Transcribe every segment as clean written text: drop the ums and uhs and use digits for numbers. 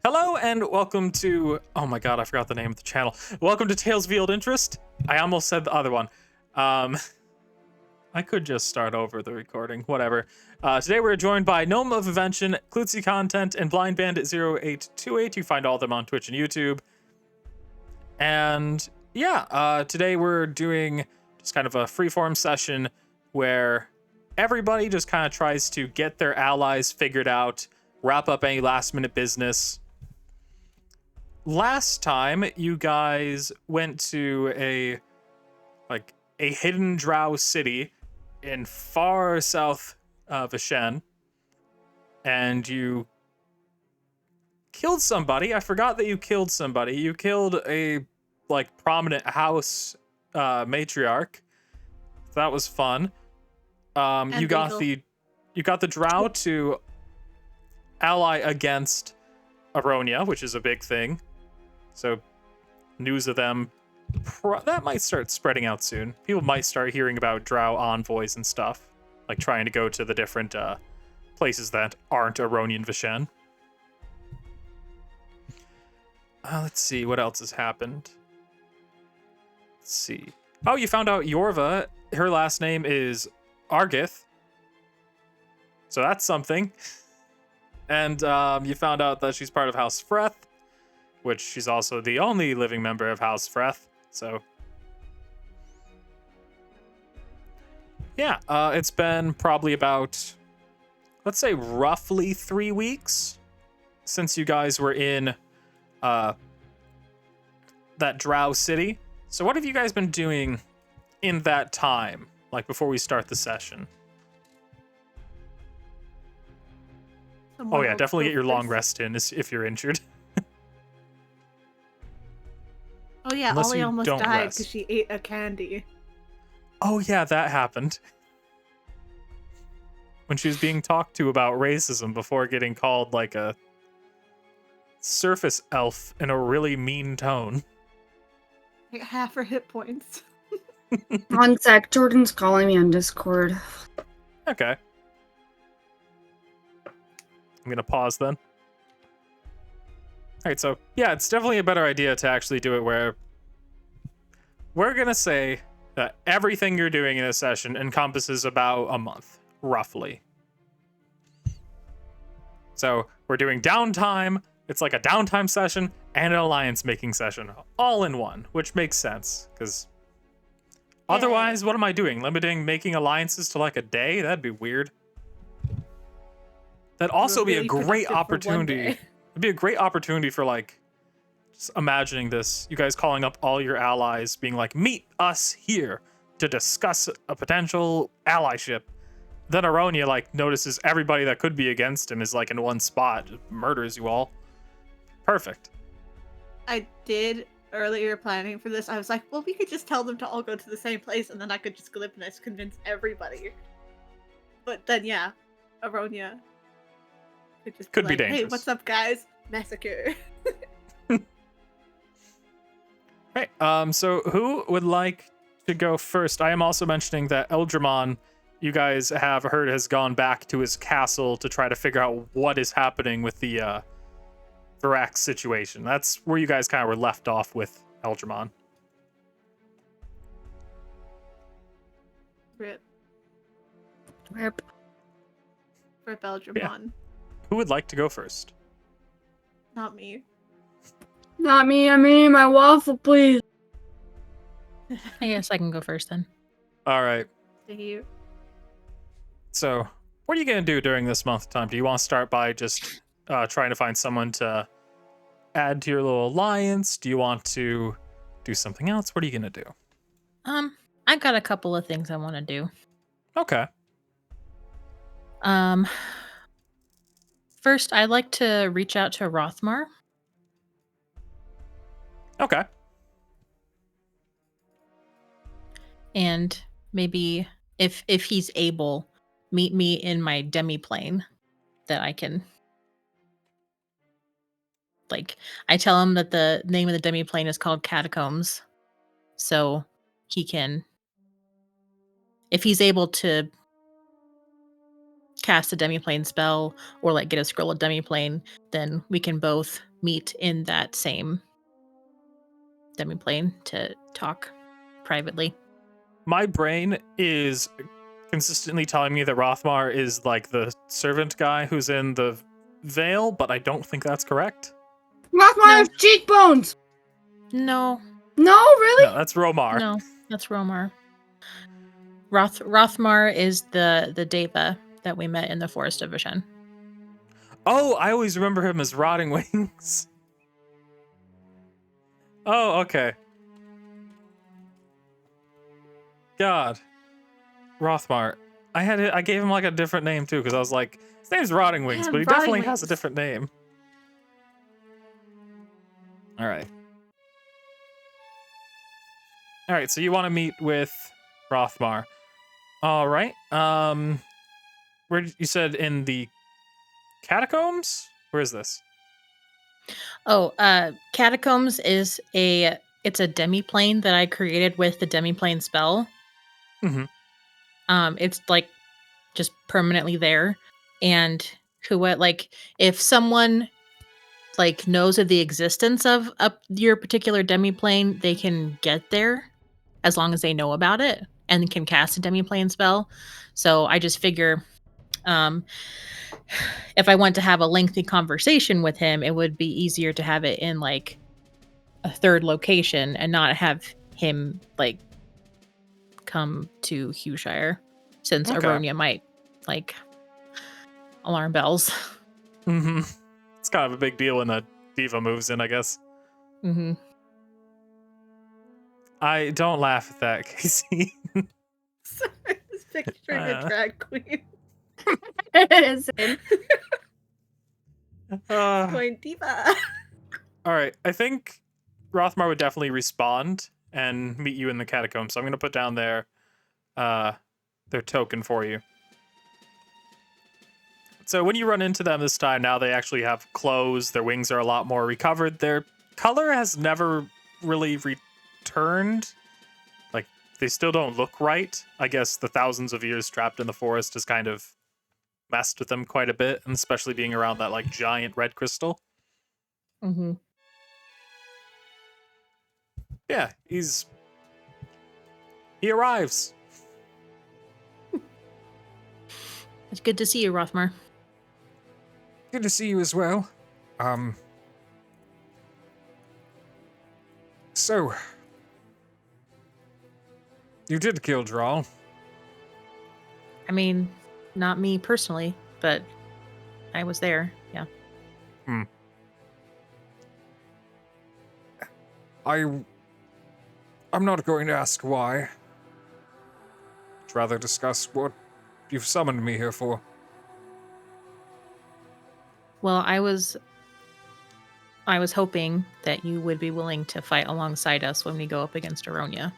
Hello and welcome to, oh my god, I forgot the name of the channel. Welcome to Tales of Old Interest. I almost said the other one. I could just start over the recording, whatever. Today we're joined by Gnome of Invention, Klutzy Content, and Blind Bandit 0828. You find all of them on Twitch and YouTube. And yeah, today we're doing just kind of a freeform session where everybody just kind of tries to get their allies figured out, wrap up any last minute business. Last time you guys went to a hidden drow city in far south of Ashen, and you killed somebody. I forgot that you killed somebody. You killed a prominent house matriarch. That was fun. You got the drow to ally against Aryonia, which is a big thing. So news of them that might start spreading out soon. People might start hearing about drow envoys and stuff, like trying to go to the different places that aren't Aronian Vishen. Let's see what else has happened. Let's see. Oh, you found out Yorva, her last name is Argith. So that's something. And you found out that she's part of House Freth, which she's also the only living member of House Freth. So yeah, it's been probably about, let's say, roughly 3 weeks since you guys were in that drow city. So what have you guys been doing in that time, like before we start the session? Oh yeah, definitely get your long rest in if you're injured. Oh yeah, Unless Ollie almost died rest. because she ate a candy. Oh yeah, that happened. When she was being talked to about racism before getting called like a surface elf in a really mean tone. Like half her hit points. One sec, Jordan's calling me on Discord. Okay. I'm gonna pause then. Alright, so yeah, it's definitely a better idea to actually do it where we're gonna say that everything you're doing in a session encompasses about a month, roughly. So we're doing downtime, it's like a downtime session and an alliance making session, all in one, which makes sense, because otherwise, what am I doing? Limiting making alliances to like a day? That'd be weird. That'd also be a great opportunity. It'd be a great opportunity for just imagining this. You guys calling up all your allies, being like, meet us here to discuss a potential allyship. Then Aryonia notices everybody that could be against him is in one spot, murders you all. Perfect. I did earlier planning for this. I was like, well, we could just tell them to all go to the same place, and then I could just convince everybody. But then, yeah, Aryonia could be dangerous. Hey, what's up, guys? Massacre. Right. So who would like to go first? I am also mentioning that Eldramon, you guys have heard, has gone back to his castle to try to figure out what is happening with the Virax situation. That's where you guys kind of were left off with Eldramon. Rip. Rip. Rip Eldramon. Yeah. Who would like to go first? Not me. Not me, I mean my waffle, please. I guess I can go first then. All right. To you. So, what are you going to do during this month of time? Do you want to start by just trying to find someone to add to your little alliance? Do you want to do something else? What are you going to do? I got a couple of things I want to do. Okay. First, I'd like to reach out to Rothmar. Okay. And maybe, if he's able, meet me in my demiplane that I can... I tell him that the name of the demiplane is called Catacombs. So he can... If he's able to cast a demiplane spell or get a scroll of demiplane, then we can both meet in that same demiplane to talk privately. My brain is consistently telling me that Rothmar is like the servant guy who's in the veil, but I don't think that's correct. Rothmar has cheekbones! No, No, really? No, that's Romar. no, that's Romar. Rothmar is the Deva that we met in the Forest of Vishen. Oh, I always remember him as Rotting Wings. Oh, okay. God. Rothmar. I gave him like a different name too, because I was like, his name's Rotting Wings, Yeah, but he Rotting definitely has a Wings. different name. Alright. Alright, so you want to meet with Rothmar. Alright. Where you said in the catacombs? Where is this? Oh, Catacombs is it's a demiplane that I created with the demiplane spell. Mhm. It's like just permanently there, and if someone like knows of the existence of your particular demiplane, they can get there as long as they know about it and can cast a demiplane spell. So I just figure if I want to have a lengthy conversation with him, it would be easier to have it in like a third location and not have him like come to Hughshire, since Okay. Aryonia might like alarm bells. Mm-hmm. It's kind of a big deal when a diva moves in, I guess. Mm-hmm. I don't laugh at that, Casey. Sorry, I was picturing a drag queen. Same. Going diva. All right, I think Rothmar would definitely respond and meet you in the catacombs. So I'm gonna put down their token for you. So when you run into them this time, now they actually have clothes. Their wings are a lot more recovered. Their color has never really returned. Like, they still don't look right. I guess the thousands of years trapped in the forest has kind of messed with them quite a bit, and especially being around that like giant red crystal. Mm-hmm. Yeah, he arrives. It's good to see you, Rothmar. Good to see you as well. So, you did kill Drawl. I mean, not me personally, but I was there. Yeah. I'm not going to ask why. I'd rather discuss what you've summoned me here for. Well, I was hoping that you would be willing to fight alongside us when we go up against Aryonia.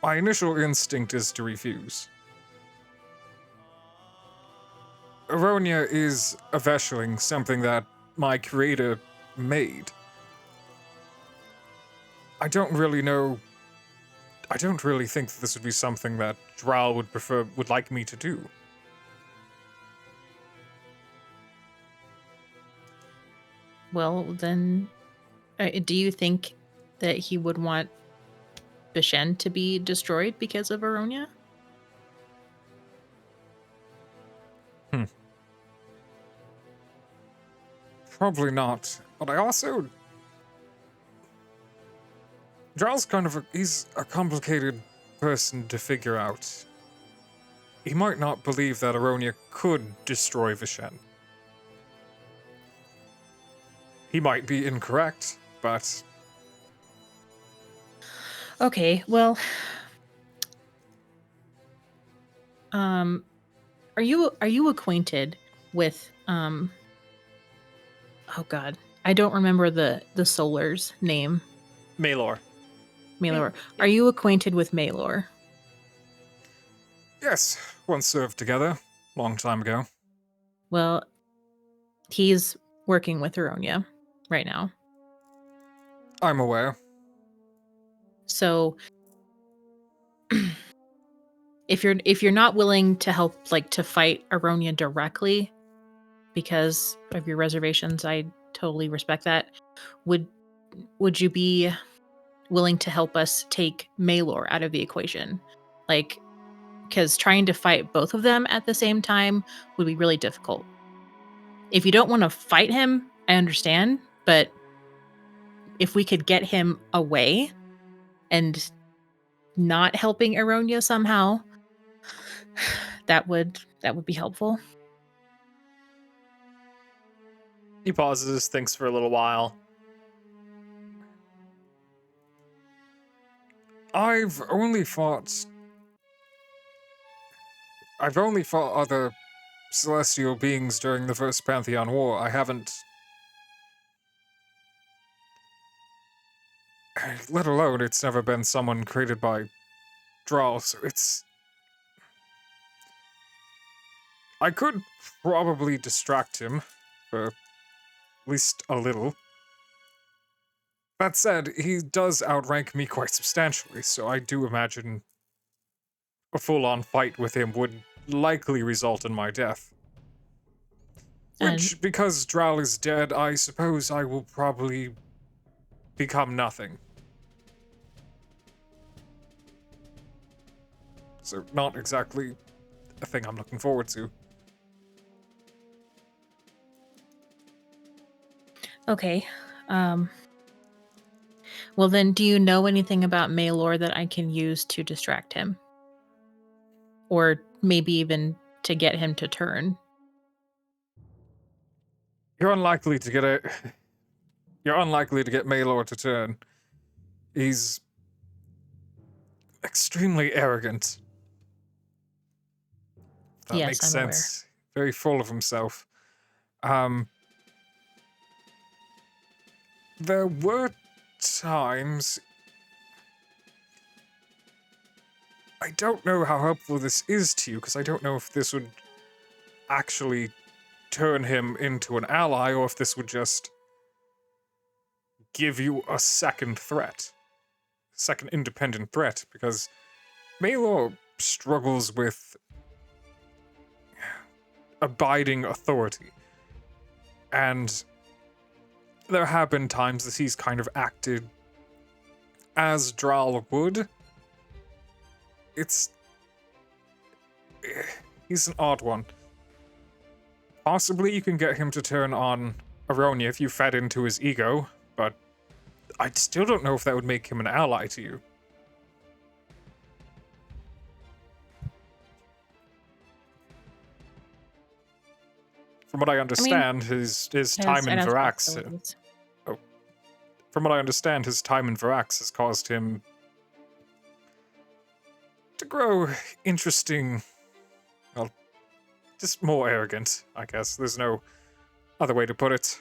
My initial instinct is to refuse. Aryonia is a Veshling, something that my creator made. I don't really think that this would be something that Drow would like me to do. Well, then, do you think that he would want Vishen to be destroyed because of Aryonia? Probably not. But I also... Drow's he's a complicated person to figure out. He might not believe that Aryonia could destroy Vishen. He might be incorrect, but... Okay, well, are you acquainted with oh god, I don't remember the Solar's name. Maelor. Maelor. Are you acquainted with Maelor? Yes, once served together, long time ago. Well, he's working with Aryonia right now. I'm aware. So if you're not willing to help, like, to fight Aryonia directly because of your reservations, I totally respect that. Would you be willing to help us take Maelor out of the equation? Like, because trying to fight both of them at the same time would be really difficult. If you don't want to fight him, I understand, but if we could get him away and not helping Aryonia somehow, that would be helpful. He pauses, thinks for a little while. I've only fought other celestial beings during the First Pantheon War. I haven't... Let alone it's never been someone created by Droll, so it's... I could probably distract him for at least a little. That said, he does outrank me quite substantially, so I do imagine a full-on fight with him would likely result in my death. Which, because Droll is dead, I suppose I will probably become nothing. So, not exactly a thing I'm looking forward to. Okay. Well then, do you know anything about Maelor that I can use to distract him? Or maybe even to get him to turn? You're unlikely to get Maelor to turn. He's extremely arrogant. That Yes, makes I'm sense. Very full of himself. There were times... I don't know how helpful this is to you, because I don't know if this would actually turn him into an ally, or if this would just give you a second threat. Second independent threat, because Maelor struggles with abiding authority. And there have been times that he's kind of acted as Droll would. He's an odd one. Possibly you can get him to turn on Aryonia if you fed into his ego, but I still don't know if that would make him an ally to you. From what I understand, his time in Varax... From what I understand, his time in Varax has caused him to grow interesting... Well, just more arrogant, I guess. There's no other way to put it.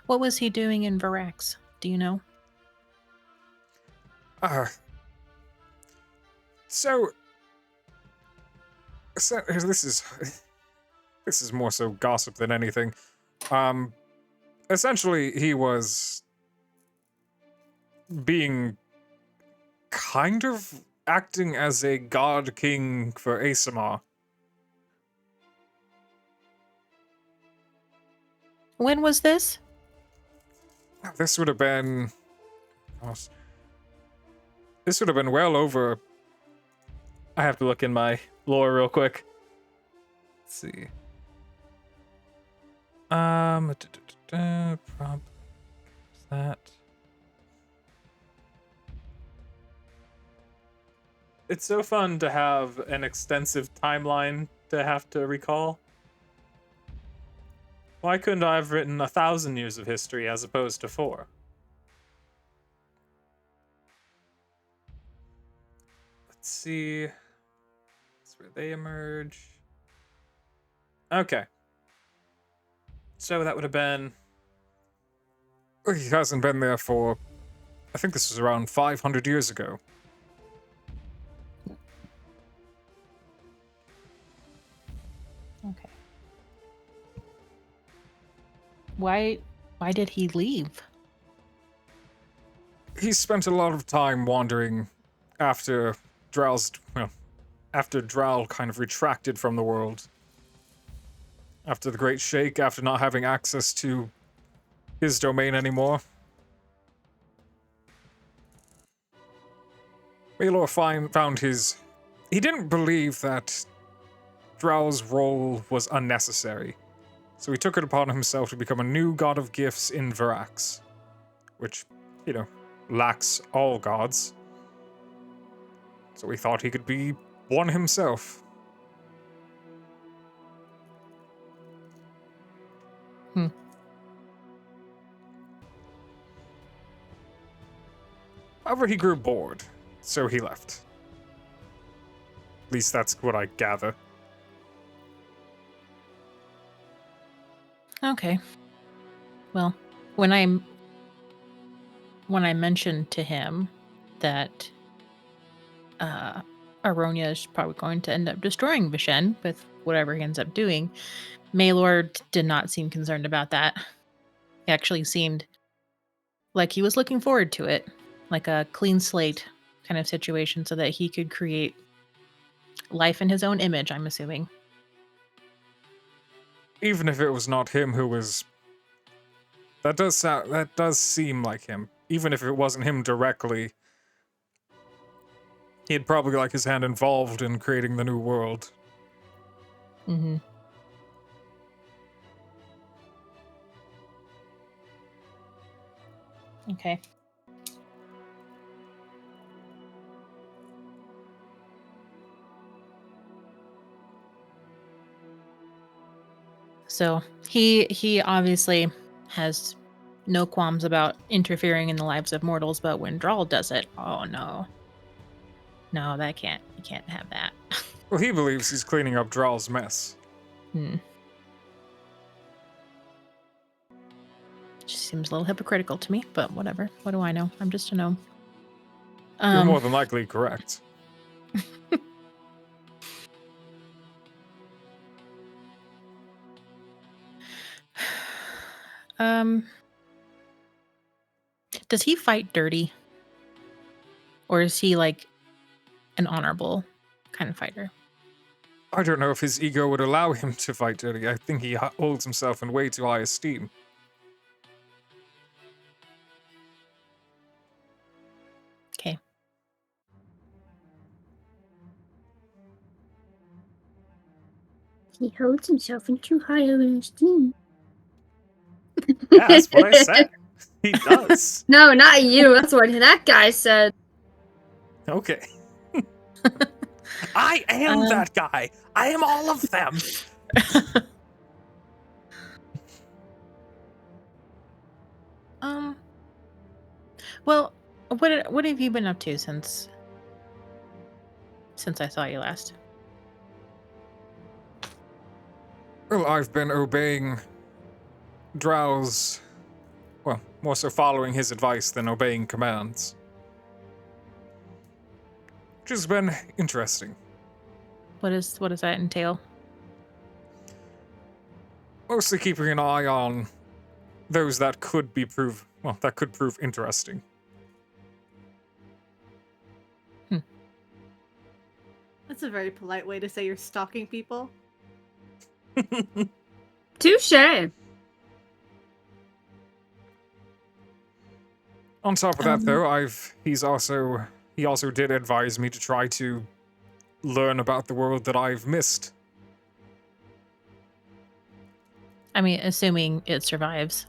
What was he doing in Varax? Do you know? So this is more so gossip than anything. Essentially, he was being kind of acting as a god king for Asamar. When was this? This would have been... This would have been well over... I have to look in my lore real quick. Let's see. That. It's so fun to have an extensive timeline to have to recall. Why couldn't I have written 1,000 years of history as opposed to 4? Let's see. That's where they emerge. Okay. So that would have been... He hasn't been there for... I think this was around 500 years ago. Okay. Why did he leave? He spent a lot of time wandering after Drow's... Well, after Drow kind of retracted from the world. After the Great Shake, after not having access to his domain anymore. Maelor found his... He didn't believe that Drow's role was unnecessary, so he took it upon himself to become a new god of gifts in Varax, which, you know, lacks all gods. So he thought he could be one himself. However, he grew bored, so he left. At least that's what I gather. Okay. Well, when I mentioned to him that Aryonia is probably going to end up destroying Vishen with whatever he ends up doing, Maelor did not seem concerned about that. He actually seemed like he was looking forward to it, like a clean slate kind of situation, so that he could create life in his own image, I'm assuming. Even if it was not him who was... That does seem like him. Even if it wasn't him directly, he'd probably like his hand involved in creating the new world. Mm-hmm. Okay. So he obviously has no qualms about interfering in the lives of mortals, but when Drawl does it, oh no. No, you can't have that. Well, he believes he's cleaning up Drawl's mess. Just seems a little hypocritical to me, but whatever. What do I know? I'm just a gnome. You're more than likely correct. Does he fight dirty? Or is he like an honorable kind of fighter? I don't know if his ego would allow him to fight dirty. I think he holds himself in way too high esteem. Okay. He holds himself in too high of an esteem. Yeah, that's what I said. He does. No, not you. That's what that guy said. Okay. I am that guy. I am all of them. Well, what have you been up to since I saw you last? Well, I've been obeying Drow's... Well, more so following his advice than obeying commands. Which has been interesting. What does that entail? Mostly keeping an eye on those that could prove interesting. That's a very polite way to say you're stalking people. Touche. On top of that, though, he also did advise me to try to learn about the world that I've missed. I mean, assuming it survives.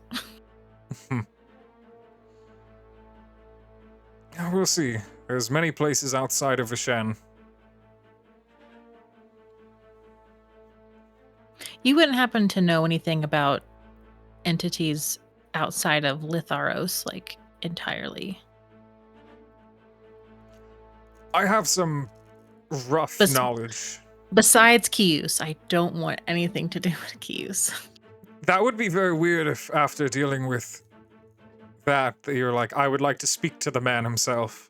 We'll see. There's many places outside of Vishen. You wouldn't happen to know anything about entities outside of Litharos, like, entirely? I have some rough knowledge. Besides Kius, I don't want anything to do with Kius. That would be very weird if after dealing with that you're like, I would like to speak to the man himself.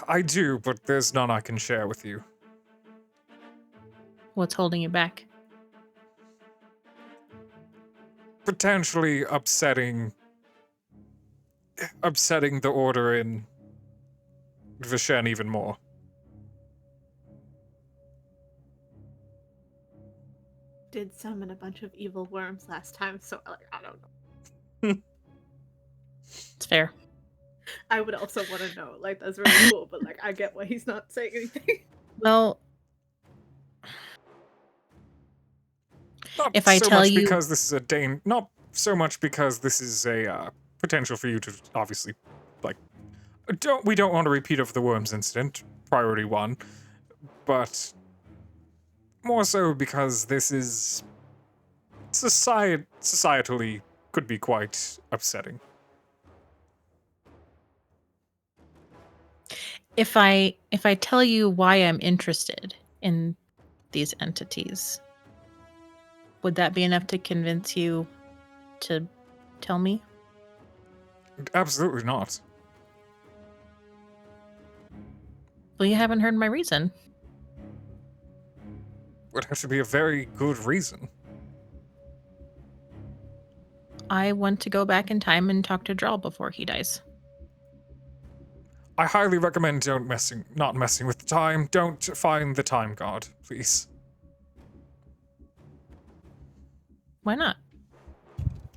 I do, but there's none I can share with you. What's holding you back? potentially upsetting the order in Vishen even more. Did summon a bunch of evil worms last time, so like, I don't know. It's fair. I would also want to know. Like, that's really cool, but like, I get why he's not saying anything. Well, Not if I so tell much you, because this is not so much because this is a potential for you to obviously, like, we don't want to repeat of the worms incident, priority one, but more so because this is societally could be quite upsetting. if I tell you why I'm interested in these entities, would that be enough to convince you to tell me? Absolutely not. Well, you haven't heard my reason. Would have to be a very good reason. I want to go back in time and talk to Drawl before he dies. I highly recommend not messing with the time. Don't find the time god, please. Why not?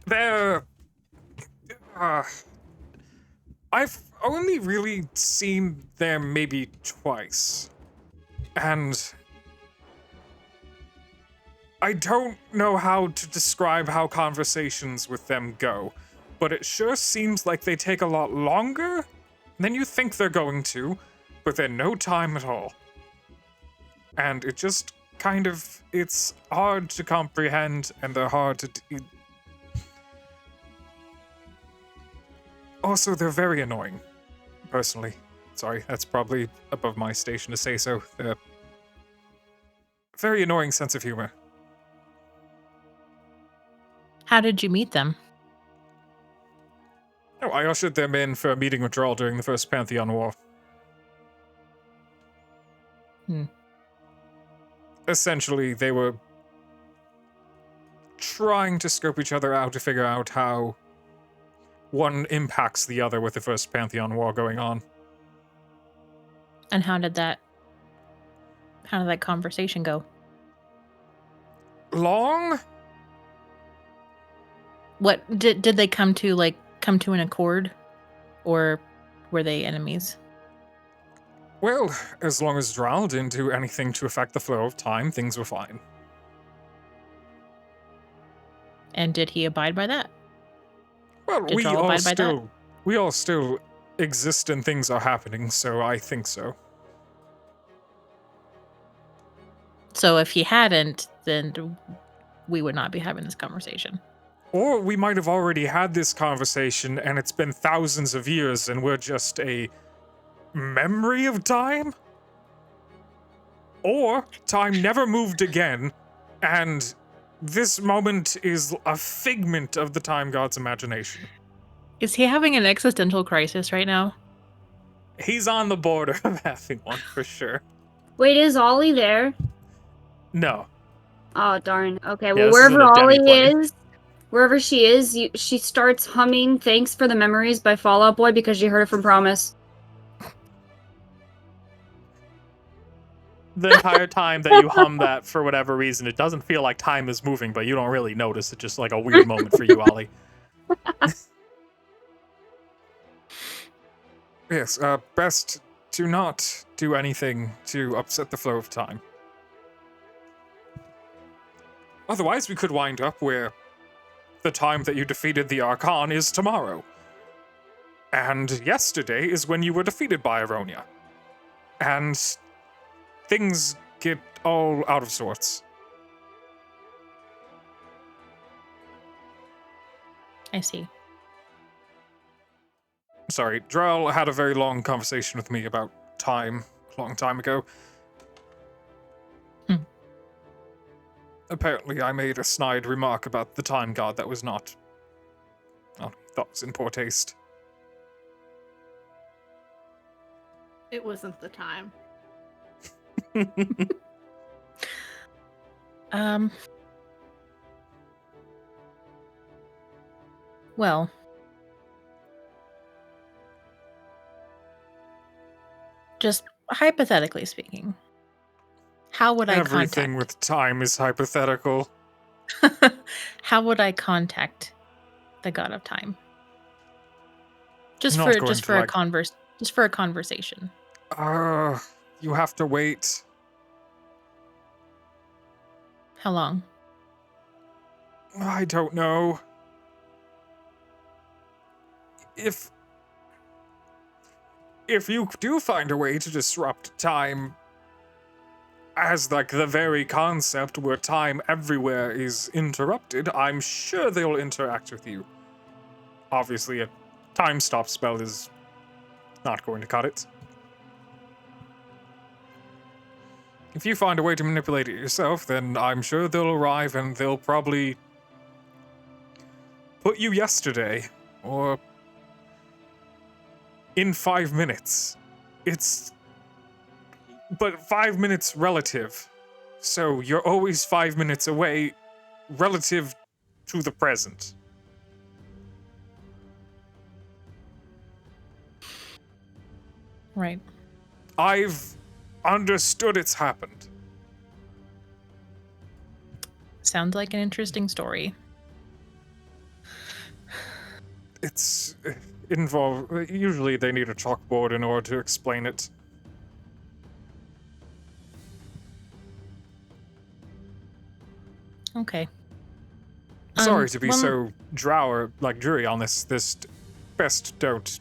There. I've only really seen them maybe twice. And I don't know how to describe how conversations with them go, but it sure seems like they take a lot longer than you think they're going to, but they're no time at all. And it just kind of, it's hard to comprehend, and they're hard to... Also, they're very annoying, personally. Sorry, that's probably above my station to say so. They're very annoying sense of humor. How did you meet them? Oh, I ushered them in for a meeting with Drawl during the First Pantheon War. Essentially, they were trying to scope each other out to figure out how one impacts the other with the First Pantheon War going on. And how did that conversation go? Long? What did they come to an accord, or were they enemies? Well, as long as Drawl didn't do anything to affect the flow of time, things were fine. And did he abide by that? Well, Did Drawl abide by that? we all still exist and things are happening, so I think so. So if he hadn't, then we would not be having this conversation. Or we might have already had this conversation and it's been thousands of years and we're just a memory of time? Or time never moved again and this moment is a figment of the time god's imagination. Is he having an existential crisis right now? He's on the border of having one for sure. Wait, is Ollie there? No. Oh, darn. Okay, Yeah, well, this isn't wherever a Ollie demi-plane. is, wherever she is, she starts humming Thanks for the Memories by Fall Out Boy because she heard it from Promise. The entire time that you hum that, for whatever reason, it doesn't feel like time is moving, but you don't really notice. It's just like a weird moment for you, Ollie. Yes, best to not do anything to upset the flow of time. Otherwise, we could wind up where the time that you defeated the Archon is tomorrow. And yesterday is when you were defeated by Aryonia. And things get all out of sorts. I see. Sorry, Drell had a very long conversation with me about time a long time ago. Apparently, I made a snide remark about the time god that was not. Well, he thought was in poor taste. It wasn't the time. Well, just hypothetically speaking, how would I Everything contact? with time is hypothetical. How would I contact the god of time? Just Not for going just to for a like, just for a conversation. you have to wait. How long? I don't know. If you do find a way to disrupt time as like the very concept where time everywhere is interrupted, I'm sure they'll interact with you. Obviously, a time stop spell is not going to cut it. If you find a way to manipulate it yourself, then I'm sure they'll arrive and they'll probably put you yesterday or in 5 minutes. But 5 minutes relative. So you're always 5 minutes away relative to the present. Right. I've understood it's happened. Sounds like an interesting story. It's involved. Usually they need a chalkboard in order to explain it. Okay. Sorry to be well, so dreary on this. Best don't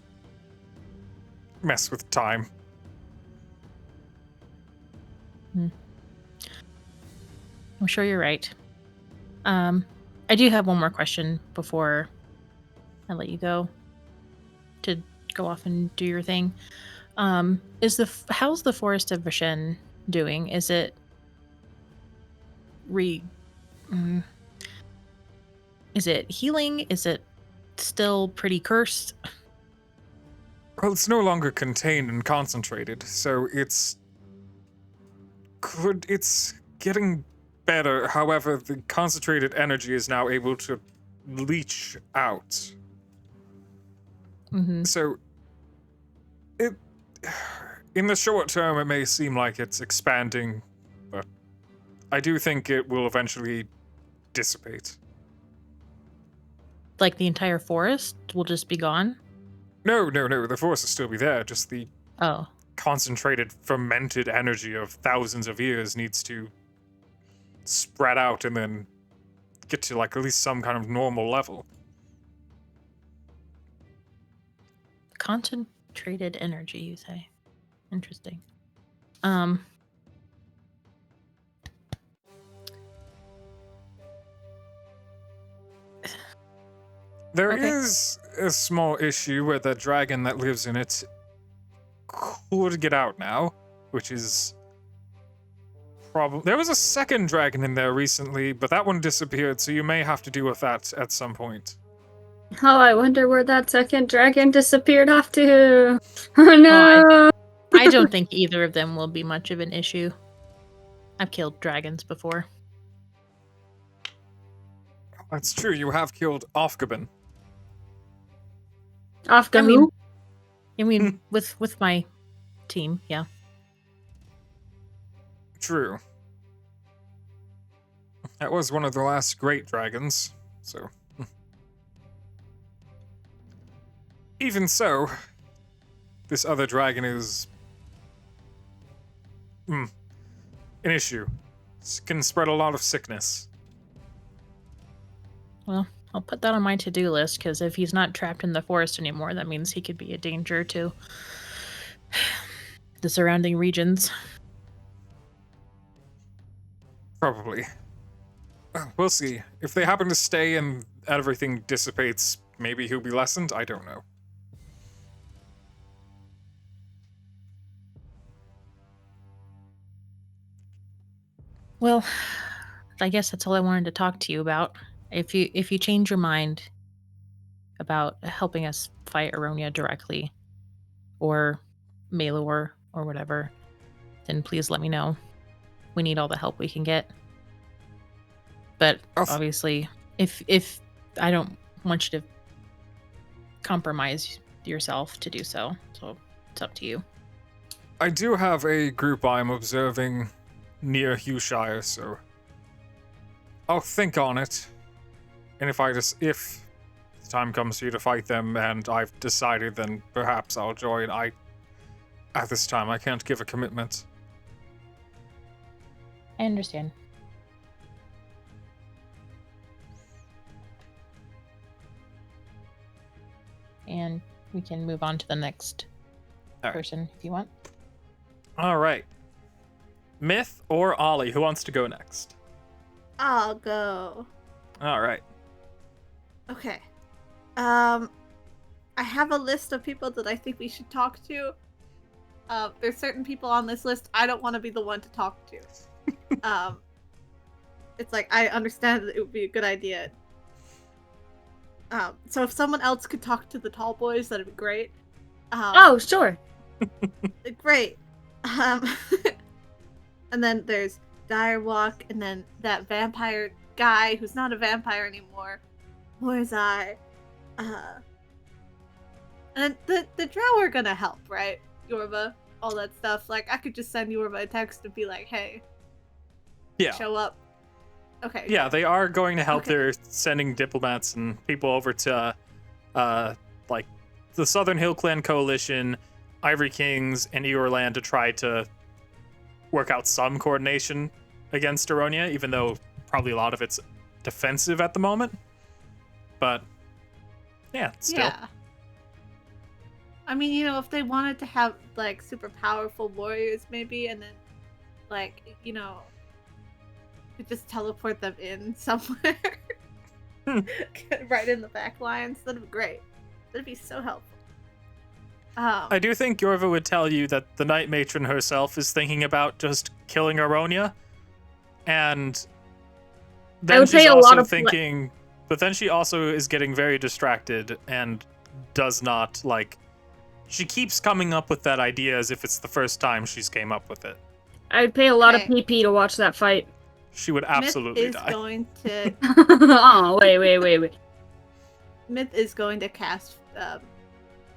mess with time. I'm sure you're right. I do have one more question before I let you go to go off and do your thing. How's the Forest of Vishen doing? Is it is it healing? Is it still pretty cursed? Well, it's no longer contained and concentrated, so it's getting better. However, the concentrated energy is now able to leach out. Mm-hmm. So in the short term it may seem like it's expanding, but I do think it will eventually dissipate. Like the entire forest will just be gone? No, the force will still be there, just the Oh. concentrated fermented energy of thousands of years needs to spread out and then get to like at least some kind of normal level. Concentrated energy, you say? Interesting. There Okay. is a small issue where the dragon that lives in it could get out now, which is probably... There was a second dragon in there recently, but that one disappeared, so you may have to deal with that at some point. Oh, I wonder where that second dragon disappeared off to. Oh no! I don't think either of them will be much of an issue. I've killed dragons before. That's true, you have killed Ofgaben. Afghan. I mean, with my team, yeah. True. That was one of the last great dragons, so... Even so, this other dragon is... an issue. It can spread a lot of sickness. Well, I'll put that on my to-do list, because if he's not trapped in the forest anymore, that means he could be a danger to the surrounding regions. Probably. We'll see. If they happen to stay and everything dissipates, maybe he'll be lessened? I don't know. Well, I guess that's all I wanted to talk to you about. If you change your mind about helping us fight Aryonia directly, or Malor, or whatever, then please let me know. We need all the help we can get. But obviously, if I don't want you to compromise yourself to do so. So it's up to you. I do have a group I'm observing near Hughshire, so I'll think on it. And if the time comes for you to fight them and I've decided, then perhaps I'll join. At this time, I can't give a commitment. I understand. And we can move on to the next All right. person if you want. All right. Myth or Ollie, who wants to go next? I'll go. All right. Okay. I have a list of people that I think we should talk to. There's certain people on this list I don't want to be the one to talk to. It's like, I understand that it would be a good idea. So if someone else could talk to the tall boys, that'd be great. Oh, sure. Great. And then there's Direwalk, and then that vampire guy who's not a vampire anymore. Morzai. And the drow are gonna help, right? Yorva, all that stuff. Like, I could just send Yorva a text and be like, hey, Yeah. show up. Okay. Yeah, they are going to help. Okay. They're sending diplomats and people over to, like, the Southern Hill Clan Coalition, Ivory Kings, and Eorland to try to work out some coordination against Aryonia, even though probably a lot of it's defensive at the moment. But, yeah, still. Yeah. I mean, you know, if they wanted to have, like, super powerful warriors, maybe, and then, like, you know, could just teleport them in somewhere. Right in the back lines. That'd be great. That'd be so helpful. I do think Yorva would tell you that the Night Matron herself is thinking about just killing Aryonia, and then would she's say a also lot of thinking, but then she also is getting very distracted and does not, like, she keeps coming up with that idea as if it's the first time she's came up with it. I would pay a lot of Okay. PP to watch that fight. She would absolutely Myth is die. going to Oh, wait. Myth is going to cast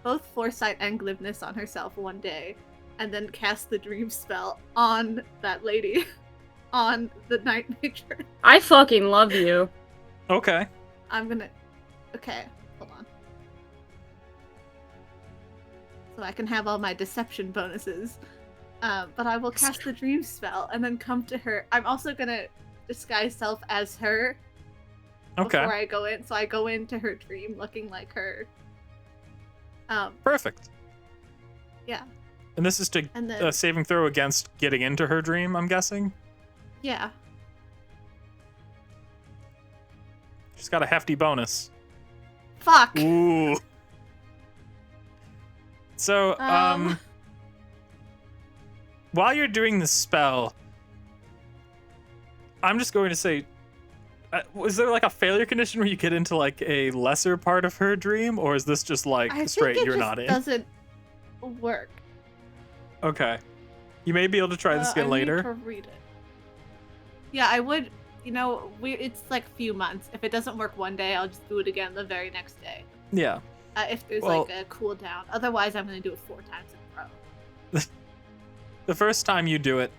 both Foresight and Glibness on herself one day, and then cast the Dream spell on that lady, on the Night Matron. I fucking love you. Okay. I'm gonna. Okay, hold on. So I can have all my deception bonuses. But I will cast the Dream spell and then come to her. I'm also gonna disguise self as her Okay. before I go in. So I go into her dream looking like her. Perfect. Yeah. And this is to And then saving throw against getting into her dream, I'm guessing? yeah. She's got a hefty bonus. Fuck. Ooh. So, while you're doing the spell, I'm just going to say, was there like a failure condition where you get into like a lesser part of her dream, or is this just like I straight think it you're just not in? doesn't work. Okay. You may be able to try this again I later. Need to read it. Yeah, I would. You know, it's like a few months. If it doesn't work one day, I'll just do it again the very next day. Yeah. If there's Well- like a cooldown. Otherwise, I'm gonna do it 4 times in a row. The first time you do it,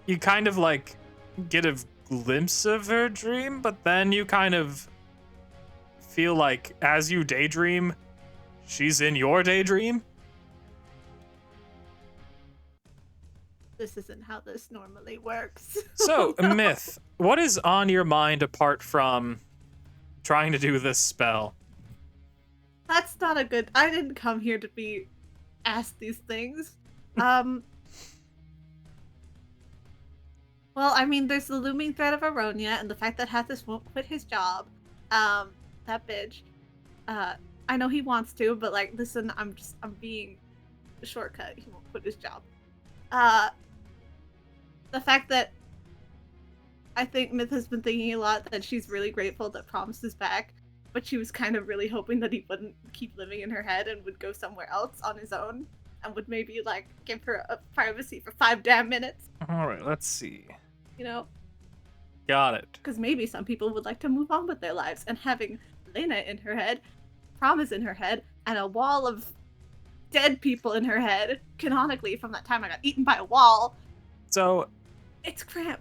you kind of like get a glimpse of her dream, but then you kind of feel like as you daydream, she's in your daydream. This isn't how this normally works. So, Myth, what is on your mind apart from trying to do this spell? That's not a good. I didn't come here to be asked these things. Well, I mean, there's the looming threat of Aryonia and the fact that Hathis won't quit his job. That bitch. I know he wants to, but like, listen, I'm being a shortcut. He won't quit his job. The fact that I think Myth has been thinking a lot that she's really grateful that Promise is back, but she was kind of really hoping that he wouldn't keep living in her head and would go somewhere else on his own and would maybe like give her a privacy for 5 damn minutes, All right, let's see. you know? Got it. Because maybe some people would like to move on with their lives, and having Lena in her head promise in her head and a wall of dead people in her head. Canonically, from that time I got eaten by a wall. So It's cramp.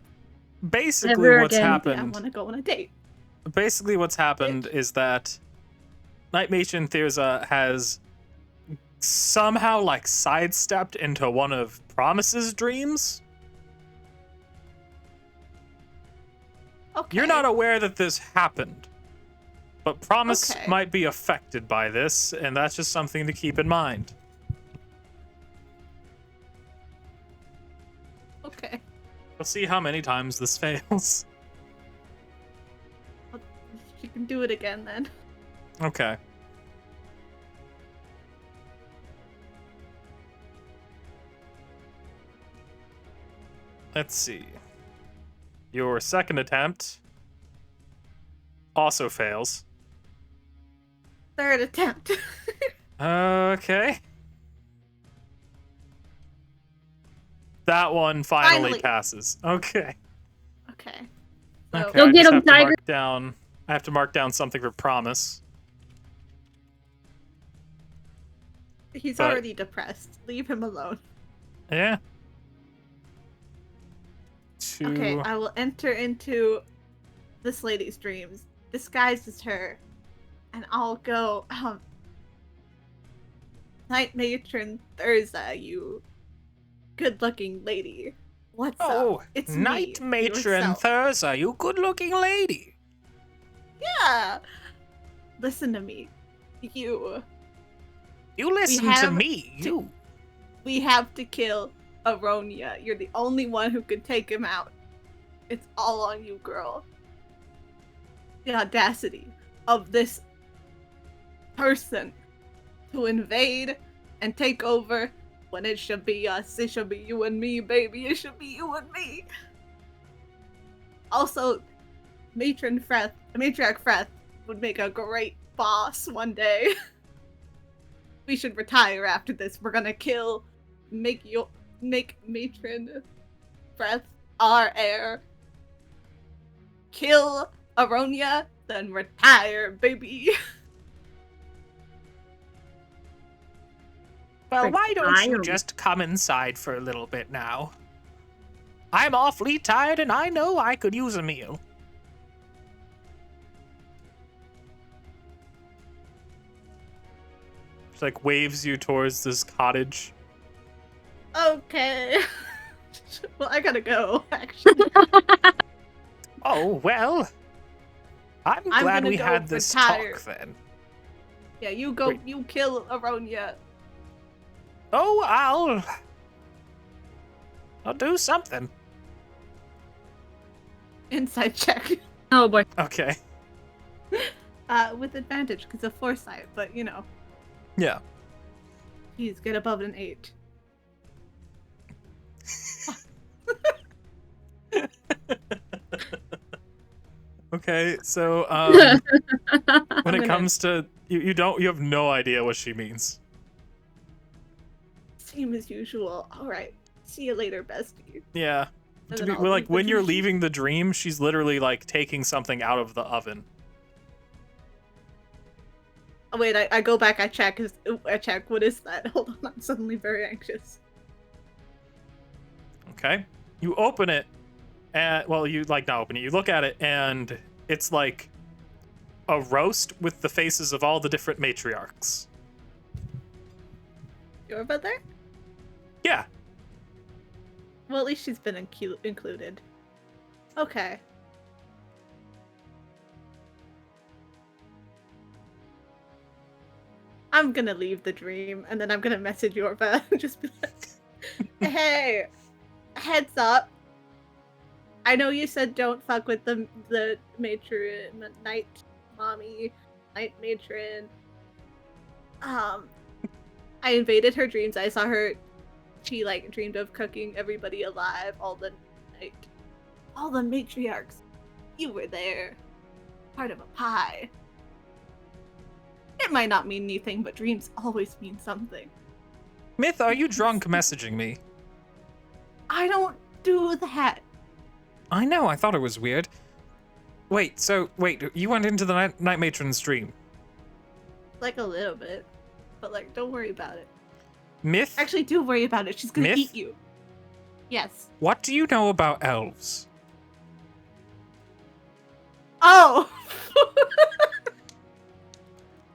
basically, Never what's again. I happened? want to go on a date. Basically, what's happened is that Night Matron Thyrza has somehow like sidestepped into one of Promise's dreams. Okay. You're not aware that this happened, but Promise Okay. might be affected by this, and that's just something to keep in mind. Okay. We'll see how many times this fails. She can do it again then. Okay. Let's see. Your second attempt also fails. Third attempt. Okay. That one finally Finally. passes. Okay. Okay. Okay. Go I get just him, have to Tiger. mark down. I have to mark down something for Promise. He's But- already depressed. Leave him alone. Yeah. Two. Okay, I will enter into this lady's dreams, disguised as her, and I'll go, Night Matron Thyrza, you good-looking lady. What's Oh, up? It's Night me, Matron yourself. Thyrza, you good-looking lady. Yeah. Listen to me. You. You listen to have me. to- You. We have to kill Aryonia. You're the only one who can take him out. It's all on you, girl. The audacity of this person to invade and take over when it should be us. It should be you and me, baby. It should be you and me. Also, Matriarch Freth would make a great boss one day. We should retire after this. We're gonna make Matron Freth our heir. Kill Aryonia, then retire, baby. Well, why don't you Retire. just come inside for a little bit now? I'm awfully tired and I know I could use a meal. She like waves you towards this cottage. Okay. Well, I gotta go, actually. Oh, well. I'm glad gonna we go had this retire. talk then. Yeah, you go, Wait. you kill Aryonia. Oh, I'll do something. Inside check. Oh boy. Okay. With advantage, because of foresight, but you know. Yeah. Please get above an 8. Okay, so when it gonna- comes to you have no idea what she means. Same as usual. Alright. See you later, bestie. Yeah. And To then be, I'll like leave the when you're dream. leaving the dream, she's literally like taking something out of the oven. Oh wait, I go back, I check, what is that? Hold on, I'm suddenly very anxious. Okay. You open it, and well, you like not open it. You look at it, and it's like a roast with the faces of all the different matriarchs. You're about there? Yeah. Well, at least she's been included. Okay. I'm gonna leave the dream, and then I'm gonna message Yorba and just be like, hey, heads up. I know you said don't fuck with the matron, night mommy, night matron. I invaded her dreams. I saw her. She like dreamed of cooking everybody alive all the night. All the matriarchs. You were there. Part of a pie. It might not mean anything, but dreams always mean something. Myth, are you drunk messaging me? I don't do that. I know, I thought it was weird. Wait, you went into the night matron's dream. like a little bit, but like, don't worry about it. Myth? Actually, do worry about it. She's gonna Myth? eat you. Yes. What do you know about elves? Oh.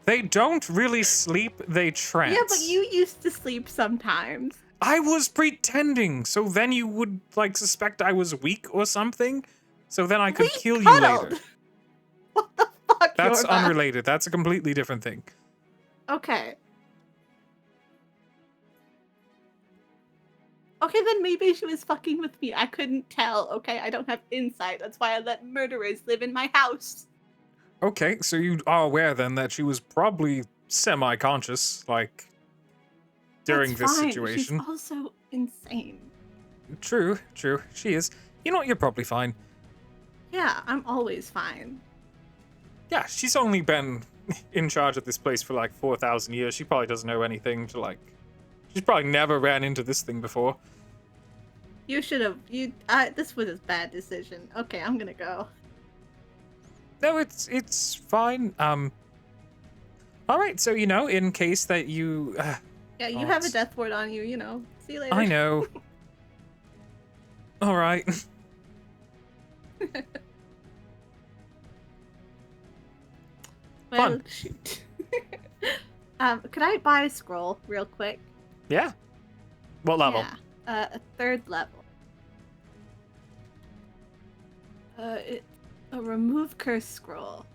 They don't really sleep, they trance. Yeah, but you used to sleep sometimes. I was pretending, so then you would, like, suspect I was weak or something? So then I could We kill you cuddled. later. What the fuck? That's Yorba? unrelated. That's a completely different thing. Okay. Okay, then maybe she was fucking with me. I couldn't tell, okay? I don't have insight. That's why I let murderers live in my house. Okay, so you are aware then that she was probably semi-conscious, like, during That's this fine. situation. She's also insane. True, true. She is. You know what? You're probably fine. Yeah, I'm always fine. Yeah, she's only been in charge of this place for like 4,000 years. She probably doesn't know anything to like. She's probably never ran into this thing before. You should have. This was a bad decision. Okay, I'm gonna go. No, it's fine. All right. So in case that you. Yeah, you Oh, have a it's- death ward on you. See you later. I know. All right. Well, Fun. shoot. Could I buy a scroll real quick? Yeah. What level? Yeah, a 3rd level. A remove curse scroll.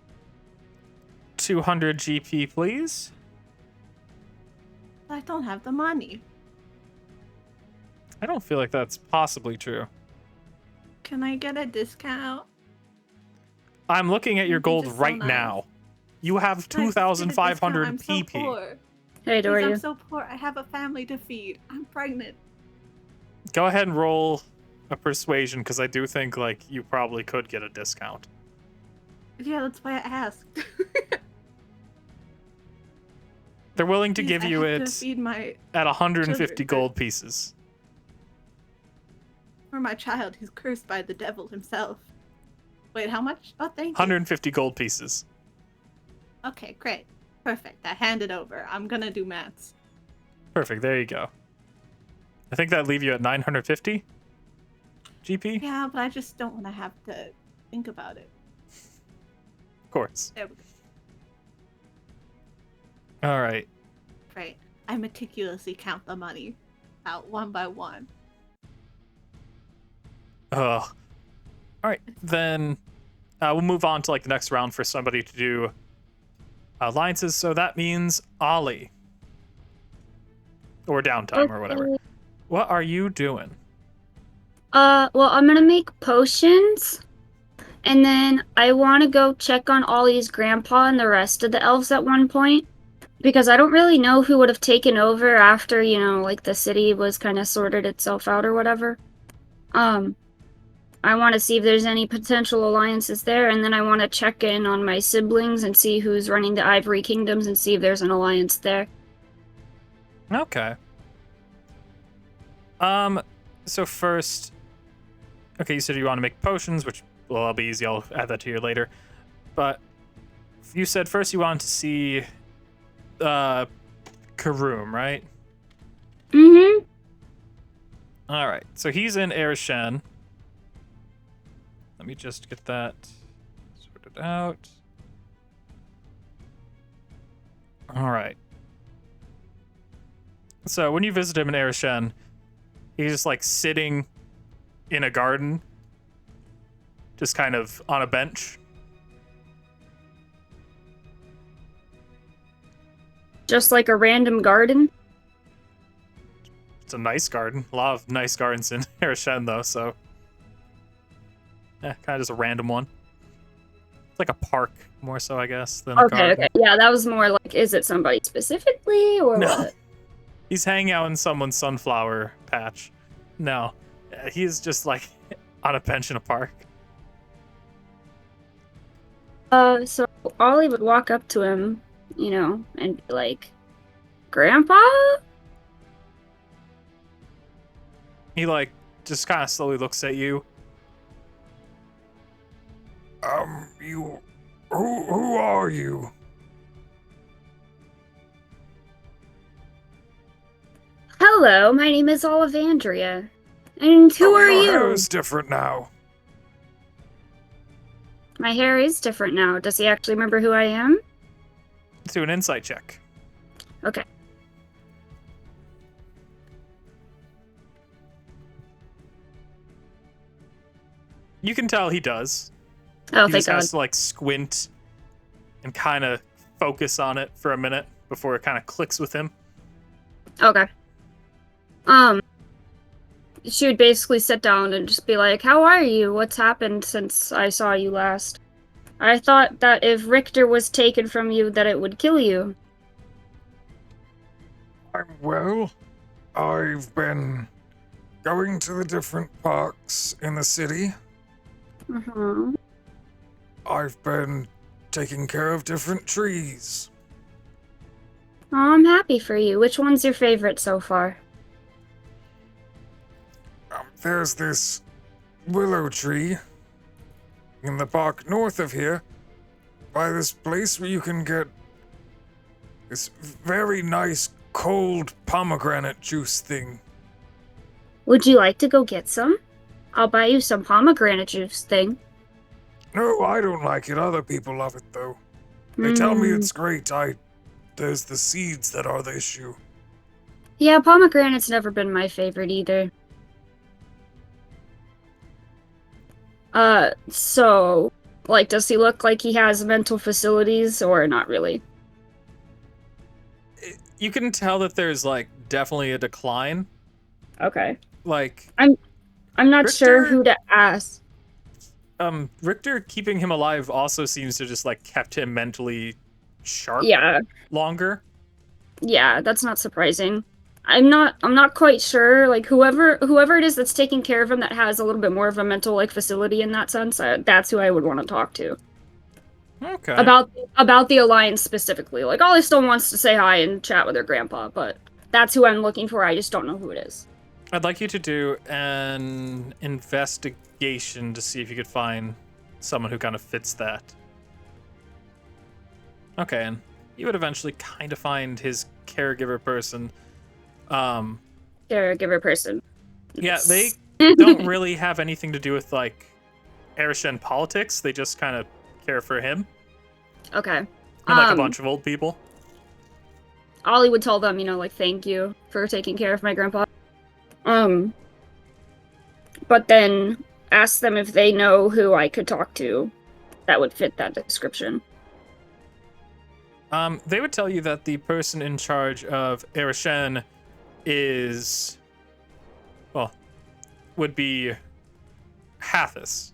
200 GP, please. I don't have the money. I don't feel like that's possibly true. Can I get a discount? I'm looking at your That'd be gold just so right nice. now. You have Guys, just get a discount. 2,500 I'm so PP. poor. Hey, Please, Doria. I'm so poor. I have a family to feed. I'm pregnant. Go ahead and roll a persuasion, because I do think like you probably could get a discount. Yeah, that's why I asked. They're willing to Please, give I you have to it feed my at 150 children. gold pieces. for my child who's cursed by the devil himself. Wait, how much? Oh, thank you. 150 gold pieces. Okay, great. Perfect. I hand it over. I'm gonna do maths. Perfect. There you go. I think that'd leave you at 950 GP. Yeah, but I just don't want to have to think about it. Of course. There we go. All right. Great. I meticulously count the money out one by one. Ugh. All right, then we'll move on to like the next round for somebody to do alliances. So that means Ollie, or downtime or whatever. Okay. What are you doing? Well, I'm gonna make potions, and then I want to go check on Ollie's grandpa and the rest of the elves at one point, because I don't really know who would have taken over after, like the city was kind of sorted itself out or whatever. I want to see if there's any potential alliances there, and then I want to check in on my siblings and see who's running the Ivory Kingdoms and see if there's an alliance there. Okay. So first, okay, you said you want to make potions, which, well, that'll be easy. I'll add that to you later. But you said first you wanted to see Karoom, right? Mm-hmm. All right. So he's in Erishen. Let me just get that sorted out. All right. So when you visit him in Erishen, he's just like sitting in a garden, just kind of on a bench. Just like a random garden. It's a nice garden. A lot of nice gardens in Erishen, though, so. Kind of just a random one. It's like a park, more so, I guess, than a garden. Okay. Yeah, that was more like, is it somebody specifically or No. what? He's hanging out in someone's sunflower patch. No. He's just like on a bench in a park. So Ollie would walk up to him, and be like, Grandpa? He like just kind of slowly looks at you. Who are you? Hello, my name is Olivandria. And who are Your you? hair is different now. My hair is different now. Does he actually remember who I am? Let's do an insight check. Okay. You can tell he does. Oh, He thank just God. has to like squint and kind of focus on it for a minute before it kind of clicks with him. Okay. She would basically sit down and just be like, "How are you? What's happened since I saw you last? I thought that if Richter was taken from you, that it would kill you." I'm well. I've been going to the different parks in the city. Mm-hmm. I've been taking care of different trees. Oh, I'm happy for you. Which one's your favorite so far? There's this willow tree in the park north of here, by this place where you can get this very nice cold pomegranate juice thing. Would you like to go get some? I'll buy you some pomegranate juice thing. No, I don't like it. Other people love it though. They tell me it's great. There's the seeds that are the issue. Yeah, pomegranate's never been my favorite either. So, like, does he look like he has mental facilities or not really? You can tell that there's like definitely a decline. Okay. Like I'm not sure Richter- who to ask. Richter keeping him alive also seems to just like kept him mentally sharp Yeah, longer. yeah, that's not surprising. I'm not quite sure, like, whoever it is that's taking care of him that has a little bit more of a mental, like, facility in that sense, that's who I would want to talk to. Okay. About the Alliance specifically. Like, Ollie still wants to say hi and chat with her grandpa, but that's who I'm looking for, I just don't know who it is. I'd like you to do an investigation to see if you could find someone who kind of fits that. Okay, and you would eventually kind of find his caregiver person. Caregiver person. Yeah, they don't really have anything to do with like Arishan politics. They just kind of care for him Okay. and like a bunch of old people. Ollie would tell them, like, thank you for taking care of my grandpa. But then ask them if they know who I could talk to that would fit that description. They would tell you that the person in charge of Arishan would be Hathis.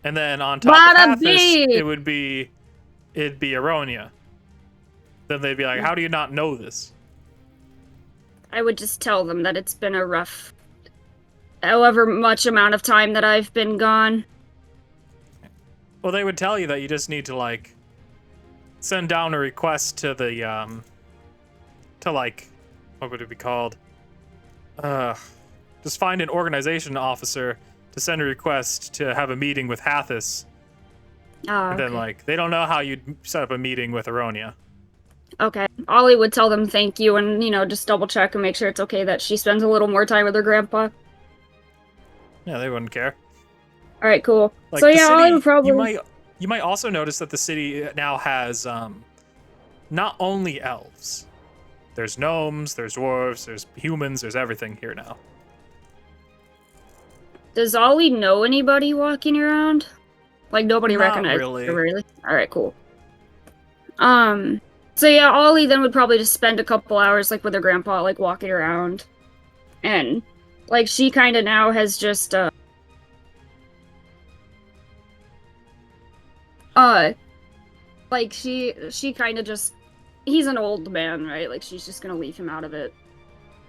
And then on top Bada of Hathis, bing! it'd be Aryonia. Then they'd be like, how do you not know this? I would just tell them that it's been a rough, however much amount of time that I've been gone. Well, they would tell you that you just need to, like, send down a request to the, what would it be called? Just find an organization officer to send a request to have a meeting with Hathis. Oh, And then, like, they don't know how you'd set up a meeting with Aryonia. Okay. Ollie would tell them thank you and, just double check and make sure it's okay that she spends a little more time with her grandpa. Yeah, they wouldn't care. Alright, cool. Like, So the yeah, city, Ollie would probably... You might also notice that the city now has, not only elves. There's gnomes, there's dwarves, there's humans, there's everything here now. Does Ollie know anybody walking around? Like, nobody Not recognizes really. her, really? Alright, cool. So yeah, Ollie then would probably just spend a couple hours, like, with her grandpa, like, walking around. And, like, she kind of now has just, like, she kind of just... He's an old man, right? Like, she's just gonna leave him out of it.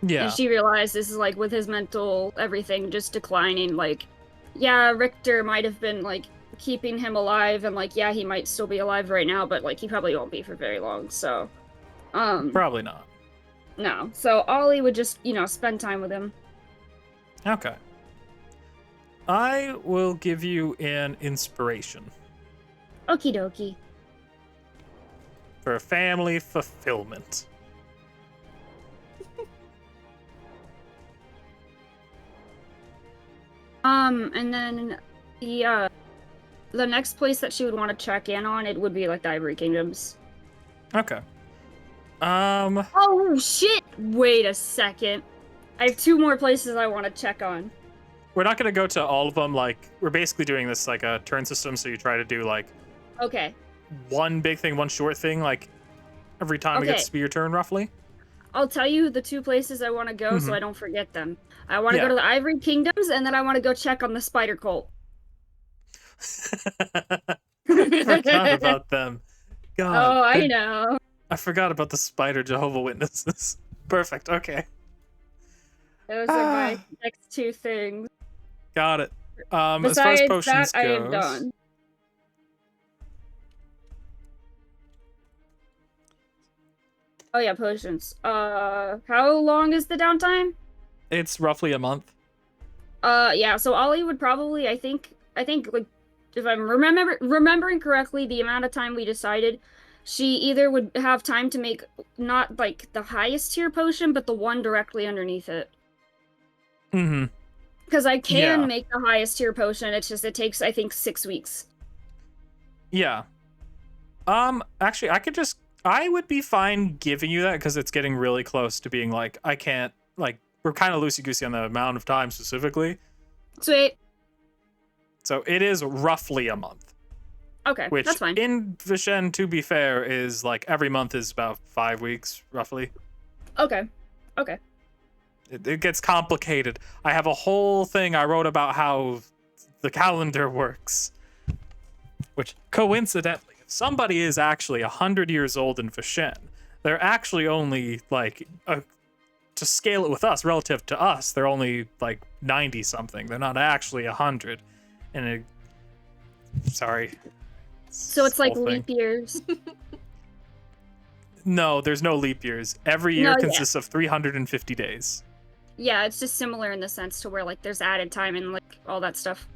Yeah. And she realizes, like, with his mental everything just declining, like, yeah, Richter might have been, like, keeping him alive, and, like, yeah, he might still be alive right now, but, like, he probably won't be for very long, so... Probably not. No. So Ollie would just, spend time with him. Okay. I will give you an inspiration Okie dokie. for family fulfillment. And then the next place that she would want to check in on, it would be like the Ivory Kingdoms. Okay. Oh shit! Wait a second. I have 2 more places I want to check on. We're not gonna go to all of them. Like, we're basically doing this like a turn system, so you try to do like Okay. one big thing, one short thing, like every time it gets to be your turn, roughly. I'll tell you the 2 places I want to go so I don't forget them. I want to Yeah. go to the Ivory Kingdoms, and then I want to go check on the Spider Cult. Forgot about them. God. Oh, I know. I forgot about the spider Jehovah Witnesses. Perfect. Okay. Those are my next 2 things. Got it. As far as Besides potions that, I am goes, done. Oh yeah, potions. How long is the downtime? it's roughly a month. Yeah. So Ollie would probably, I think, like, if I'm remembering correctly, the amount of time we decided, she either would have time to make not like the highest tier potion, but the one directly underneath it. Mm-hmm. Because I can Yeah. make the highest tier potion. It's just it takes, I think, 6 weeks. Yeah. Actually, I would be fine giving you that because it's getting really close to being like, I can't, like, we're kind of loosey-goosey on the amount of time specifically. Sweet. So it is roughly a month. Okay, Which, that's fine. in Vishen, to be fair, is like every month is about 5 weeks, roughly. Okay. It gets complicated. I have a whole thing I wrote about how the calendar works. Which, coincidentally, if somebody is actually 100 years old in Vishen, they're actually only, like, to scale it with us, relative to us, they're only, like, 90-something. They're not actually 100. And sorry. So it's like Whole thing. leap years. No, there's no leap years. Every year No, yeah. consists of 350 days. Yeah, it's just similar in the sense to where, like, there's added time and, like, all that stuff.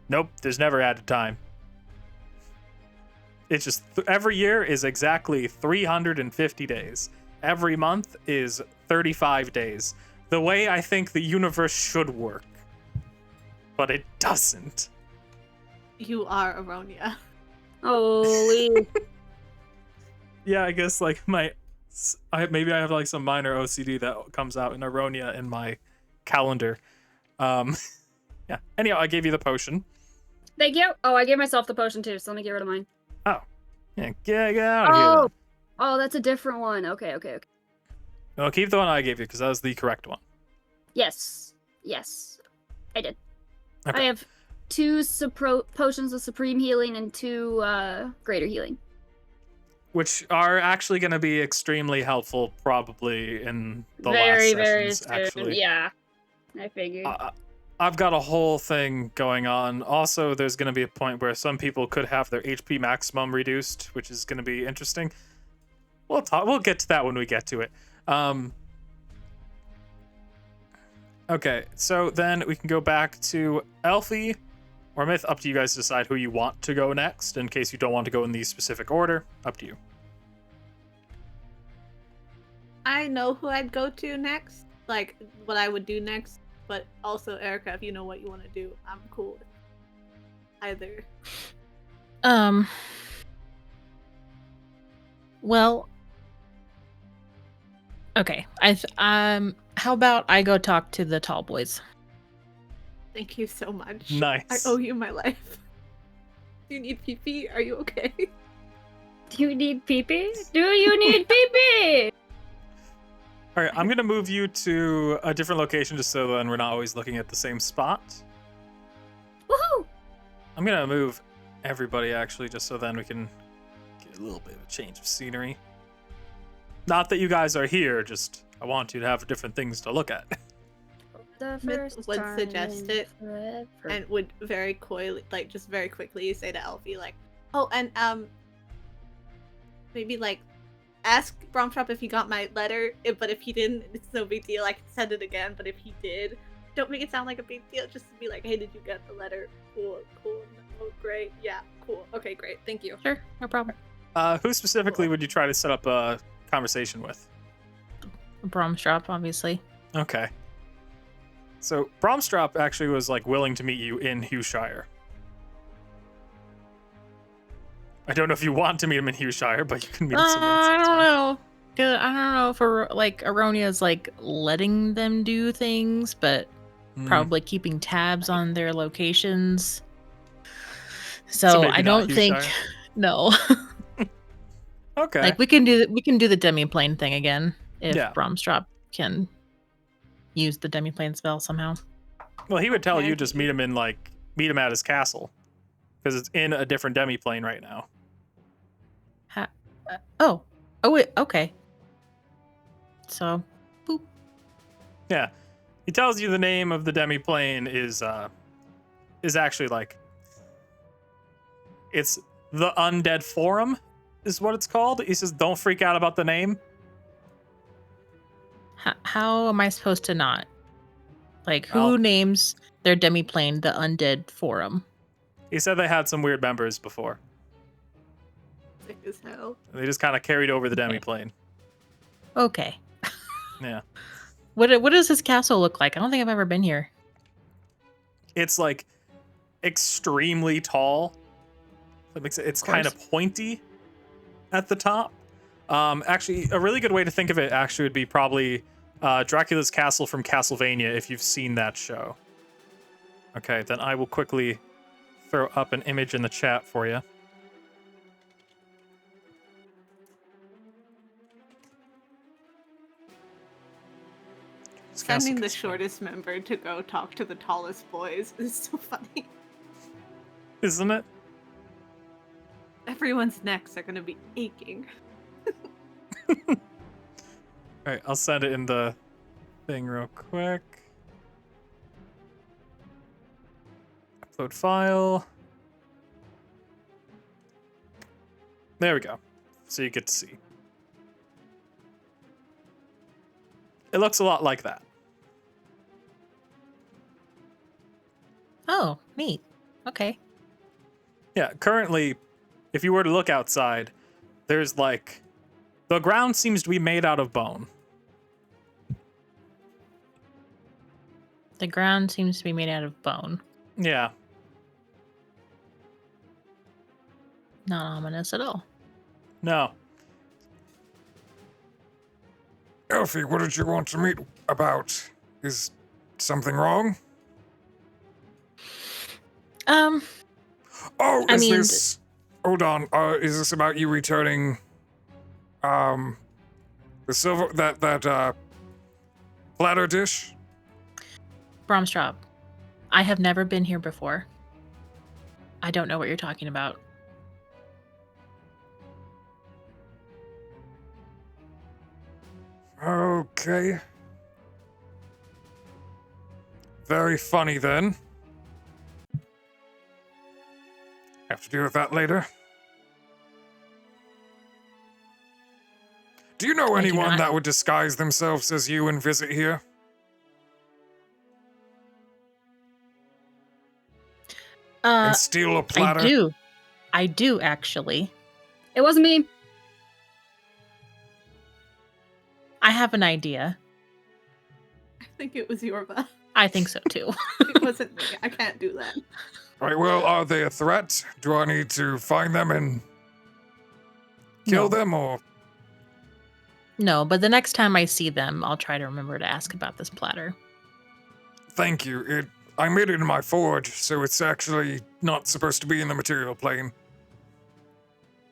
Nope, there's never added time. It's just every year is exactly 350 days. Every month is 35 days. The way I think the universe should work. But it doesn't. You are Aryonia. Holy. Yeah, I guess like maybe I have like some minor OCD that comes out in Aryonia in my calendar. Yeah. Anyhow, I gave you the potion. Thank you. Oh, I gave myself the potion too, so let me get rid of mine. Oh. Yeah, get out of here. Then. Oh, that's a different one. Okay. No, keep the one I gave you because that was the correct one. Yes, I did. Okay. I have 2 potions of supreme healing and 2 greater healing. Which are actually going to be extremely helpful, probably in the Very last sessions. soon. Actually, Yeah, I figured. I've got a whole thing going on. Also, there's going to be a point where some people could have their HP maximum reduced, which is going to be interesting. We'll get to that when we get to it. Okay, so then we can go back to Elfie or Myth. Up to you guys to decide who you want to go next. In case you don't want to go in the specific order, up to you. I know who I'd go to next, like what I would do next, but also Erica, if you know what you want to do, I'm cool with either. Well, okay. How about I go talk to the tall boys? Thank you so much. Nice. I owe you my life. Do you need pee-pee? Are you okay? Do you need pee-pee? Do you need pee-pee? All right, I'm going to move you to a different location just so then we're not always looking at the same spot. Woohoo! I'm going to move everybody, actually, just so then we can get a little bit of a change of scenery. Not that you guys are here, just I want you to have different things to look at. Myth would suggest it and would very coyly, like, just very quickly say to Elfie, like, oh, and, maybe, like, ask Bromshop if he got my letter, but if he didn't, it's no big deal, I can send it again, but if he did, don't make it sound like a big deal, just be like, hey, did you get the letter? Cool, no, great, yeah, cool, okay, great, thank you. Sure, no problem. Who specifically would you try to set up a conversation with? Bromstrop, obviously. Okay. So Bromstrop actually was like willing to meet you in Hughshire. I don't know if you want to meet him in Hughshire, but you can meet him somewhere else. I That's don't fine. know. 'Cause I don't know if like Aronia's like letting them do things, but probably keeping tabs on their locations. So maybe I not don't think Hughshire. no. Okay. Like we can do the demiplane thing again if Yeah. Bromstrop can use the demiplane spell somehow. Well, he would tell you Okay. just meet him at his castle, because it's in a different demiplane right now. Oh wait, okay. So, boop. Yeah, he tells you the name of the demiplane is actually like, it's the Undead Forum, is what it's called. He says, "Don't freak out about the name." How am I supposed to not? Like, who Well- names their demiplane the Undead Forum? He said they had some weird members before. Sick as hell. They just kind of carried over the Okay. demiplane. Okay. Yeah, What does this castle look like? I don't think I've ever been here. it's like extremely tall. That makes it. It's kind of pointy at the top. Actually, a really good way to think of it actually would be probably Dracula's Castle from Castlevania, if you've seen that show. Okay, then I will quickly throw up an image in the chat for you. Sending the shortest member to go talk to the tallest boys is so funny. Isn't it? Everyone's necks are gonna be aching. Alright, I'll send it in the thing real quick. Upload file. There we go. So you get to see. It looks a lot like that. Oh, neat. Okay. Yeah, currently, if you were to look outside, there's like, the ground seems to be made out of bone. The ground seems to be made out of bone. Yeah. Not ominous at all. No. Elfie, what did you want to meet about? Is something wrong? Oh, I is mean, this... Hold on. Is this about you returning... the silver... that platter dish? Bromstrop, I have never been here before. I don't know what you're talking about. Okay. Very funny then. Have to deal with that later. Do you know I do anyone not. that would disguise themselves as you and visit here? And steal a platter? I do actually. It wasn't me. I have an idea. I think it was Yorba. I think so too. It wasn't me. I can't do that. Right, well, are they a threat? Do I need to find them and kill No. them, or... No, but the next time I see them, I'll try to remember to ask about this platter. Thank you. I made it in my forge, so it's actually not supposed to be in the material plane.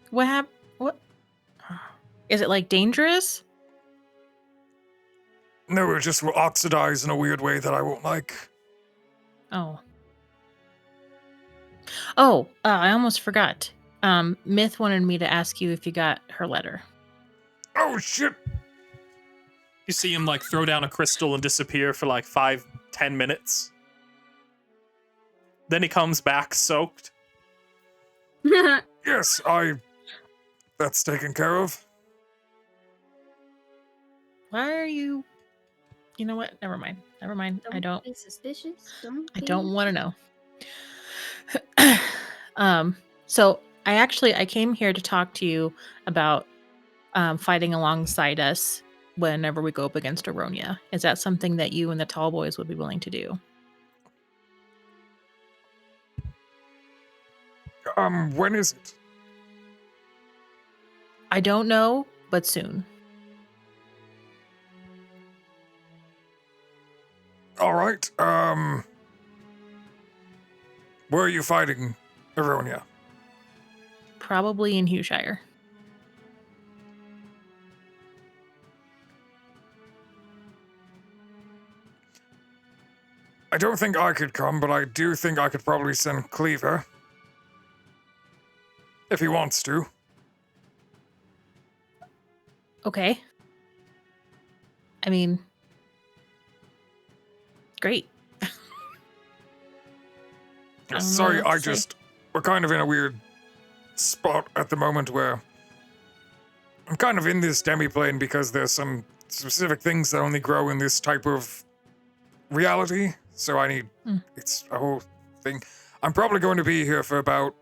What? Is it like dangerous? No, it just will oxidize in a weird way that I won't like. Oh. I almost forgot. Myth wanted me to ask you if you got her letter. Oh, shit! You see him like throw down a crystal and disappear for like 5-10 minutes. Then he comes back soaked. Yes, that's taken care of. Why are you... You know what? Never mind. I don't be suspicious. I don't want to know. So I came here to talk to you about fighting alongside us whenever we go up against Aryonia. Is that something that you and the tall boys would be willing to do? When is it? I don't know, but soon. All right. Where are you fighting, Aryonia? Probably in Hughshire. I don't think I could come, but I do think I could probably send Cleaver. If he wants to. Okay. I mean, great. I don't know Sorry, what to say. we're kind of in a weird spot at the moment where I'm kind of in this demiplane because there's some specific things that only grow in this type of reality. So I need, it's a whole thing. I'm probably going to be here for about,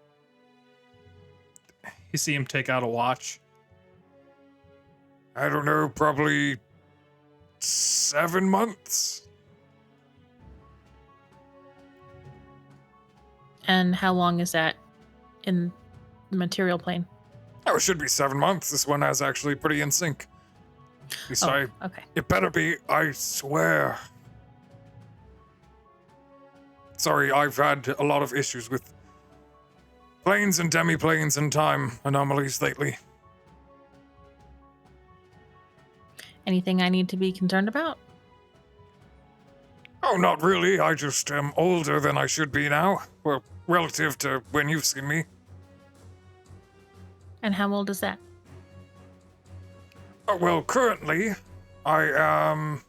You see him take out a watch. I don't know, probably 7 months. And how long is that in the material plane? Oh, it should be 7 months. This one is actually pretty in sync. At least Okay. it better be, I swear. Sorry, I've had a lot of issues with planes and demiplanes and time anomalies lately. Anything I need to be concerned about? Oh, not really. I just am older than I should be now. Well, relative to when you've seen me. And how old is that? Oh, well, currently, I am...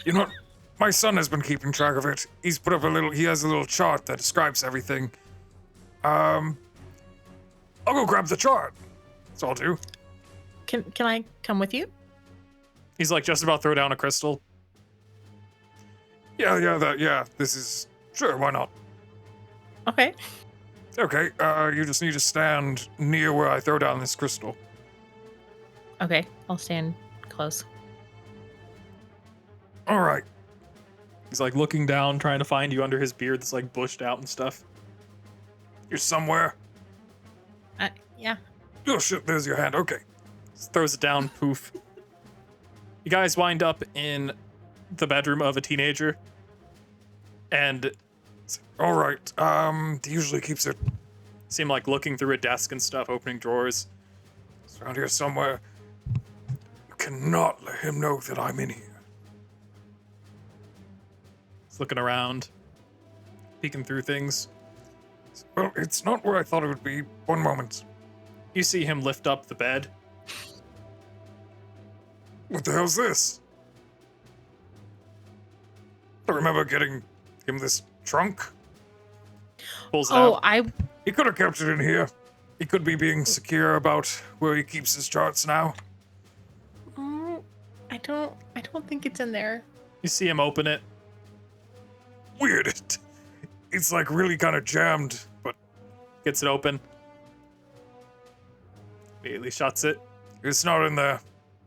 You know what? My son has been keeping track of it. He's put up he has a little chart that describes everything. I'll go grab the chart. That's all I'll do. Can I come with you? He's like just about to throw down a crystal. Yeah, this is... Sure, why not? Okay. Okay, you just need to stand near where I throw down this crystal. Okay, I'll stand close. All right. He's like looking down, trying to find you under his beard that's like bushed out and stuff. You're somewhere. Yeah. Oh, shit, there's your hand. Okay. Just throws it down, poof. You guys wind up in the bedroom of a teenager. And All right. He usually keeps it seem like looking through a desk and stuff, opening drawers. it's around here somewhere. You cannot let him know that I'm in here. He's looking around, peeking through things. Well, it's not where I thought it would be. One moment. You see him lift up the bed. What the hell's this? I remember getting him this trunk. Pulls it Oh, out. He could have kept it in here. He could be being secure about where he keeps his charts now. I don't think it's in there. You see him open it. Weird. It's like really kind of jammed, but Gets it open. Immediately shuts it. it's not in there.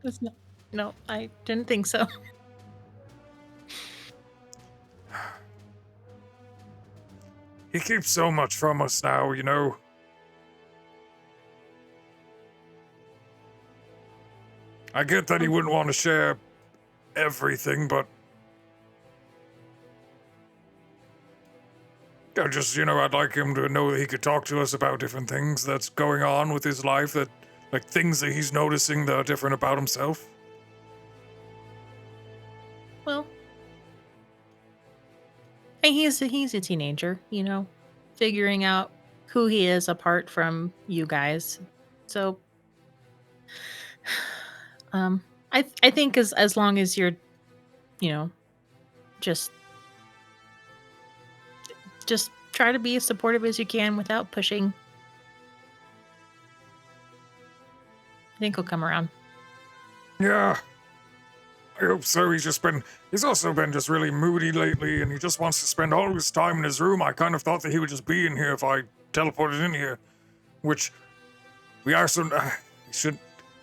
It's not. No, I didn't think so. He keeps so much from us now, you know. I get that he wouldn't want to share everything, but I just, I'd like him to know that he could talk to us about different things that's going on with his life, that like things that he's noticing that are different about himself. Well, and he's a teenager, figuring out who he is apart from you guys. So, I think as long as you're, just try to be as supportive as you can without pushing. I think he'll come around. Yeah. I hope so. He's also been just really moody lately, and he just wants to spend all his time in his room. I kind of thought that he would just be in here if I teleported in here, which We are so. You should.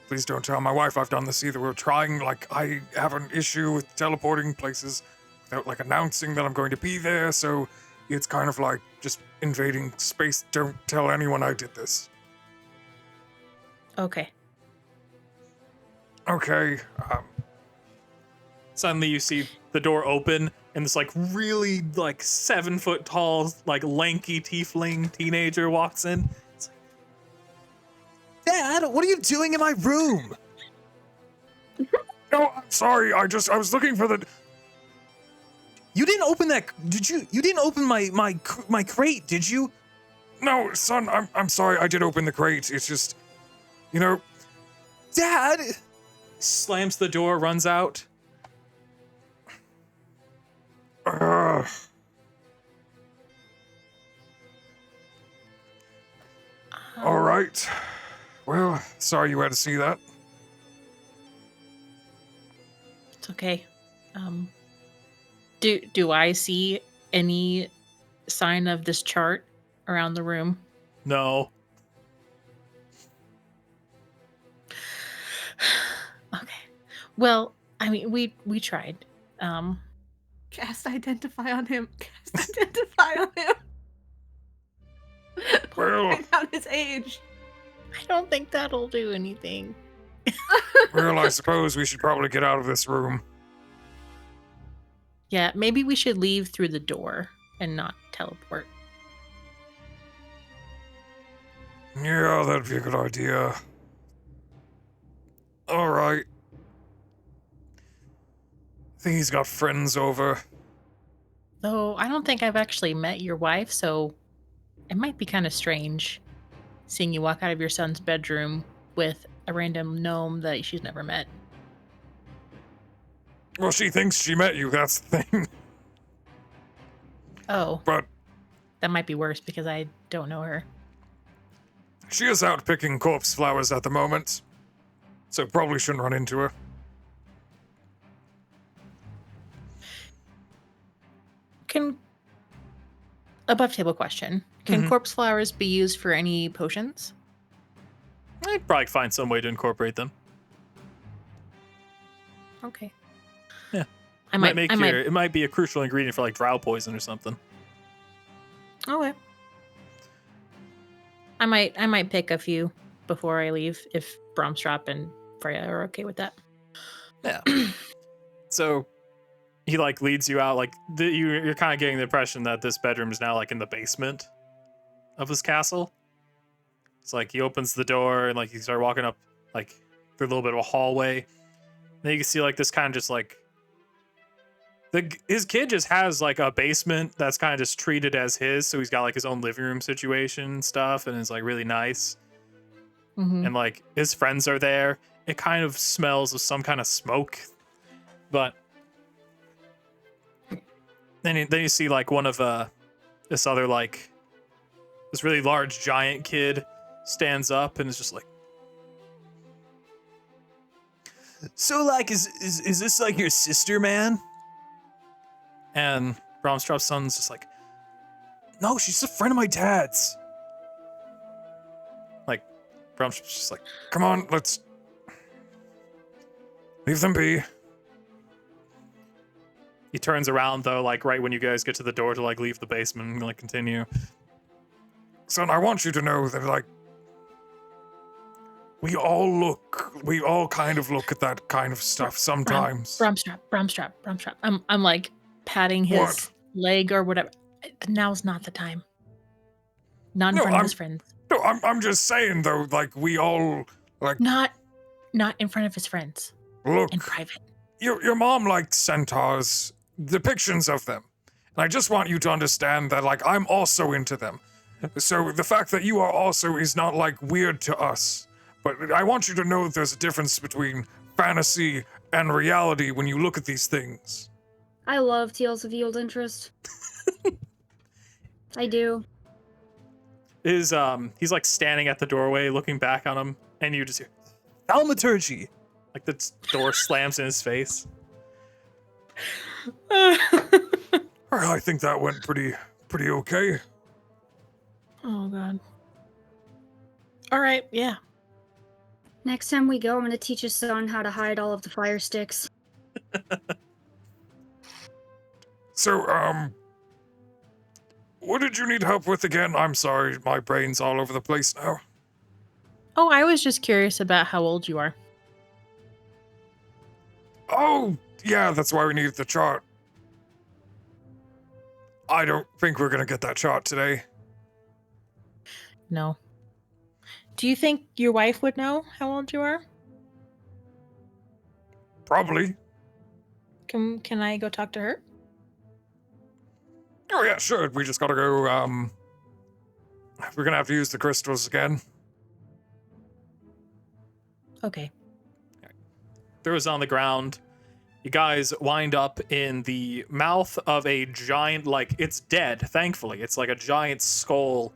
Please don't tell my wife I've done this either. We're trying, like, I have an issue with teleporting places without, like, announcing that I'm going to be there, so it's kind of like just invading space. Don't tell anyone I did this. Okay. Okay. Suddenly you see the door open and this like really like 7 foot tall, like lanky tiefling teenager walks in. It's like, Dad, what are you doing in my room? No, I'm sorry. I was looking for the. You didn't open that. Did you? You didn't open my crate, did you? No, son. I'm sorry. I did open the crate. It's just, Dad slams the door, runs out. All right. Well, sorry you had to see that. It's okay. Do I see any sign of this chart around the room? No. Okay. Well, I mean, we tried. Cast identify on him. Cast identify on him. Well, Write down his age. I don't think that'll do anything. well, I suppose we should probably get out of this room. Yeah, maybe we should leave through the door and not teleport. Yeah, that'd be a good idea. All right. I think he's got friends over. Though I don't think I've actually met your wife, so it might be kind of strange seeing you walk out of your son's bedroom with a random gnome that she's never met. Well, she thinks she met you, that's the thing. Oh, But that might be worse because I don't know her. she is out picking corpse flowers at the moment, so probably shouldn't run into her. Can above table question. Can Mhm. corpse flowers be used for any potions? I'd probably find some way to incorporate them. Okay. Yeah. I might It might be a crucial ingredient for like drow poison or something. Okay. I might pick a few before I leave if Bromstrop and Freya are okay with that. Yeah. So he like leads you out. Like you're kind of getting the impression that this bedroom is now like in the basement of his castle. It's like he opens the door and like you start walking up like through a little bit of a hallway. Then you can see like this kind of just like his kid just has like a basement that's kind of just treated as his, so he's got like his own living room situation and stuff, and it's like really nice. Mm-hmm. And like his friends are there. It kind of smells of some kind of smoke, but then you see like one of this other like this really large giant kid stands up and is just like, so like is this like your sister, man? And Bromstrop's son's just like, no, she's a friend of my dad's. Like Bromstrop's just like, Come on, let's leave them be. he turns around though, like right when you guys get to the door to like leave the basement and like continue. Son, I want you to know that, like, we all kind of look at that kind of stuff sometimes. Bromstrop. I'm like patting his What? leg or whatever. Now's not the time. Not in No, front of his friends. No, I'm just saying, though, like, we all, like, Not in front of his friends. look, In private. your mom liked centaurs, depictions of them. And I just want you to understand that, like, I'm also into them. So the fact that you are also is not, like, weird to us. But I want you to know that there's a difference between fantasy and reality when you look at these things. I love Tales of Yield Interest. I do. He's like standing at the doorway looking back on him, and you just hear thaumaturgy. Like the door slams in his face. I think that went pretty okay. Oh god. All right, yeah. Next time we go, I'm gonna teach his son how to hide all of the fire sticks. So, what did you need help with again? I'm sorry, my brain's all over the place now. Oh, I was just curious about how old you are. Oh, yeah, that's why we needed the chart. I don't think we're gonna get that chart today. No. Do you think your wife would know how old you are? Probably. Can I go talk to her? Oh, yeah, sure. We just gotta go, we're gonna have to use the crystals again. Okay. Throws on the ground. You guys wind up in the mouth of a giant, like, it's dead, thankfully. It's like a giant skull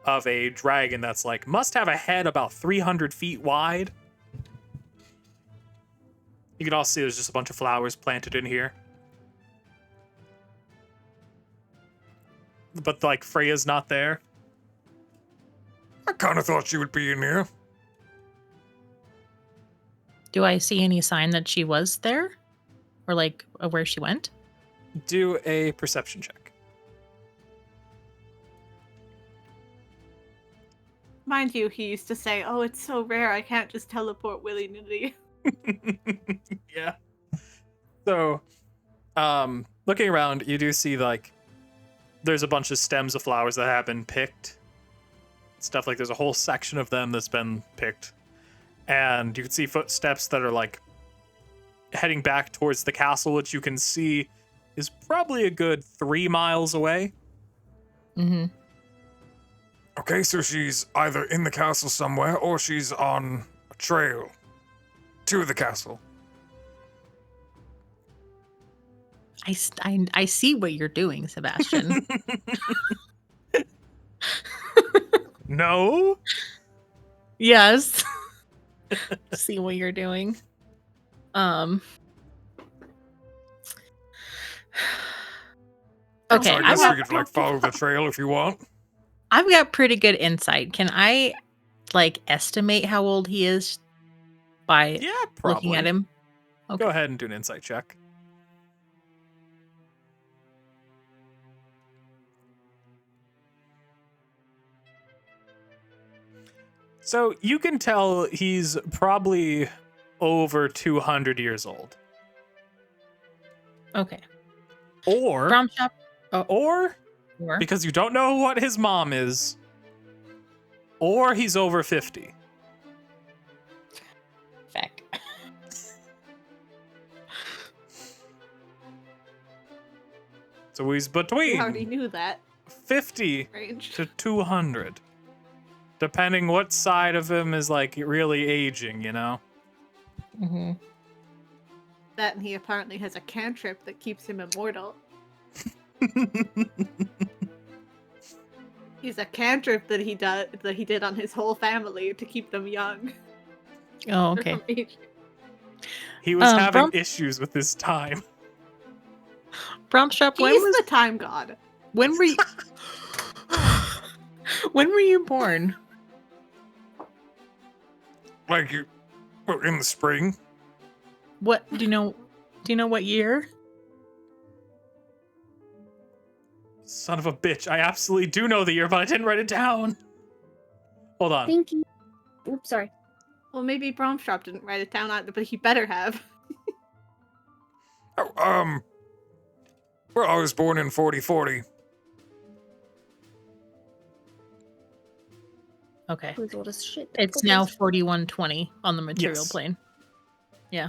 of a dragon that's like, must have a head about 300 feet wide. You can also see there's just a bunch of flowers planted in here. But, like, Freya's not there. I kinda thought she would be in here. Do I see any sign that she was there? Or like where she went? Do a perception check. Mind you, he used to say, "Oh, it's so rare, I can't just teleport willy-nilly." Yeah. So, looking around, you do see, like, there's a bunch of stems of flowers that have been picked. Stuff like there's a whole section of them that's been picked. And you can see footsteps that are, like, heading back towards the castle, which you can see is probably a good 3 miles away. Mm-hmm. Okay, so she's either in the castle somewhere or she's on a trail to the castle. I see what you're doing, Sebastian. No? Yes. See what you're doing. Okay, So I guess we could like follow the trail if you want. I've got pretty good insight. Can I like estimate how old he is by Yeah, probably. looking at him? Okay. Go ahead and do an insight check. So you can tell he's probably over 200 years old. Okay. Or, Brown shop. or, Or because you don't know what his mom is, or he's over 50. Feck. So he's We between already knew that 50 range. to 200. Depending what side of him is like really aging, you know? Mm-hmm. That, and he apparently has a cantrip that keeps him immortal. He's a cantrip that he did on his whole family to keep them young. Oh, okay. From aging. He was having Brom- issues with his time. Brown shop. When He's was the time god. when were you? When were you born? Like you, well, in the spring. What do you know? Do you know what year? Son of a bitch. I absolutely do know the year, but I didn't write it down. Hold on. Thank you. Oops, sorry. Well, maybe Bromstrop didn't write it down either, but he better have. Oh, well, I was born in 4040. Okay. Who's old as shit? It's now 4120 on the material Yes. plane. Yeah.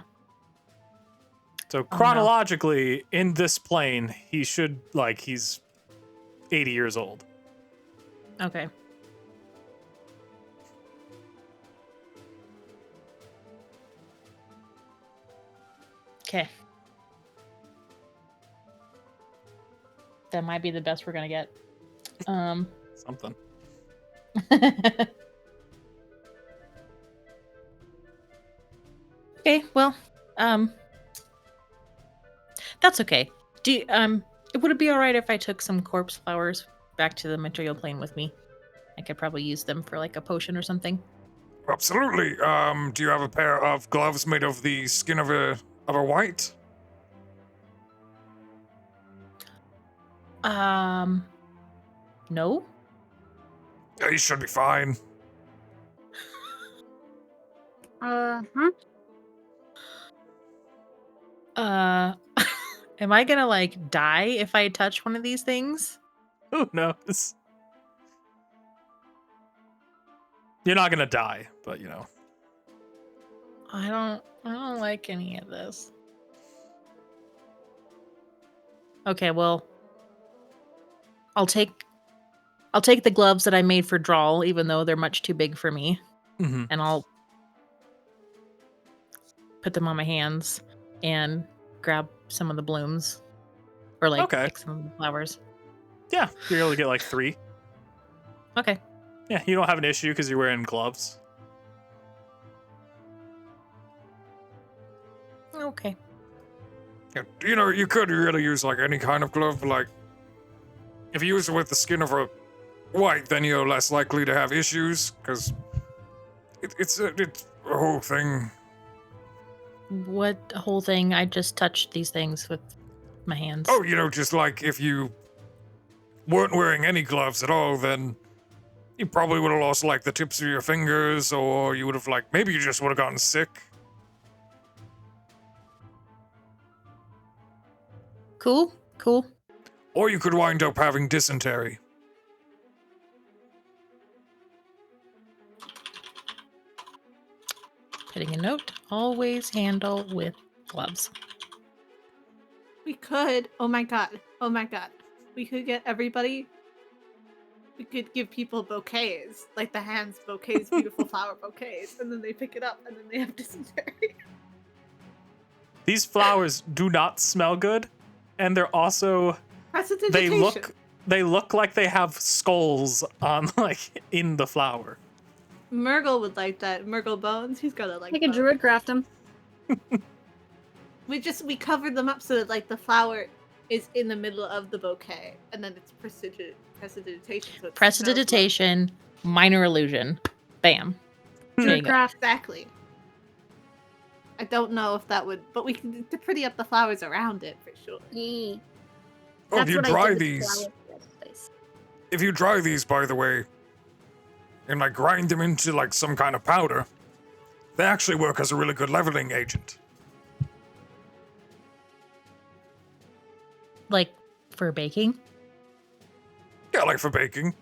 So no. chronologically, in this plane, he should, like, he's 80 years old. Okay. Okay. That might be the best we're gonna get. Something. Okay, well, that's okay. Would it be all right if I took some corpse flowers back to the material plane with me? I could probably use them for like a potion or something. Absolutely. Do you have a pair of gloves made of the skin of a white? No. Yeah, you should be fine. Huh? Am I gonna like die if I touch one of these things? Who knows? You're not gonna die, but you know. I don't like any of this. Okay, well, I'll take the gloves that I made for Drawl, even though they're much too big for me, Mm-hmm. and I'll put them on my hands and grab some of the blooms, or like Okay. pick some of the flowers. Yeah, you're able to get like 3. Okay. Yeah, you don't have an issue because you're wearing gloves. Okay. Yeah, you know, you could really use like any kind of glove. Like, if you use it with the skin of a white, then you're less likely to have issues because it's a whole thing. What whole thing? I just touched these things with my hands. Oh, you know, just like if you weren't wearing any gloves at all, then you probably would have lost like the tips of your fingers, or you would have like maybe you just would have gotten sick. Cool. Or you could wind up having dysentery. Putting a note. Always handle with gloves. We could. Oh my god. We could get everybody. We could give people bouquets, like the hands bouquets, beautiful flower bouquets, and then they pick it up and then they have dysentery. These flowers do not smell good, and they're also Prestidigitation. they look like they have skulls on like in the flower. Murgle would like that. Murgle bones. He's gotta like. Like a bones. druid craft them. We covered them up so that like the flower is in the middle of the bouquet, and then it's prestidigitation. So it smells Prestidigitation, minor illusion. Bam. There you Druid go. craft. Exactly. I don't know if that would, but we can to pretty up the flowers around it for sure. Yee. Oh, if That's you what I dry did with these, flowers the other place. if you dry these, by the way, and like grind them into like some kind of powder, they actually work as a really good leveling agent. Like for baking. Yeah, like for baking.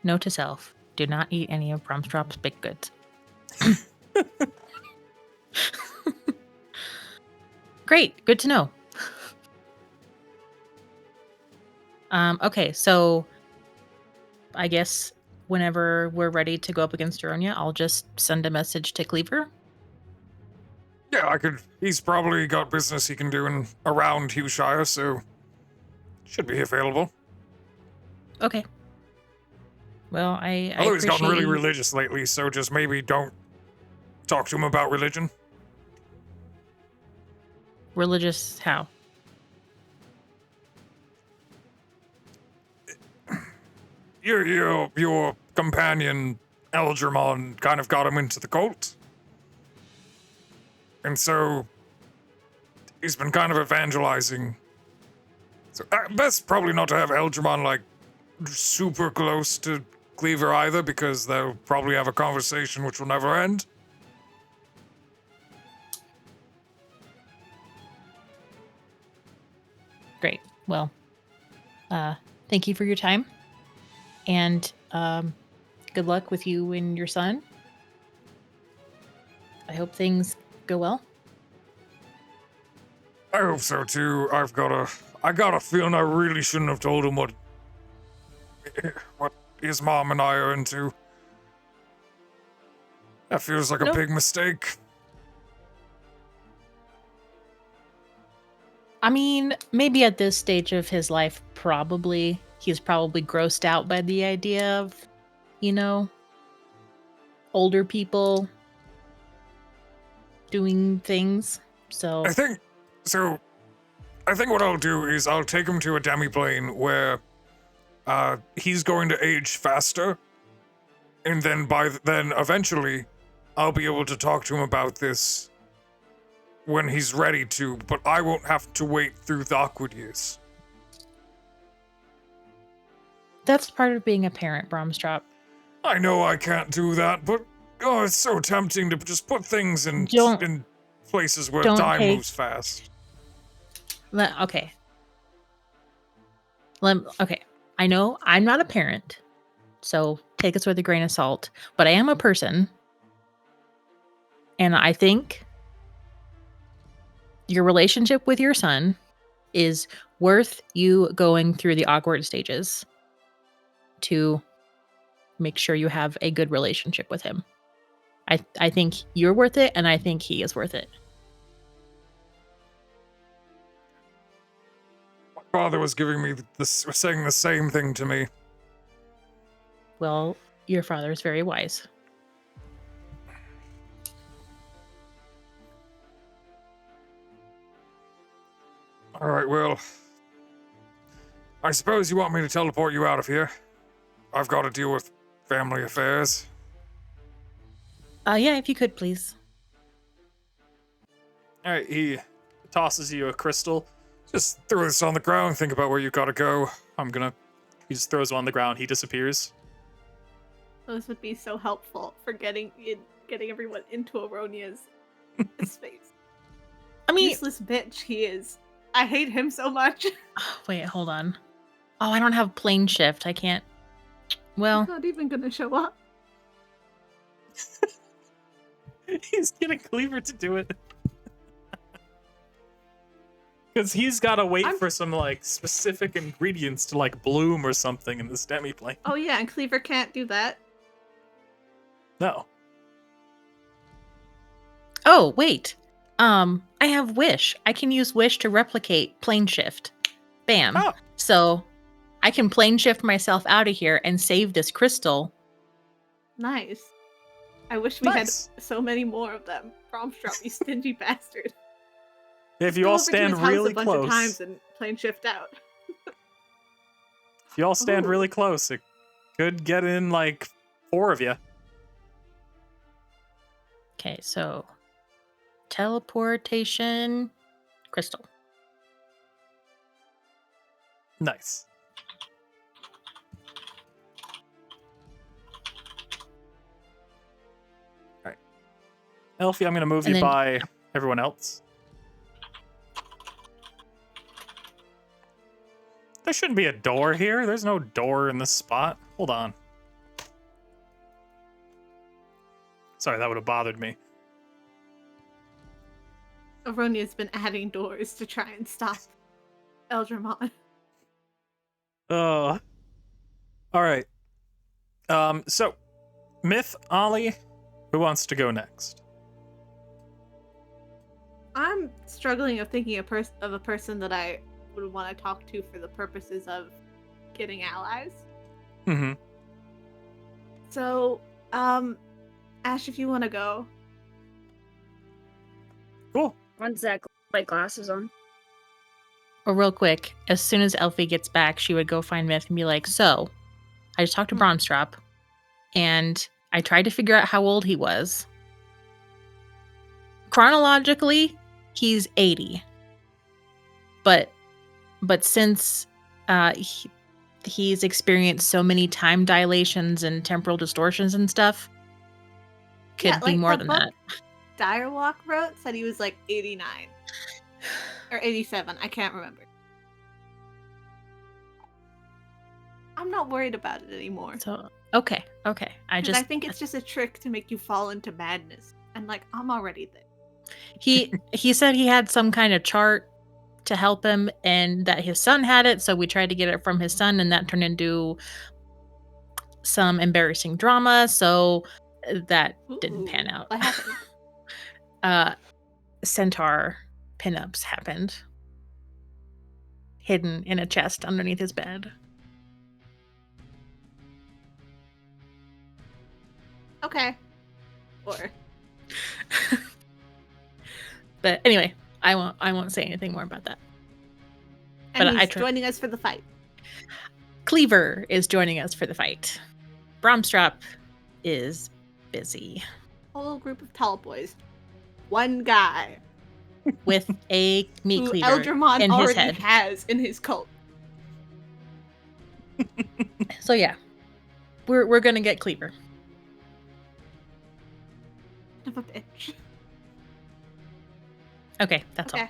Note to self: do not eat any of Brumstrop's baked goods. Great, good to know. Okay, so I guess whenever we're ready to go up against Aryonia, I'll just send a message to Cleaver. Yeah, I could. He's probably got business he can do in around Hughshire, so should be available. Okay. Well, I Although he's gotten really appreciate you- religious lately, so just maybe don't talk to him about religion. Religious how? Your companion Elgermon kind of got him into the cult, and so he's been kind of evangelizing. So best probably not to have Elgermon like super close to Cleaver either, because they'll probably have a conversation which will never end. Great. Well, thank you for your time, and good luck with you and your son. I hope things go well. I hope so too. I got a feeling I really shouldn't have told him what his mom and I are into. That feels like a Nope. big mistake. I mean, maybe at this stage of his life, he's probably grossed out by the idea of, older people doing things. So I think what I'll do is I'll take him to a demiplane where he's going to age faster, And then then eventually I'll be able to talk to him about this when he's ready to, but I won't have to wait through the awkward years. That's part of being a parent, Bromstrop. I know I can't do that, but oh, it's so tempting to just put things in places where time moves fast. Okay. Okay. I know I'm not a parent, so take this with a grain of salt, but I am a person. And I think your relationship with your son is worth you going through the awkward stages to make sure you have a good relationship with him. I think you're worth it, and I think he is worth it. My father was saying the same thing to me. Well, your father is very wise. All right, well, I suppose you want me to teleport you out of here. I've got to deal with family affairs. Yeah, if you could, please. All right, he tosses you a crystal. Just throw this on the ground, think about where you gotta go. He just throws it on the ground. He disappears. Those would be so helpful for getting everyone into Aronia's space. I mean, Useless bitch he is. I hate him so much. Wait, hold on. Oh, I don't have plane shift. I can't. Well, He's not even gonna show up. He's getting Cleaver to do it. Because he's got to wait for some, like, specific ingredients to, like, bloom or something in this demi-plane. Oh yeah, and Cleaver can't do that. No. oh, wait. I have Wish. I can use Wish to replicate plane shift. Bam. Oh. So I can plane shift myself out of here and save this crystal. Nice. I wish we had so many more of them. Bromstrop, you stingy bastard. If you Go all over to stand his house really a bunch of close, times and plane shift out. if you all stand Ooh. really close, it could get in, like, 4 of you. Okay, so teleportation crystal. Nice. Alright. Elfie, I'm going to move you by everyone else. There shouldn't be a door here. There's no door in this spot. Hold on. Sorry, that would have bothered me. Aronia's been adding doors to try and stop Eldramon. All right. So, Myth, Ollie, who wants to go next? I'm struggling of thinking of a person that I would want to talk to for the purposes of getting allies. Mm-hmm. So, Ash, if you want to go. Cool. When's that white glasses on? Well, real quick, as soon as Elfie gets back, she would go find Myth and be like, so, I just talked to Bromstrop, and I tried to figure out how old he was. Chronologically, he's 80. But since he's experienced so many time dilations and temporal distortions and stuff, could be more than that. Direwalk wrote said he was like 89 or 87. I can't remember. I'm not worried about it anymore. So okay. I think it's just a trick to make you fall into madness, and like I'm already there. He said he had some kind of chart to help him, and that his son had it. So we tried to get it from his son, and that turned into some embarrassing drama. So that didn't pan out. What happened? Centaur pinups happened, hidden in a chest underneath his bed. Okay. Or. But anyway, I won't say anything more about that. And he's joining us for the fight. Cleaver is joining us for the fight. Bromstrop is busy Whole group of tall boys. One guy with a meat who cleaver Eldramon in his already head. has in his cult. So yeah, we're gonna get Cleaver. Son of a bitch. Okay, that's Okay.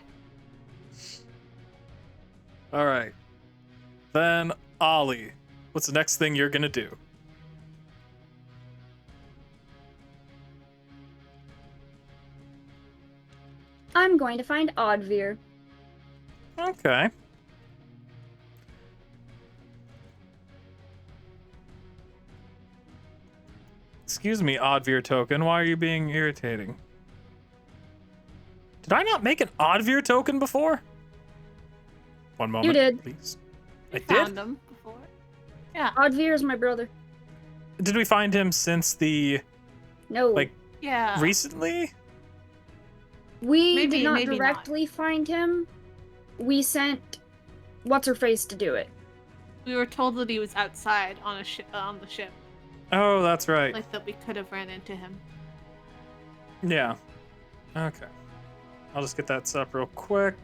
All right. Then Ollie, what's the next thing you're gonna do? I'm going to find Oddveer. Okay. Excuse me, Oddveer token. Why are you being irritating? Did I not make an Oddveer token before? One moment, did. please. I I found did? him before. Yeah. Oddveer is my brother. Did we find him since the No. Like- Yeah. recently? We Maybe- did not maybe not. directly find him. We sent What's-Her-Face to do it. We were told that he was outside on a on the ship. Oh, that's right. Like that we could have ran into him. Yeah. Okay. I'll just get that set up real quick.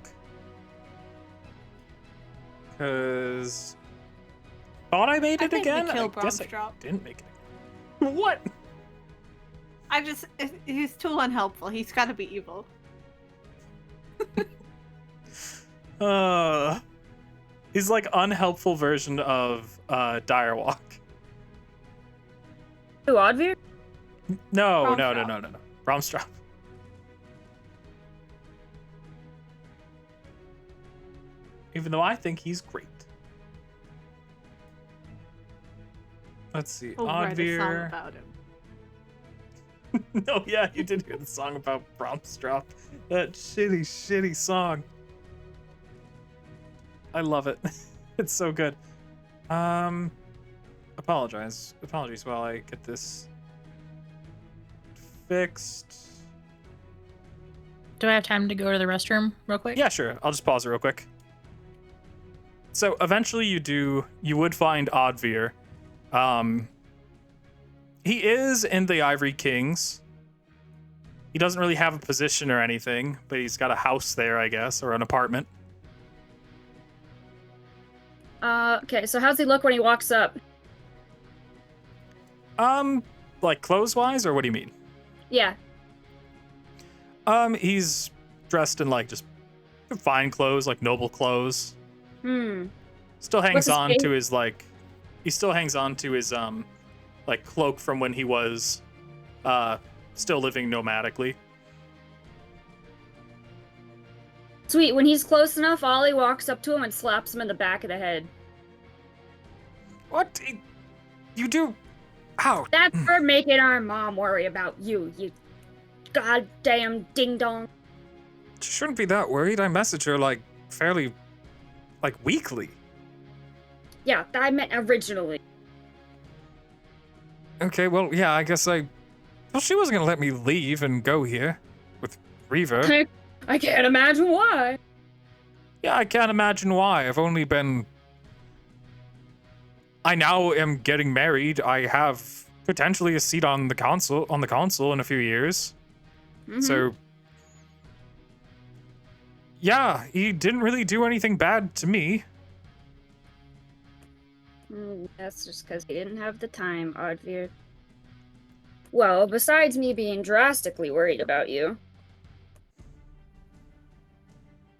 Cause thought I made I it think we again. kill I guess I Bromstrop. didn't make it. What? He's too unhelpful. He's gotta be evil. He's like unhelpful version of Direwalk. Who, Oddveer? No. Bromstrop. Bromstrop. Even though I think he's great. Let's see. We'll write a song Oddveer. about him. No, yeah, you did hear the song about Bromstrop. That shitty song. I love it. It's so good. Apologies while I get this fixed. Do I have time to go to the restroom real quick? Yeah, sure. I'll just pause it real quick. So eventually you would find Oddveer. He is in the Ivory Kings. He doesn't really have a position or anything, but he's got a house there, I guess, or an apartment. Okay, so how's he look when he walks up? Like clothes-wise, or what do you mean? Yeah. He's dressed in like just fine clothes, like noble clothes. Still hangs What's his on face? to his like like cloak from when he was still living nomadically. Sweet, when he's close enough, Ollie walks up to him and slaps him in the back of the head. What? You do? Ow. That's for making our mom worry about you, you goddamn ding-dong. She shouldn't be that worried. I message her like fairly, like weekly. Yeah, I meant originally. Okay, well, yeah, I guess well, she wasn't gonna let me leave and go here with Reaver. I can't imagine why. Yeah, I can't imagine why. I now am getting married. I have potentially a seat on the council in a few years. So yeah, he didn't really do anything bad to me. That's just because he didn't have the time, Oddveer. Well, besides me being drastically worried about you,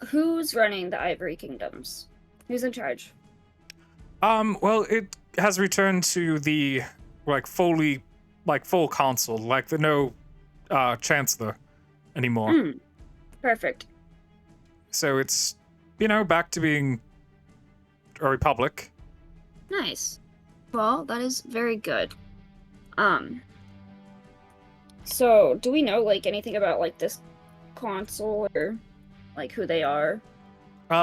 who's running the Ivory Kingdoms? Who's in charge? Well, it has returned to the full council, like the no chancellor anymore. Perfect. So it's back to being a republic. Nice. Well, that is very good. So do we know anything about this console or who they are?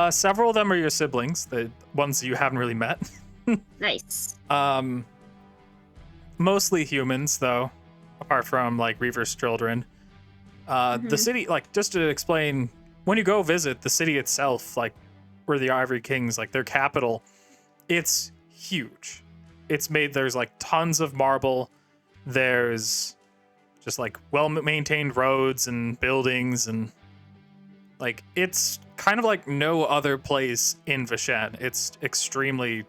Several of them are your siblings, the ones you haven't really met. Nice. Mostly humans, though, apart from Reaver's children. The city, just to explain, when you go visit the city itself, where the Ivory Kings, their capital, it's huge. It's made, there's tons of marble. There's just like well-maintained roads and buildings, and like it's kind of like no other place in Vishen. It's extremely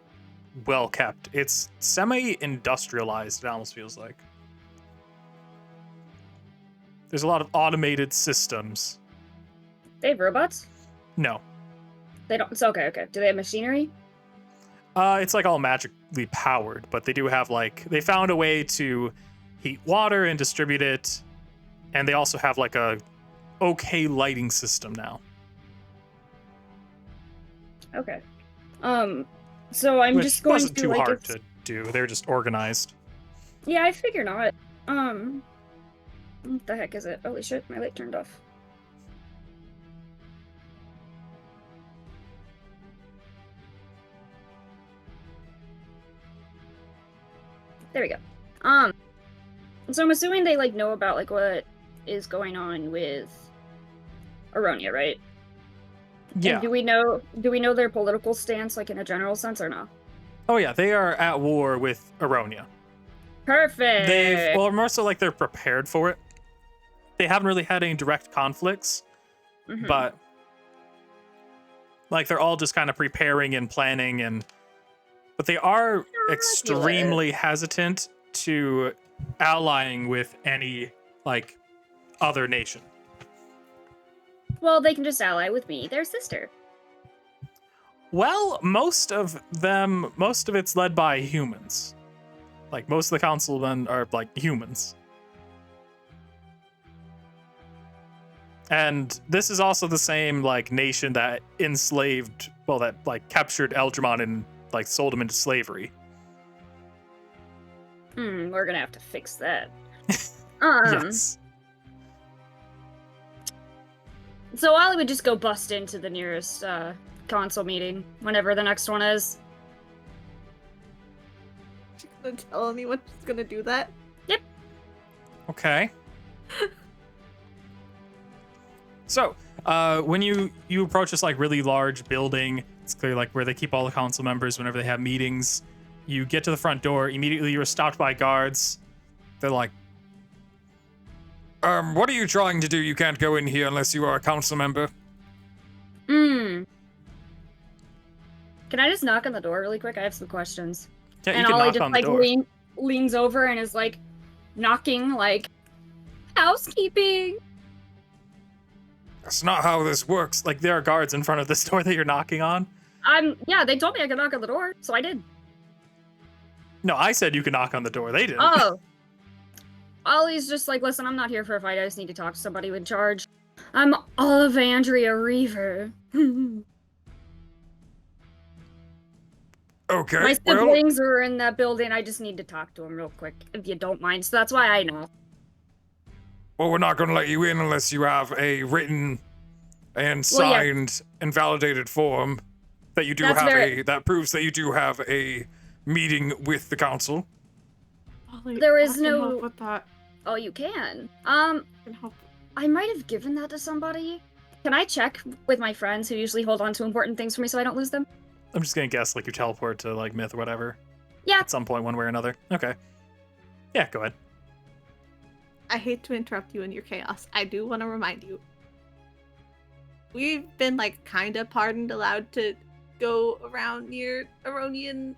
well kept. It's semi-industrialized, it almost feels like. There's a lot of automated systems. They have robots? No. They don't. It's okay. Do they have machinery? It's like all magically powered, but they do have like, they found a way to heat water and distribute it, and they also have like a okay lighting system now. Okay. So I'm Which just going wasn't to too like. hard to do. They're just organized. Yeah, I figure not. What the heck is it? Holy shit, my light turned off. There we go. So I'm assuming they like know about like what is going on with Aryonia, right? Yeah. And do we know their political stance, like in a general sense, or no? Oh yeah, they are at war with Aryonia. Perfect. Well, more so like they're prepared for it. They haven't really had any direct conflicts, Mhm. but like they're all just kind of preparing and planning, but they are extremely hesitant to allying with any like other nation. Well, they can just ally with me, their sister. Well, most of it's led by humans. Like most of the councilmen are like humans. And this is also the same like nation that that like captured Eldramon and like sold him into slavery. We're gonna have to fix that. Yes. So Ollie would just go bust into the nearest council meeting, whenever the next one is. She's gonna tell anyone she's gonna do that? Okay. So, when you approach this like really large building, it's clearly like where they keep all the council members whenever they have meetings. You get to the front door, immediately you're stopped by guards. They're like, what are you trying to do? You can't go in here unless you are a council member. Can I just knock on the door really quick? I have some questions. Yeah, you And can Ollie knock just on the like door. leans over and is like knocking, like housekeeping. That's not how this works. Like, there are guards in front of this door that you're knocking on. Yeah, they told me I could knock on the door, so I did. No, I said you could knock on the door. They didn't. Oh. Ollie's just like, listen, I'm not here for a fight. I just need to talk to somebody in charge. I'm Olivandria Reaver. Okay, My siblings are in that building. I just need to talk to them real quick, if you don't mind. So that's why I know. well, we're not going to let you in unless you have a written and signed and validated form that you do that proves that you do have a meeting with the council. Ollie, There is I can no- help with that. Oh, you can. I can help. I might have given that to somebody. Can I check with my friends who usually hold on to important things for me so I don't lose them? I'm just gonna guess, like, you teleport to, like, Myth or whatever. Yeah. At some point, one way or another. Okay. Yeah, go ahead. I hate to interrupt you in your chaos. I do want to remind you. We've been, like, kind of pardoned, allowed to go around near Aronian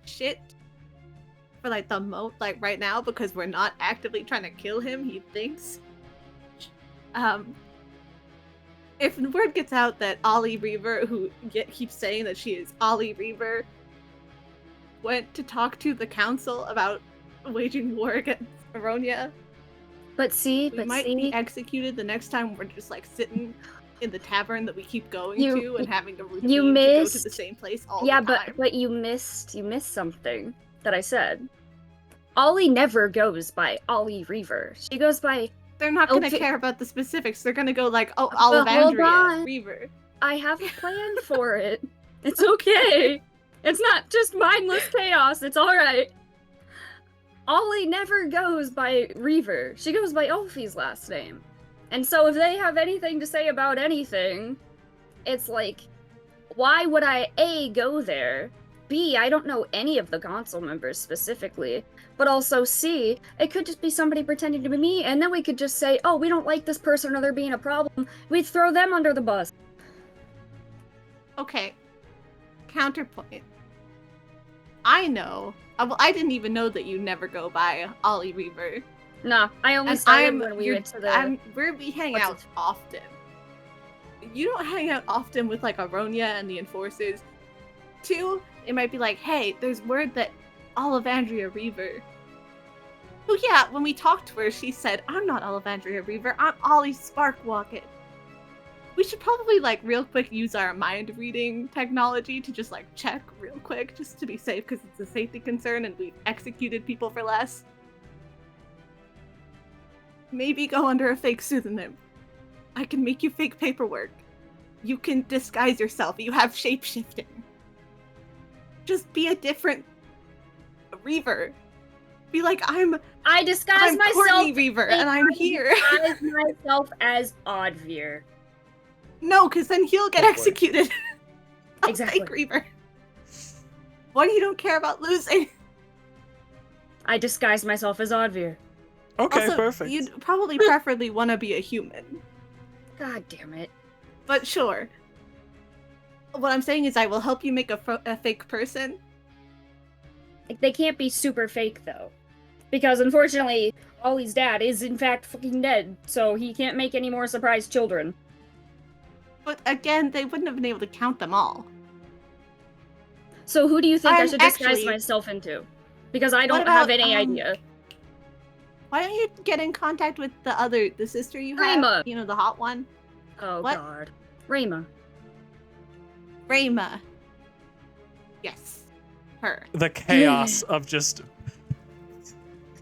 shit for, like, like, right now, because we're not actively trying to kill him, he thinks. If word gets out that Ollie Reaver, who keeps saying that she is Ollie Reaver, went to talk to the council about waging war against Aryonia, we might be executed the next time we're just like sitting in the tavern that we keep going to and having a routine to go to the same place all the time. Yeah, but you missed something that I said. Ollie never goes by Ollie Reaver. She goes by... They're not gonna care about the specifics. They're gonna go like, oh, hold Olivandria on. Reaver. I have a plan for it. It's okay. It's not just mindless chaos. It's alright. Ollie never goes by Reaver. She goes by Ophi's last name. And so if they have anything to say about anything, it's like, why would I A, go there, B, I don't know any of the council members specifically. But also C, it could just be somebody pretending to be me, and then we could just say, oh, we don't like this person or they're being a problem. We'd throw them under the bus. Okay. Counterpoint. I know. Well, I didn't even know that you never go by Ollie Reaver. Nah, I only And started when we went to the... we hang What's out it? often. You don't hang out often with like Aryonia and the enforcers. 2, it might be like, hey, there's word that Olivandria Reaver. Oh yeah, when we talked to her, she said, I'm not Olivandria Reaver, I'm Ollie Sparkwalket. We should probably like real quick use our mind reading technology to just like check real quick just to be safe because it's a safety concern and we've executed people for less. Maybe go under a fake pseudonym. I can make you fake paperwork. You can disguise yourself. You have shape-shifting. Just be a different Reaver. Be like, I disguise I'm myself. Courtney Reaver, and I'm here. I disguise myself as Oddveer. No, because then he'll get Oh, boy. executed. A Exactly. fake Reaver. Why do you don't care about losing? I disguise myself as Oddveer. Okay, Also, perfect. You'd probably preferably want to be a human. God damn it. But sure. What I'm saying is I will help you make a fake person. Like, they can't be super fake, though. Because, unfortunately, Ollie's dad is, in fact, fucking dead, so he can't make any more surprised children. But again, they wouldn't have been able to count them all. So who do you think I I'm should disguise actually- myself into? Because I What don't about, have any idea. Why don't you get in contact with the sister you have? Rayma. You know, the hot one? Oh, what? God. Rayma. Rayma. Yes. Her. The chaos of just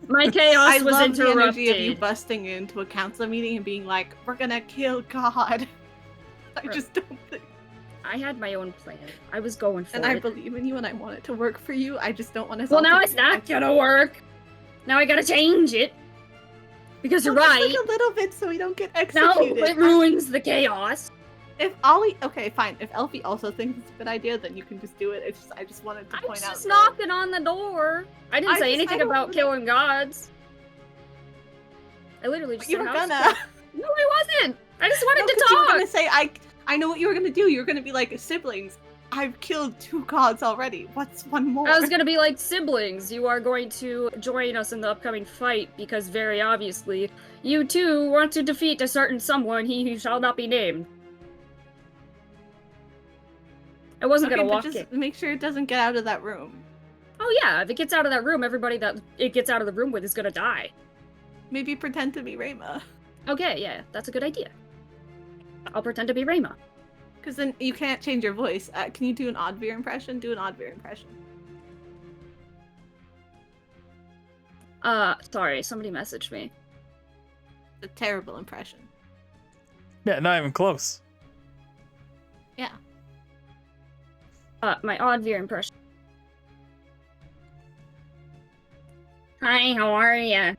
My chaos I was love the interrupted. energy of you busting into a council meeting and being like, we're gonna kill God. I just don't think. I had my own plan. I was going for And I it. believe in you and I want it to work for you. I just don't want to. Well, now it's not gonna work. Now I gotta change it. Because you're right. Like a little bit so we don't get No, executed. it ruins the chaos. If Ollie, okay, fine. If Elfie also thinks it's a good idea, then you can just do it. I just wanted to I point was out. just knocking on the door. I didn't say anything about killing gods. I literally just You said were house gonna. stuff. No, I wasn't. I just wanted No, to 'cause you were talk. gonna say I know what you were gonna do. You were gonna be like siblings. I've killed 2 gods already. What's one more? I was gonna be like siblings. You are going to join us in the upcoming fight because very obviously you too want to defeat a certain someone he who shall not be named. I wasn't Okay, gonna but walk just it. make sure it doesn't get out of that room. Oh yeah, if it gets out of that room, everybody that it gets out of the room with is gonna die. Maybe pretend to be Rayma. Okay, yeah, that's a good idea. I'll pretend to be Rayma. Because then you can't change your voice. Can you do an Oddveer impression? Do an Oddveer impression. Sorry, somebody messaged me. A terrible impression. yeah, not even close. Yeah. My Oddveer impression. Hi, how are ya?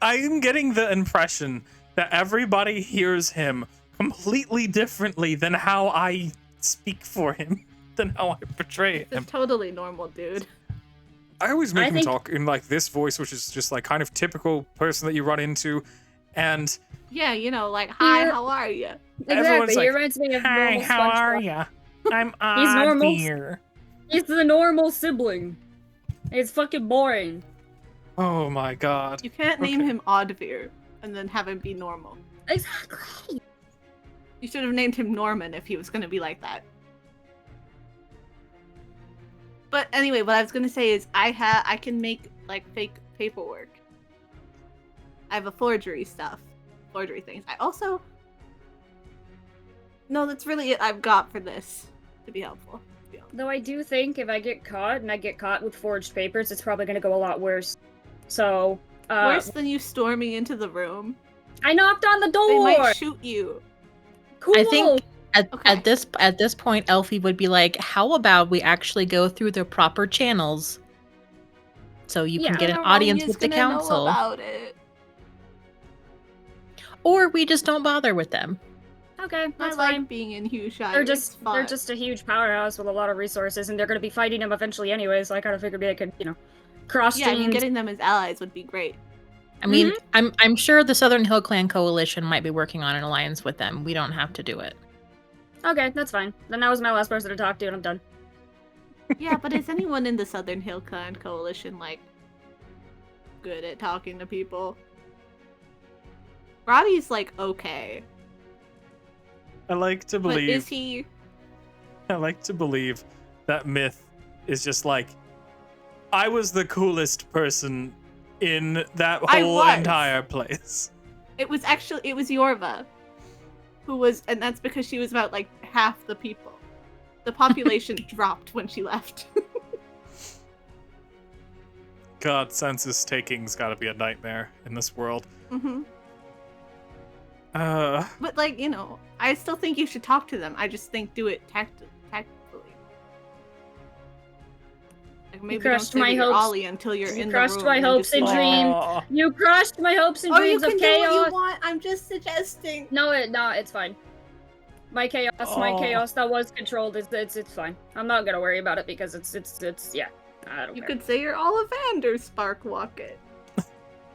I am getting the impression that everybody hears him completely differently than how I speak for him, than how I portray him. It's totally normal, dude. I always make I him think- talk in like this voice, which is just like kind of typical person that you run into, and Yeah, you know, like, hi, Yeah. how are you? Everyone's Exactly, like, he reminds me of "Hi, normal how are SpongeBob. ya? I'm He's normal. Oddveer." He's the normal sibling. It's fucking boring. Oh my god. You can't name Okay. him Oddveer and then have him be normal. Exactly. You should have named him Norman if he was going to be like that. But anyway, what I was going to say is I can make like fake paperwork. I have a forgery things. I also No, that's really it I've got for this to be helpful. Though I do think if I get caught and I get caught with forged papers, it's probably gonna go a lot worse. So, Worse than you storming into the room. I knocked on the door. They might shoot you. Cool. I think Okay. at this point, Elfie would be like, "How about we actually go through the proper channels, so you can Yeah. get an Aronia's audience with the gonna know council, about it. or we just don't bother with them." Okay, that's I like fine. being in Hughshire. They're It's fun. they're just a huge powerhouse with a lot of resources, and they're gonna be fighting him eventually anyway. So I kind of figured I could, cross Yeah, I mean, streams. getting them as allies would be great. I mean, I'm sure the Southern Hill Clan Coalition might be working on an alliance with them. We don't have to do it. Okay, that's fine. Then that was my last person to talk to, and I'm done. Yeah, but is anyone in the Southern Hill Clan Coalition, like, good at talking to people? Roddy's, like, okay. I like to But believe. is he... I like to believe that myth is just like, I was the coolest person in that I whole was. entire place. It was Yorva. Who was... And that's because she was about, like, half the people. The population dropped when she left. God, census taking's gotta be a nightmare in this world. Mm-hmm. But like, I still think you should talk to them. I just think do it tactfully. Like, maybe don't crushed say my that you're hopes. Ollie until you're You in crushed the room. my and hopes just and like, dreams. Aw. You crushed my hopes and Oh, you dreams can of do what chaos. you want. I'm just suggesting. No, it's fine. My chaos, that was controlled. It's fine. I'm not gonna worry about it because it's yeah. I don't You care. could say you're Ollivander, Sparkwocket.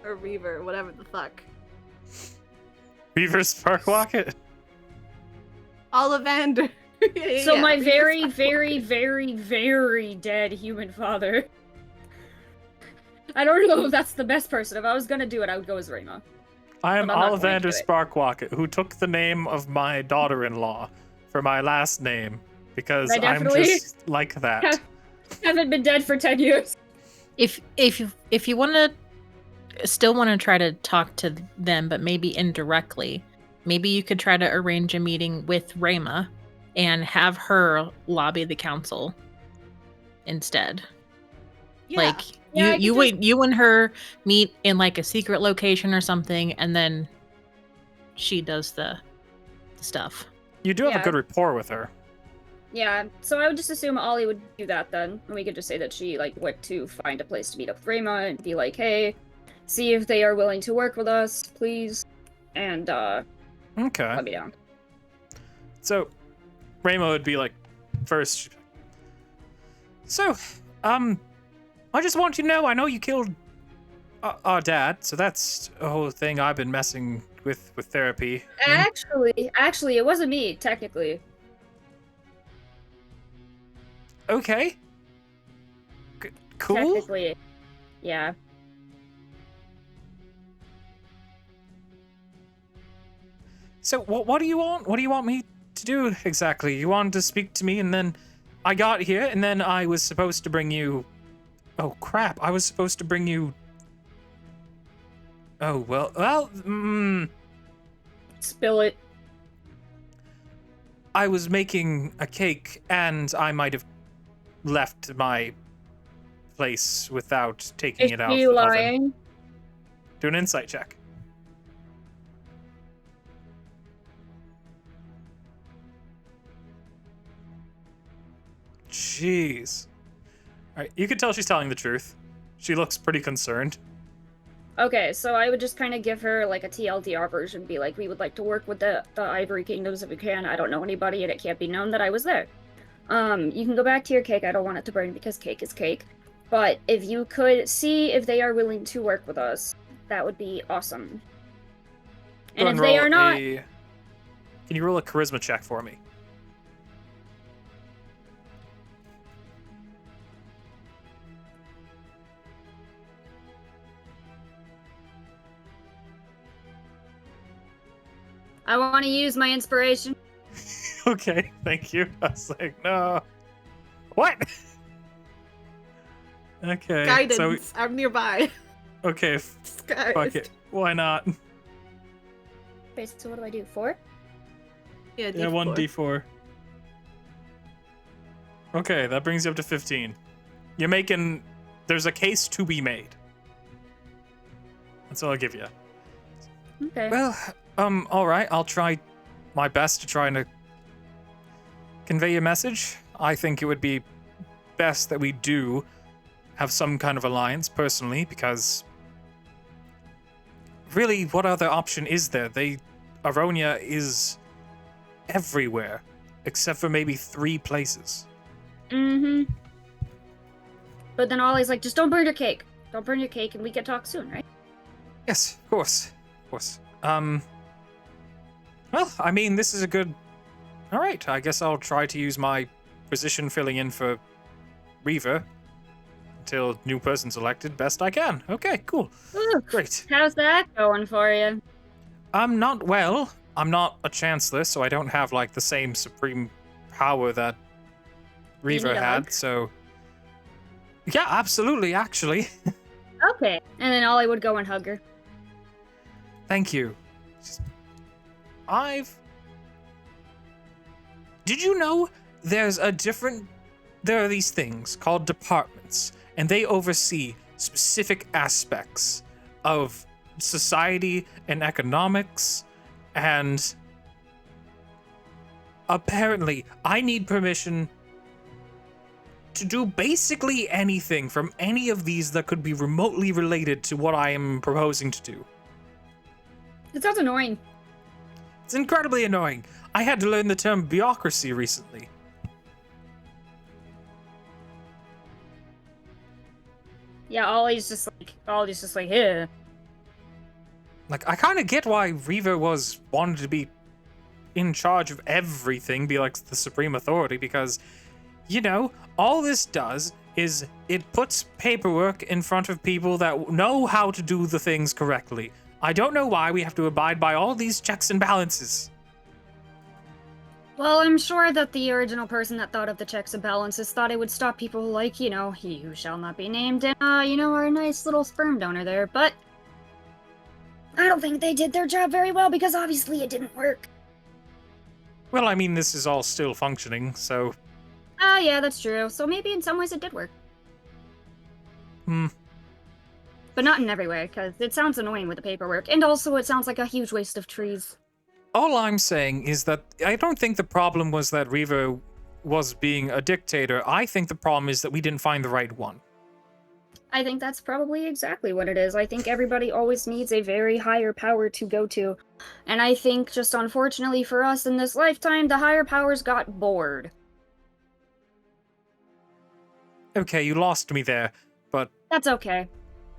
Or Reaver, whatever the fuck. Beaver Sparkwocket? Ollivander. Yeah, So my Reaver very, Sparkwocket. very, very, very dead human father. I don't know if that's the best person. If I was gonna do it, I would go as Rayma. I am But I'm not going to Ollivander do it. Sparkwocket, who took the name of my daughter-in-law for my last name because I I'm definitely- just like that. Haven't been dead for 10 years. If you still want to try to talk to them, but maybe indirectly, maybe you could try to arrange a meeting with Rayma and have her lobby the council instead. Yeah. Like Yeah, I you and her meet in like a secret location or something, and then she does the stuff. You do have Yeah. a good rapport with her. Yeah, so I would just assume Ollie would do that then. And we could just say that she, went to find a place to meet up with Rayma and be like, hey, see if they are willing to work with us, please. And, Okay. let me down. So, Raymo would be like, first. So, I just want you to know, I know you killed our dad, so that's a whole thing I've been messing with therapy. Actually, it wasn't me, technically. Okay. Cool. Technically. Yeah. So, what do you want? What do you want me to do exactly? You wanted to speak to me, and then I got here, and then I was supposed to bring you. Oh crap! I was supposed to bring you. Oh well. Spill it. I was making a cake, and I might have left my place without taking Is it out she of the oven. lying? Do an insight check. Jeez. Alright, you can tell she's telling the truth. She looks pretty concerned. Okay, so I would just kind of give her like a TLDR version, be like, we would like to work with the Ivory Kingdoms if we can. I don't know anybody and it can't be known that I was there. You can go back to your cake. I don't want it to burn because cake is cake. But if you could see if they are willing to work with us, that would be awesome. Go And and if they roll are not, Can you roll a charisma check for me? I want to use my inspiration. Okay, thank you. I was like, no. What? Okay. Guidance. I'm nearby. Okay, Disguised. fuck it. Why not? Okay, so what do I do? 4? Yeah, Yeah, 1d4. Okay, that brings you up to 15. You're making. There's a case to be made. That's all I'll give you. Okay. Well, alright. I'll try my best to try and convey your message. I think it would be best that we do have some kind of alliance, personally, because really, what other option is there? Aryonia is everywhere, except for maybe 3 places. Mm-hmm. But then Ollie's like, just don't burn your cake. Don't burn your cake, and we can talk soon, right? Yes, of course. Of course. Well, I mean, this is a good... Alright, I guess I'll try to use my position filling in for Reaver until new person's elected best I can. Okay, cool. Ooh, Great. how's that going for you? I'm not a chancellor, so I don't have, like, the same supreme power that Reaver need a had, hug? so... Yeah, absolutely, actually. Okay. And then Ollie would go and hug her. Thank you. Did you know there are these things called departments, and they oversee specific aspects of society and economics, and apparently I need permission to do basically anything from any of these that could be remotely related to what I am proposing to do. It sounds annoying. It's incredibly annoying. I had to learn the term bureaucracy recently. Yeah, Ollie's just like, yeah. Like, I kind of get why Reaver wanted to be in charge of everything, be like the supreme authority, because, you know, all this does is it puts paperwork in front of people that know how to do the things correctly. I don't know why we have to abide by all these checks and balances. Well, I'm sure that the original person that thought of the checks and balances thought it would stop people like, you know, he who shall not be named, and, our nice little sperm donor there, but I don't think they did their job very well because obviously it didn't work. Well, I mean, this is all still functioning, so... Yeah, that's true. So maybe in some ways it did work. But not in every way, because it sounds annoying with the paperwork, and also it sounds like a huge waste of trees. All I'm saying is that I don't think the problem was that Reaver was being a dictator. I think the problem is that we didn't find the right one. I think that's probably exactly what it is. I think everybody always needs a very higher power to go to. And I think, just unfortunately for us in this lifetime, the higher powers got bored. Okay, you lost me there, but... That's okay.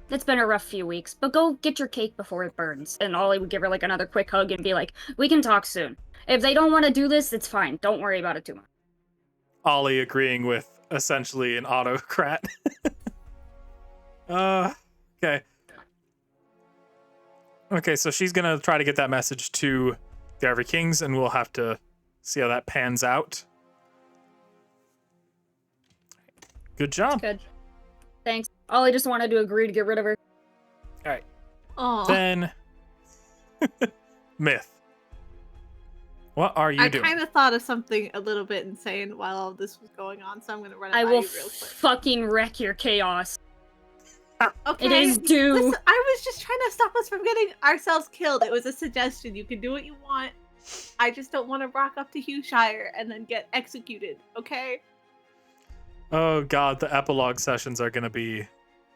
It's been a rough few weeks, but go get your cake before it burns. And Ollie would give her, like, another quick hug and be like, we can talk soon. If they don't want to do this, it's fine. Don't worry about it too much. Ollie agreeing with essentially an autocrat. Okay. Okay, so she's gonna try to get that message to the Ivory Kings, and we'll have to see how that pans out. Good job. Good. Thanks. Ollie just wanted to agree to get rid of her. All right. Aw. Then, Myth. What are you I doing? kind of thought of something a little bit insane while all this was going on, so I'm gonna run it I by will you real quick. fucking wreck your chaos. Okay. It is due. Listen, I was just trying to stop us from getting ourselves killed. It was a suggestion. You can do what you want. I just don't want to rock up to Hughshire and then get executed, okay? Oh god, the epilogue sessions are gonna be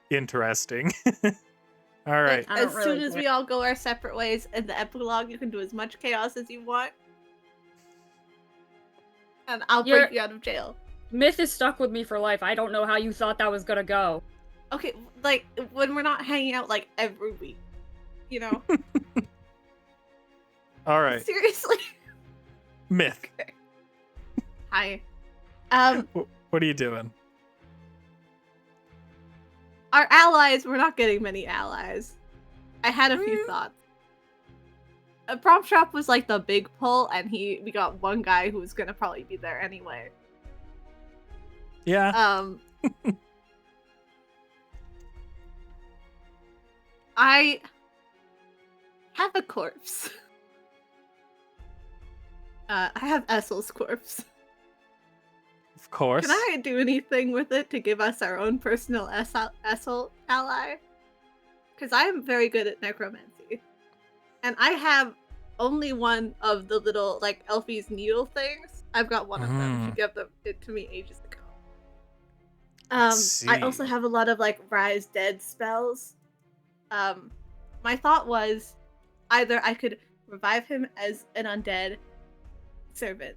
interesting. All right. Like, I don't as really soon as care. we all go our separate ways in the epilogue, you can do as much chaos as you want. And I'll You're- break you out of jail. Myth is stuck with me for life. I don't know how you thought that was gonna go. Okay, like, when we're not hanging out, like, every week. You know? All right. Seriously? Myth. Hi. What are you doing? Our allies, we're not getting many allies. I had a few thoughts. Prompt Shop was like the big pull, and we got one guy who was gonna probably be there anyway. Yeah. I have a corpse. I have Essel's corpse. Of course. Can I do anything with it to give us our own personal Essel ally? Because I'm very good at necromancy. And I have only one of the little, like, Elfie's needle things. I've got one of them. She gave it to me ages ago. I also have a lot of, like, Rise Dead spells. My thought was either I could revive him as an undead, servant.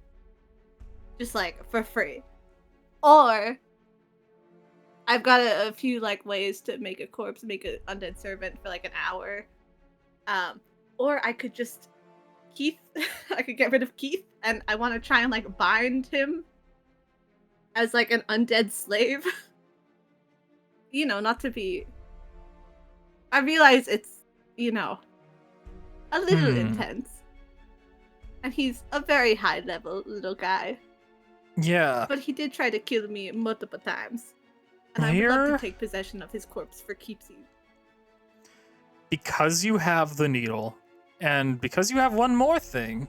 Just like for free. Or I've got a few like ways to make a corpse, make an undead servant for like an hour. Or I could just Keith, I could get rid of Keith, and I want to try and like bind him as like an undead slave. You know, not to be. I realize it's, you know, a little intense. And he's a very high level little guy. Yeah. But he did try to kill me multiple times. And I would love to take possession of his corpse for keepsake. Because you have the needle, and because you have one more thing,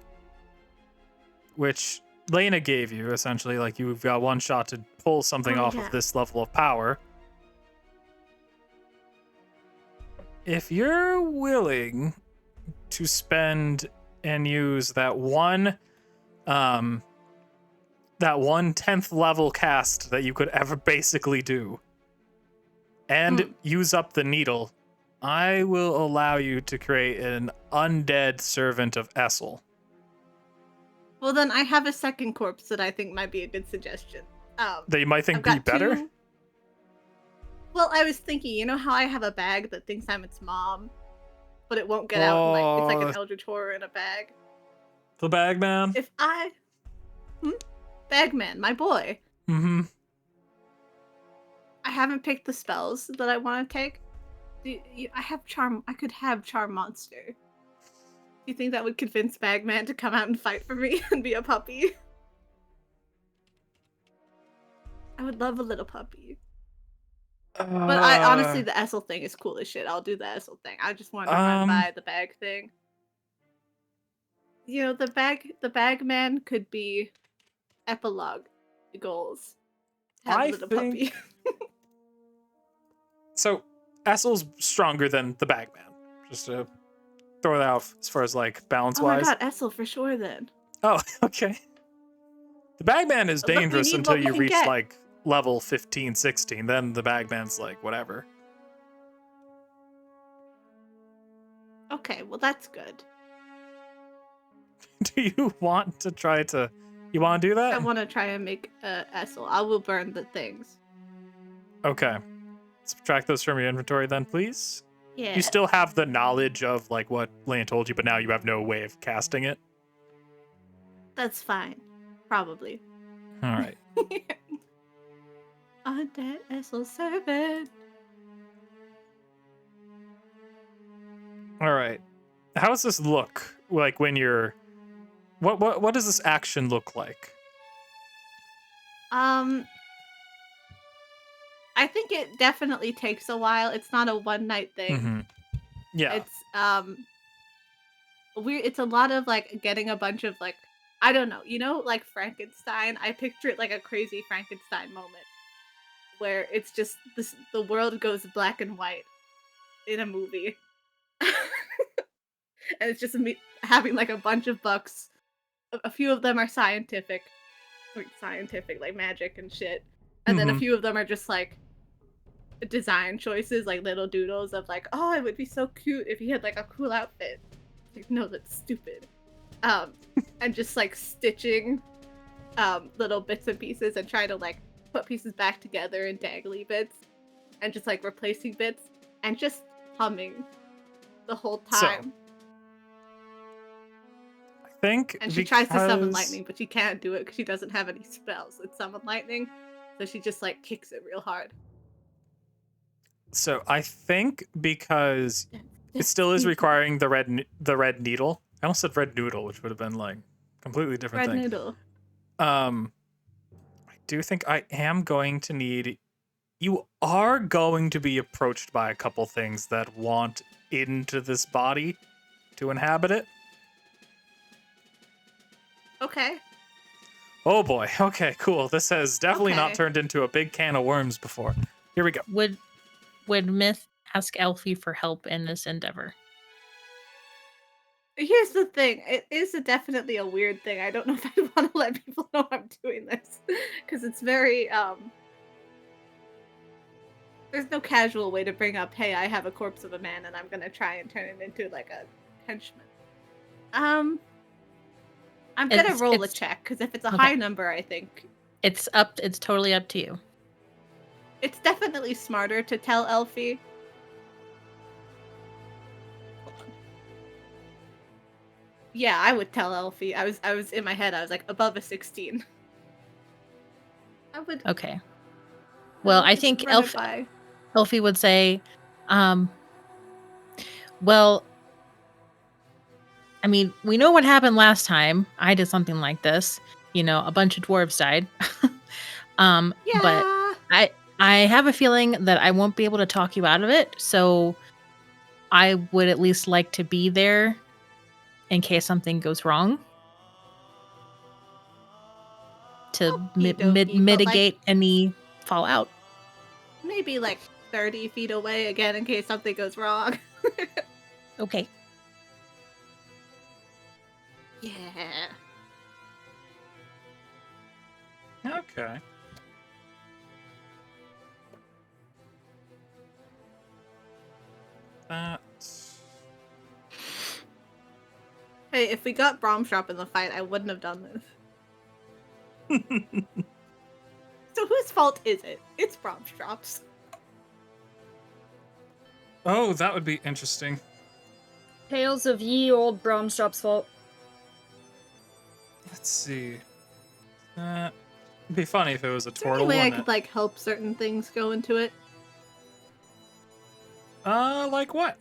which Lena gave you, essentially, like you've got one shot to pull something off of this level of power. If you're willing to spend and use that one 10th level cast that you could ever basically do, and use up the needle, I will allow you to create an undead servant of Essel. Well, then I have a second corpse that I think might be a good suggestion. That you might think be better? Well, I was thinking, you know how I have a bag that thinks I'm its mom, but it won't get out. Like it's like an eldritch horror in a bag. The Bagman? If I... Bagman, my boy. Mm-hmm. I haven't picked the spells that I want to take. I have charm. I could have Charm Monster. Do you think that would convince Bagman to come out and fight for me and be a puppy? I would love a little puppy. But I honestly, the Essel thing is cool as shit. I'll do the Essel thing. I just wanted to run by the bag thing. You know, the Bagman could be epilogue goals. Have a little puppy. So, Essel's stronger than the Bagman. Just to throw that out as far as like balance-wise. Oh my god, Essel for sure then. Oh, okay. The Bagman is dangerous until you reach like level 15, 16. Then the Bagman's like whatever. Okay, well that's good. Do you want to try to... You want to do that? I want to try and make Essel. I will burn the things. Okay. Subtract those from your inventory then, please. Yeah. You still have the knowledge of like what Lane told you, but now you have no way of casting it. That's fine. Probably. All right. Undead Essel servant. All right. How does this look like when you're... What does this action look like? I think it definitely takes a while. It's not a one night thing. Mm-hmm. Yeah. It's weird. It's a lot of like getting a bunch of like, I don't know, you know, like Frankenstein. I picture it like a crazy Frankenstein moment where it's just this, the world goes black and white in a movie. And it's just me having like a bunch of books. A few of them are scientific, like magic and shit. And then a few of them are just like design choices, like little doodles of like, oh, it would be so cute if he had like a cool outfit. Like, no, that's stupid. And just like stitching little bits and pieces and trying to like put pieces back together in dangly bits and just like replacing bits and just humming the whole time. And she tries to summon lightning, but she can't do it because she doesn't have any spells that summon lightning. So she just like kicks it real hard. So I think because it still is requiring the red needle. I almost said red noodle, which would have been like completely different thing. Red noodle. I do think I am going to need... You are going to be approached by a couple things that want into this body to inhabit it. Okay. Oh boy. Okay, cool. This has definitely not turned into a big can of worms before. Here we go. Would Myth ask Elfie for help in this endeavor? Here's the thing. It is definitely a weird thing. I don't know if I want to let people know I'm doing this. Because it's very, there's no casual way to bring up, hey, I have a corpse of a man and I'm going to try and turn it into like a henchman. I'm gonna It's- roll a it's- check, because if it's a okay. high number, I think It's totally up to you. it's definitely smarter to tell Elfie. Hold on. Yeah, I would tell Elfie. I was in my head. I was like above a 16. I would. Okay. Well, I would think run it by. Elfie would say, well, I mean, we know what happened last time I did something like this. A bunch of dwarves died. But Yeah. I have a feeling that I won't be able to talk you out of it, so I would at least like to be there in case something goes wrong to Okie dokie, but, mitigate any fallout. Maybe like 30 feet away again in case something goes wrong. Okay. Yeah. Okay. That. Hey, if we got Bromstrop in the fight, I wouldn't have done this. So whose fault is it? It's Bromstrop's. Oh, that would be interesting. Tales of ye old Bromstrop's fault. Let's see. It'd be funny if it was a Is there any turtle, way I wouldn't could like help certain things go into it? it? Like what?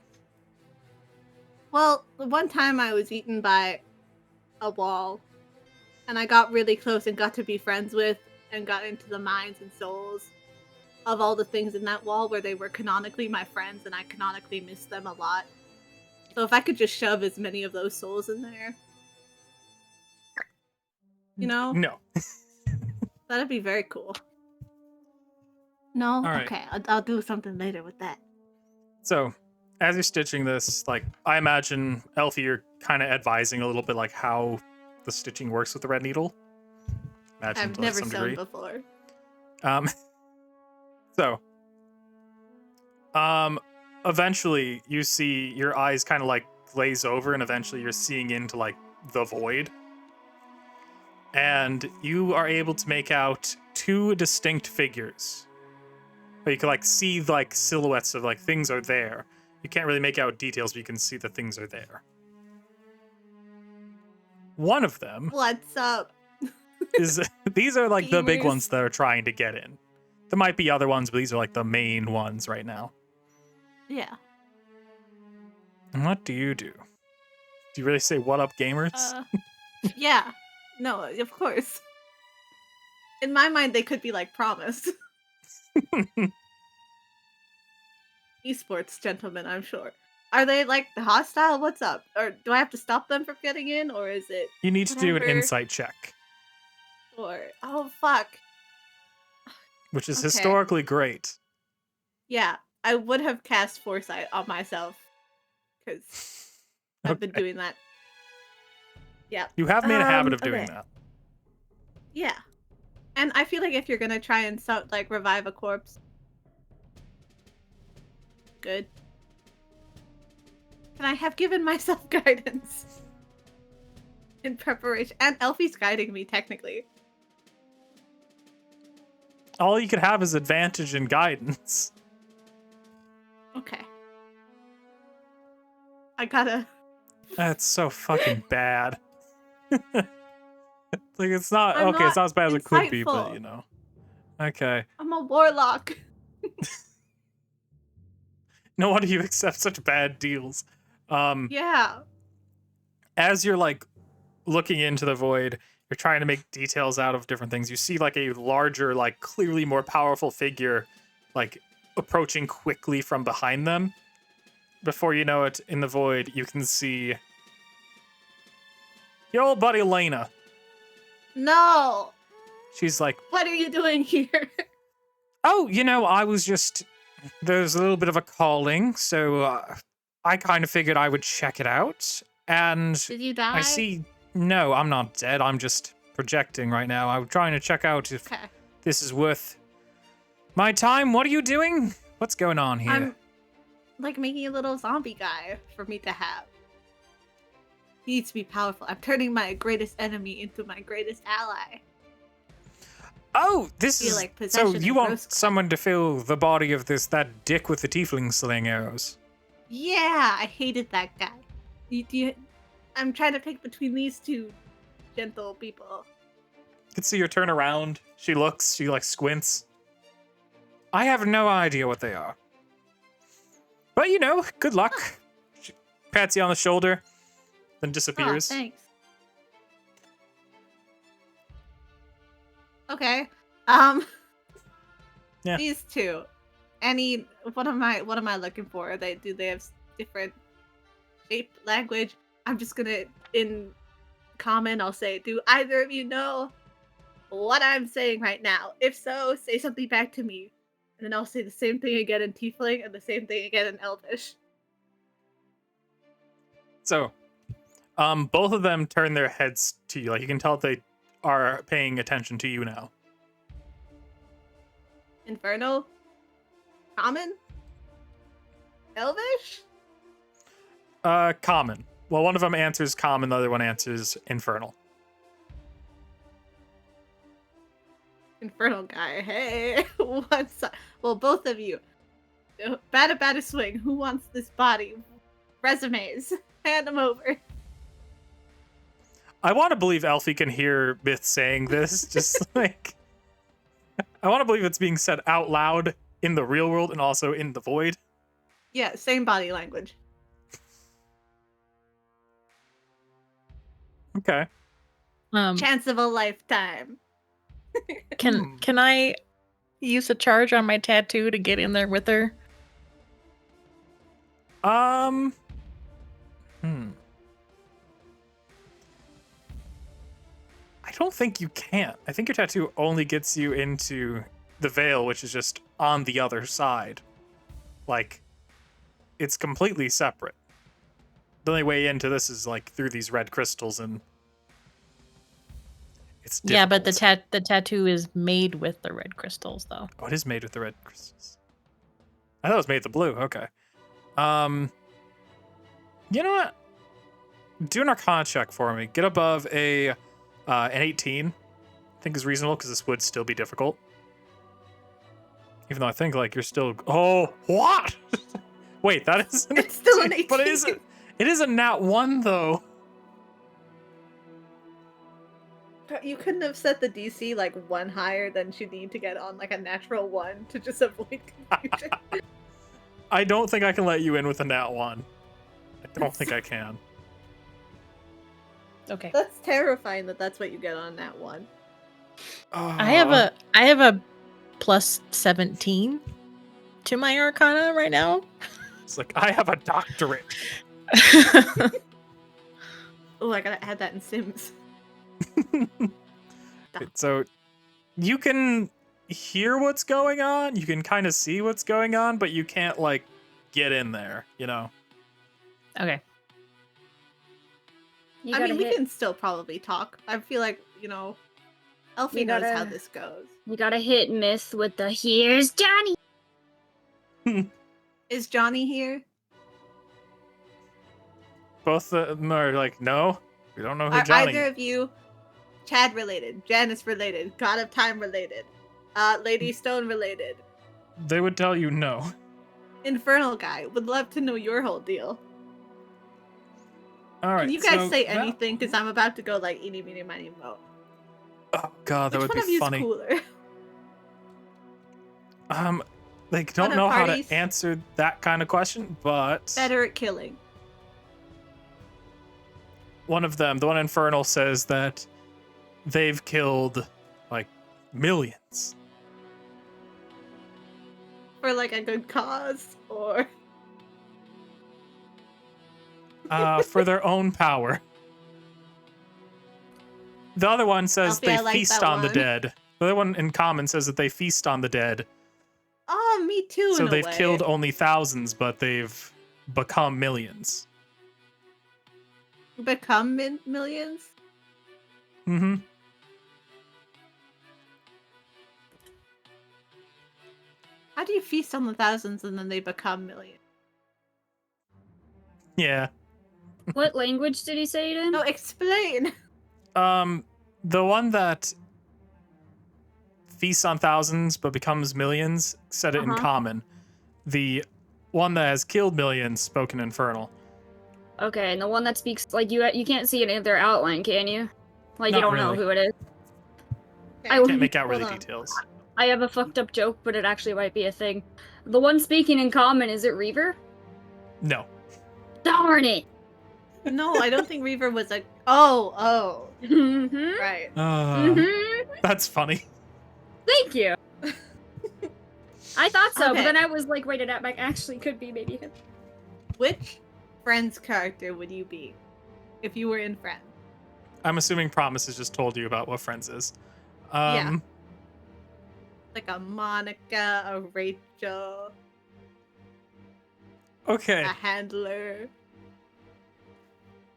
Well, the one time I was eaten by a wall, and I got really close and got to be friends with and got into the minds and souls of all the things in that wall where they were canonically my friends and I canonically missed them a lot. So if I could just shove as many of those souls in there, No. that'd be very cool. No? right. Okay, I'll do something later with that. So, as you're stitching this, like, I imagine, Elfie, you're kind of advising a little bit, like, how the stitching works with the red needle. Imagine I've to never some sewn degree. before. So, eventually you see your eyes kind of like glaze over, and eventually you're seeing into like the void. And you are able to make out two distinct figures. But you can like see like silhouettes of like things are there. You can't really make out details, but you can see that things are there. One of them What's up? is these are like the big Gamers. ones that are trying to get in. There might be other ones, but these are like the main ones right now. Yeah. And what do you do? Do you really say what up, gamers? Yeah. No, of course. In my mind, they could be like promised. Esports gentlemen, I'm sure. Are they like hostile? What's up? Or do I have to stop them from getting in? Or is it You need to do an whatever? insight check, Or oh fuck. which is Okay. historically great. Yeah, I would have cast foresight on myself. Because I've been Okay. doing that. Yeah. You have made a habit of doing okay. that. Yeah. And I feel like if you're gonna try and like revive a corpse. Good. Can I have given myself guidance? In preparation. And Elfie's guiding me, technically. All you could have is advantage and guidance. Okay. I gotta. That's so fucking bad. Like it's not I'm okay. It's not not as bad as it could be, but insightful. you know. Okay. I'm a warlock. No wonder you accept such bad deals. Yeah. As you're like looking into the void, you're trying to make details out of different things. You see like a larger, like clearly more powerful figure, like approaching quickly from behind them. Before you know it, in the void, you can see your old buddy Lena. No. She's like, What are you doing here? oh, I was just, there's a little bit of a calling, so I kind of figured I would check it out. And Did you die? I see, no, I'm not dead. I'm just projecting right now. I'm trying to check out if Okay. this is worth my time. What are you doing? What's going on here? I'm like making a little zombie guy for me to have. He needs to be powerful. I'm turning my greatest enemy into my greatest ally. Oh, this Feel is like so possession you and want gross crap. someone to fill the body of that dick with the tiefling sling arrows. Yeah, I hated that guy. I'm trying to pick between these two gentle people. You can see her turn around. She looks, she like squints. I have no idea what they are. But you know, good luck. She pats you on the shoulder, then Oh, disappears. thanks. Okay. Yeah. These two. What am I looking for? Do they have different shape, language? I'm just gonna in common I'll say, do either of you know what I'm saying right now? If so, say something back to me. And then I'll say the same thing again in Tiefling and the same thing again in Elvish. So, both of them turn their heads to you. Like you can tell they are paying attention to you now. Infernal? Common? Elvish? Common. Well, one of them answers common, the other one answers infernal. Infernal guy. Hey, well, both of you. Bada swing. Who wants this body? Resumes. Hand them over. I want to believe Elfie can hear Myth saying this. Just like, I want to believe it's being said out loud in the real world and also in the void. Yeah, same body language. Okay. Chance of a lifetime. Can I use a charge on my tattoo to get in there with her? I don't think you can. I think your tattoo only gets you into the veil, which is just on the other side. Like, it's completely separate. The only way into this is like through these red crystals, and it's difficult. Yeah, but the tattoo is made with the red crystals, though. Oh, it is made with the red crystals. I thought it was made with the blue. Okay. You know what? Do an Arcana check for me. Get above an 18. I think is reasonable because this would still be difficult. Even though I think like you're still. Oh, what? Wait, that is. It's still an 18. But it is a nat 1 though. You couldn't have set the DC like one higher than you need to get on like a natural 1 to just avoid confusion. I don't think I can let you in with a nat 1. I don't think I can. Okay. That's terrifying that that's what you get on that one. I have a plus 17 to my Arcana right now. It's like I have a doctorate. Oh, I gotta add that in Sims. So you can hear what's going on, you can kind of see what's going on, but you can't like get in there, you know. Okay. You I gotta mean, we hit- can still probably talk. I feel like, Elfie You knows how gotta- this goes. You gotta hit Myth with the "Here's Johnny." Is Johnny here? Both of them are like, no, we don't know who Are Johnny either of you Chad related, Janice related, God of Time related, Lady Stone related, They would tell you no. Infernal guy? Would love to know your whole deal. All right. Can you guys so say that- anything? Because I'm about to go like eeny, meeny, miny, mo. Oh god, that Which would one of be you's funny. cooler? They don't Fun know at how parties. to answer that kind of question, but Better at killing. one of them, the one Infernal, says that they've killed like millions. For like a good cause, or For their own power. The other one says Alfie, I they like feast that on the one. dead. The other one in common says that they feast on the dead. oh, me too. So in a they've way. killed only thousands, but they've become millions. Become millions. Mm-hmm. How do you feast on the thousands and then they become millions? Yeah. What language did he say it in? No, explain. The one that feasts on thousands but becomes millions said it in Uh-huh. common. The one that has killed millions spoke in infernal. Okay, and the one that speaks like you can't see any of their outline, can you? Like you Not don't know really. who it is. Okay. I Can't make out really Hold on. details. I have a fucked up joke, but it actually might be a thing. The one speaking in common, is it Reaver? No. Darn it! No, I don't think Reaver was a. Oh, Mm-hmm. right. Mm-hmm. That's funny. Thank you. I thought so, Okay. but then I was like, wait, it actually could be maybe him. Which Friends character would you be if you were in Friends? I'm assuming Promise has just told you about what Friends is. Yeah. Like a Monica, a Rachel, Okay. a handler.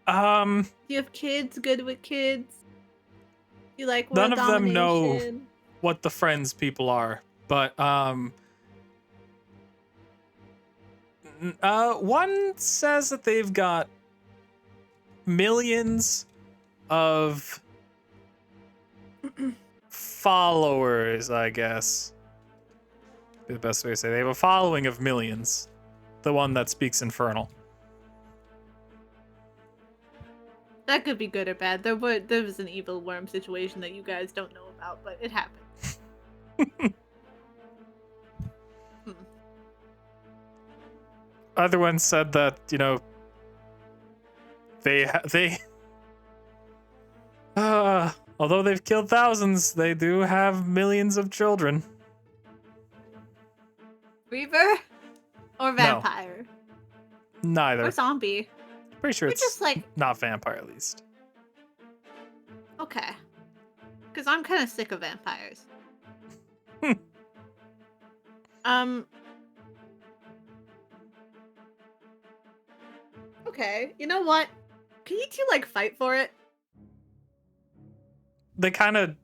Um, Do you have kids? Good with kids? You like None world of them know domination? what the Friends people are, but one says that they've got millions of followers, I guess. Be the best way to say. They have a following of millions. The one that speaks infernal. That could be good or bad. There was an evil worm situation that you guys don't know about, but it happened. Other ones said that, you know, although they've killed thousands, they do have millions of children. Reaver or vampire Neither. or zombie. Pretty sure We're it's just like not vampire, at least. okay, because I'm kind of sick of vampires. Okay, you know what? Can you two like fight for it? They kind of.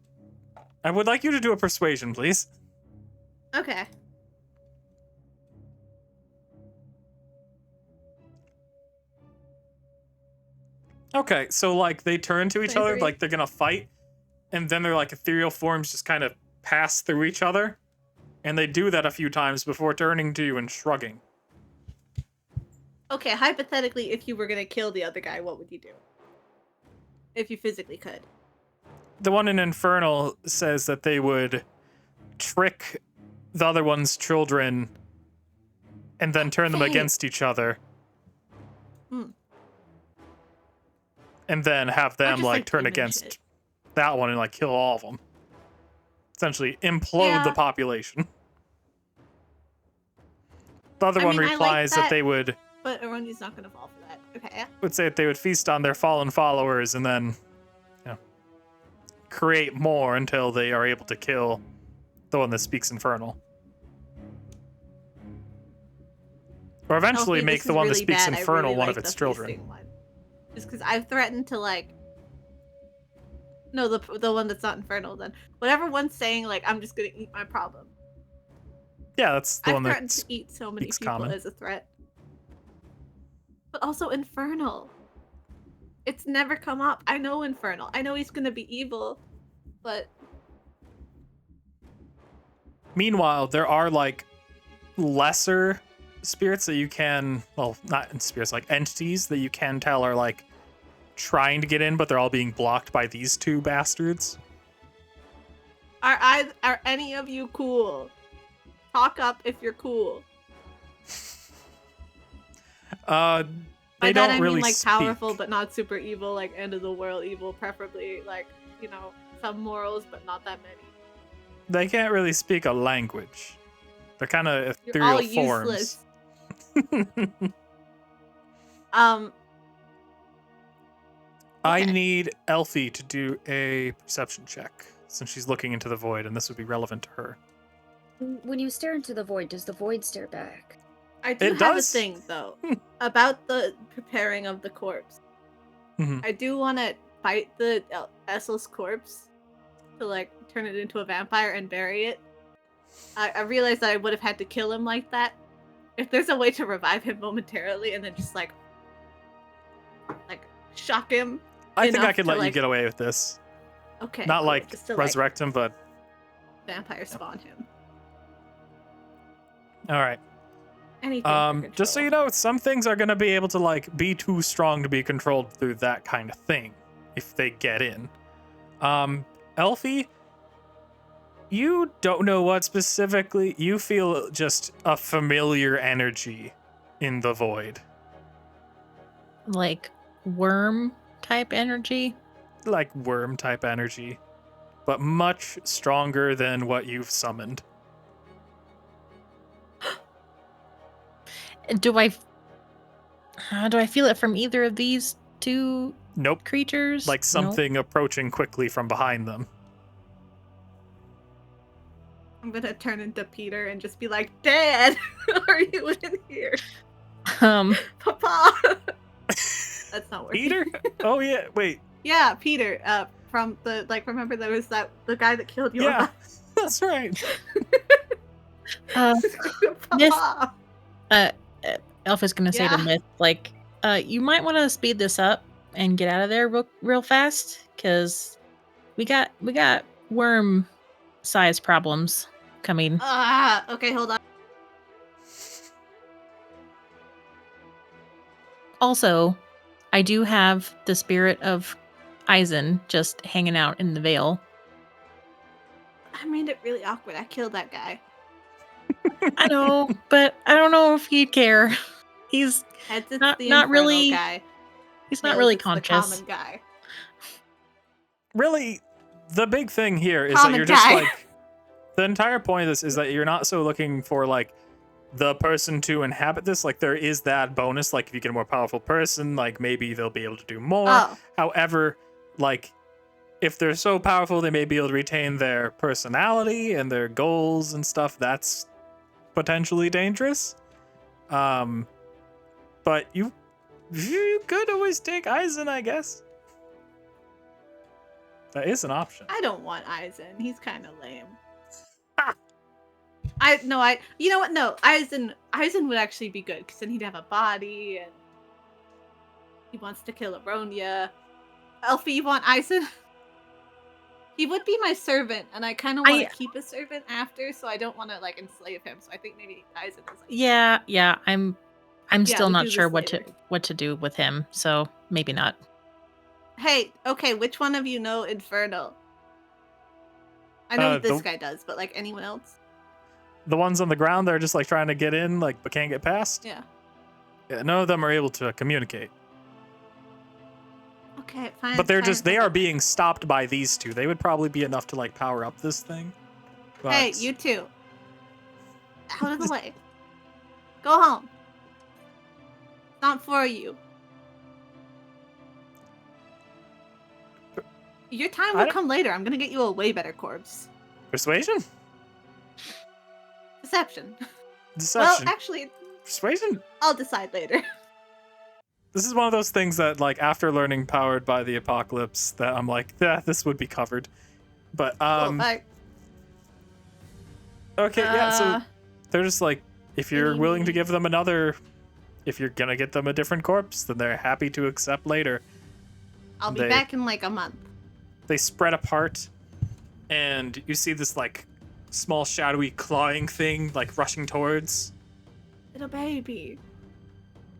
I would like you to do a persuasion, please. Okay. Okay, so like they turn to each other 23. like they're gonna fight, and then their like ethereal forms just kind of pass through each other, and they do that a few times before turning to you and shrugging. Okay, hypothetically, if you were gonna kill the other guy, what would you do? If you physically could. The one in Infernal says that they would trick the other one's children and then turn them Fae. against each other. Hmm. And then have them just like like turn demon against shit. that one and like kill all of them. Essentially implode Yeah. the population. The other I one mean, I like replies that that. they would But Aronia's not gonna fall for that. Okay. say that they would feast on their fallen followers and then, you know, create more until they are able to kill the one that speaks Infernal. Or eventually Elfie, make this the is one that really speaks bad. I Infernal really one like of its the children. feasting one. Just because I've threatened to like. No, the one that's not infernal. Then whatever one's saying, like I'm just gonna eat my problem. Yeah, that's the I've one threatened that to eat so many speaks people common. as a threat. But also infernal. It's never come up. I know infernal. I know he's gonna be evil, but Meanwhile, there are like lesser spirits that you can, well, not spirits, like entities that you can tell are like trying to get in, but they're all being blocked by these two bastards. are any of you cool? Talk up if you're cool. By By don't that I really mean like speak. powerful but not super evil, like end of the world evil, preferably like, you know, some morals but not that many. They can't really speak a language. They're kind of You're all ethereal forms. useless. I Okay. need Elfie to do a perception check since she's looking into the void, and this would be relevant to her. When you stare into the void, does the void stare back? I do It have does. a thing though about the preparing of the corpse. Mhm. I do want to fight the Essel's corpse to like turn it into a vampire and bury it. I realized that I would have had to kill him like that. If there's a way to revive him momentarily and then just like like shock him. I think I enough could to, let you like- get away with this. Okay. Not cool, like just to, resurrect him, but vampire spawn him. all right. Anything. For Just so control. you know, some things are gonna be able to like be too strong to be controlled through that kind of thing if they get in. Elfie, you don't know what specifically. You feel just a familiar energy in the void, Like worm type energy. like worm type energy, but much stronger than what you've summoned. Do I feel it from either of these two Nope. creatures? Like Nope. something approaching quickly from behind them. I'm gonna turn into Peter and just be like, Dad, are you in here? Papa. That's not working. Peter? Oh yeah, wait. Yeah, Peter. From the remember there was the guy that killed your Yeah, that's right. Papa. Elf is gonna say to Yeah. Myth, like, you might want to speed this up and get out of there real fast, because we got worm size problems coming. Okay, hold on. Also, I do have the spirit of Eisen just hanging out in the veil. I made it really awkward. I killed that guy. I know, but I don't know if he'd care. He's Heads, it's Not- the not Inferno really guy. not Tails, really it's conscious. The common guy. Really, the big thing here is Common that you're just guy. like the entire point of this is that you're not so looking for like the person to inhabit this. Like there is that bonus, like if you get a more powerful person, like maybe they'll be able to do more. Oh, However, like if they're so powerful, they may be able to retain their personality and their goals and stuff. That's potentially dangerous. But you could always take Eisen, I guess. That is an option. I don't want Eisen. He's kind of lame. Ha! You know what? No, Eisen would actually be good because then he'd have a body and he wants to kill Aryonia. Elfie, you want Eisen? He would be my servant, and I kind of want to keep a servant after, so I don't want to like enslave him. So I think maybe Eisen is like. Yeah, I'm still we not do sure this what to do with him, so maybe not. Hey, okay, which one of you know Infernal? I know this the- guy does, but like anyone else? The ones on the ground that are just like trying to get in, like but can't get past. Yeah. Yeah, none of them are able to communicate. Okay, fine. But they fine. are being stopped by these two. They would probably be enough to like power up this thing. But Hey, you two. Out of the way. Go home. It's not for you. Your time I will don't- come later. I'm gonna get you a way better corpse. Persuasion? Deception. Deception. Well, actually, Persuasion? I'll decide later. This is one of those things that like after learning Powered by the Apocalypse that I'm like, yeah, this would be covered. But Well, bye. okay, yeah, so they're just like if you're Mini willing to me. give them another if you're gonna get them a different corpse, then they're happy to accept later. I'll be they- back in like a month. They spread apart and you see this like small shadowy clawing thing like rushing towards. Little baby.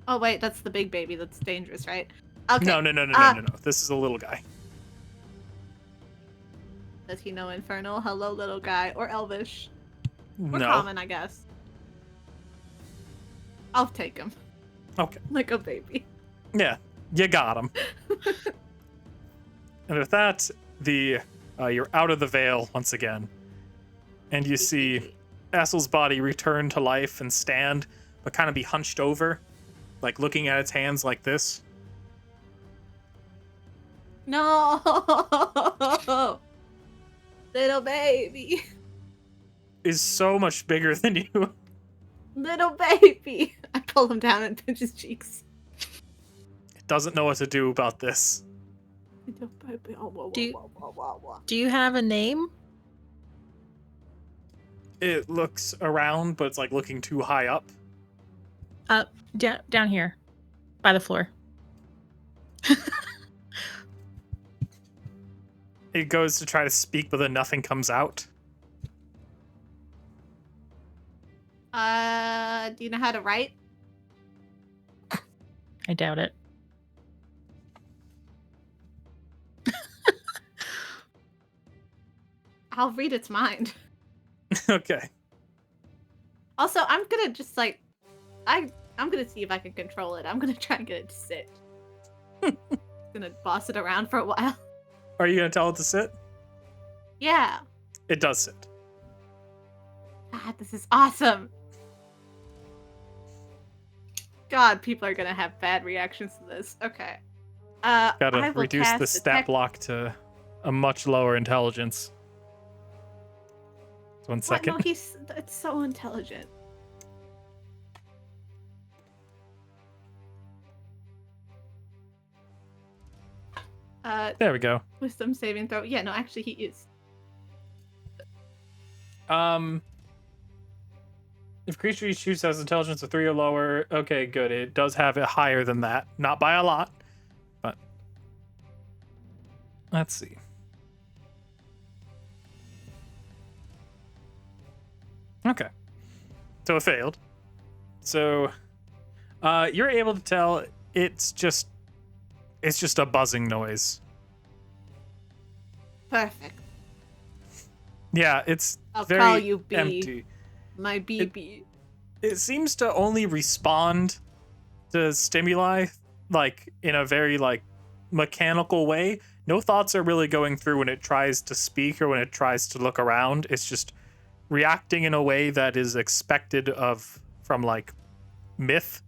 Oh wait, that's the big baby. That's dangerous, right? Okay. No. This is a little guy. Does he know Infernal? Hello, little guy, or Elvish, or No. common, I guess. I'll take him Okay. like a baby. Yeah, you got him. And with that, you're out of the veil once again, and you see Assel's body return to life and stand, but kind of be hunched over, like looking at its hands like this. No, little baby, Is so much bigger than you. little baby. I pull him down and pinch his cheeks. It doesn't know what to do about this. Little baby. Oh, whoa, whoa, Do you- whoa, whoa, whoa, whoa. Do you have a name? It looks around, but it's like looking too high up. Down here, by the floor. It goes to try to speak, but then nothing comes out. Do you know how to write? I doubt it. I'll read its mind. Okay. Also, I'm gonna just like, I'm gonna see if I can control it. I'm gonna try and get it to sit. Gonna boss it around for a while. Are you gonna tell it to sit? Yeah. It does sit. God, this is awesome. God, people are gonna have bad reactions to this. Okay. I Gotta will reduce the cast stat detect- block to a much lower intelligence. 1 What? second. No, it's so intelligent. There we go. Wisdom saving throw. Yeah, no, actually he is. If creature you choose has intelligence of 3 or lower, okay, good. It does have it higher than that. Not by a lot, but let's see. Okay. So it failed. So you're able to tell it's just a buzzing noise. Perfect. Yeah, it's I'll very call you B. empty. My BB. It seems to only respond to stimuli like in a very like mechanical way. No thoughts are really going through when it tries to speak or when it tries to look around. It's just reacting in a way that is expected of from like myth,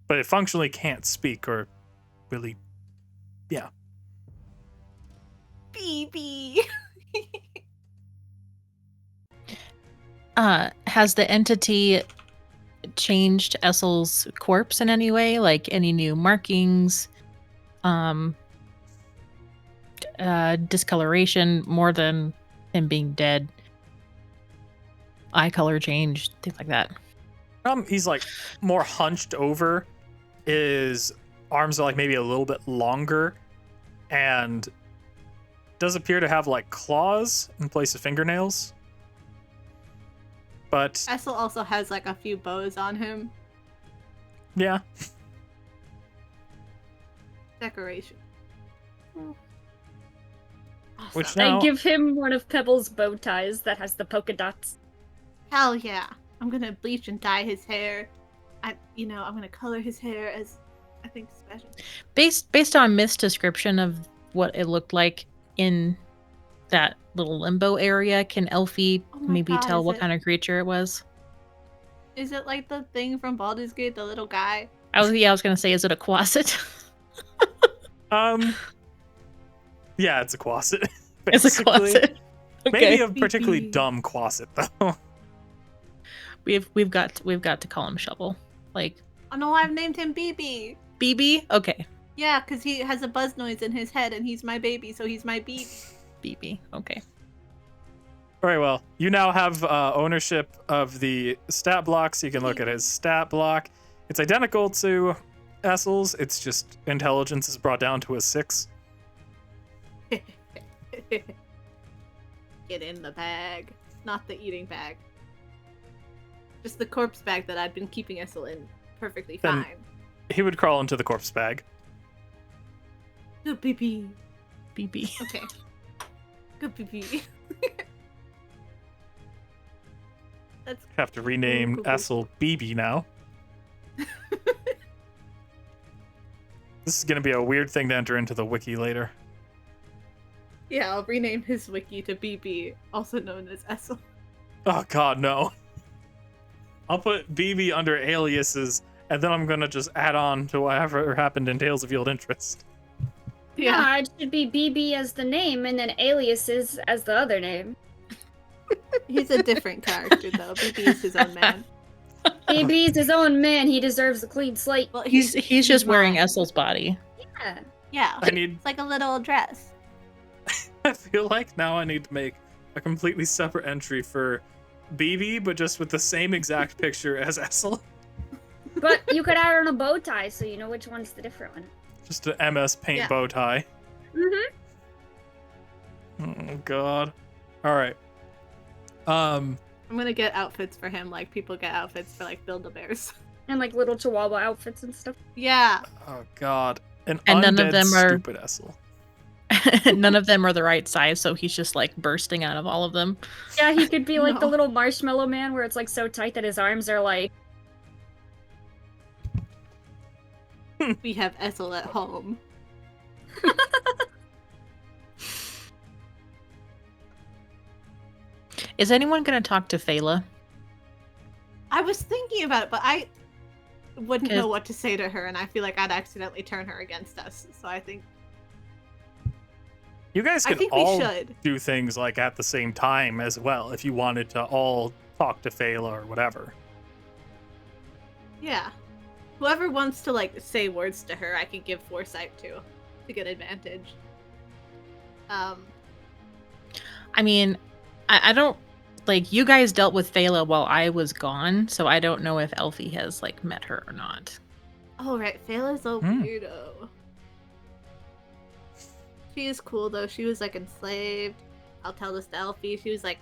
but it functionally can't speak or really, yeah. BB. Has the entity changed Essel's corpse in any way? Like any new markings? Discoloration more than him being dead? Eye color change, things like that. He's like more hunched over. His arms are like maybe a little bit longer, and does appear to have like claws in place of fingernails. But Essel also has like a few bows on him. yeah, Decoration. Awesome. which now I give him one of Pebble's bow ties that has the polka dots. Hell yeah. I'm gonna bleach and dye his hair. I'm gonna color his hair as I think special. Based on Myth's description of what it looked like in that little limbo area, can Elfie Oh my maybe God, tell is what it- kind of creature it was? Is it like the thing from Baldur's Gate, the little guy? I was gonna say, is it a quasit? yeah, it's a quasit. It's a basically. quasit. Maybe Okay. a particularly Beep. dumb quasit though. We've got to call him Shovel. Like Oh no, I've named him BB. BB? Okay. Yeah, because he has a buzz noise in his head and he's my baby, so he's my BB. BB. Okay. Very well. You now have ownership of the stat block, so you can look at his stat block. It's identical to Essel's. It's just intelligence is brought down to a 6. Get in the bag. Not the eating bag. Just the corpse bag that I've been keeping Essel in perfectly Then- fine. He would crawl into the corpse bag. Good BB. BB. Okay. Good BB. That's Have to rename Cool. Essel BB now. This is going to be a weird thing to enter into the wiki later. yeah, I'll rename his wiki to BB, also known as Essel. Oh god, no. I'll put BB under aliases, and then I'm going to just add on to whatever happened in Tales of Field Interest. Yeah, it should be BB as the name and then aliases as the other name. He's a different character though. BB is his own man. BB's his own man. He deserves a clean slate. Well, He's just wearing mine. Essel's body. Yeah. Yeah, I need it's like a little dress. I feel like now I need to make a completely separate entry for BB, but just with the same exact picture as Essel. But you could add on a bow tie so you know which one's the different one. Just an MS Paint Yeah. bow tie. Mm-hmm. Oh god. All right. I'm gonna get outfits for him, like people get outfits for like Build-A-Bears. And like little Chihuahua outfits and stuff. Yeah. Oh god. An And undead none of them are- stupid Essel. None of them are the right size, so he's just like bursting out of all of them. Yeah, he could be like the No. little marshmallow man where it's like so tight that his arms are like. We have Essel at home. Is anyone gonna talk to Phala? I was thinking about it, but I wouldn't know Cause- what to say to her, and I feel like I'd accidentally turn her against us. So I think You guys I could think we all should. do things like at the same time as well if you wanted to all talk to Phala or whatever. Yeah. Whoever wants to like say words to her, I can give foresight to get advantage. I mean, I don't like you guys dealt with Phala while I was gone, so I don't know if Elfie has like met her or not. Oh right, Phaela's a Hmm. weirdo. She is cool though. She was like enslaved. I'll tell this to Elfie. She was like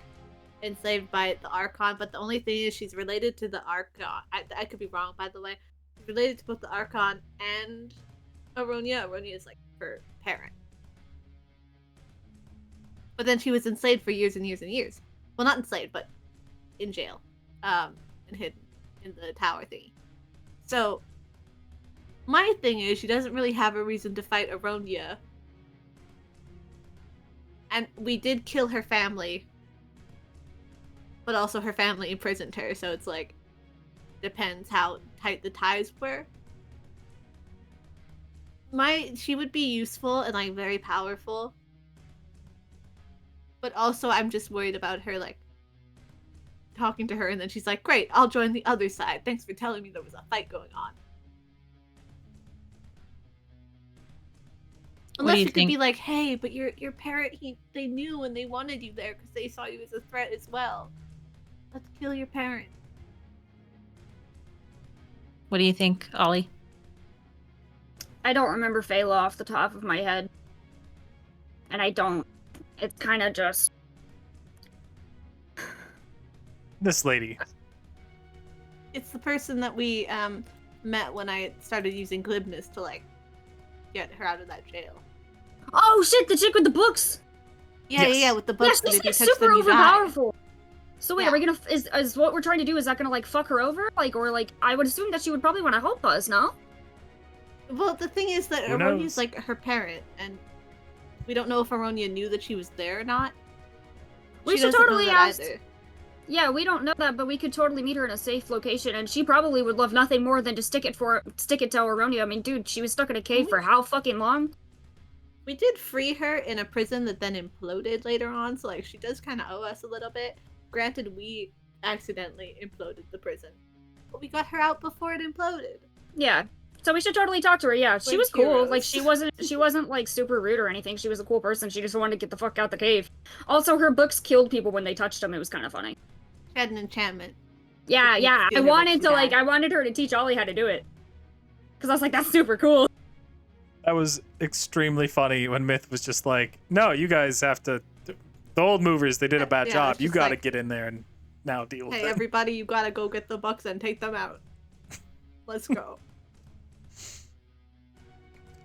enslaved by the Archon, but the only thing is she's related to the Archon. I could be wrong, by the way. She's related to both the Archon and Aryonia. Aryonia is like her parent. But then she was enslaved for years and years and years. Well, not enslaved, but in jail, and hidden in the tower thingy. So my thing is, she doesn't really have a reason to fight Aryonia. And we did kill her family, but also her family imprisoned her, so it's like, depends how tight the ties were. She would be useful and like very powerful, but also I'm just worried about her like talking to her and then she's like, great, I'll join the other side. Thanks for telling me there was a fight going on. What do Unless you you could think? be like, hey, but your parent, they knew and they wanted you there because they saw you as a threat as well. Let's kill your parent. What do you think, Ollie? I don't remember Phala off the top of my head. And I don't. It's kind of just. This lady. It's the person that we met when I started using glibness to like get her out of that jail. Oh shit! The chick with the books. Yeah, Yes. yeah, with the Yeah, books. she's that if you like touch super them, you die. overpowerful. So wait, Yeah. are we gonna? Is what we're trying to do? Is that gonna like fuck her over? Like, or like, I would assume that she would probably want to help us. No. Well, the thing is that Who Aronia's knows? like her parent, and we don't know if Aryonia knew that she was there or not. We She should doesn't know totally that ask. either. Yeah, we don't know that, but we could totally meet her in a safe location, and she probably would love nothing more than to stick it to Aryonia. I mean, dude, she was stuck in a cave for how fucking long? We did free her in a prison that then imploded later on, so like she does kind of owe us a little bit. Granted, we accidentally imploded the prison, but we got her out before it imploded. Yeah. So we should totally talk to her. Yeah, she Like was cool. heroes. Like she wasn't like super rude or anything. She was a cool person. She just wanted to get the fuck out the cave. Also, her books killed people when they touched them. It was kind of funny. She had an enchantment. Yeah, If you yeah. steal I her wanted books, to you like die. I wanted her to teach Ollie how to do it. Cause I was like, that's super cool. That was extremely funny when Myth was just like, no, you guys have to. The old movers, they did a bad Yeah, job. it's You just got to like, get in there and now deal with Hey, it. everybody, you gotta go get the books and take them out. Let's go.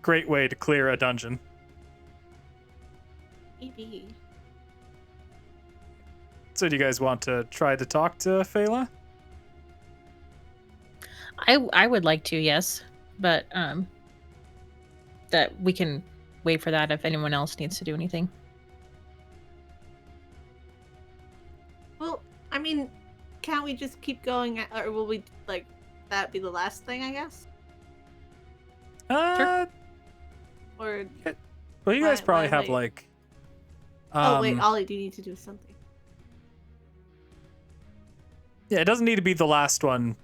Great way to clear a dungeon. Maybe. So do you guys want to try to talk to Phala? I would like to, yes, but that we can wait for that if anyone else needs to do anything. Well, I mean, can't we just keep going, or will we like that be the last thing? I guess. Or Well, you guys Why- probably why have wait? like. oh wait, Ollie, do you need to do something? Yeah, it doesn't need to be the last one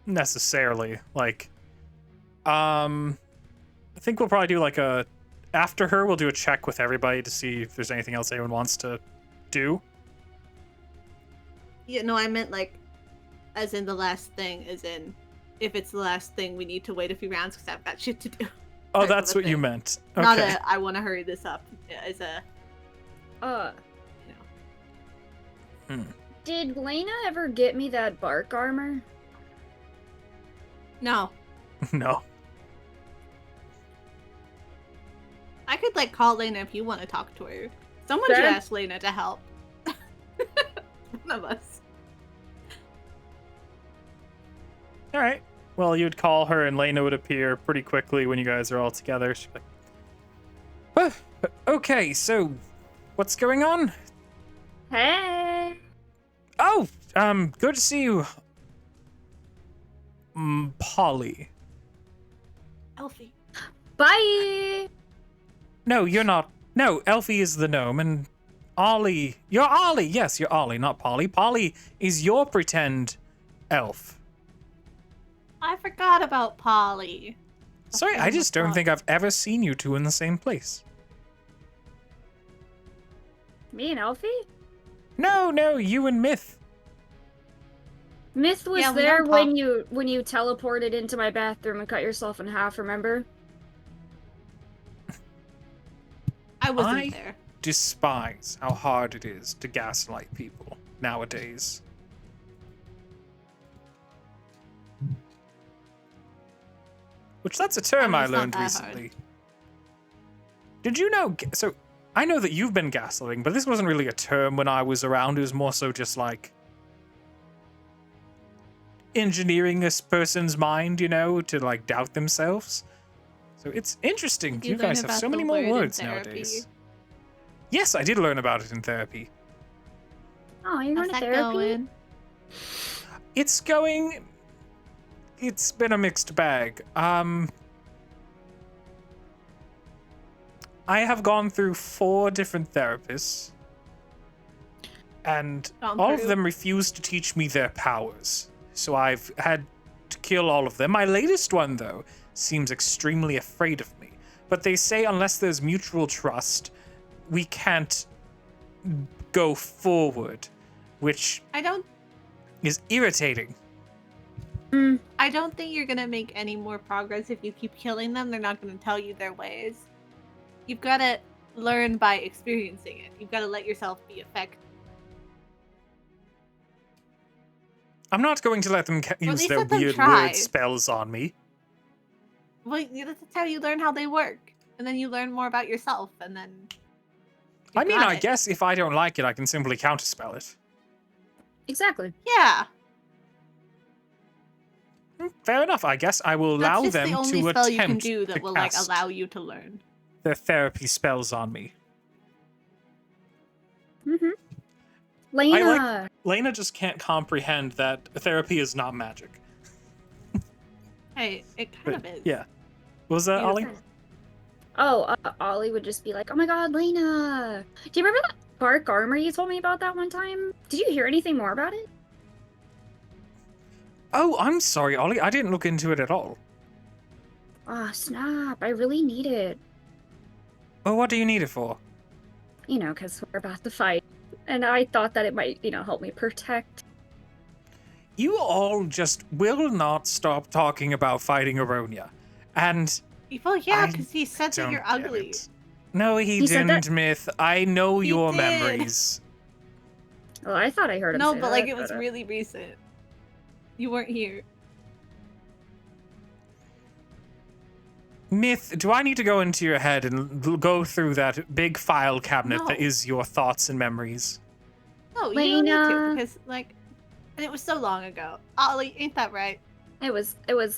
necessarily. Like, I think we'll probably do like a. After her, we'll do a check with everybody to see if there's anything else anyone wants to do. Yeah, no, I meant like, as in the last thing, as in, if it's the last thing, we need to wait a few rounds because I've got shit to do. Oh, type that's of a what you thing. meant. Not Okay. a I want to hurry this up. As a Did Lena ever get me that bark armor? no. No. I could like call Lena if you want to talk to her. Someone should Sure. ask Lena to help. One of us. All right. Well, you'd call her, and Lena would appear pretty quickly when you guys are all together. She'd be like, okay, so what's going on? Hey. Oh, good to see you. Polly. Elfie. Bye. No, you're not. No, Elfie is the gnome, and Ollie. You're Ollie. Yes, you're Ollie, not Polly. Polly is your pretend elf. I forgot about Polly. Sorry, I just don't think I've ever seen you two in the same place. Me and Elfie? No, you and Myth. Myth was Yeah, we there don't when you teleported into my bathroom and cut yourself in half, remember? I wasn't I- there. Despise how hard it is to gaslight people nowadays. Which that's a term I It's not learned that recently. Did you know? So I know that you've been gaslighting, but this wasn't really a term when I was around. It was more so just like engineering this person's mind, you know, to like doubt themselves. So it's interesting. Did You learn guys have about so the many more word in words therapy? nowadays. Yes, I did learn about it in therapy. Oh, you're How's going to that therapy? going? It's going. It's been a mixed bag. I have gone through 4 different therapists, and Gone all of through. them refused to teach me their powers. So I've had to kill all of them. My latest one, though, seems extremely afraid of me. But they say unless there's mutual trust, we can't go forward, which I don't is irritating. I don't think you're gonna make any more progress if you keep killing them. They're not gonna tell you their ways. You've gotta learn by experiencing it. You've gotta let yourself be affected. I'm not going to let them use least their let them weird try. word spells on me. Well, that's how you learn how they work, and then you learn more about yourself, and then. I mean, I it. guess if I don't like it, I can simply counterspell it. Exactly. Yeah. Fair enough. I guess I will allow That's just them the only to spell you can attempt do to that will like cast allow you to learn. their therapy spells on me. Mm-hmm. Lena. Lena just can't comprehend that therapy is not magic. Hey, it kind But, of is. yeah. What was that, Ollie? Oh, Ollie would just be like, "Oh my God, Lena! Do you remember that bark armor you told me about that one time? Did you hear anything more about it?" Oh, I'm sorry, Ollie. I didn't look into it at all. Ah, snap! I really need it. Well, what do you need it for? You know, because we're about to fight, and I thought that it might, help me protect. You all just will not stop talking about fighting Aryonia. And Well, yeah, I because he said that don't you're get ugly. it. No, he He said didn't, that- Myth. I know He your did. memories. Well, I thought I heard him No, say but like that, it was really recent. You weren't here. Myth, do I need to go into your head and go through that big file cabinet that No. is your thoughts and memories? No, you don't need to Lena. because like, and it was so long ago. Ollie, ain't that right? It was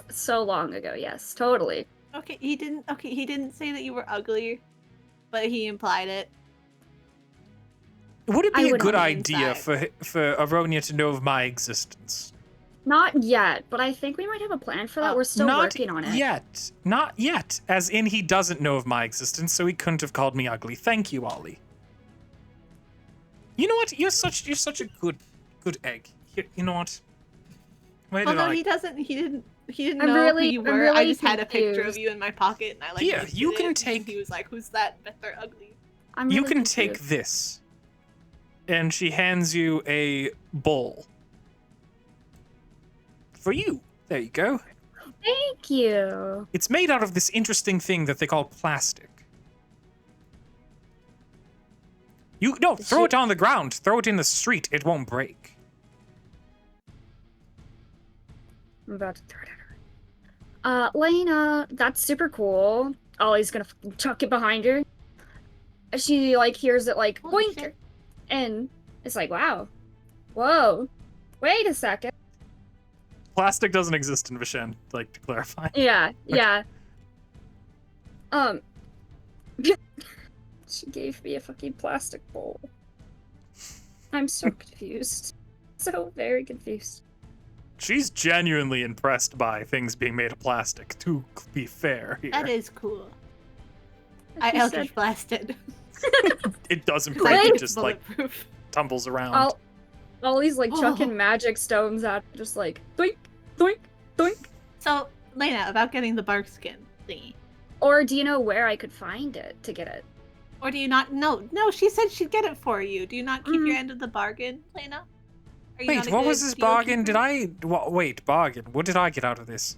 so long ago. Yes, totally. Okay, he didn't. Okay, he didn't say that you were ugly, but he implied it. Would it I be a would good on the idea inside. for Aryonia to know of my existence? Not yet, but I think we might have a plan for that. Oh, We're still Not working on it. yet. Not yet. As in, he doesn't know of my existence, so he couldn't have called me ugly. Thank you, Ollie. You know what? You're such a good egg. You know what? Where Well, did no, I? he doesn't. He didn't I'm know really- who you I'm were. I really just had a picture of confused. you in my pocket, and I like. Here, listed you can it, and take- He was like, "Who's that? Bet they're ugly." I'm You really can take confused. this. And she hands you a bowl. For you. There you go. Thank you. It's made out of this interesting thing that they call plastic. Throw it on the ground. Throw it in the street. It won't break. I'm about to throw it at her. Lena, that's super cool. Ollie's gonna chuck it behind her. She, like, hears it, like, Holy boink! shit. And it's like, wow. Whoa. Wait a second. Plastic doesn't exist in Vishen, like, to clarify. Yeah, yeah. She gave me a fucking plastic bowl. I'm so confused. So very confused. She's genuinely impressed by things being made of plastic, to be fair here. That is cool. I Like you Eldritch said, Blasted. It doesn't Because I break, think it it's just, like, bulletproof. tumbles around. Ollie's like Oh. chucking magic stones at her, just like doink, doink, doink. So, Lena, about getting the bark skin thingy. Or do you know where I could find it to get it? Or do you not? No, she said she'd get it for you. Do you not keep your end of the bargain, Lena? Are you not Wait, a what good was this deal bargain? keeper? Wait, bargain. What did I get out of this?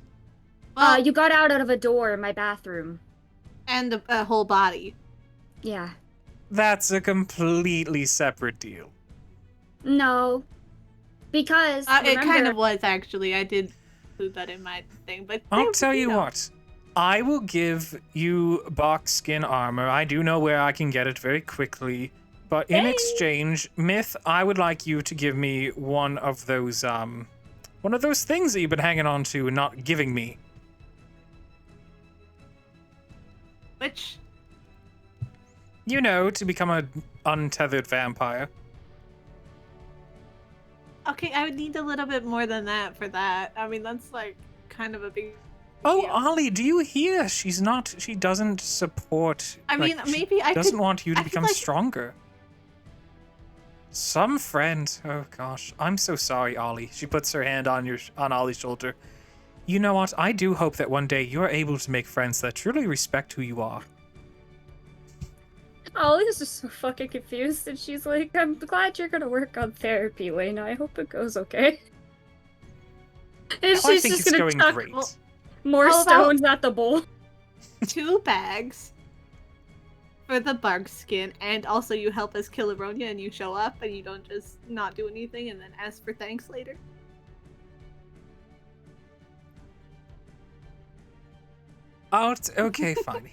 Well, You got out of a door in my bathroom. and the whole body. Yeah. That's a completely separate deal. No. Because It kind remember- of was, actually. I did include that in my thing, but I'll tell you what. I will give you box skin armor. I do know where I can get it very quickly. But in exchange, Myth, I would like you to give me one of those things that you've been hanging on to and not giving me. Which, You know, to become an untethered vampire. okay, I would need a little bit more than that for that. I mean, that's like kind of a big. Oh, deal. Ollie, do you hear? She doesn't support. I mean, she maybe I doesn't could- want you to I feel become like- stronger. Some friend. Oh gosh, I'm so sorry, Ollie. She puts her hand on Ollie's shoulder. You know what? I do hope that one day you're able to make friends that truly respect who you are. Ollie's just so fucking confused, and she's like, I'm glad you're gonna work on therapy, Lena. I hope it goes okay. And I she's think just it's gonna going chuck great. Well, more How about- stones at the bowl. 2 bags for the bark skin, and also you help us kill Aryonia and you show up and you don't just not do anything and then ask for thanks later. Okay, fine.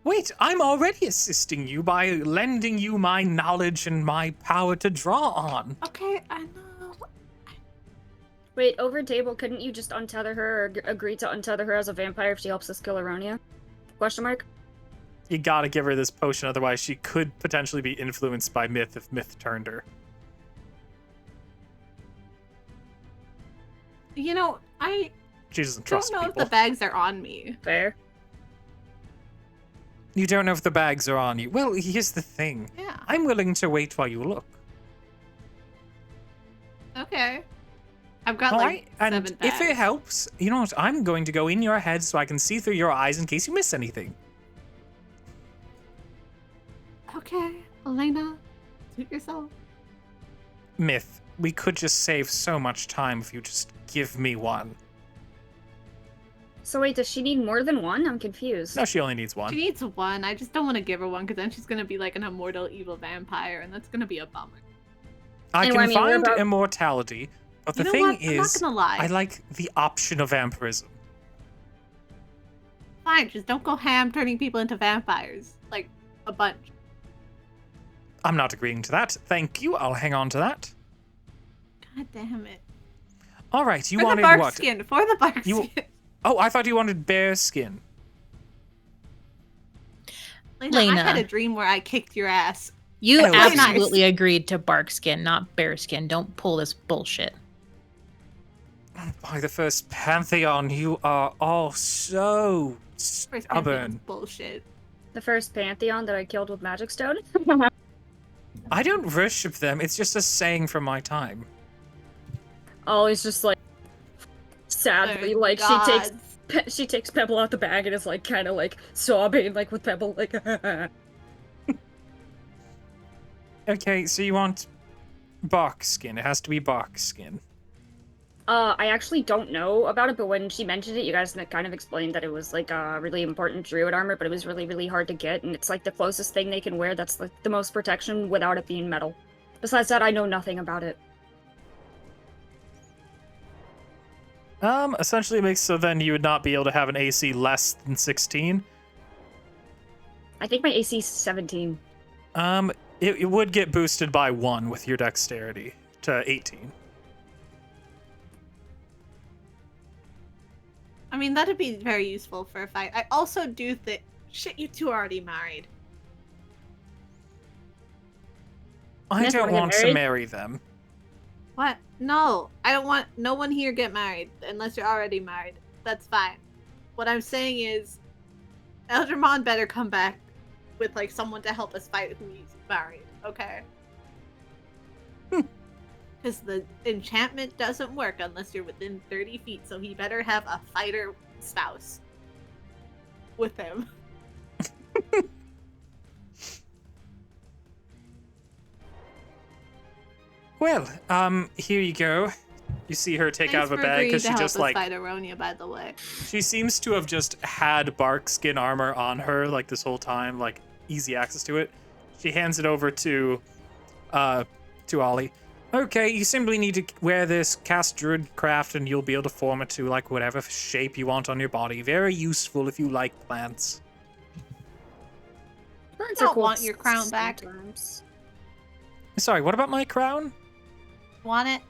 Wait, I'm already assisting you by lending you my knowledge and my power to draw on. Okay, I know. Wait, over table, couldn't you just untether her or agree to untether her as a vampire if she helps us kill Aryonia? Question mark? You gotta give her this potion, otherwise she could potentially be influenced by Myth if Myth turned her. You know, I She doesn't don't trust know people. if the bags are on me. Fair. You don't know if the bags are on you. Well, here's the thing. Yeah. I'm willing to wait while you look. Okay. I've got All like right? And 7 bags. if it helps, you know what? I'm going to go in your head so I can see through your eyes in case you miss anything. Okay, Elena, suit yourself. Myth, we could just save so much time if you just give me one. So wait, does she need more than one? I'm confused. No, she only needs one. She needs one. I just don't want to give her one because then she's gonna be like an immortal evil vampire, and that's gonna be a bummer. I Anyway, can I mean, we're find about- immortality, but the You know thing what? I'm not is, gonna lie. I like the option of vampirism. Fine, just don't go ham turning people into vampires. Like, a bunch. I'm not agreeing to that. Thank you. I'll hang on to that. God damn it. All right, you For the wanted bark what? skin. For the bark You- skin. Oh, I thought you wanted bear skin. Lena, I had Lena. a dream where I kicked your ass. You Oh, nice. absolutely agreed to bark skin, not bear skin. Don't pull this bullshit. By the first Pantheon, you are all so First Pantheon's stubborn. bullshit. The first Pantheon that I killed with Magic Stone? I don't worship them. It's just a saying from my time. Always just like sadly, They're like gods. she takes Pebble out the bag and is like kind of like sobbing, like with Pebble, like. Okay, so you want bark skin. It has to be bark skin. I actually don't know about it, but when she mentioned it, you guys kind of explained that it was like a really important druid armor, but it was really, really hard to get, and it's like the closest thing they can wear that's like the most protection without it being metal. Besides that, I know nothing about it. Essentially it makes so then you would not be able to have an AC less than 16. I think my AC is 17. It would get boosted by 1 with your dexterity to 18. I mean, that'd be very useful for a fight. I also do think... Shit, you two are already married. I Yes, don't wanna get want to married? marry them. What? No, I don't want... No one here get married, unless you're already married. That's fine. What I'm saying is... Eldermon better come back with, like, someone to help us fight who he's married, okay? Because the enchantment doesn't work unless you're within 30 feet, so he better have a fighter spouse with him. Well, here you go. You see her take out of a Thanks for bag agreeing because to she help just us like fight Aryonia, by the way. she seems to have just had bark skin armor on her like this whole time, like easy access to it. She hands it over to Ollie. Okay, you simply need to wear this, cast druid craft, and you'll be able to form it to like whatever shape you want on your body. Very useful if you like plants. Plants Don't want your crown back. sometimes. Sorry, what about my crown? Want it?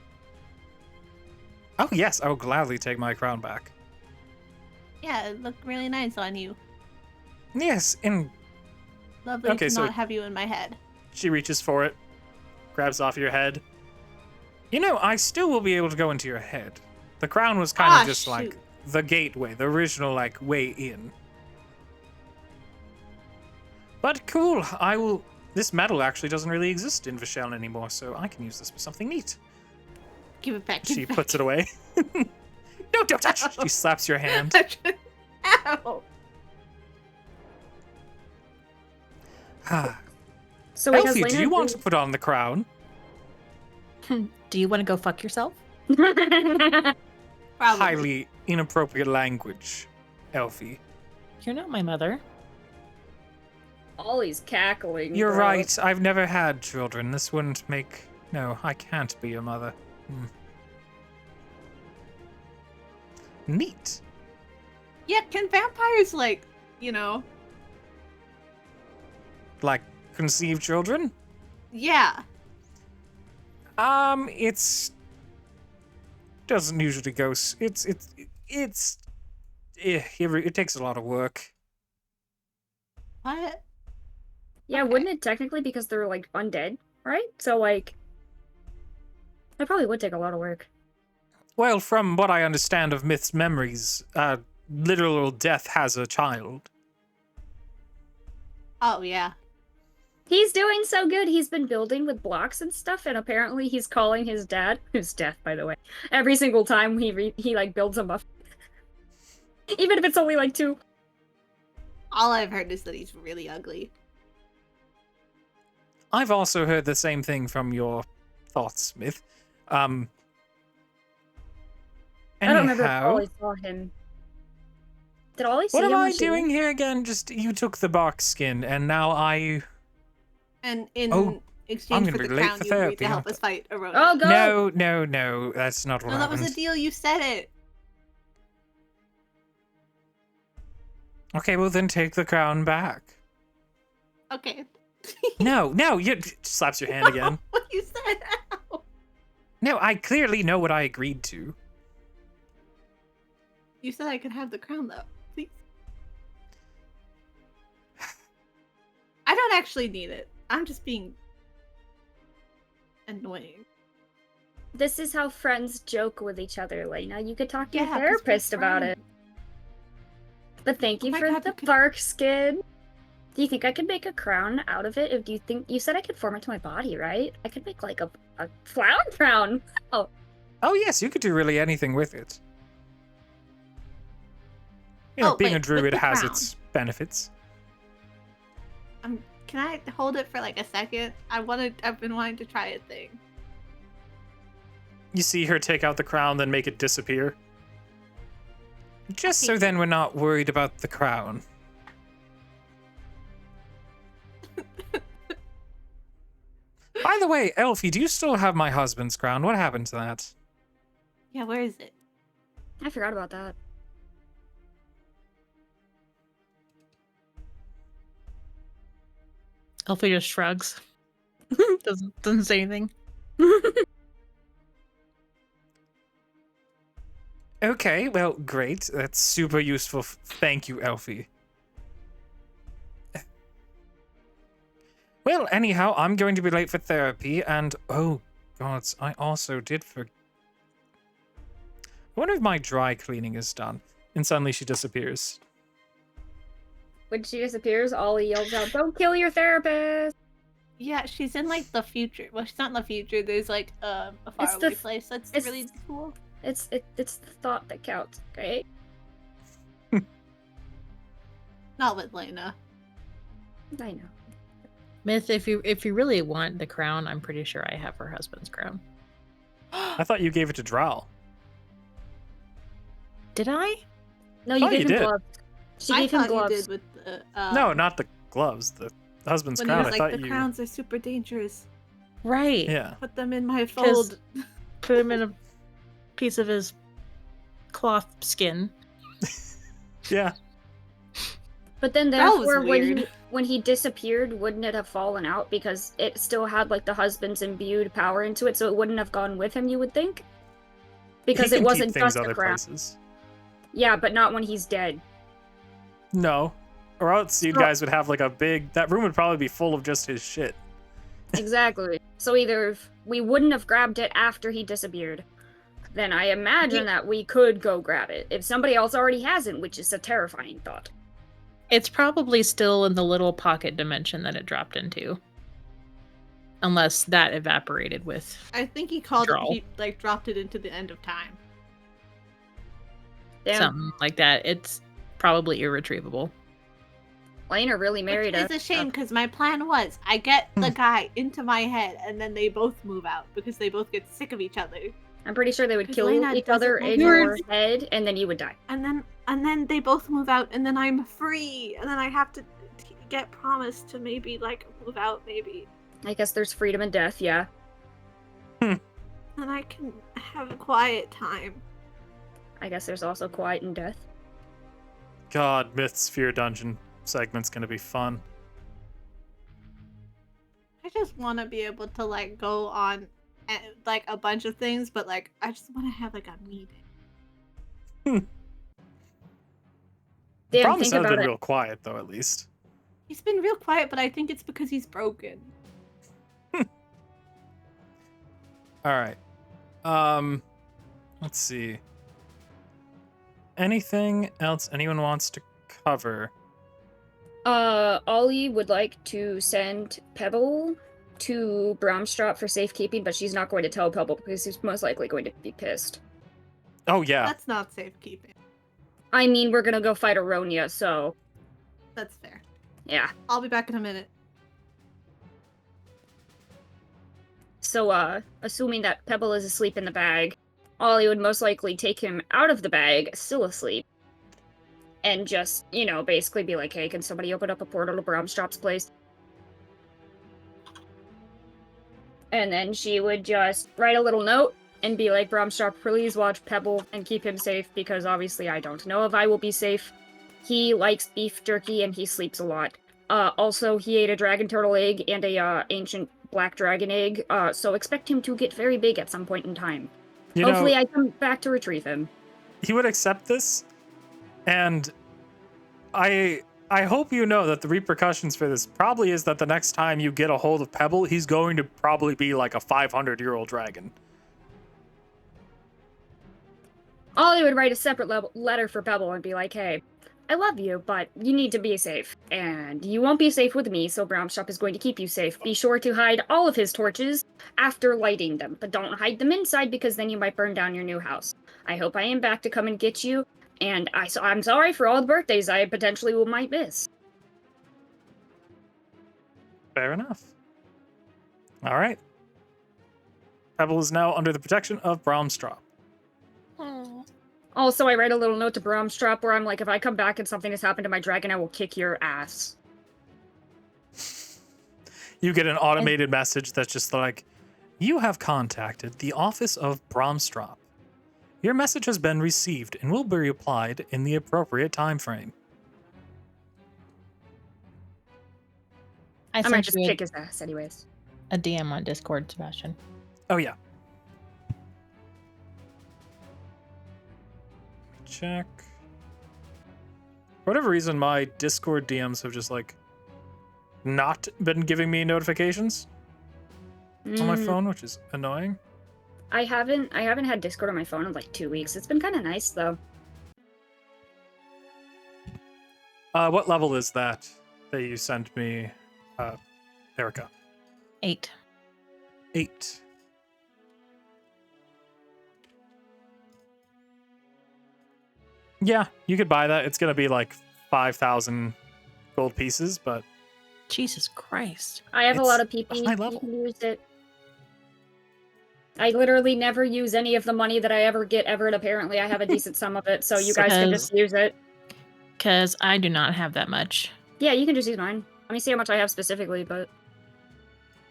Oh yes, I will gladly take my crown back. Yeah, it looked really nice on you. Yes, and Lovely Okay, to so- not have you in my head. she reaches for it, grabs off your head. You know, I still will be able to go into your head. The crown was kind Ah, of just like shoot. the gateway, the original like way in. But cool, I will. This metal actually doesn't really exist in Vishel anymore, so I can use this for something neat. Give it back. Give She it back. puts it away. No, don't touch! She slaps your hand. Ow! Ah, So wait, has Elfie, do Lena you want to put on the crown? Do you want to go fuck yourself? Probably. Highly inappropriate language, Elfie. You're not my mother. Ollie's cackling. You're bro. right. I've never had children. This wouldn't make. No, I can't be your mother. Neat. Yeah, can vampires, like, you know... Like conceive children? Yeah. It's doesn't usually go. It takes a lot of work. What? Yeah, Okay. wouldn't it technically because they're like undead, right? So like, that probably would take a lot of work. Well, from what I understand of myth's memories, literal death has a child. Oh, yeah. He's doing so good. He's been building with blocks and stuff, and apparently he's calling his dad, who's deaf by the way, every single time he like builds a buff, even if it's only like 2. All I've heard is that he's really ugly. I've also heard the same thing from your thoughts, Smith. I don't remember if Anyhow, Ollie saw him. Did Ollie see what him? am I when she doing went? here again? Just you took the bark skin, and now I. And in Oh, I'm exchange gonna for be the late crown, for you agreed therapy, to help aren't us fight Aryonia. Oh, go! No, that's not what No, that happened. was the deal. You said it. Okay, well then take the crown back. Okay. No, you slaps your hand again. What you said? Ow. No, I clearly know what I agreed to. You said I could have the crown, though. Please. I don't actually need it. I'm just being annoying. This is how friends joke with each other, Lena. You could talk to Yeah, your 'cause we're therapist about it. friends. But thank Oh you my for God, the you could- bark skin. Do you think I could make a crown out of it? If do you think you said I could form it to my body, right? I could make like a flower crown. Oh, Oh yes, you could do really anything with it. You know, Oh, being a wait, with druid the has crown. its benefits. Can I hold it for like a second? I've been wanting to try a thing. You see her take out the crown, then make it disappear. Just so then we're not worried about the crown. By the way, Elfie, do you still have my husband's crown? What happened to that? Yeah, where is it? I forgot about that. Elfie just shrugs. doesn't say anything. Okay, well, great. That's super useful. Thank you, Elfie. Well, anyhow, I'm going to be late for therapy, and oh gods, I also did forget. I wonder if my dry cleaning is done. And suddenly she disappears. When she disappears, Ollie yells out, "Don't kill your therapist!" Yeah, she's in like the future. Well, she's not in the future. There's like a It's faraway the- place that's it's- really cool. It's the thought that counts, okay? Not with Lena. I know. Myth, if you really want the crown, I'm pretty sure I have her husband's crown. I thought you gave it to Drow. Did I? No, you Oh, gave you him did. gloves. She I gave him thought gloves. you did with the. No, not the gloves. The husband's When he crown. was I like, thought the you. crowns are super dangerous. Right. Yeah. Put them in my 'Cause- fold. Put him in a piece of his cloth skin. Yeah. But then That was therefore, weird. when he disappeared, wouldn't it have fallen out because it still had like the husband's imbued power into it, so it wouldn't have gone with him? You would think, because He it can wasn't keep things just a other crown. places. Yeah, but not when he's dead. No. Or else you So- guys would have like a big. That room would probably be full of just his shit. Exactly. So either we wouldn't have grabbed it after he disappeared, then I imagine that we could go grab it. If somebody else already hasn't, which is a terrifying thought. It's probably still in the little pocket dimension that it dropped into. Unless that evaporated with. I think he called Draw. it. He like dropped it into the end of time. Damn, Something like that. It's probably irretrievable. Lena really married Which is a shame because my plan was I get the guy into my head and then they both move out because they both get sick of each other. I'm pretty sure they would 'Cause kill Lena each doesn't other like in yours. your head, and then you would die. And then they both move out and then I'm free and then I have to get promised to maybe like move out maybe. I guess there's freedom and death, yeah. And I can have a quiet time. I guess there's also quiet and death. God, Mythsphere Dungeon segment's gonna be fun. I just want to be able to like go on like a bunch of things, but like I just want to have like a meeting. Damn, Promise think has about been it. real quiet though, at least. He's been real quiet, but I think it's because he's broken. All right. Let's see. Anything else anyone wants to cover? Ollie would like to send Pebble to Bromstrop for safekeeping, but she's not going to tell Pebble because he's most likely going to be pissed. Oh yeah. That's not safekeeping. I mean, we're gonna go fight Aryonia, so That's fair. yeah. I'll be back in a minute. So, assuming that Pebble is asleep in the bag, Ollie would most likely take him out of the bag, still asleep, and just, you know, basically be like, hey, can somebody open up a portal to Bromstrop's place? And then she would just write a little note and be like, Bromstrop, please watch Pebble and keep him safe, because obviously I don't know if I will be safe. He likes beef jerky and he sleeps a lot. Also, he ate a dragon turtle egg and a ancient black dragon egg, so expect him to get very big at some point in time. You Hopefully know, I come back to retrieve him. he would accept this, and I hope you know that the repercussions for this probably is that the next time you get a hold of Pebble, he's going to probably be like a 500-year-old dragon. Ollie would write a separate letter for Pebble and be like, hey, I love you, but you need to be safe. And you won't be safe with me, so Bromstrop is going to keep you safe. Be sure to hide all of his torches after lighting them, but don't hide them inside because then you might burn down your new house. I hope I am back to come and get you, and I'm sorry for all the birthdays I potentially might miss. Fair enough. All right. Pebble is now under the protection of Bromstrop. Also, I write a little note to Bromstrop where I'm like, if I come back and something has happened to my dragon, I will kick your ass. You get an automated message that's just like, you have contacted the office of Bromstrop. Your message has been received and will be replied in the appropriate time frame. I might just kick his ass anyways. A DM on Discord, Sebastian. Oh, yeah. Check. For whatever reason, my Discord DMs have just, like, not been giving me notifications on my phone, which is annoying. I haven't had Discord on my phone in like 2 weeks. It's been kind of nice though. What level is that you sent me, Erica? 8. 8. Yeah, you could buy that. It's gonna be like 5,000 gold pieces, but Jesus Christ. I have a lot of PP. high level. You can use it. I literally never use any of the money that I ever get ever, and apparently I have a decent sum of it, so you guys can just use it. Because I do not have that much. Yeah, you can just use mine. Let me see how much I have specifically, but...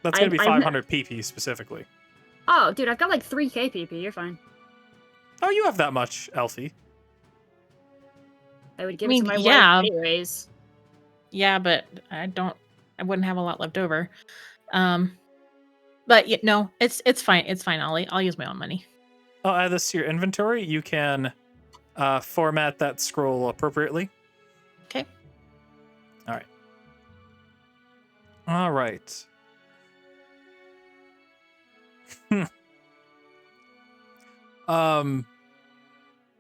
That's gonna be 500 PP specifically. Oh, dude, I've got like 3k PP, you're fine. Oh, you have that much, Elfie. I would give it to my wife anyways. Yeah, but I wouldn't have a lot left over. But no, it's fine. It's fine, Ollie. I'll use my own money. I'll add this to your inventory. You can format that scroll appropriately. Okay. All right. All right. All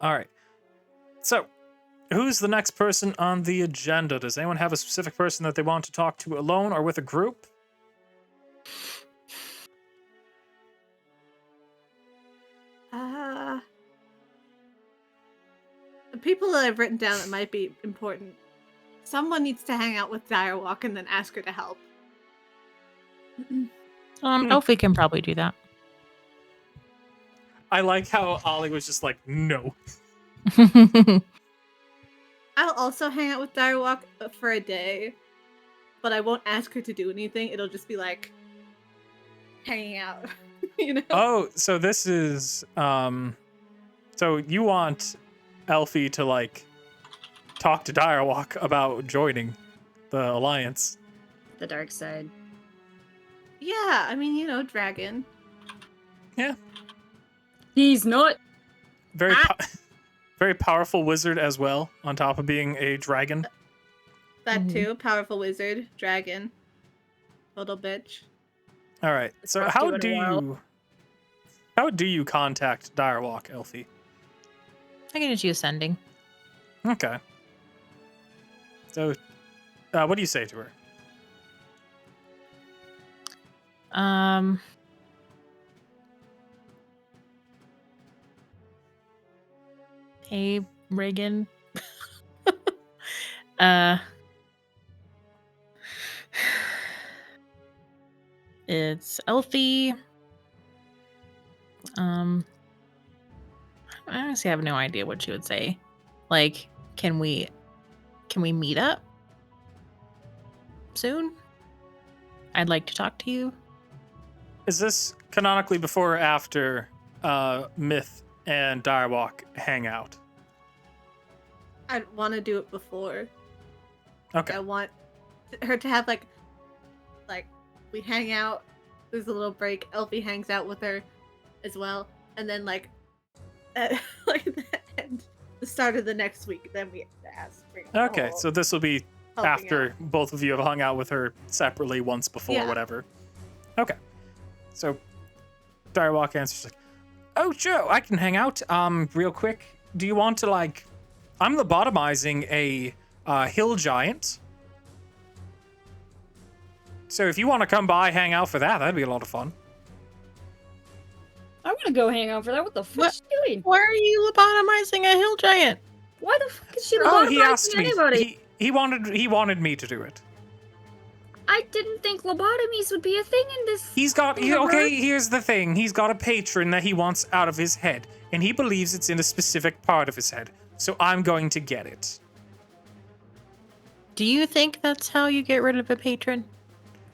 right. So, who's the next person on the agenda? Does anyone have a specific person that they want to talk to alone or with a group? The people that I've written down that might be important. Someone needs to hang out with Direwalk and then ask her to help. Elfie can probably do that. I like how Ollie was just like, no. I'll also hang out with Direwalk for a day, but I won't ask her to do anything. It'll just be like hanging out, you know? Oh, so this is so you want Elfie to like talk to Direwalk about joining the alliance. The dark side. Yeah, I mean, you know, dragon. Yeah. He's not. Very very powerful wizard as well, on top of being a dragon. That too. Powerful wizard, dragon. Little bitch. All right. So how do you contact Direwalk, Elfie? I can just use sending. Okay. So what do you say to her? Hey, Reagan. It's Elfie. I honestly have no idea what she would say. Like, can we meet up soon? I'd like to talk to you. Is this canonically before or after Myth and Direwalk hang out? I'd want to do it before. Okay. I want her to have like we hang out. There's a little break. Elfie hangs out with her as well, and then like at the start of the next week, then we ask. Okay, so this will be after out. both of you have hung out with her separately once before, whatever. Okay. So Direwalk answers like, "Oh, sure, I can hang out. Real quick. Do you want to like? I'm lobotomizing a hill giant. So if you want to come by, hang out for that, that'd be a lot of fun." I want to go hang out for that. What the fuck is she doing? Why are you lobotomizing a hill giant? Why the fuck is she Oh, he lobotomizing asked me. anybody? He wanted me to do it. I didn't think lobotomies would be a thing in this. Okay, here's the thing. He's got a patron that he wants out of his head, and he believes it's in a specific part of his head. So I'm going to get it. Do you think that's how you get rid of a patron?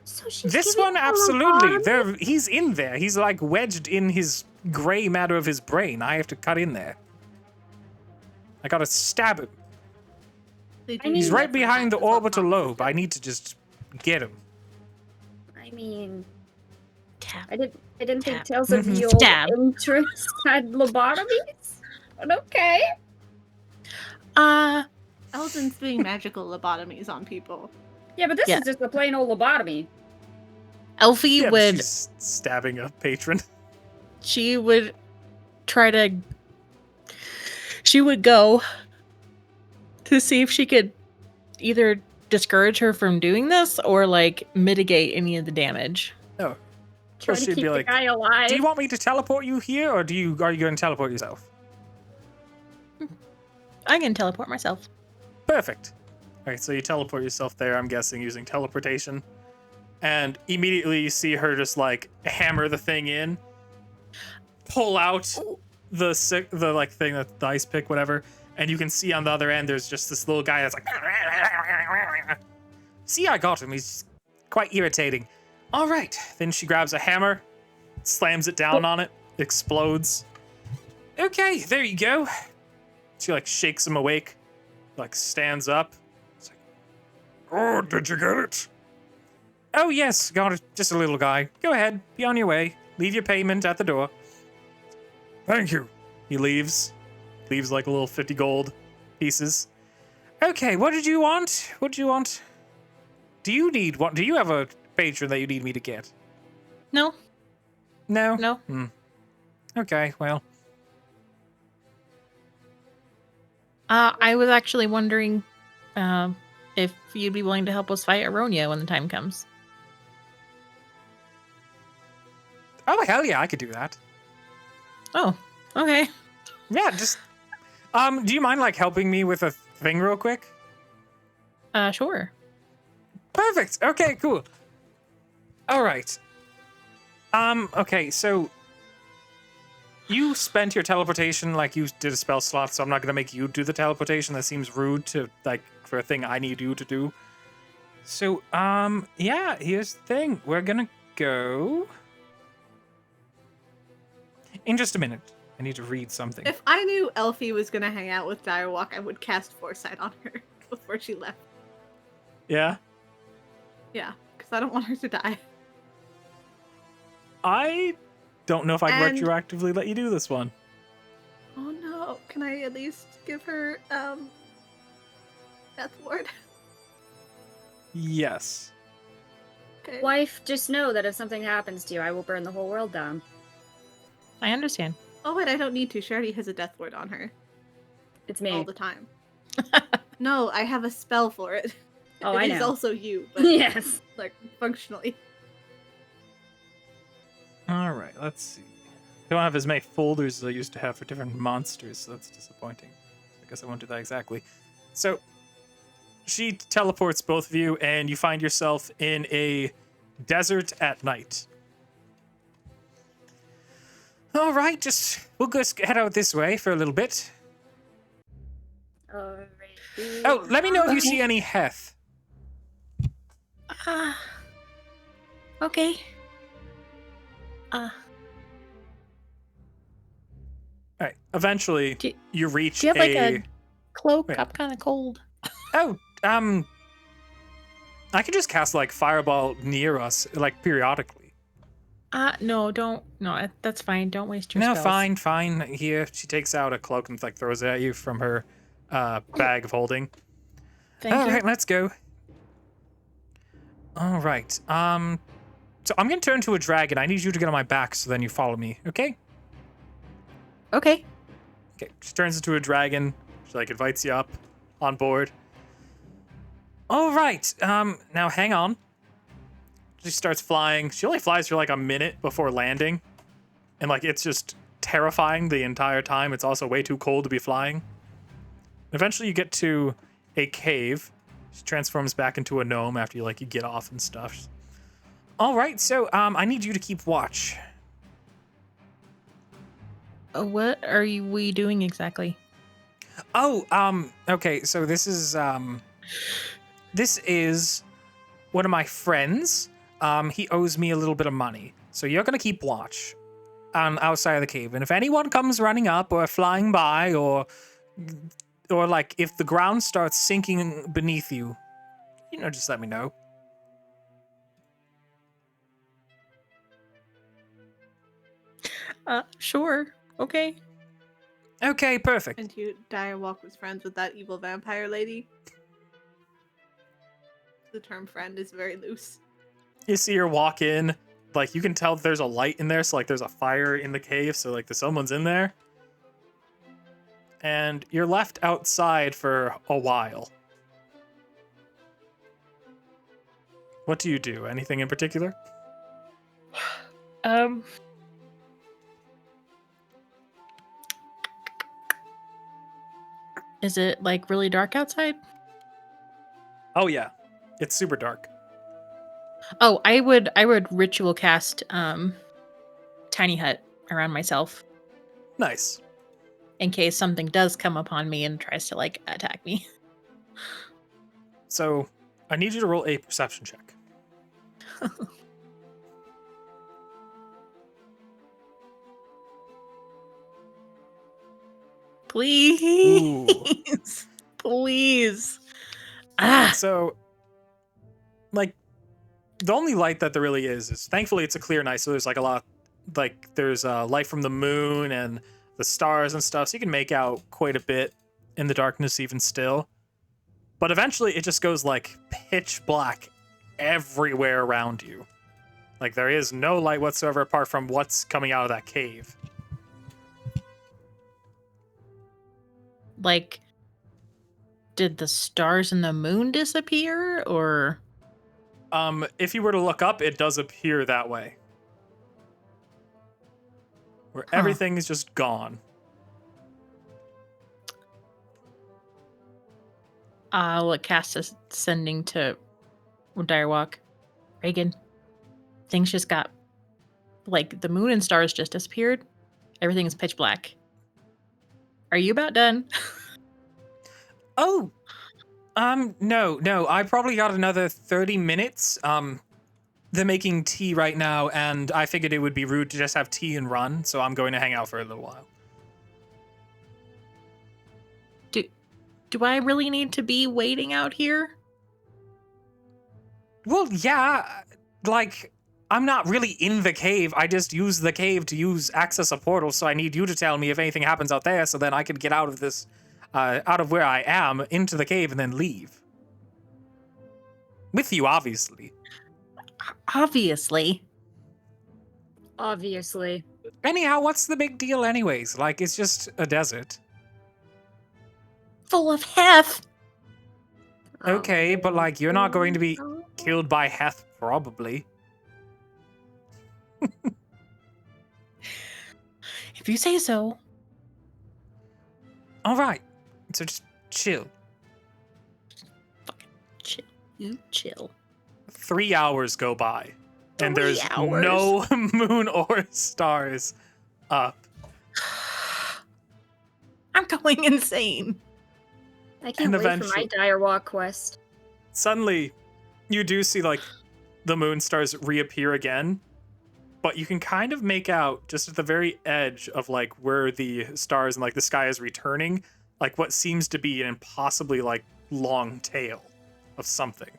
So she's This giving one, him a absolutely. lobotomy? He's in there. He's like wedged in his gray matter of his brain. I have to cut in there. I gotta stab him. They do He's do right that for behind the hacks as well, orbital huh? lobe. I need to just get him. I mean, Tap. I didn't think Tap. Tales of Mhm. the Stab. Old Interest had lobotomies. But okay. Eldon's doing magical lobotomies on people. Yeah, but this Yeah. is just a plain old lobotomy. Elfie Yeah, but would she's stabbing a patron. she would try to she would go to see if she could either discourage her from doing this or like mitigate any of the damage. No. Trying she'd to be keep like, the guy alive. Do you want me to teleport you here, or are you going to teleport yourself? I can teleport myself. Perfect. All right, so you teleport yourself there, I'm guessing, using teleportation. And immediately you see her just, like, hammer the thing in, pull out the thing, that the ice pick, whatever, and you can see on the other end there's just this little guy that's like... See, I got him. He's quite irritating. All right. Then she grabs a hammer, slams it down on it, explodes. Okay, there you go. She, like, shakes him awake, like, stands up. It's like, oh, did you get it? Oh, yes, got it. Just a little guy. Go ahead, be on your way. Leave your payment at the door. Thank you. He leaves. Leaves, like, a little 50 gold pieces. Okay, what did you want? What did you want? Do you need one? Do you have a patron that you need me to get? No, No? no. Okay, well. I was actually wondering if you'd be willing to help us fight Aryonia when the time comes. Oh, hell yeah, I could do that. Oh, okay. Yeah, just... do you mind, like, helping me with a thing real quick? Sure. Perfect. Okay, cool. All right. Okay, so you spent your teleportation like you did a spell slot, so I'm not gonna make you do the teleportation. That seems rude to, like, for a thing I need you to do. So, yeah, here's the thing. We're gonna go in just a minute. I need to read something. If I knew Elfie was gonna hang out with Direwalk, I would cast Foresight on her before she left. Yeah? Yeah, because I don't want her to die. I don't know if I'd And- retroactively let you do this one. Oh no, can I at least give her, Death Ward? Yes. Okay. Wife, just know that if something happens to you, I will burn the whole world down. I understand. Oh wait, I don't need to. She already has a Death Ward on her. It's me. All the time. No, I have a spell for it. Oh, It I is know. also you, but Yes. like functionally. All right, let's see. Don't have as many folders as I used to have for different monsters, so that's disappointing. I guess I won't do that exactly. So, she teleports both of you, and you find yourself in a desert at night. All right, we'll just head out this way for a little bit. Alrighty. Oh, let me know if you see any Heth. Okay. All right, eventually Do- you reach do you have like a cloak? Wait. I'm kind of cold. Oh, I can just cast, like, Fireball near us, like, periodically. No, don't. No, that's fine. Don't waste your No, spells. fine. Here, she takes out a cloak and, like, throws it at you from her bag of holding. Thank All you. right, let's go. All right. So I'm gonna turn to a dragon. I need you to get on my back, so then you follow me. Okay? Okay. Okay. She turns into a dragon. She, like, invites you up on board. All right. Now hang on. She starts flying. She only flies for like a minute before landing, and like it's just terrifying the entire time. It's also way too cold to be flying. Eventually, you get to a cave. She transforms back into a gnome after you get off and stuff. All right, so I need you to keep watch. What are we doing exactly? Oh, okay, so this is one of my friends. He owes me a little bit of money. So you're gonna keep watch on outside of the cave. And if anyone comes running up or flying by or like if the ground starts sinking beneath you, just let me know. Sure. Okay. Okay, perfect. And Direwalk was friends with that evil vampire lady. The term friend is very loose. You see her walk in, you can tell there's a light in there, so there's a fire in the cave, so someone's in there. And you're left outside for a while. What do you do? Anything in particular? Is it really dark outside? Oh yeah. It's super dark. Oh, I would ritual cast tiny hut around myself Nice. in case something does come upon me and tries to attack me. So, I need you to roll a perception check. Please. Please. Ah. So, the only light that there really is thankfully it's a clear night, so there's a lot, there's light from the moon and the stars and stuff, so you can make out quite a bit in the darkness even still. But eventually it just goes pitch black everywhere around you. There is no light whatsoever apart from what's coming out of that cave. Did the stars and the moon disappear, or? If you were to look up, it does appear that way. Where everything is just gone. I'll cast ascending to Direwalk. Reagan, things just got the moon and stars just disappeared. Everything is pitch black. Are you about done? Oh, no. I probably got another 30 minutes. They're making tea right now, and I figured it would be rude to just have tea and run, so I'm going to hang out for a little while. Do I really need to be waiting out here? Well, yeah. I'm not really in the cave. I just use the cave to access a portal, so I need you to tell me if anything happens out there, so then I can get out of this, out of where I am, into the cave, and then leave. With you, obviously. Obviously. Anyhow, what's the big deal anyways? It's just a desert. Full of heth. Okay, but you're not going to be killed by heth, probably. If you say so. Alright, so just chill. Fucking chill. You chill. 3 hours go by, and 3 there's hours? no moon or stars up. I'm going insane. I can't And wait for my Direwalk quest. Suddenly, you do see the moon stars reappear again, but you can kind of make out just at the very edge of where the stars and the sky is returning, what seems to be an impossibly long tail of something.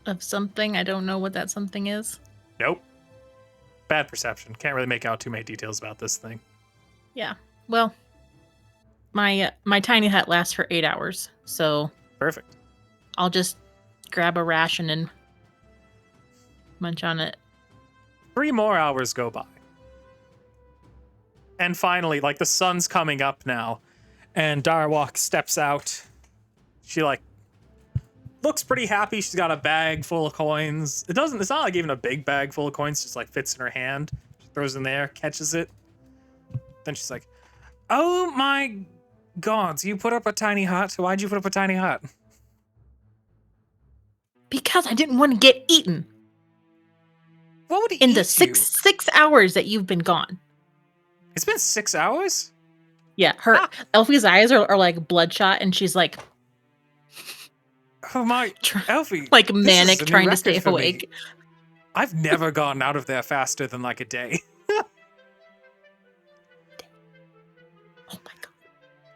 Of something? I don't know what that something is. Nope. Bad perception. Can't really make out too many details about this thing. Yeah. Well, my tiny hut lasts for 8 hours, so Perfect. I'll just grab a ration and munch on it. 3 more hours go by. And finally, the sun's coming up now, and Direwalk steps out. She looks pretty happy. She's got a bag full of coins. It's not even a big bag full of coins, just fits in her hand. She throws it in there, catches it. Then she's like, "Oh my Gods, you put up a tiny hut? Why'd you put up a tiny hut? Because I didn't want to get eaten What would in eat the you? six hours that you've been gone. It's been 6 hours? Yeah, her Elfie's eyes are like bloodshot, and she's like, Oh my, tr- Elfie. like this is manic, a new trying to stay record for me. awake. I've never gotten out of there faster than like a day. Oh my god.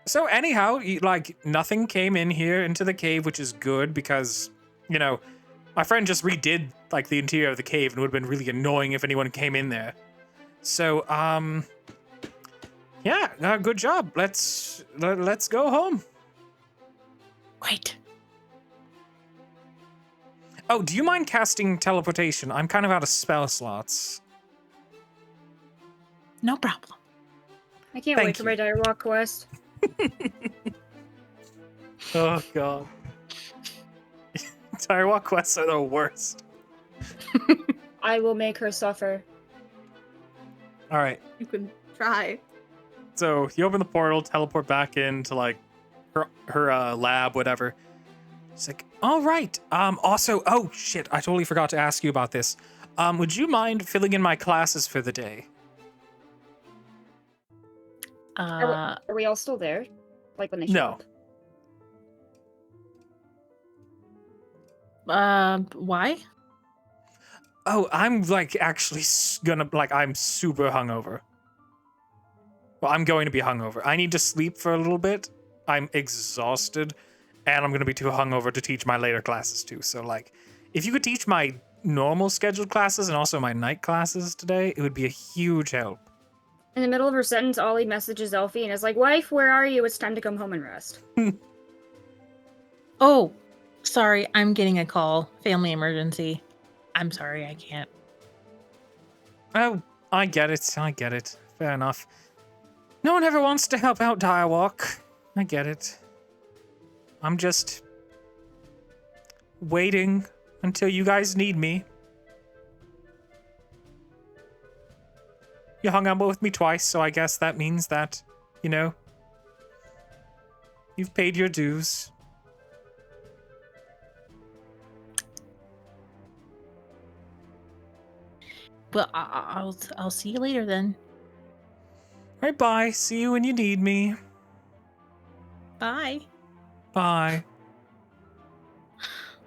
So anyhow, like nothing came in here into the cave, which is good because, you know, my friend just redid like the interior of the cave and it would have been really annoying if anyone came in there. So, yeah, good job. Let's go home. Wait. Oh, do you mind casting teleportation? I'm kind of out of spell slots. No problem. I can't Thank wait for you. my Direwalk quest. Oh god. Direwalk quests are the worst. I will make her suffer. All right. You can try. So you open the portal, teleport back into like her lab, whatever. She's like, all right. Also, oh shit, I totally forgot to ask you about this. Would you mind filling in my classes for the day? Are we all still there? Like when they show No. up? Why? Oh, I'm like actually I'm super hungover. Well, I'm going to be hungover. I need to sleep for a little bit. I'm exhausted, and I'm going to be too hungover to teach my later classes too. So, like, if you could teach my normal scheduled classes and also my night classes today, it would be a huge help. In the middle of her sentence, Ollie messages Elfie and is like, "Wife, where are you? It's time to come home and rest." Oh, sorry, I'm getting a call. Family emergency. I'm sorry, I can't. Oh, I get it. I get it. Fair enough. No one ever wants to help out Direwalk. I get it. I'm just waiting until you guys need me. You hung out with me twice, so I guess that means that, you know, you've paid your dues. Well, I'll see you later then. Right, bye. See you when you need me. Bye. Bye.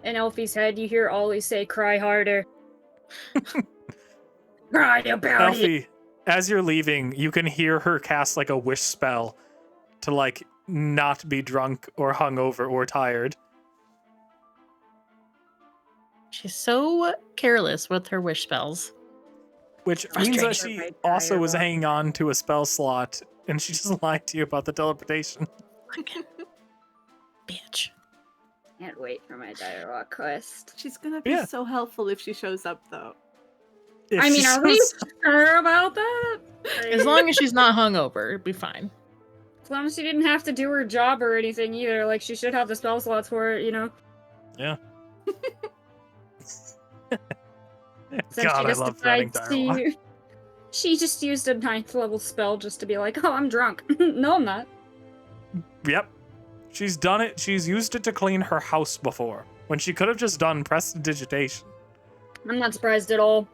In Elfie's head, you hear Ollie say, "Cry harder." Cry about it. Elfie, as you're leaving, you can hear her cast like a wish spell to like not be drunk or hungover or tired. She's so careless with her wish spells. Which means that Frustrating. she also was hanging on to a spell slot and she just lied to you about the teleportation. Fucking bitch. Can't wait for my Direwalk quest. She's gonna be Yeah. so helpful if she shows up, though. If I mean, she are we says- sure about that? As long as she's not hungover, it'd be fine. As long as she didn't have to do her job or anything either, like she should have the spell slots for it, you know? Yeah. Since God, she I just love running decides Direwalk. She just used a 9th level spell just to be like, "Oh, I'm drunk." No, I'm not. Yep. She's done it. She's used it to clean her house before when she could have just done prestidigitation. I'm not surprised at all.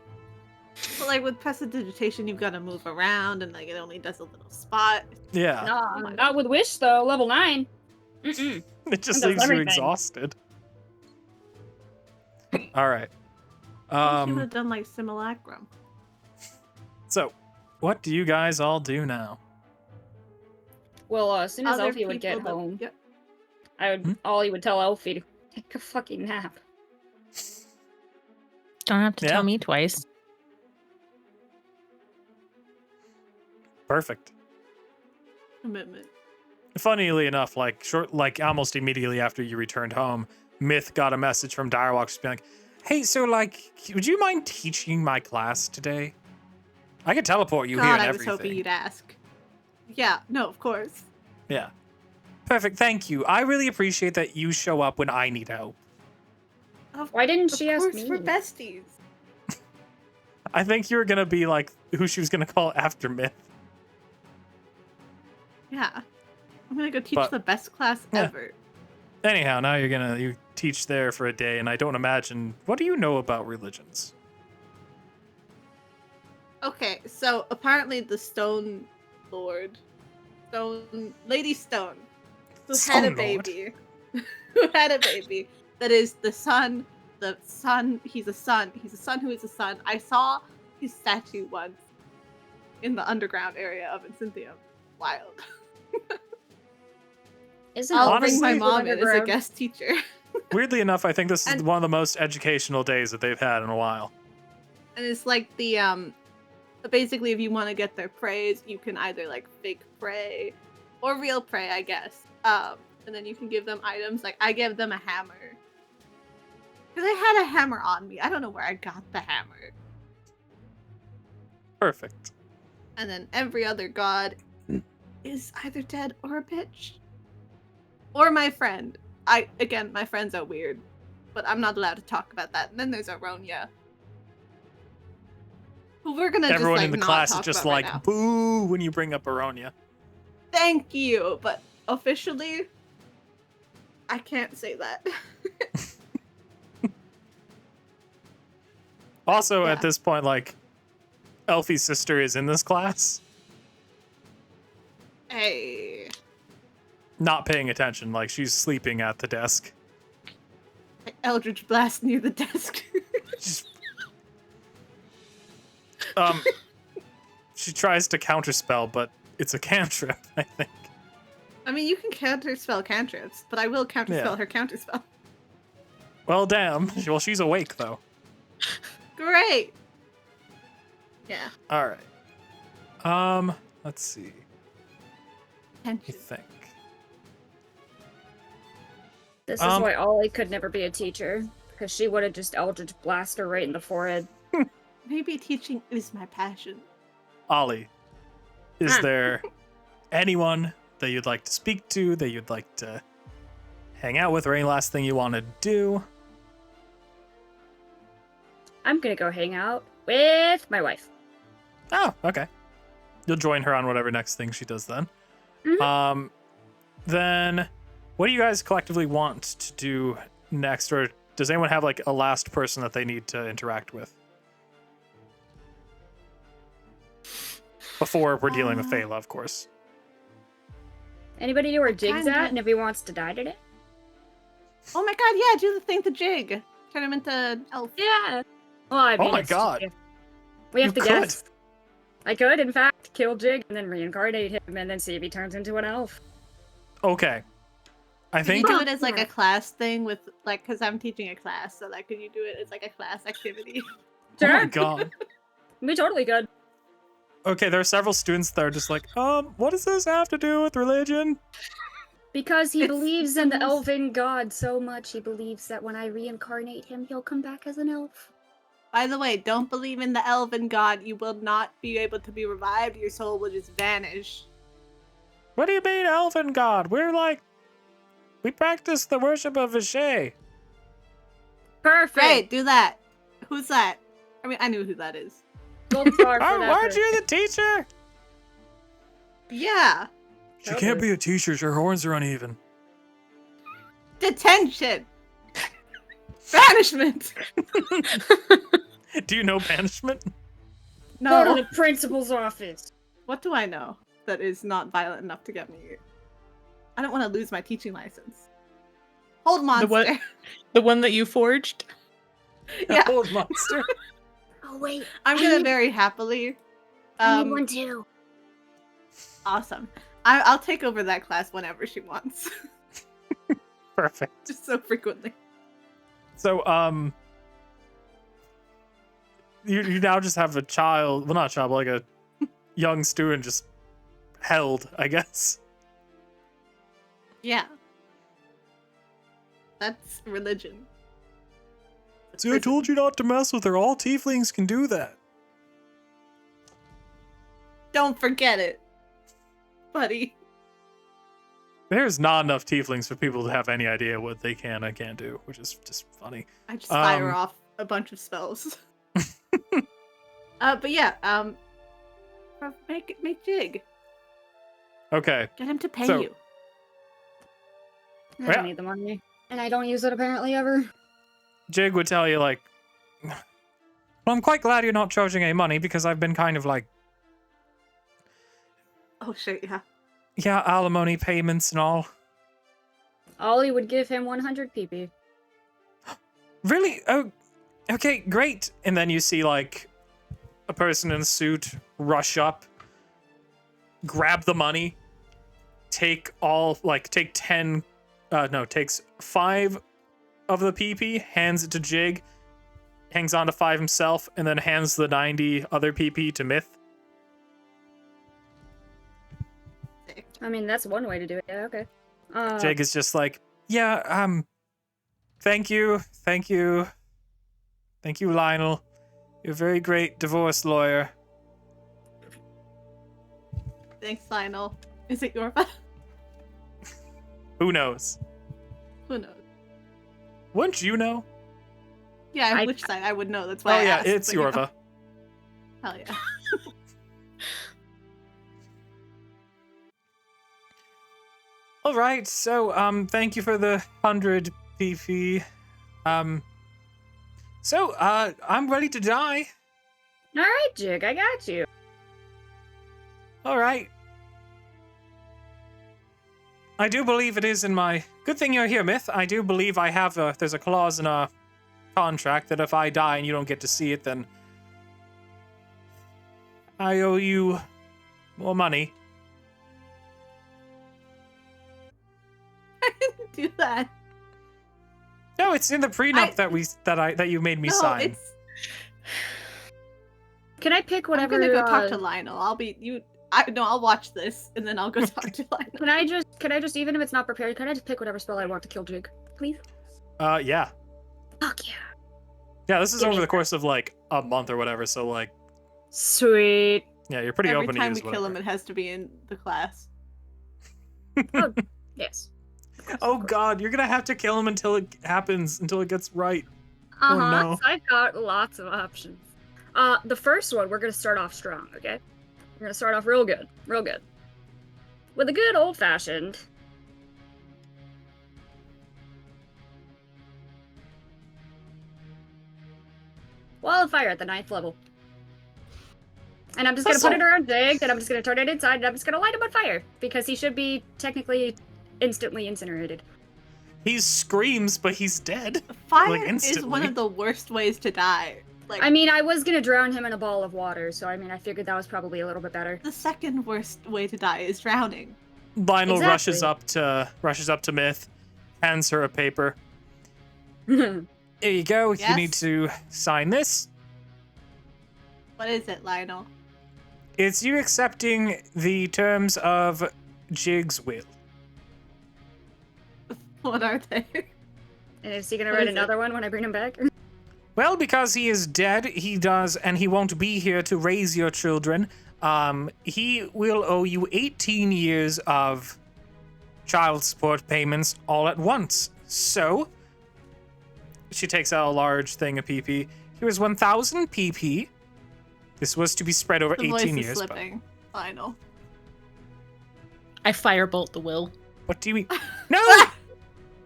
But like with prestidigitation, you've got to move around, and like it only does a little spot. Yeah. No, not with Wish, though. Level 9. Mm-mm. It just It does leaves you everything. exhausted. All right. She would have done like simulacrum. So, what do you guys all do now? Well, as soon as Other Elfie would get people that- home, Yep. Ollie would tell Elfie to take a fucking nap. Don't have to Yeah. tell me twice. Perfect. Commitment. Funnily enough, like almost immediately after you returned home, Myth got a message from Direwalk just being like, "Hey, so like, would you mind teaching my class today? I could teleport you here God, and I was everything." hoping you'd ask. Yeah, no, of course. Yeah. Perfect. Thank you. I really appreciate that you show up when I need help. Why didn't Of she ask course, me? we're besties. I think you were gonna be like who she was gonna call after Myth. Yeah. I'm gonna go teach But- the best class Yeah. ever. Anyhow, now you teach there for a day, and I don't imagine. What do you know about religions? Okay, so apparently the Stone Lord, Lady Stone, who had a Stone Lord? baby, who had a baby that is the son. He's a son who is a son. I saw his statue once in the underground area of Incynthium. Wild. Isn't I'll all bring my Honestly- mom in as a underground? guest teacher. Weirdly enough, I think this is And- one of the most educational days that they've had in a while. And it's like the basically if you want to get their praise, you can either like fake pray or real pray, I guess. And then you can give them items. Like I gave them a hammer. Because I had a hammer on me. I don't know where I got the hammer. Perfect. And then every other god is either dead or a bitch. Or my friend. My friends are weird. But I'm not allowed to talk about that. And then there's Aryonia. Who we're gonna Everyone just, like, in the not class is talk just about right like, now. boo, when you bring up Aryonia. Thank you, but officially, I can't say that. Also, Yeah. at this point, like, Elfie's sister is in this class, Hey, not paying attention. Like, she's sleeping at the desk. Eldritch Blast near the desk. She's, she tries to counterspell, but it's a cantrip, I think. I mean, you can counterspell cantrips, but I will counterspell Yeah. her counterspell. Well, damn. Well, she's awake, though. Great. Yeah. All right. Let's see. Let me Tension. think. This is why Ollie could never be a teacher, because she would have just Eldritch Blast her right in the forehead. Maybe teaching is my passion. Ollie, is Ah. there anyone that you'd like to speak to, that you'd like to hang out with, or any last thing you want to do? I'm gonna go hang out with my wife. Oh, okay. You'll join her on whatever next thing she does then. Mhm. Then what do you guys collectively want to do next, or does anyone have like a last person that they need to interact with before we're dealing with Fela, of course? Anybody know where Jig's kinda- at and if he wants to die today? Oh my god, yeah, do the thing to Jig. Turn him into elf. Yeah. Well, I mean, my it's- God. We have You to could. guess. I could, in fact, kill Jig and then reincarnate him and then see if he turns into an elf. Okay. I Could you think do it as like a class thing with like, because I'm teaching a class, so like, could you do it as like a class activity? Oh my Sure. god. We totally could. Okay, there are several students that are just like, what does this have to do with religion? Because he It's believes the in the most- elven god so much, he believes that when I reincarnate him, he'll come back as an elf. By the way, don't believe in the elven god. You will not be able to be revived. Your soul will just vanish. What do you mean, elven god? We practice the worship of Vishay. Perfect. Great, do that. Who's that? I mean, I knew who that is. Gold star for that. Aren't you the teacher? Yeah. She can't be a teacher. Her horns are uneven. Detention. Banishment. Do you know banishment? Go No. to the principal's office. What do I know that is not violent enough to get me? I don't want to lose my teaching license. Hold monster. what? The one that you forged? Yeah. Old monster. Oh wait, I'm I gonna need- very happily. I need one too. Awesome. I'll take over that class whenever she wants. Perfect. Just so frequently. So, you now just have a child, well, not a child, but like a young student just held, I guess. Yeah. That's religion. See, I told you not to mess with her. All tieflings can do that. Don't forget it, buddy. There's not enough tieflings for people to have any idea what they can and can't do, which is just funny. I just fire Um, off a bunch of spells. But yeah, make Jig. Okay. Get him to pay So- you. I don't need the money. And I don't use it apparently ever. Jig would tell you, like, well, I'm quite glad you're not charging any money because I've been kind of like, Oh shit, yeah. yeah, alimony payments and all. Ollie would give him 100 PP. Really? Oh, okay, great. And then you see, like, a person in a suit rush up, grab the money, take 5 of the PP, hands it to Jig, hangs on to 5 himself, and then hands the 90 other PP to Myth. I mean, that's one way to do it. Yeah, okay. Jig is just like, yeah, thank you, Lionel. You're a very great divorce lawyer. Thanks, Lionel. Is it Yorva? Who knows? Who knows? Wouldn't you know? Yeah, which side I would know. That's why I asked. It's but, you know. Yorva. Hell yeah. All right, so thank you for the 100 PP. I'm ready to die. All right, Jig, I got you. All right. I do believe it is in my. Good thing you're here, Myth. I do believe I have there's a clause in a contract that if I die and you don't get to see it, then I owe you more money. I didn't do that. No, it's in the prenup that you made me sign. It's... Can I pick whatever? I'm gonna go talk to Lionel. I'll watch this and then I'll go talk to Lionel. Can I just, even if it's not prepared, can I just pick whatever spell I want to kill Jig, please? Yeah. Fuck yeah. Yeah, this is over the course of like a month or whatever, so like. Sweet. Yeah, you're pretty Every open to time use we kill him, it has to be in the class. Oh, yes. Oh god, you're gonna have to kill him until it happens, until it gets right. Uh-huh, Oh no. so I've got lots of options. The first one, we're gonna start off strong, okay? We're gonna start off real good. With a good old-fashioned... wildfire at the 9th level. And I'm just gonna put it around Jig, and I'm just gonna turn it inside, and I'm just gonna light him on fire, because he should be technically instantly incinerated. He screams, but he's dead. Fire like, is one of the worst ways to die. Like, I mean, I was gonna drown him in a ball of water, so I mean, I figured that was probably a little bit better. the second worst way to die is drowning. Lionel Exactly. rushes up to Myth, hands her a paper. Well, Here you go. You Yes? need to sign this. What is it, Lionel? It's you accepting the terms of Jig's will. What are they? and is he gonna What write is it? another one when I bring him back? Well, because he is dead, he does, and he won't be here to raise your children. He will owe you 18 years of child support payments all at once. So, she takes out a large thing of PP. Here's 1,000 PP. This was to be spread over The 18 voice years. is slipping. Lionel. I firebolt the will. What do you mean? No!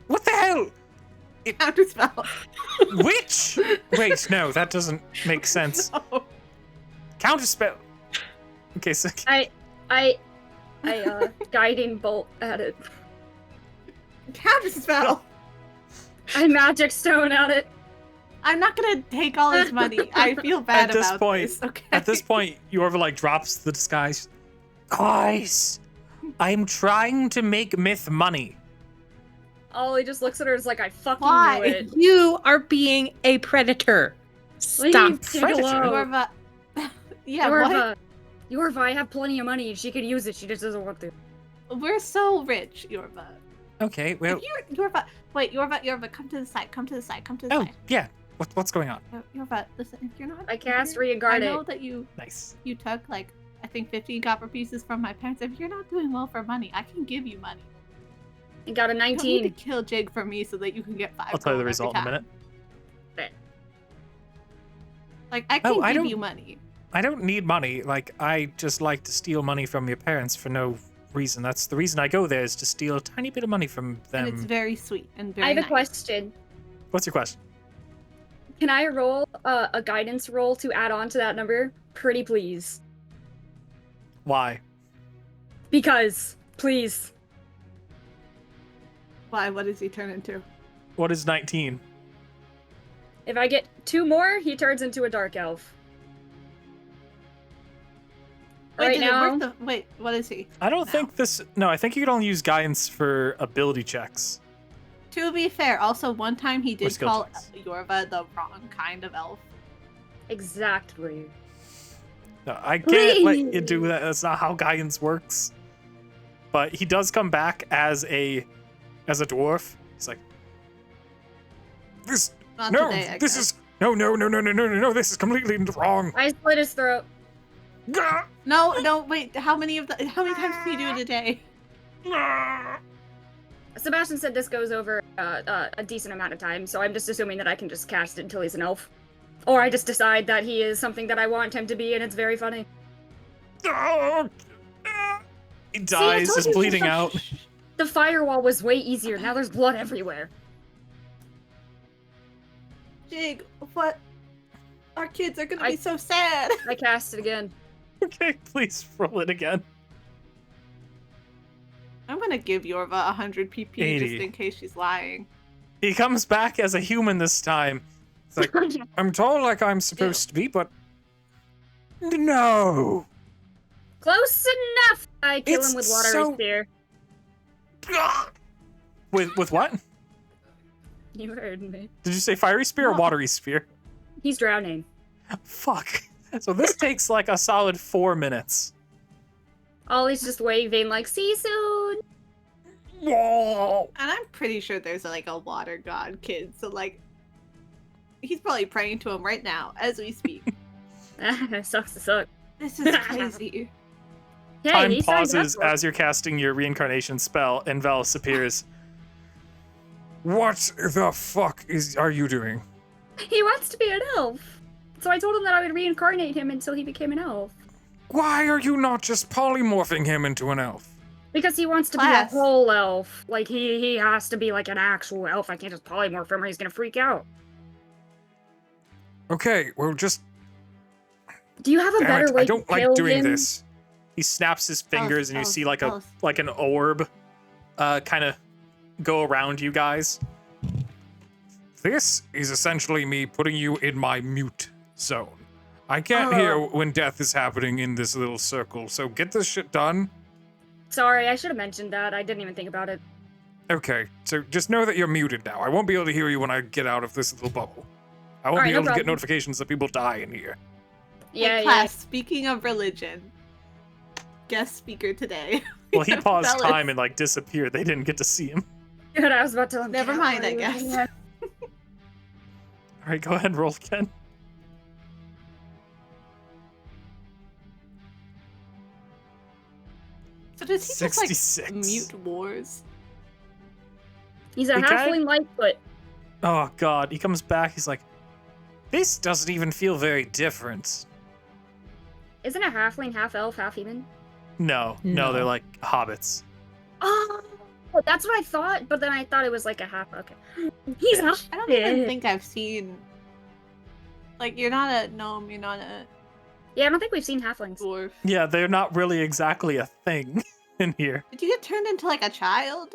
What the hell? Counterspell. Which? Wait, no, that doesn't make sense. No. Counterspell. Okay, so I guiding bolt at it. Counterspell. I magic stone at it. I'm not gonna take all his money. I feel bad At this about point- this. Okay. at this point, Yorva like drops the disguise. Guys, I'm trying to make Myth money. Ollie just looks at her and is like, I fucking Why? knew it. You are being a predator. Leave Stop. Jig Predator. alone. Yorva. Yeah, what? Yorva, I have plenty of money. She could use it. She just doesn't want to. We're so rich, Yorva. Okay, well, Yorva. Wait, Yorva, come to the side. Come to the side. oh side. yeah, what's going on? Yorva, listen. If you're not, I cast here, Reguard I know it. that you Nice. took like I think 15 copper pieces from my parents. If you're not doing well for money, I can give you money. You got a You don't need to 19. kill Jig for me so that you can get 5. I'll tell you the gold every result in a time. minute. Like I can I give don't- you money. I don't need money. Like, I just like to steal money from your parents for no reason. That's the reason I go there, is to steal a tiny bit of money from them. And it's very sweet and very I have a nice. question. What's your question? Can I roll a guidance roll to add on to that number? Pretty please. Why? Because, please. Why? What does he turn into? What is 19? If I get 2 more, he turns into a dark elf. Wait, Right did it now, work wait, what is he? I don't No. think this. No, I think you can only use guidance for ability checks. To be fair, also one time he did skill call checks. Yorva the wrong kind of elf. exactly. No, I can't let you Please. do that. That's not how guidance works. But he does come back as a dwarf. He's like, This Not no, today, I this guess. is no. This is completely wrong. I split his throat. Gah! No, wait. How many times can you do it a day? Ah! Sebastian said this goes over a decent amount of time, so I'm just assuming that I can just cast it until he's an elf. Or I just decide that he is something that I want him to be, and it's very funny. Oh! Ah! he I dies, told is you. bleeding out. The firewall was way easier. Now there's blood everywhere. Jig, what? Our kids are gonna I- be so sad. I cast it again. Okay, please roll it again. I'm gonna give Yorva 100 PP 80. just in case she's lying. He comes back as a human this time. It's like, I'm tall like I'm supposed to be, but no. Close enough! I kill It's him with watery so- spear. Ah! With what? You heard me. Did you say fiery spear or No. watery spear? He's drowning. Fuck. So this takes like a solid 4 minutes. Ollie's just waving like, see you soon! Whoa! And I'm pretty sure there's like a water god kid, so like he's probably praying to him right now as we speak. Sucks to suck. This is crazy. Hey, Time he signed up pauses for it. as you're casting your reincarnation spell, and Velis appears. What the fuck are you doing? He wants to be an elf. So I told him that I would reincarnate him until he became an elf. Why are you not just polymorphing him into an elf? Because he wants to Class. be a whole elf. Like, he has to be like an actual elf. I can't just polymorph him or he's gonna freak out. Okay, well just Do you have a damn better it, way I don't to like kill doing him? this. He snaps his fingers, and you Velis, see like Velis. like an orb, kind of go around you guys. This is essentially me putting you in my mute zone. I can't Oh. hear when death is happening in this little circle, so get this shit done. Sorry, I should have mentioned that. I didn't even think about it. Okay, so just know that you're muted now. I won't be able to hear you when I get out of this little bubble. I won't Alright, be no able to get problem. notifications that people die in here. Yeah, Hey, class, speaking of religion, guest speaker today. Well, he paused Velis. time and like disappeared. They didn't get to see him. yeah. Good, I was about to tell him. Never "Get mind, out I of guess. here." All right, go ahead and roll again. So does he just 66. like mute wars? He's a The guy- halfling lightfoot. Oh god, he comes back. He's like, this doesn't even feel very different. Isn't a halfling half elf, half human? No, No. they're like hobbits. Oh, that's what I thought, but then I thought it was like a half. Okay. He's a I don't even hobbit. think I've seen. Like, you're not a gnome, you're not a Yeah, I don't think we've seen halflings. dwarf. Yeah, they're not really exactly a thing in here. Did you get turned into like a child?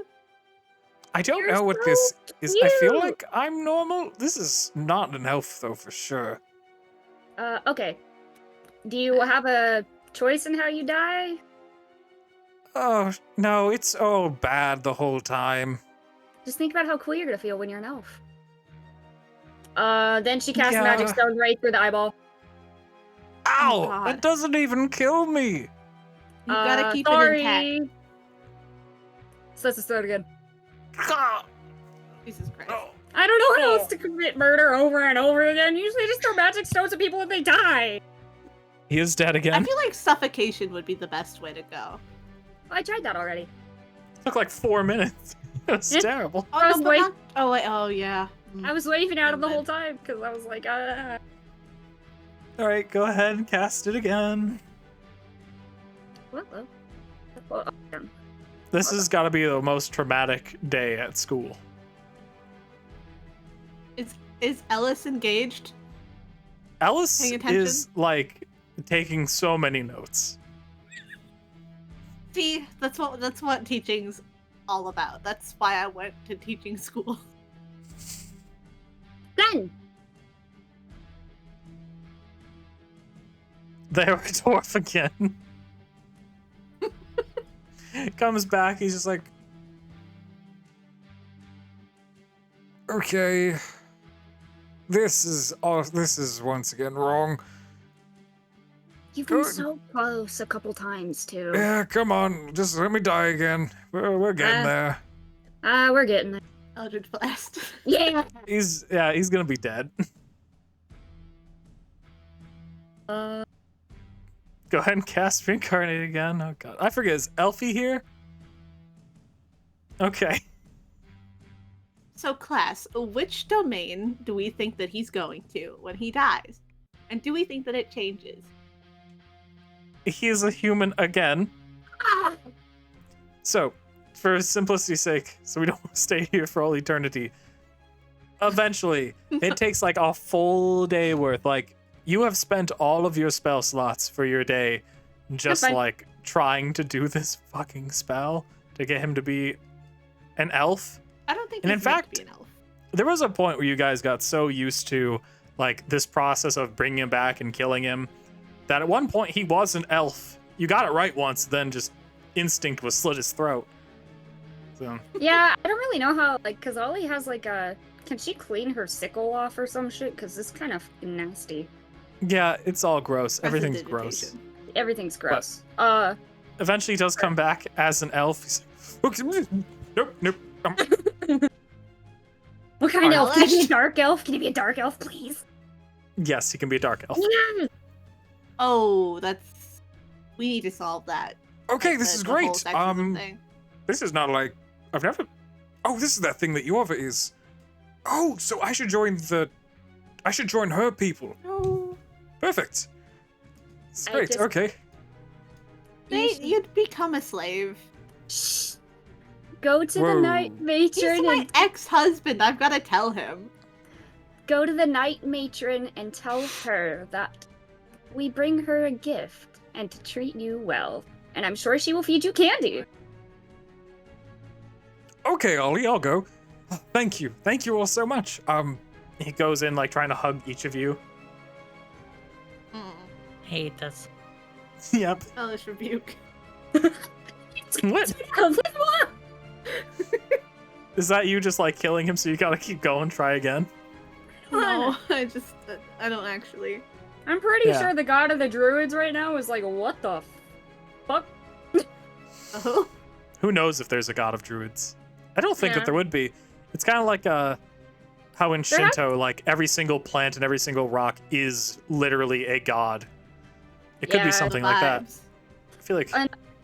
I don't You're know what so this is. I feel cute. like I'm normal. This is not an elf, though, for sure. Okay. Do you have a choice in how you die? Oh, no, it's all bad the whole time. Just think about how cool you're gonna feel when you're an elf. Then she casts Yeah. magic stone right through the eyeball. Ow! God. That doesn't even kill me! You gotta keep it sorry. intact. Slits his throat again. Ah! Jesus Christ. Oh. I don't know how else to commit murder over and over again. Usually just throw magic stones at people and they die. He is dead I again. feel like suffocation would be the best way to go. I tried that already. Took like 4 minutes. It was Yeah. terrible. Oh, I was no, but wait- not- oh wait, oh yeah. I was waving at him the Never whole time because I was like, All right, go ahead and cast it again. What? Well, This has got to be the most traumatic day at school. Is Ellis engaged? Alice Paying attention? is like taking so many notes. See, that's what teaching's all about. That's why I went to teaching school. Glenn! There, dwarf again. Comes back, he's just like, Okay. This is once again wrong. You've been Good. so close a couple times, too. Yeah, come on, just let me die again. We're getting there. We're getting there. Eldritch Blast. Yeah! he's gonna be dead. Uh, Go ahead and cast Reincarnate again. Oh god. I forget, is Elfie here? Okay. So, class, which domain do we think that he's going to when he dies? And do we think that it changes? He is a human again. ah! So, for simplicity's sake, so we don't stay here for all eternity, eventually, it takes like a full day worth. Like, you have spent all of your spell slots for your day just fine. like trying to do this fucking spell to get him to be an elf. I don't think And he's in meant fact- to be an elf. There was a point where you guys got so used to like this process of bringing him back and killing him that at one point he was an elf. You got it right once, then just instinct was slit his throat. So Yeah, I don't really know how, like, because Ollie has, like, a... Can she clean her sickle off or some shit? Because it's kind of nasty. yeah, it's all gross. Everything's gross. Prestidigitation. Everything's gross. Eventually, he does come back as an elf. He's like, "Okay, nope. What kind of elf? Can he be a Embellished? dark elf? Can he be a dark elf, please? Yes, he can be a dark elf. Yeah! Oh, that's... We need to solve that. Okay, Like, this is the whole great. sexism thing. This is not like I've never. Oh, this is that thing that Yorva is. Oh, so I should join her people. No. Perfect. It's I great. just- Okay. You'd become a slave. Shh. Go to Whoa. the night He's matron my and ex-husband. I've got to tell him. go to the night matron and tell her that we bring her a gift and to treat you well. And I'm sure she will feed you candy. Okay, Ollie, I'll go. Thank you. Thank you all so much. He goes in like trying to hug each of you. Hate this. Yep. Hellish rebuke. What? Is that you just like killing him so you gotta keep going, try again? No, I don't actually. I'm pretty Yeah. sure the god of the druids right now is like, what the fuck? Oh. Who knows if there's a god of druids? I don't think Yeah. that there would be. It's kind of like how in There have- Shinto, like every single plant and every single rock is literally a god. It could Yeah, be the something like that. Vibes. I feel like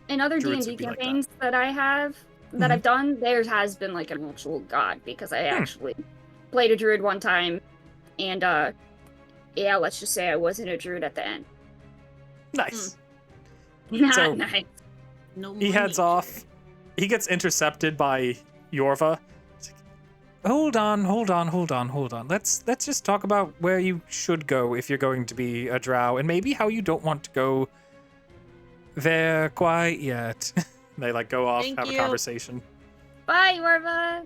In other Druids D&D would be like that. campaigns that I have, that I've done, there has been like an actual god, because I actually played a druid one time, and yeah, let's just say I wasn't a druid at the end. nice. Not So- nice. No He more heads nature. off. He gets intercepted by Yorva. He's like, hold on. Let's just talk about where you should go if you're going to be a drow, and maybe how you don't want to go there quite yet. They like go off, Thank have you. a conversation. Bye, Yorva!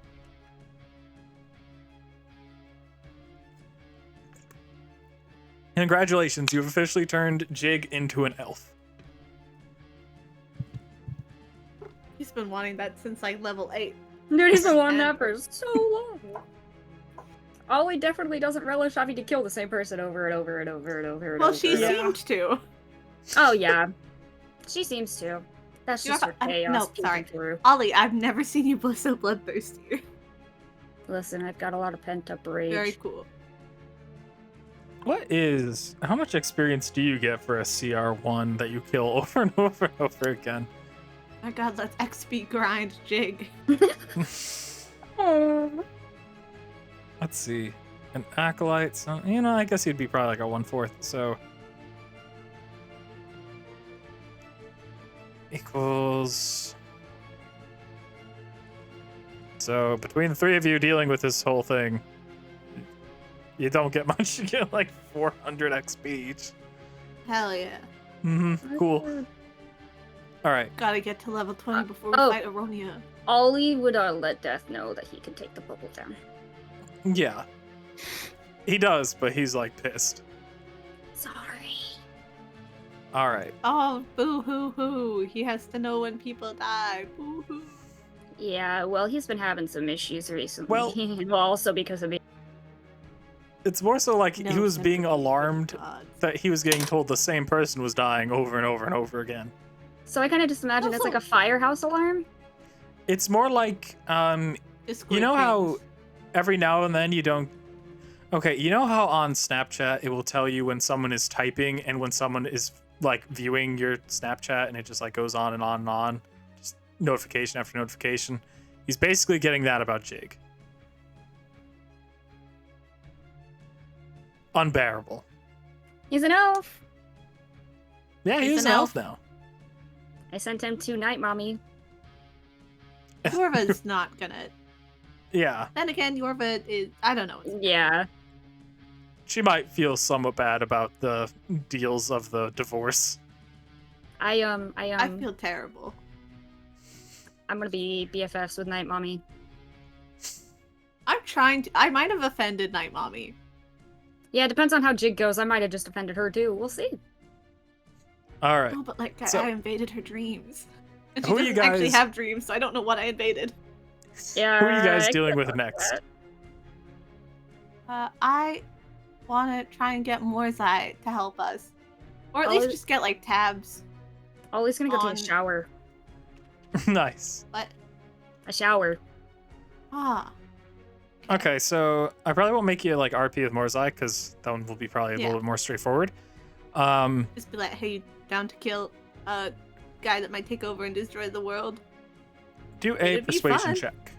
Congratulations, you've officially turned Jig into an elf. He's been wanting that since like level 8. Dude, he's been wanting And- that for so long. Ollie definitely doesn't relish having to kill the same person over and over and over and over and Well, over. she and over. seemed to. Oh, yeah. She seems to. That's You just know, her chaos. no, peeking sorry. Through. Ollie, I've never seen you so bloodthirsty. Listen, I've got a lot of pent-up rage. Very cool. How much experience do you get for a CR1 that you kill over and over and over again? My god, let's XP grind Jig. Oh. Let's see. An acolyte, so, I guess he'd be probably like a 1/4, so. equals. So between the three of you dealing with this whole thing, you don't get much. You get like 400 XP each. Hell yeah. Cool. All right. Gotta get to level 20 before we Oh. fight Aryonia. Ollie would let Death know that he can take the bubble down. Yeah. He does, but he's like pissed. Sorry. All right. Oh, boo hoo hoo. He has to know when people die. Boo hoo. Yeah, well, he's been having some issues recently. Well- Well, also because of me. It's more so like he No was being sympathy for alarmed gods. that he was getting told the same person was dying over and over and over again. So I kind of just imagine it's like a Also- firehouse alarm. It's more like Discord you know how dreams. every now and then you don't. Okay, you know how on Snapchat it will tell you when someone is typing and when someone is like viewing your Snapchat and it just like goes on and on and on, just notification after notification. He's basically getting that about Jig. Unbearable. He's an elf. Yeah, He's he's an an elf now. I sent him to Night Mommy. Yorva's not gonna. Yeah, Then again, Yorva is. I don't know. Yeah. she might feel somewhat bad about the deals of the divorce. I feel terrible. I'm gonna be BFFs with Night Mommy. I'm trying to. I might have offended Night Mommy. Yeah, it depends on how Jig goes. I might have just offended her too. We'll see. All right. No, but like So- I invaded her dreams. And she Who are you doesn't actually guys- have dreams, so I don't know what I invaded. Yeah. Who are you guys I dealing could with next? I want to try and get Morzai to help us, or at least Oh. just get like tabs. Ollie's gonna go On- take a shower. Nice. But A shower. Okay, so I probably won't make you like RP with Morzai because that one will be probably a Yeah. little bit more straightforward. just be like, hey, you down to kill a guy that might take over and destroy the world? Do a It'd be persuasion fun. check.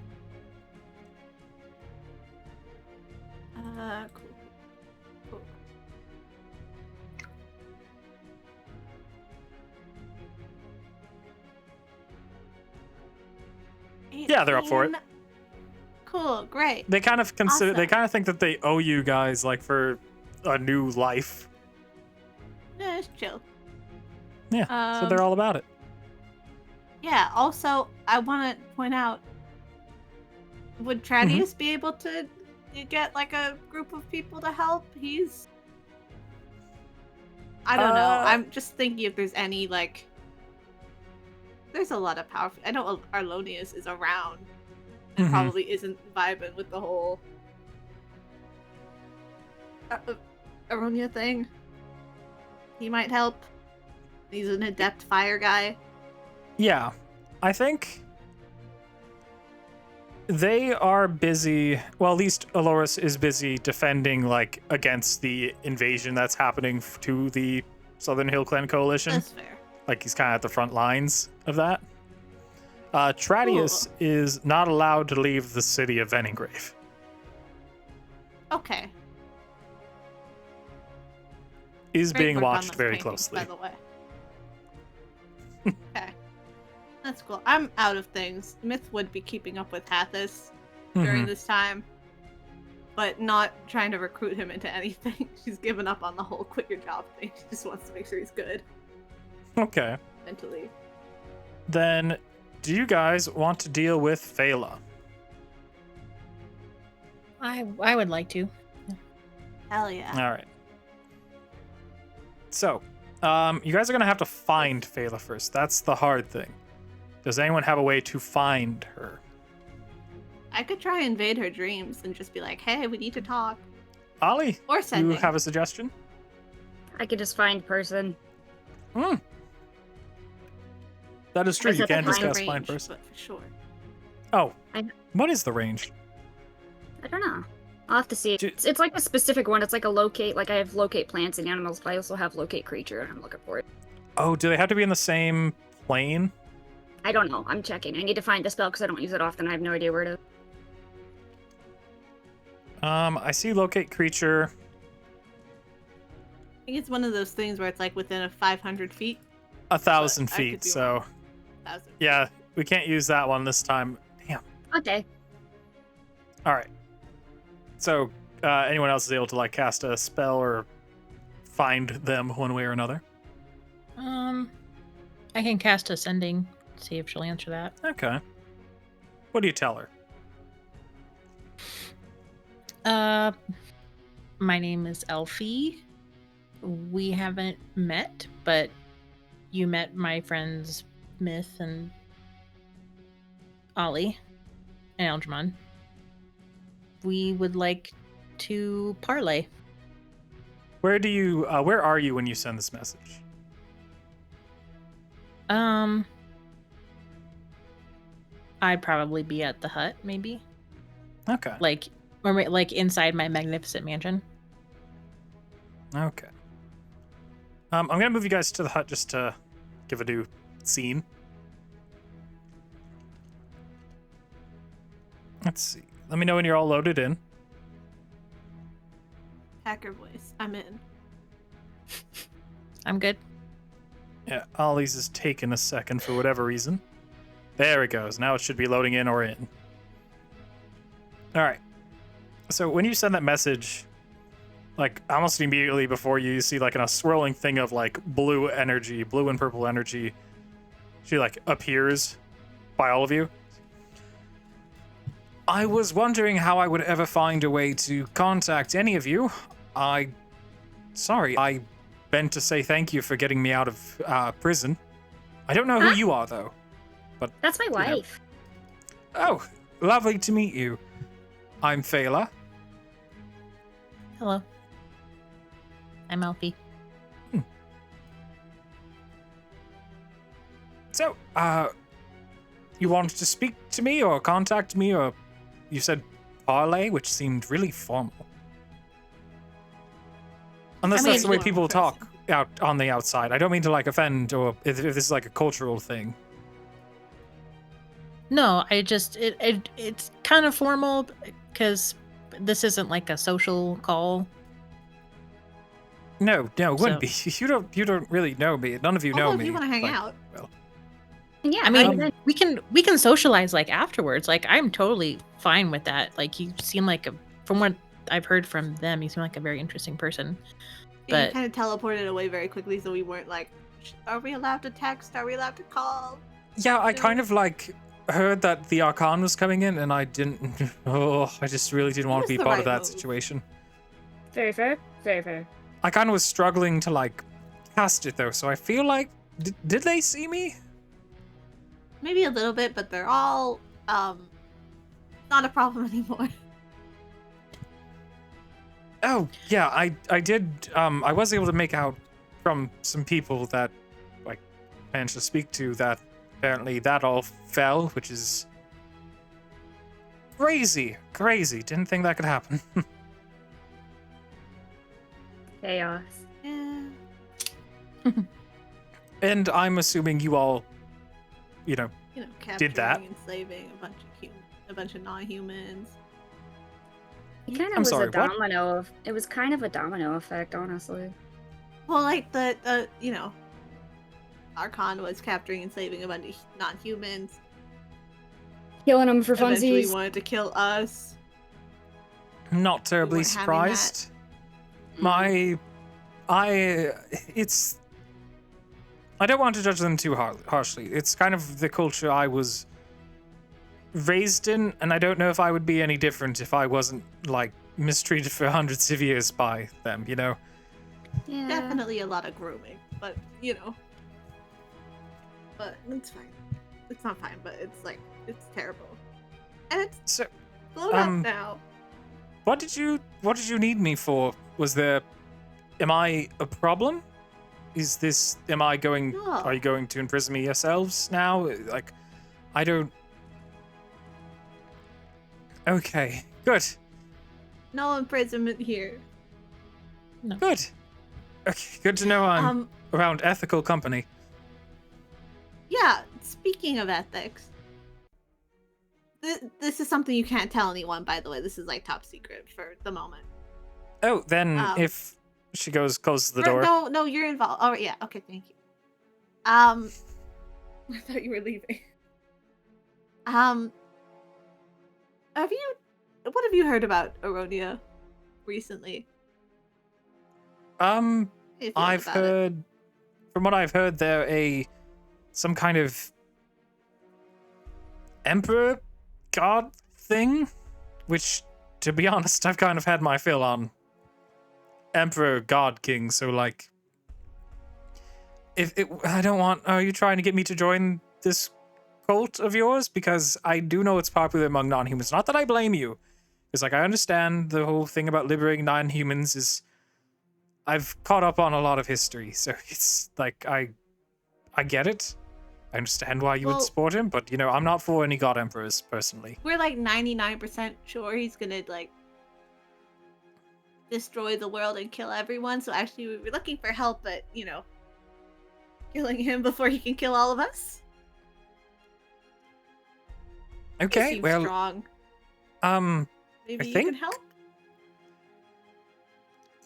Cool. Cool. Yeah, they're up for it. 18. Cool, great. They kind of consider. They Awesome. kind of think that they owe you guys like for a new life. Yeah, it's chill. Yeah, so they're all about it. Yeah, also, I want to point out, would Tradius be able to get, like, a group of people to help? He's... I don't know. I'm just thinking if there's any, like... There's a lot of power. I know Arlonius is around and Mhm. probably isn't vibing with the whole... Aronia thing. He might help. He's an adept fire guy. Yeah, I think they are busy. Well, at least Aloris is busy defending like against the invasion that's happening to the Southern Hill Clan Coalition. That's fair. Like he's kind of at the front lines of that. Tradius is not allowed to leave the city of Veningrave. Okay. Is Great being work on watched those very paintings, closely. By the way. Okay. That's cool. I'm out of things. Myth would be keeping up with Hathis during Mhm. this time, but not trying to recruit him into anything. She's given up on the whole quit your job thing. She just wants to make sure he's good Okay. mentally. Then, do you guys want to deal with Phala? I would like to. Hell yeah. All right. So, you guys are gonna have to find Phala first. That's the hard thing. Does anyone have a way to find her? I could try and invade her dreams and just be like, hey, we need to talk. Ollie, Or you sending. have a suggestion? I could just find person. Hmm. That is true. I You said can the discuss range, find person. but for sure. Oh, I- what is the range? I don't know. I'll have to see. Do- It's like a specific one. It's like a locate. Like I have locate plants and animals, but I also have locate creature, and I'm looking for it. Oh, do they have to be in the same plane? I don't know. I'm checking. I need to find the spell because I don't use it often. I have no idea where it is. I see locate creature. I think it's one of those things where it's like within a 500 feet. 1,000 But I could feet. be So, 1,000. Yeah, we can't use that one this time. Damn. Okay. All right. So, anyone else is able to like cast a spell or find them one way or another? I can cast Ascending, see if she'll answer that. Okay. What do you tell her? My name is Elfie. We haven't met, but you met my friends Myth and Ollie and Eldramon. We would like to parlay. Where are you when you send this message? I'd probably be at the hut, maybe. Okay. Like inside my magnificent mansion. Okay. I'm gonna move you guys to the hut just to give a new scene. Let's see. Let me know when you're all loaded in. Hacker voice. I'm in. I'm good. Yeah, Ollie's is taking a second for whatever reason. There it goes. Now it should be loading in or in. All right. So when you send that message, like almost immediately before you see like a swirling thing of like blue energy, blue and purple energy, she like appears by all of you. I was wondering how I would ever find a way to contact any of you. I meant to say thank you for getting me out of prison. I don't know who you are though. But That's my know. wife. Oh, lovely to meet you. I'm Fela. Hello. I'm Elfie. So, you wanted to speak to me or contact me, or you said parlay, which seemed really formal. Unless that's the way people talk out on the outside. I don't mean to like offend, or if this is like a cultural thing. No, I just it's kind of formal because this isn't like a social call. No, it wouldn't be. So- You don't really know me. None of you know Although me. if you want to hang like, out. Well, Yeah, I mean, then- we can socialize like afterwards. Like I'm totally fine with that. Like you seem like from what I've heard from them, you seem like a very interesting person. Yeah, you But- kind of teleported away very quickly, so we weren't like, are we allowed to text? Are we allowed to call? yeah, I kind of like heard that the Archon was coming in, and I didn't. Oh, I just really didn't want to was be the part of right that move. situation. Very fair. Very fair. I kind of was struggling to like cast it though, so I feel like did they see me? Maybe a little bit, but they're all not a problem anymore. Oh yeah, I did. I was able to make out from some people that like managed to speak to that apparently that all fell, which is crazy. Didn't think that could happen. Chaos. Yeah. And I'm assuming you all, you know, Capturing that. and enslaving a bunch of non-humans. It kind of I'm was sorry, a what? domino. It was kind of a domino effect, honestly. Well, like the Archon was capturing and enslaving a bunch of non-humans. Killing them for Eventually funsies. wanted to kill us. not terribly weren't having that. surprised. I don't want to judge them too harshly. It's kind of the culture I was raised in, and I don't know if I would be any different if I wasn't like mistreated for hundreds of years by them, you know? Yeah. Definitely a lot of grooming, but but it's fine. It's not fine, but it's terrible, and it's So, blown up now. what did you need me for? Am I a problem? Are you going to imprison me yourselves now? Like, I don't. Okay, good. No imprisonment here. Good. Okay, good to know I'm Um, around ethical company. yeah. Speaking of ethics, this is something you can't tell anyone. By the way, this is like top secret for the moment. Oh, then if she closes the door. No, you're involved. Oh, yeah. Okay, thank you. I thought you were leaving. What have you heard about Aryonia recently? Um, If you I've about it. heard, from what I've heard, they're some kind of emperor god thing, which, to be honest, I've kind of had my fill on emperor god king. So like, are you trying to get me to join this cult of yours? Because I do know it's popular among non-humans. Not that I blame you, because like I understand the whole thing about liberating non-humans is. I've caught up on a lot of history, so it's like I get it. I understand why you would Well- support him, but I'm not for any god emperors personally. We're like 99% sure he's gonna like destroy the world and kill everyone. So actually, we were looking for help, but killing him before he can kill all of us. He Okay, seems well, strong. Maybe you think- can help.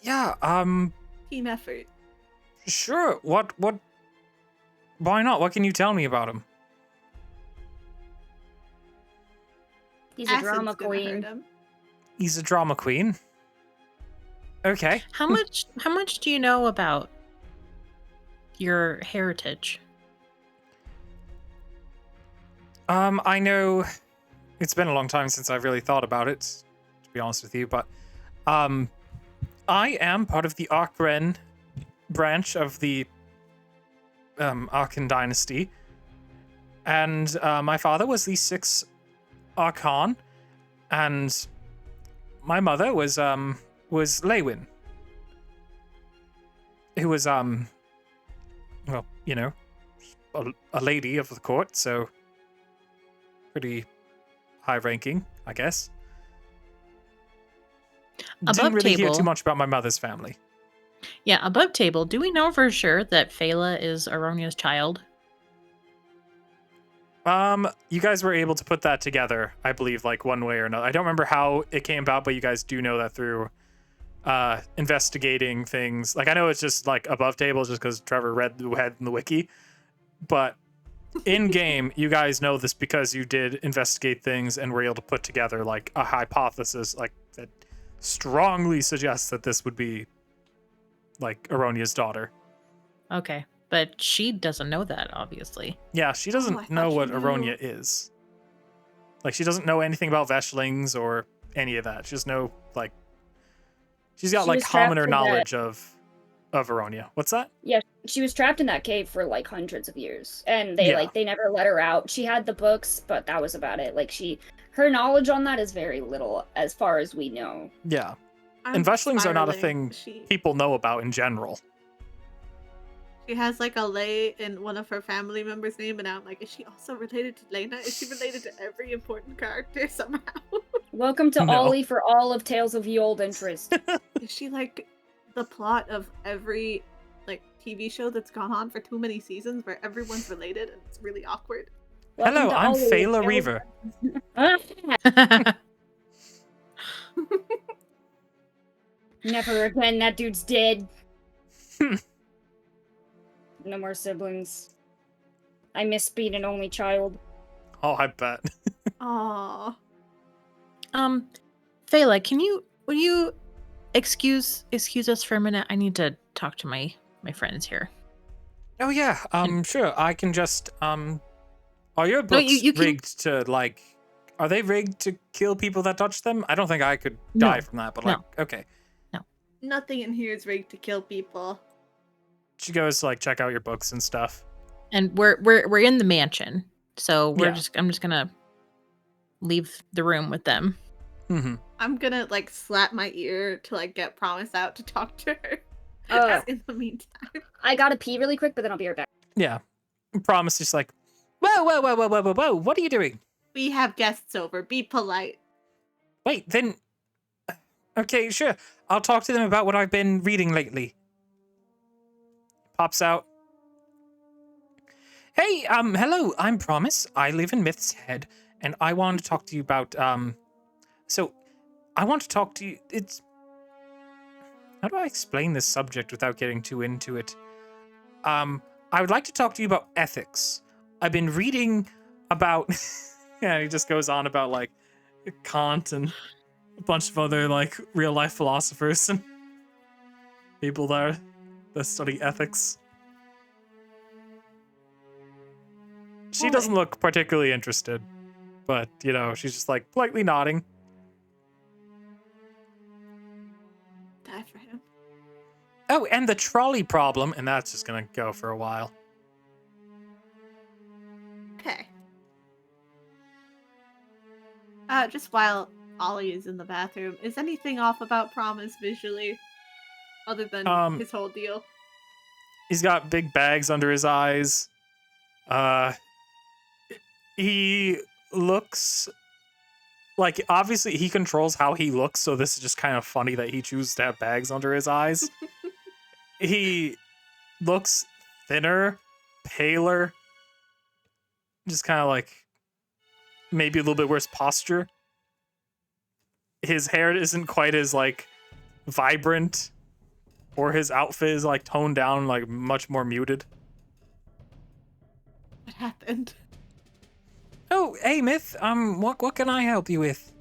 yeah, Team effort. sure. What? Why not? What can you tell me about him? He's a Acid's drama gonna hurt queen. him. He's a drama queen. Okay. How much do you know about your heritage? I know it's been a long time since I've really thought about it, to be honest with you, but I am part of the Arkren branch of the Arkan dynasty, and my father was the sixth Archon, and my mother was Leywin, who was a lady of the court, so pretty high ranking, I guess. Above Didn't really hear table- too much about my mother's family. Yeah, above table, do we know for sure that Phala is Aronia's child? You guys were able to put that together, I believe, like one way or another. I don't remember how it came about, but you guys do know that through investigating things. Like I know it's just like above table just because Trevor read the head in the wiki, but in game, you guys know this because you did investigate things and were able to put together like a hypothesis like that strongly suggests that this would be like Aronia's daughter. Okay, but she doesn't know that, obviously. Yeah, she I doesn't thought know she what knew. Aryonia is. Like she doesn't know anything about Veshlings or any of that. She just know like she's got She like was trapped commoner in that- knowledge of Aryonia. What's that? Yeah, she was trapped in that cave for like hundreds of years, and Yeah. they never let her out. She had the books, but that was about it. Like her knowledge on that is very little, as far as we know. Yeah. I'm And Veshlings are not a spiraling. thing people know about in general. She has like a Lay in one of her family members' name, and I'm like, is she also related to Lena? Is she related to every important character somehow? Welcome to No. Ollie for all of Tales of Ye Old Interest. Is she like the plot of every like TV show that's gone on for too many seasons where everyone's related and it's really awkward? Welcome Hello, to I'm Ollie, Phala Tales- Reaver. Never again. That dude's dead. No more siblings. I miss being an only child. Oh, I bet. Aww. Phala, will you excuse us for a minute? I need to talk to my friends here. Oh yeah, sure. I can just are your No, books you can- rigged to like are they rigged to kill people that touch them? I don't think I could No. die from that, but No. like okay. Nothing in here is rigged to kill people. She goes to like check out your books and stuff. And we're in the mansion, so Yeah. I'm just gonna leave the room with them. Mm-hmm. I'm gonna like slap my ear to like get Promise out to talk to her. Oh. In the meantime. I gotta pee really quick, but then I'll be right back. Yeah. Promise just like, whoa, what are you doing? We have guests over. Be polite. Wait, then okay, sure. I'll talk to them about what I've been reading lately. Pops out. Hey, hello, I'm Promise. I live in Myth's Head, and I want to talk to you about, so, I want to talk to you, how do I explain this subject without getting too into it? I would like to talk to you about ethics. I've been reading about yeah, he just goes on about like Kant and a bunch of other like real life philosophers and people that study ethics. She doesn't Boy. look particularly interested, but you know, she's just like politely nodding. Die for him. Oh, and the trolley problem, and that's just gonna go for a while. Okay. Just while Ollie is in the bathroom, is anything off about Promise visually? Other than his whole deal? He's got big bags under his eyes. He looks like, obviously he controls how he looks, so this is just kind of funny that he chooses to have bags under his eyes. He looks thinner, paler, just kind of like maybe a little bit worse posture. His hair isn't quite as like vibrant, or his outfit is like toned down, like much more muted. What happened? Oh, hey Myth, what can I help you with?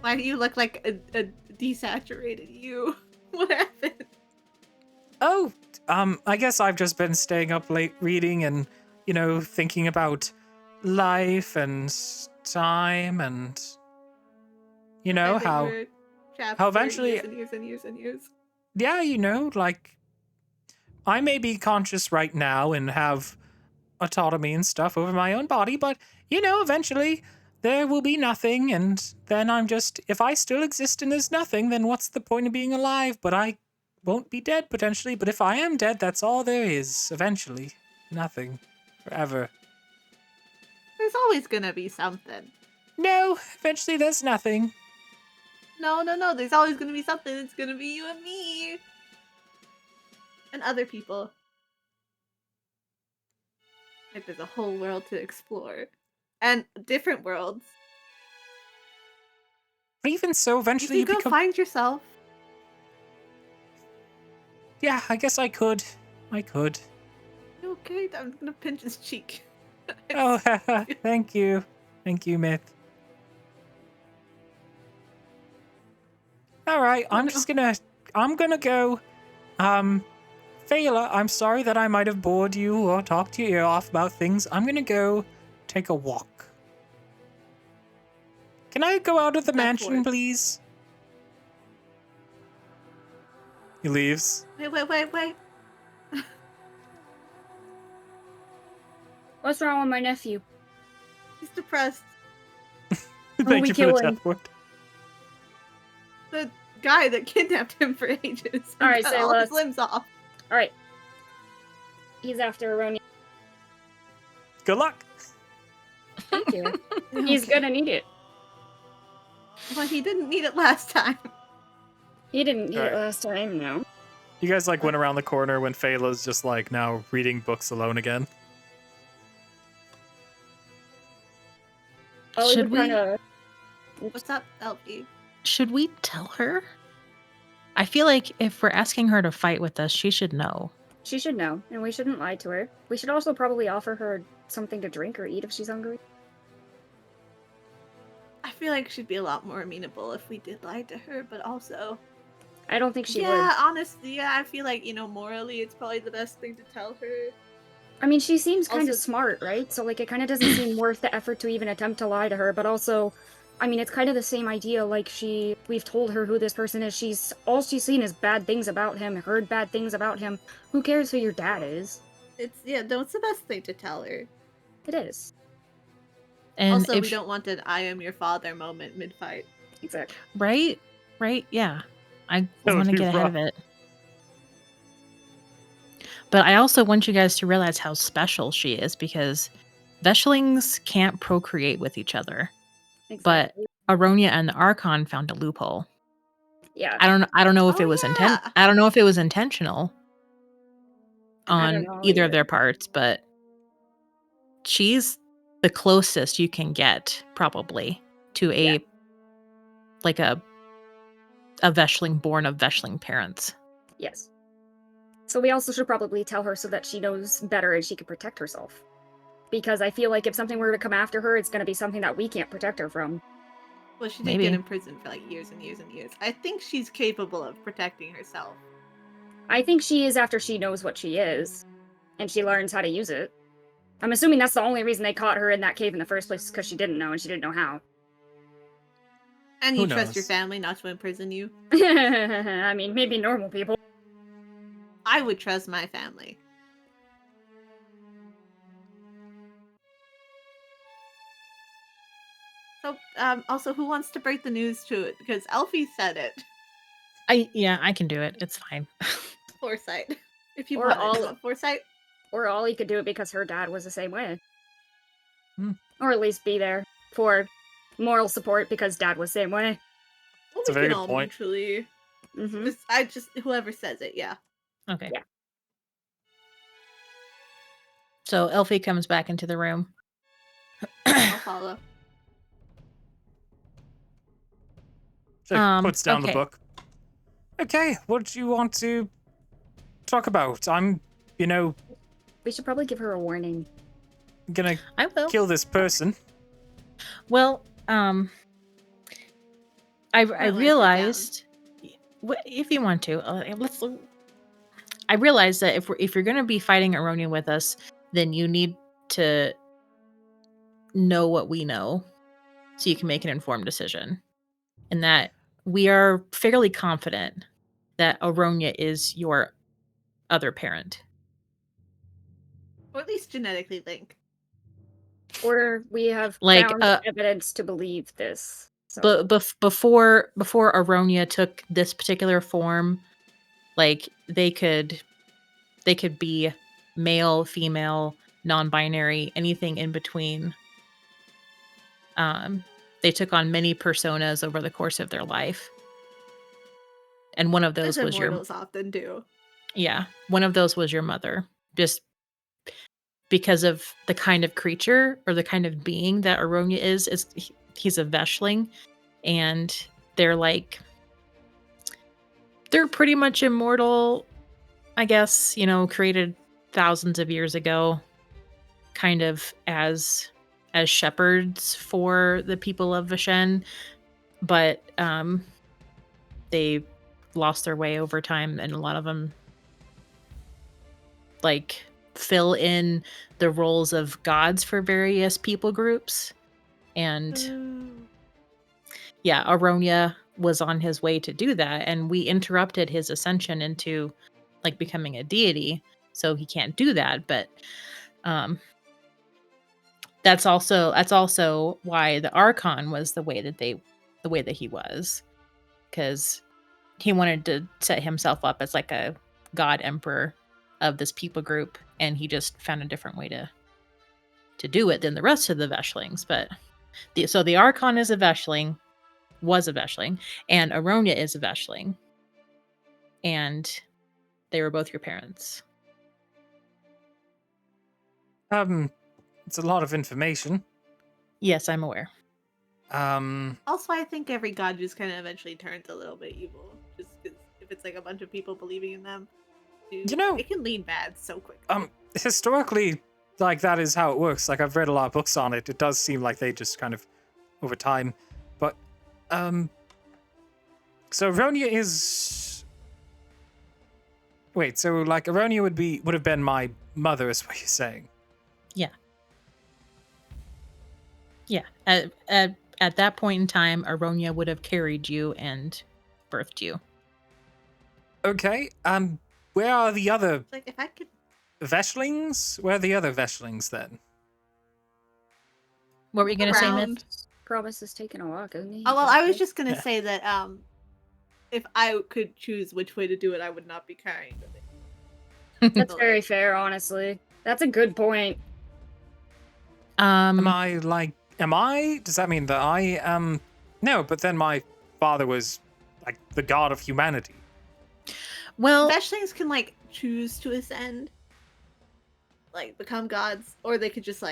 Why do you look like a desaturated you? What happened? Oh, I guess I've just been staying up late reading and, you know, thinking about life and time and, you know, I think how we're trapped how for eventually- years and years and years and years. yeah, you know, like, I may be conscious right now and have autonomy and stuff over my own body, but, you know, eventually there will be nothing, and then I'm just, if I still exist and there's nothing, then what's the point of being alive? But I won't be dead, potentially, but if I am dead, that's all there is, eventually. Nothing. Forever. There's always gonna be something. No, eventually there's nothing. No, there's always gonna be something. It's gonna be you and me. And other people. Like there's a whole world to explore. And different worlds. But even so, You eventually can go become... find yourself. Yeah, I guess I could. I could. Okay, I'm gonna pinch his cheek. Oh, thank you. Thank you, Myth. Alright, I'm gonna go. Fela, I'm sorry that I might have bored you or talked your ear off about things. I'm gonna go take a walk. Can I go out of the That mansion, works. please? He leaves. Wait. What's wrong with my nephew? He's depressed. Thank we you for the kill him? death word. The guy that kidnapped him for ages. and Alright, cut say all his less. limbs off. Alright. He's after Aryonia. Good luck. Thank you. He's Okay. gonna need it. Well, he didn't need it last time. He didn't need Alright. it last time, no. You guys like went around the corner when Fela's just like now reading books alone again. Oh, Should we? kinda... What's up, LP? Should we tell her? I feel like if we're asking her to fight with us, she should know. She should know, and we shouldn't lie to her. We should also probably offer her something to drink or eat if she's hungry. I feel like she'd be a lot more amenable if we did lie to her, but also... I don't think she would. yeah, honestly, yeah, I feel like, morally, it's probably the best thing to tell her. I mean, she seems kind of Also- smart, right? So, like, it kind of doesn't seem worth the effort to even attempt to lie to her, but also, I mean, it's kind of the same idea, like, we've told her who this person is, all she's seen is bad things about him, heard bad things about him. Who cares who your dad is? It's the best thing to tell her. It is. And Also, if we don't want an I am your father moment mid-fight. Exactly. right, yeah. I That would want to be get ahead rough. of it. But I also want you guys to realize how special she is because Veshlings can't procreate with each other. Exactly. Aryonia and the Archon found a loophole. Yeah. I don't know if Oh, it was yeah. I don't know if it was intentional I don't on know either of either. their parts, but she's the closest you can get probably to a Yeah. like a Veshling born of Veshling parents. Yes. So we also should probably tell her so that she knows better and she can protect herself. Because I feel like if something were to come after her, it's going to be something that we can't protect her from. Well, she did Maybe. get in prison for like years and years and years. I think she's capable of protecting herself. I think she is after she knows what she is, and she learns how to use it. I'm assuming that's the only reason they caught her in that cave in the first place, because she didn't know, and she didn't know how. And Who you trust your knows? family not to imprison you? I mean, maybe normal people. I would trust my family. So, also, who wants to break the news to it? Because Elfie said it. I can do it. It's fine. Foresight. If you Or want all- it. Want Foresight? Or Ollie could do it because her dad was the same way. Hmm. Or at least be there for moral support because dad was the same way. Well, That's a we very can good all point. mutually. Mm-hmm. Whoever says it, yeah. Okay. Yeah. So Elfie comes back into the room. I'll follow. She puts down the okay. book. Okay, what do you want to talk about? I'm, We should probably give her a warning. gonna I will. kill this person. Well, I Well, I sit realized, if you want to, I realized that if you're going to be fighting Aryonia with us, then you need to know what we know, so you can make an informed decision. And that we are fairly confident that Aryonia is your other parent. Or at least genetically linked. Or we have Like, found evidence to believe this. So. But before Aryonia took this particular form, like they could be male, female, non-binary, anything in between. They took on many personas over the course of their life, and one of those As was immortals often do. one of those was your mother, just because of the kind of creature or the kind of being that Aryonia is he's a Veshling, and they're pretty much immortal, I guess, created thousands of years ago, kind of as shepherds for the people of Vishen, but they lost their way over time, and a lot of them fill in the roles of gods for various people groups. And yeah, Aryonia was on his way to do that, and we interrupted his ascension into becoming a deity, so he can't do that. But that's also why the Archon was the way that he was, because he wanted to set himself up as like a god emperor of this people group, and he just found a different way to do it than the rest of the Veshlings. But the Archon is a Veshling, was a Veshling, and Aryonia is a Veshling, and they were both your parents. It's a lot of information. Yes, I'm aware. Also, I think every god just kind of eventually turns a little bit evil. Just because if it's like a bunch of people believing in them, it can lean bad so quick. Historically, that is how it works. I've read a lot of books on it. It does seem like they just kind of over time. But, so Aryonia is... Wait, so, Aryonia would have been my mother, is what you're saying? Yeah. Yeah. At that point in time, Aryonia would have carried you and birthed you. Okay, where are the other If I could... Veshlings? Where are the other Veshlings, then? What were you going to say, Myth? Promise is taking a walk, isn't he? Oh, well, I was just going to say that, if I could choose which way to do it, I would not be carrying the That's very fair, honestly. That's a good point. Am I? Does that mean that I am? No, but then my father was, the god of humanity. Well, Veshlings can, choose to ascend, become gods, or they could just,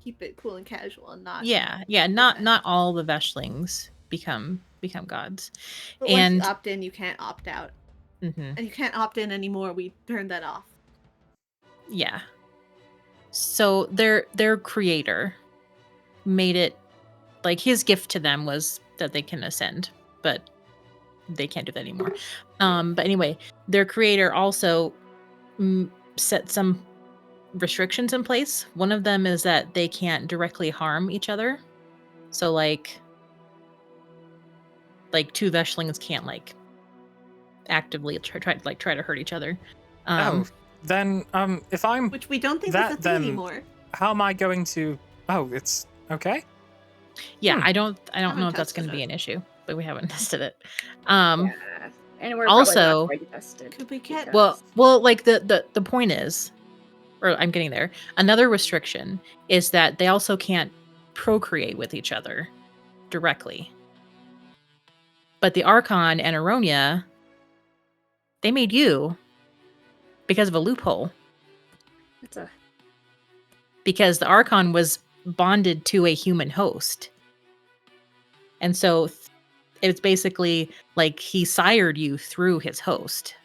keep it cool and casual and not... Yeah, not all the Veshlings become gods. But and once you opt in, you can't opt out. Mm-hmm. And you can't opt in anymore. We turned that off. Yeah. So their creator made it like his gift to them was that they can ascend, but they can't do that anymore. But anyway, their creator also set some restrictions in place. One of them is that they can't directly harm each other. So like two veshlings can't like actively try to hurt each other. Then if I'm Which we don't think that, is a thing then anymore. how am I going to? Oh, it's okay. Yeah, I don't Haven't know if that's tested going to be it. an issue, but we haven't tested it. Yeah. And we're Also- probably not quite tested. Could we get because- Well, like the point is, or I'm getting there. Another restriction is that they also can't procreate with each other directly. But the Archon and Aryonia, they made you because of a loophole. It's a Because the Archon was bonded to a human host. And so it's basically like he sired you through his host.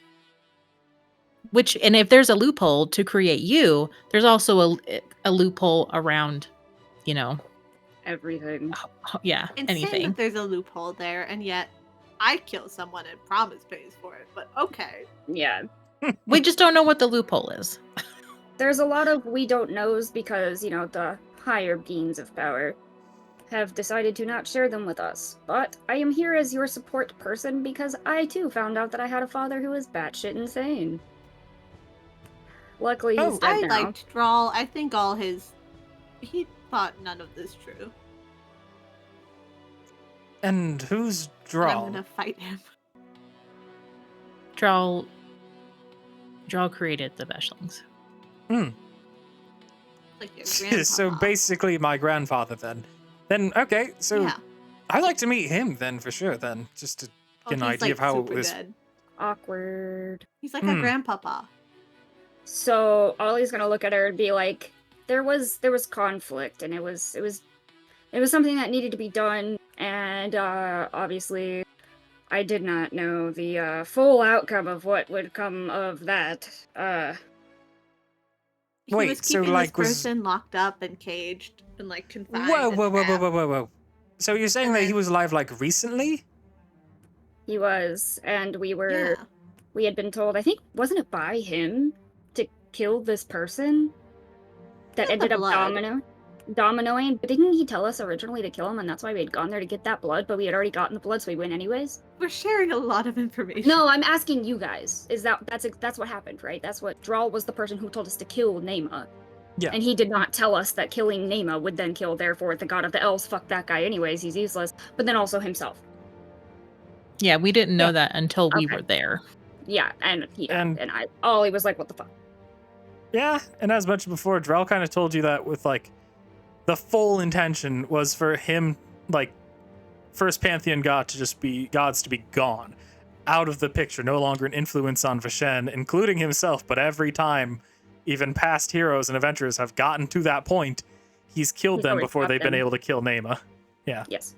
And if there's a loophole to create you, there's also a loophole around, everything. yeah, Insane anything. that there's a loophole there, and yet I kill someone and Promise pays for it. But okay. Yeah. We just don't know what the loophole is. There's a lot of we don't knows because, the higher beings of power have decided to not share them with us. But I am here as your support person because I too found out that I had a father who was batshit insane. Luckily, he's dead I now. liked Drawl. I think he thought none of this true. And who's And I'm Drawl? gonna fight him. Drawl created the Veshlings. Like your So grandpapa. basically, my grandfather then. Then okay, so Yeah. I'd like to meet him then for sure. Then just to get an he's, idea of how super this. good. Awkward. He's like a grandpapa. So Ollie's gonna look at her and be like, there was conflict, and it was something that needed to be done, and obviously I did not know the full outcome of what would come of that. He Wait, was so, keeping like, this was- person locked up and caged and like confined. Whoa, and whoa, whoa, whoa, trapped. whoa, whoa, whoa! So you're saying And that he then- was alive like recently? He was, and we Yeah. had been told, I think, wasn't it by him to kill this person that Not the ended up blood. dominoing? But didn't he tell us originally to kill him, and that's why we had gone there to get that blood, but we had already gotten the blood, so we went anyways? We're sharing a lot of information. No, I'm asking you guys. That's what happened, right? That's what Drawl was the person who told us to kill Nema. Yeah. And he did not tell us that killing Nema would then kill, therefore, the god of the elves. Fuck that guy anyways, he's useless. But then also himself. Yeah, we didn't know that until we Okay. were there. Yeah, and And- Ollie was like, what the fuck? Yeah, and as mentioned before, Drell kind of told you that with like the full intention was for him, like, first Pantheon gods to be gone, out of the picture, no longer an influence on Vishen, including himself. But every time, even past heroes and adventurers have gotten to that point, he's killed He's them always before stopped they've been them. able to kill Nema. Yes.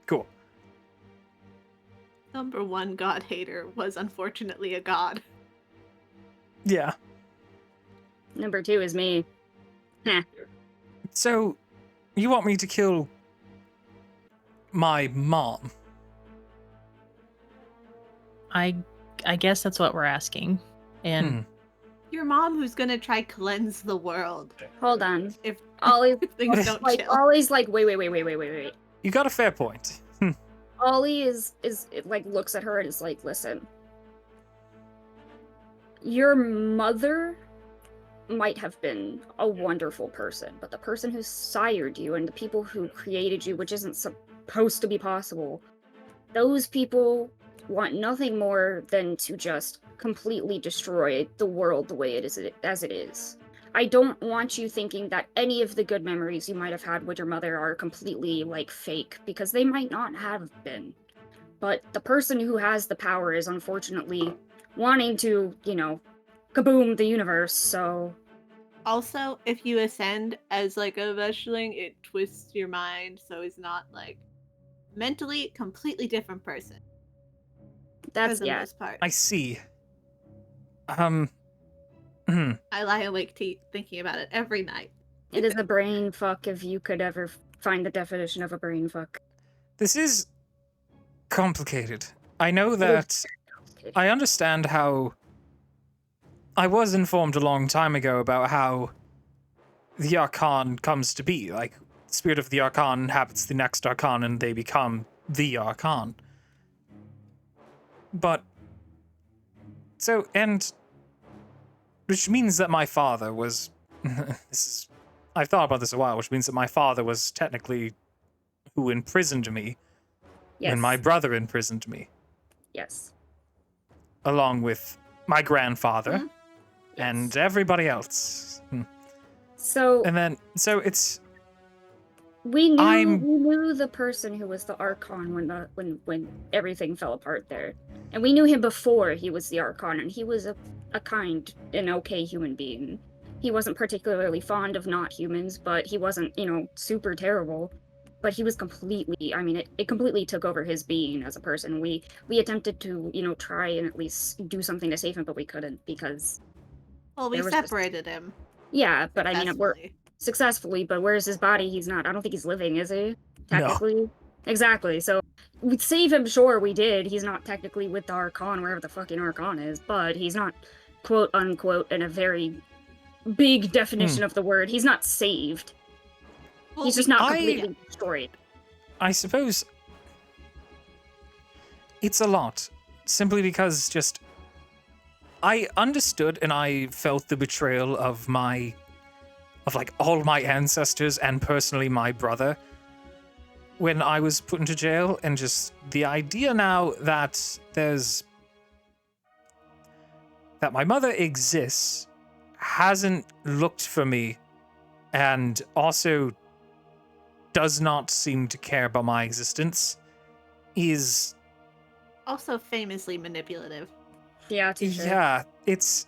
Cool. Number one god hater was unfortunately a god. Yeah. Number 2 is me. So, you want me to kill my mom? I guess that's what we're asking. And Your mom who's gonna try cleanse the world. Hold on. If Ollie, things don't like, chill. Ollie's like, wait. You got a fair point. Ollie is like looks at her and is like, listen, your mother might have been a wonderful person, but the person who sired you and the people who created you, which isn't supposed to be possible, those people want nothing more than to just completely destroy the world the way it is as it is. I don't want you thinking that any of the good memories you might have had with your mother are completely, like, fake, because they might not have been. But the person who has the power is unfortunately wanting to, kaboom the universe, so... Also, if you ascend as like a Veshling, it twists your mind, so he's not like mentally completely different person. That's the yeah. most part. I see. I lie awake thinking about it every night. It is a brain fuck if you could ever find the definition of a brain fuck. This is complicated. I know that I understand how I was informed a long time ago about how the Archon comes to be. Like, the spirit of the Archon inhabits the next Archon and they become the Archon. But, so, and, which means that my father was, I've thought about this a while, which means that my father was technically who imprisoned me Yes. when my brother imprisoned me, Yes. along with my grandfather Mhm. and everybody else. So And then, so it's, we knew I'm- we knew the person who was the Archon when everything fell apart there, and we knew him before he was the Archon, and he was a kind and okay human being. He wasn't particularly fond of not humans, but he wasn't super terrible. But he was completely. I mean, it completely took over his being as a person. We attempted to try and at least do something to save him, but we couldn't because Well, we There was just- separated him. yeah. But I mean, we're successfully. successfully, but where's his body? He's not. I don't think he's living, is he? Technically. Exactly. So we'd save him, sure we did. He's not technically with the Archon, wherever the fucking Archon is, but he's not quote unquote in a very big definition of the word. He's not saved. Well, He's just we- not I- completely destroyed. I suppose it's a lot, simply because just I understood and I felt the betrayal of like all my ancestors and personally my brother when I was put into jail, and just the idea now that that my mother exists, hasn't looked for me, and also does not seem to care about my existence is Also famously manipulative. Yeah, too sure. yeah, it's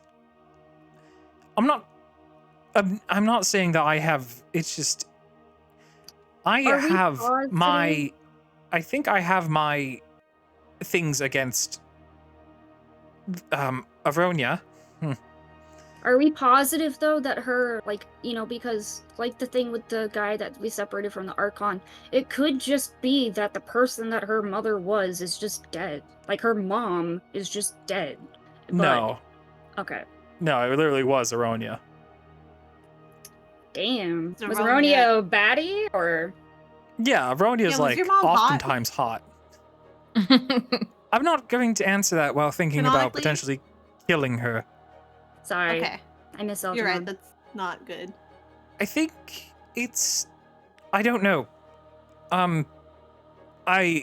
I'm not saying that I have, it's just I Are we have positive? I think I have my things against Aryonia. Are we positive though that her because the thing with the guy that we separated from the Archon, it could just be that the person that her mother was is just dead. Like her mom is just dead. But- No. Okay. No, it literally was Aryonia. Damn. It's Was Aryonia. Aryonia a baddie or? Yeah, Aryonia's was like your mom hot? oftentimes hot. I'm not going to answer that while thinking about Canonically? potentially killing her. Sorry, Okay, I miss Elton. you're right. That's not good. I think it's I don't know. I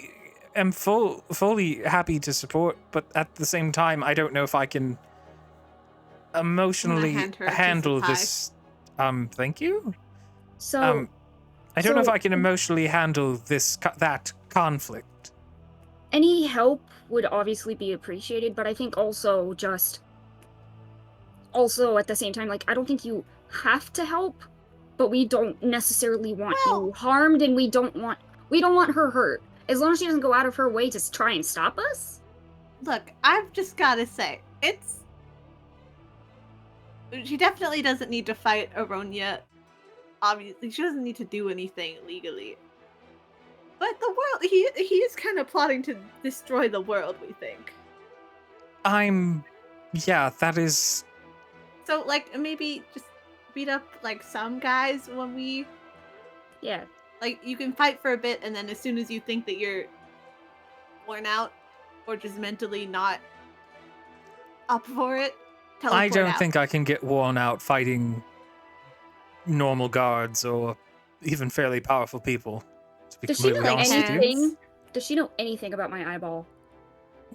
am fully happy to support, but at the same time I don't know if I can emotionally hand her a piece of handle pie. this thank you. So I don't know if so- I can emotionally handle that conflict. any help would obviously be appreciated, but I think also at the same time, I don't think you have to help, but we don't necessarily want Well- you harmed, and we don't want her hurt. As long as she doesn't go out of her way to try and stop us. Look, I've just gotta say, she definitely doesn't need to fight Aryonia. Obviously, she doesn't need to do anything legally. But the world, he is kind of plotting to destroy the world, we think. Yeah, that is So, maybe just beat up, some guys when we... Yeah. you can fight for a bit, and then as soon as you think that you're worn out, or just mentally not up for it, teleport I don't out. think I can get worn out fighting normal guards or even fairly powerful people, to be Does she know completely honest with you. anything? Does she know anything about my eyeball?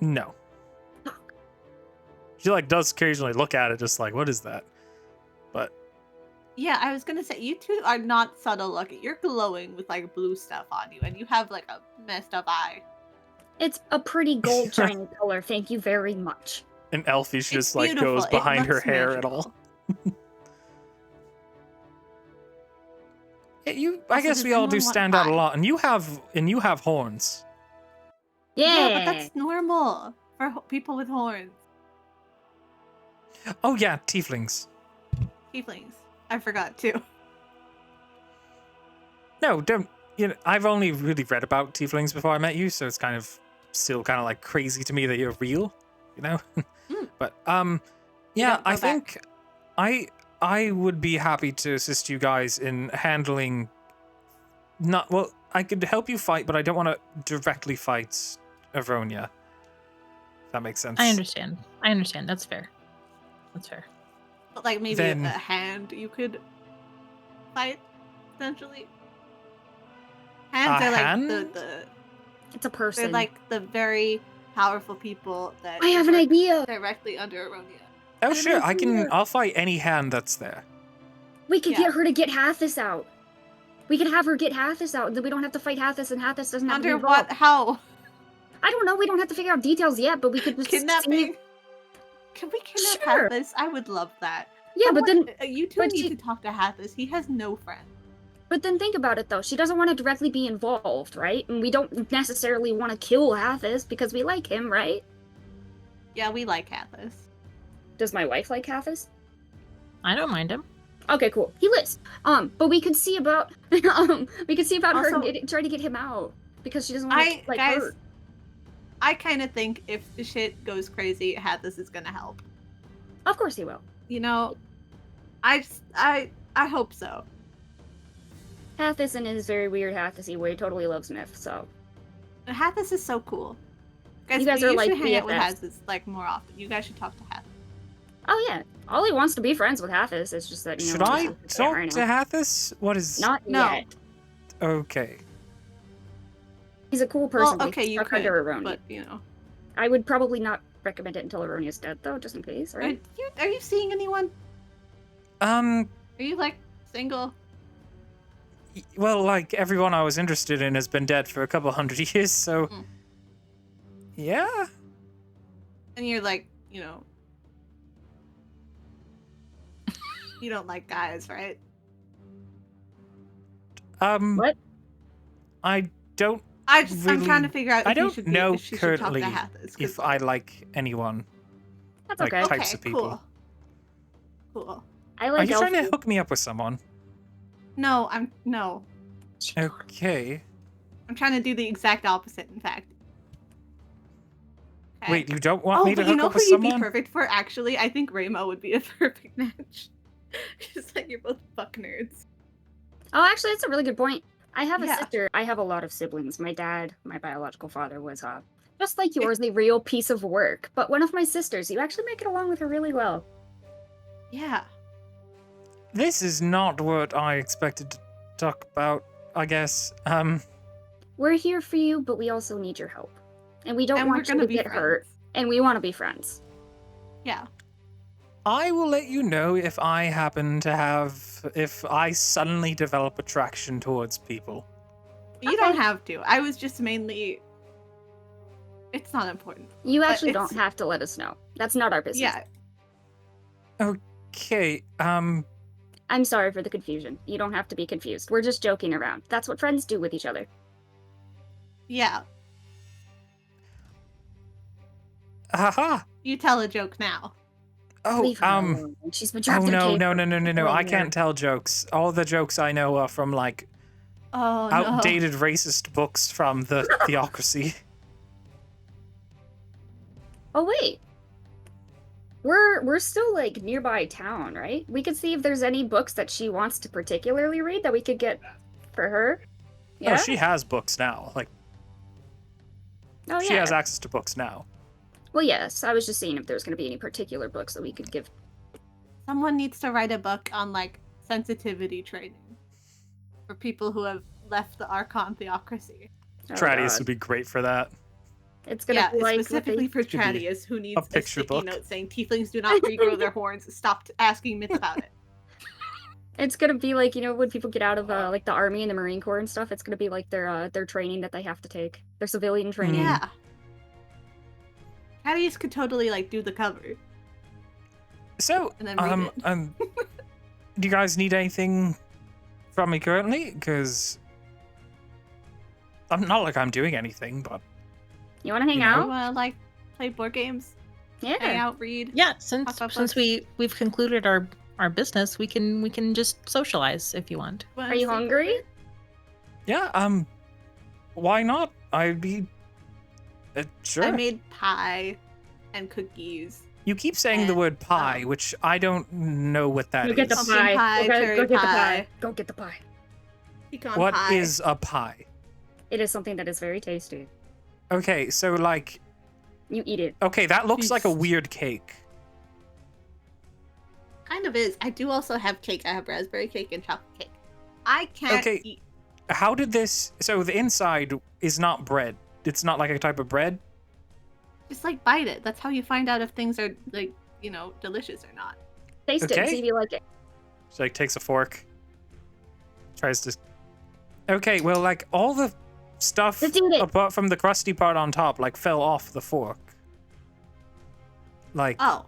No. Fuck. She does occasionally look at it just like, what is that? But Yeah, I was gonna say, you two are not subtle looking. You're glowing with, blue stuff on you, and you have, a messed up eye. It's a pretty gold shiny color. Thank you very much. an elfish just beautiful. goes It behind her looks hair at magical. all. I Also, guess does we all anyone do want stand out a pie? lot, and you have horns. Yeah. but that's normal For people with horns. Oh yeah, tieflings. Tieflings. I forgot too. No, don't. You know, I've only really read about tieflings before I met you, so it's kind of still kind of like crazy to me that you're real. You know. But yeah, don't go I think I would be happy to assist you guys in handling. Not well. I could help you fight, but I don't want to directly fight Aryonia. If that makes sense. I understand. That's fair. But like maybe Then- a hand you could fight, essentially. Hands A are like hand? the It's a they're person. like the very powerful people that I have an work idea. directly under Aryonia. Oh I sure, don't I can. care. I'll fight any hand that's there. We could Yeah. get her to get Hathis out. We could have her get Hathis out, then we don't have to fight Hathis, and Hathis doesn't have to be Under what? involved. How? I don't know. We don't have to figure out details yet, but we could just Kidnapping? see. Can we kidnap Sure. Hathis? I would love that. Yeah, but then You two but need she- to talk to Hathis. He has no friends. think about it though. She doesn't want to directly be involved, right? And we don't necessarily want to kill Hathis because we like him, right? Yeah, we like Hathis. Does my wife like Hathis? I don't mind him. Okay, cool. He lives. But we could see about her Also- trying to get him out because she doesn't want to like guys, hurt. I kind of think if the shit goes crazy, Hathis is gonna help. Of course he will. You know, I hope so. Hathis in his very weird Hathisy way totally loves Myth, so Hathis is so cool. Guys, You guys you are, should like, hang out with BFFs. Hathis like more often. You guys should talk to Hathis. oh yeah. Ollie wants to be friends with Hathis. It's just that Should know, I Hathis can't talk right to now. Hathis? What is? Not No. yet. Okay. He's a cool person. Well, but okay, he's you stuck could, under Aryonia. but you know, I would probably not recommend it until Aronia's dead, though, just in case, right? are you seeing anyone? Um. Are you like single? Well, like everyone I was interested in has been dead for a couple hundred years, so. Mm. Yeah. And you're like, you know, you don't like guys, right? What? I don't I'm trying to Really- figure out. I If you don't should know if she should talk to currently Hathis, 'cause, if I like anyone. That's like, okay. types of people. Cool. Cool. I Are like you trying to Elfie. hook me up with someone? No, I'm Okay. trying to do the exact opposite. In fact. Okay. Wait, you don't want Oh, me to but you hook know up who with you'd be someone? perfect for? Actually, I think Ramo would be a perfect match. It's like you're both fuck nerds. Oh, actually, that's a really good point. I have a Yeah. sister. I have a lot of siblings. My dad, my biological father, was just like yours, a real piece of work. But one of my sisters, you actually make it along with her really well. Yeah. This is not what I expected to talk about, I guess. We're here for you, but we also need your help, and we don't And we're want you gonna to be get hurt. friends. And we want to be friends. Yeah. I will let you know if I suddenly develop attraction towards people. You don't have to. I was just mainly. It's not important. You But actually don't it's- have to let us know. That's not our business. Yeah. Okay, I'm sorry for the confusion. You don't have to be confused. We're just joking around. That's what friends do with each other. Yeah. haha. You tell a joke now. Oh, Leave her alone. She's been trapped oh in a no, cave no, for no, no, no, no. over a I year. can't tell jokes. All the jokes I know are from like Oh no. outdated racist books from the theocracy. Oh wait. We're still like nearby town, right? We could see if there's any books that she wants to particularly read that we could get for her. Yeah. Oh, she has books now. Like Oh, she yeah. has access to books now. Well, yes. I was just seeing if there's going to be any particular books that we could give. Someone needs to write a book on like sensitivity training for people who have left the Archon theocracy. Oh, Tradius God. would be great for that. It's gonna Yeah, be like specifically for Should be Tradius, who needs a picture sticky book. note saying tieflings do not regrow their horns. Stop asking Myth about it. it's gonna be like, you know, when people get out of like the army and the Marine Corps and stuff. It's gonna be like their training that they have to take, their civilian training. Yeah. Tradius could totally like do the cover. So, And then read do you guys need anything from me currently? Because I'm not like I'm doing anything, but You want to hang You know? out? You wanna like play board games, hang Yeah. out, read. Yeah, Talk since about since books. we've concluded our business, we can just socialize if you want. Wanna Are you sleep hungry? over? Yeah, why not? I'd be sure. I made pie and cookies. You keep saying the and, word pie, which I don't know what that Go get the is. Pumpkin pie. pie, Go cherry get the pie. pie. Go get the pie. Pecan What pie. is a pie? It is something that is very tasty. Okay, so like, You eat it. okay, that looks like a Feast. weird cake. Kind of is. I do also have cake. I have raspberry cake and chocolate cake. I can't Okay. eat. How did this? So the inside is not bread. It's not like a type of bread. Just like bite it. That's how you find out if things are like, delicious or not. Taste it and Okay. see if you like it. She like takes a fork, tries to. Okay, well, like all the stuff Let's eat it. apart from the crusty part on top, like fell off the fork. Like, Oh,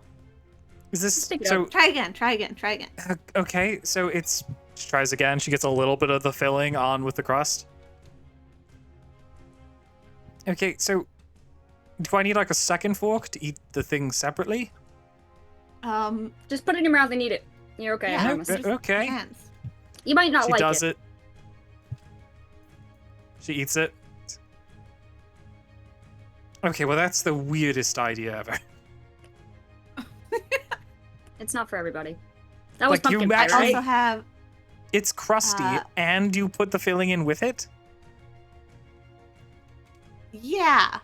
is this Stick it so? try again. Try again. Try again. Okay, so it's. She tries again. She gets a little bit of the filling on with the crust. Okay, so do I need like a second fork to eat the thing separately? Just put it in your mouth and eat it. You're okay, I Yeah. promise. Just Okay. hands. You might not She like does it. it. She eats it. Okay, well that's the weirdest idea ever. It's not for everybody. That was Like, you pumpkin pie, I actually- right? also have. It's crusty, Uh, and you put the filling in with it? Yeah.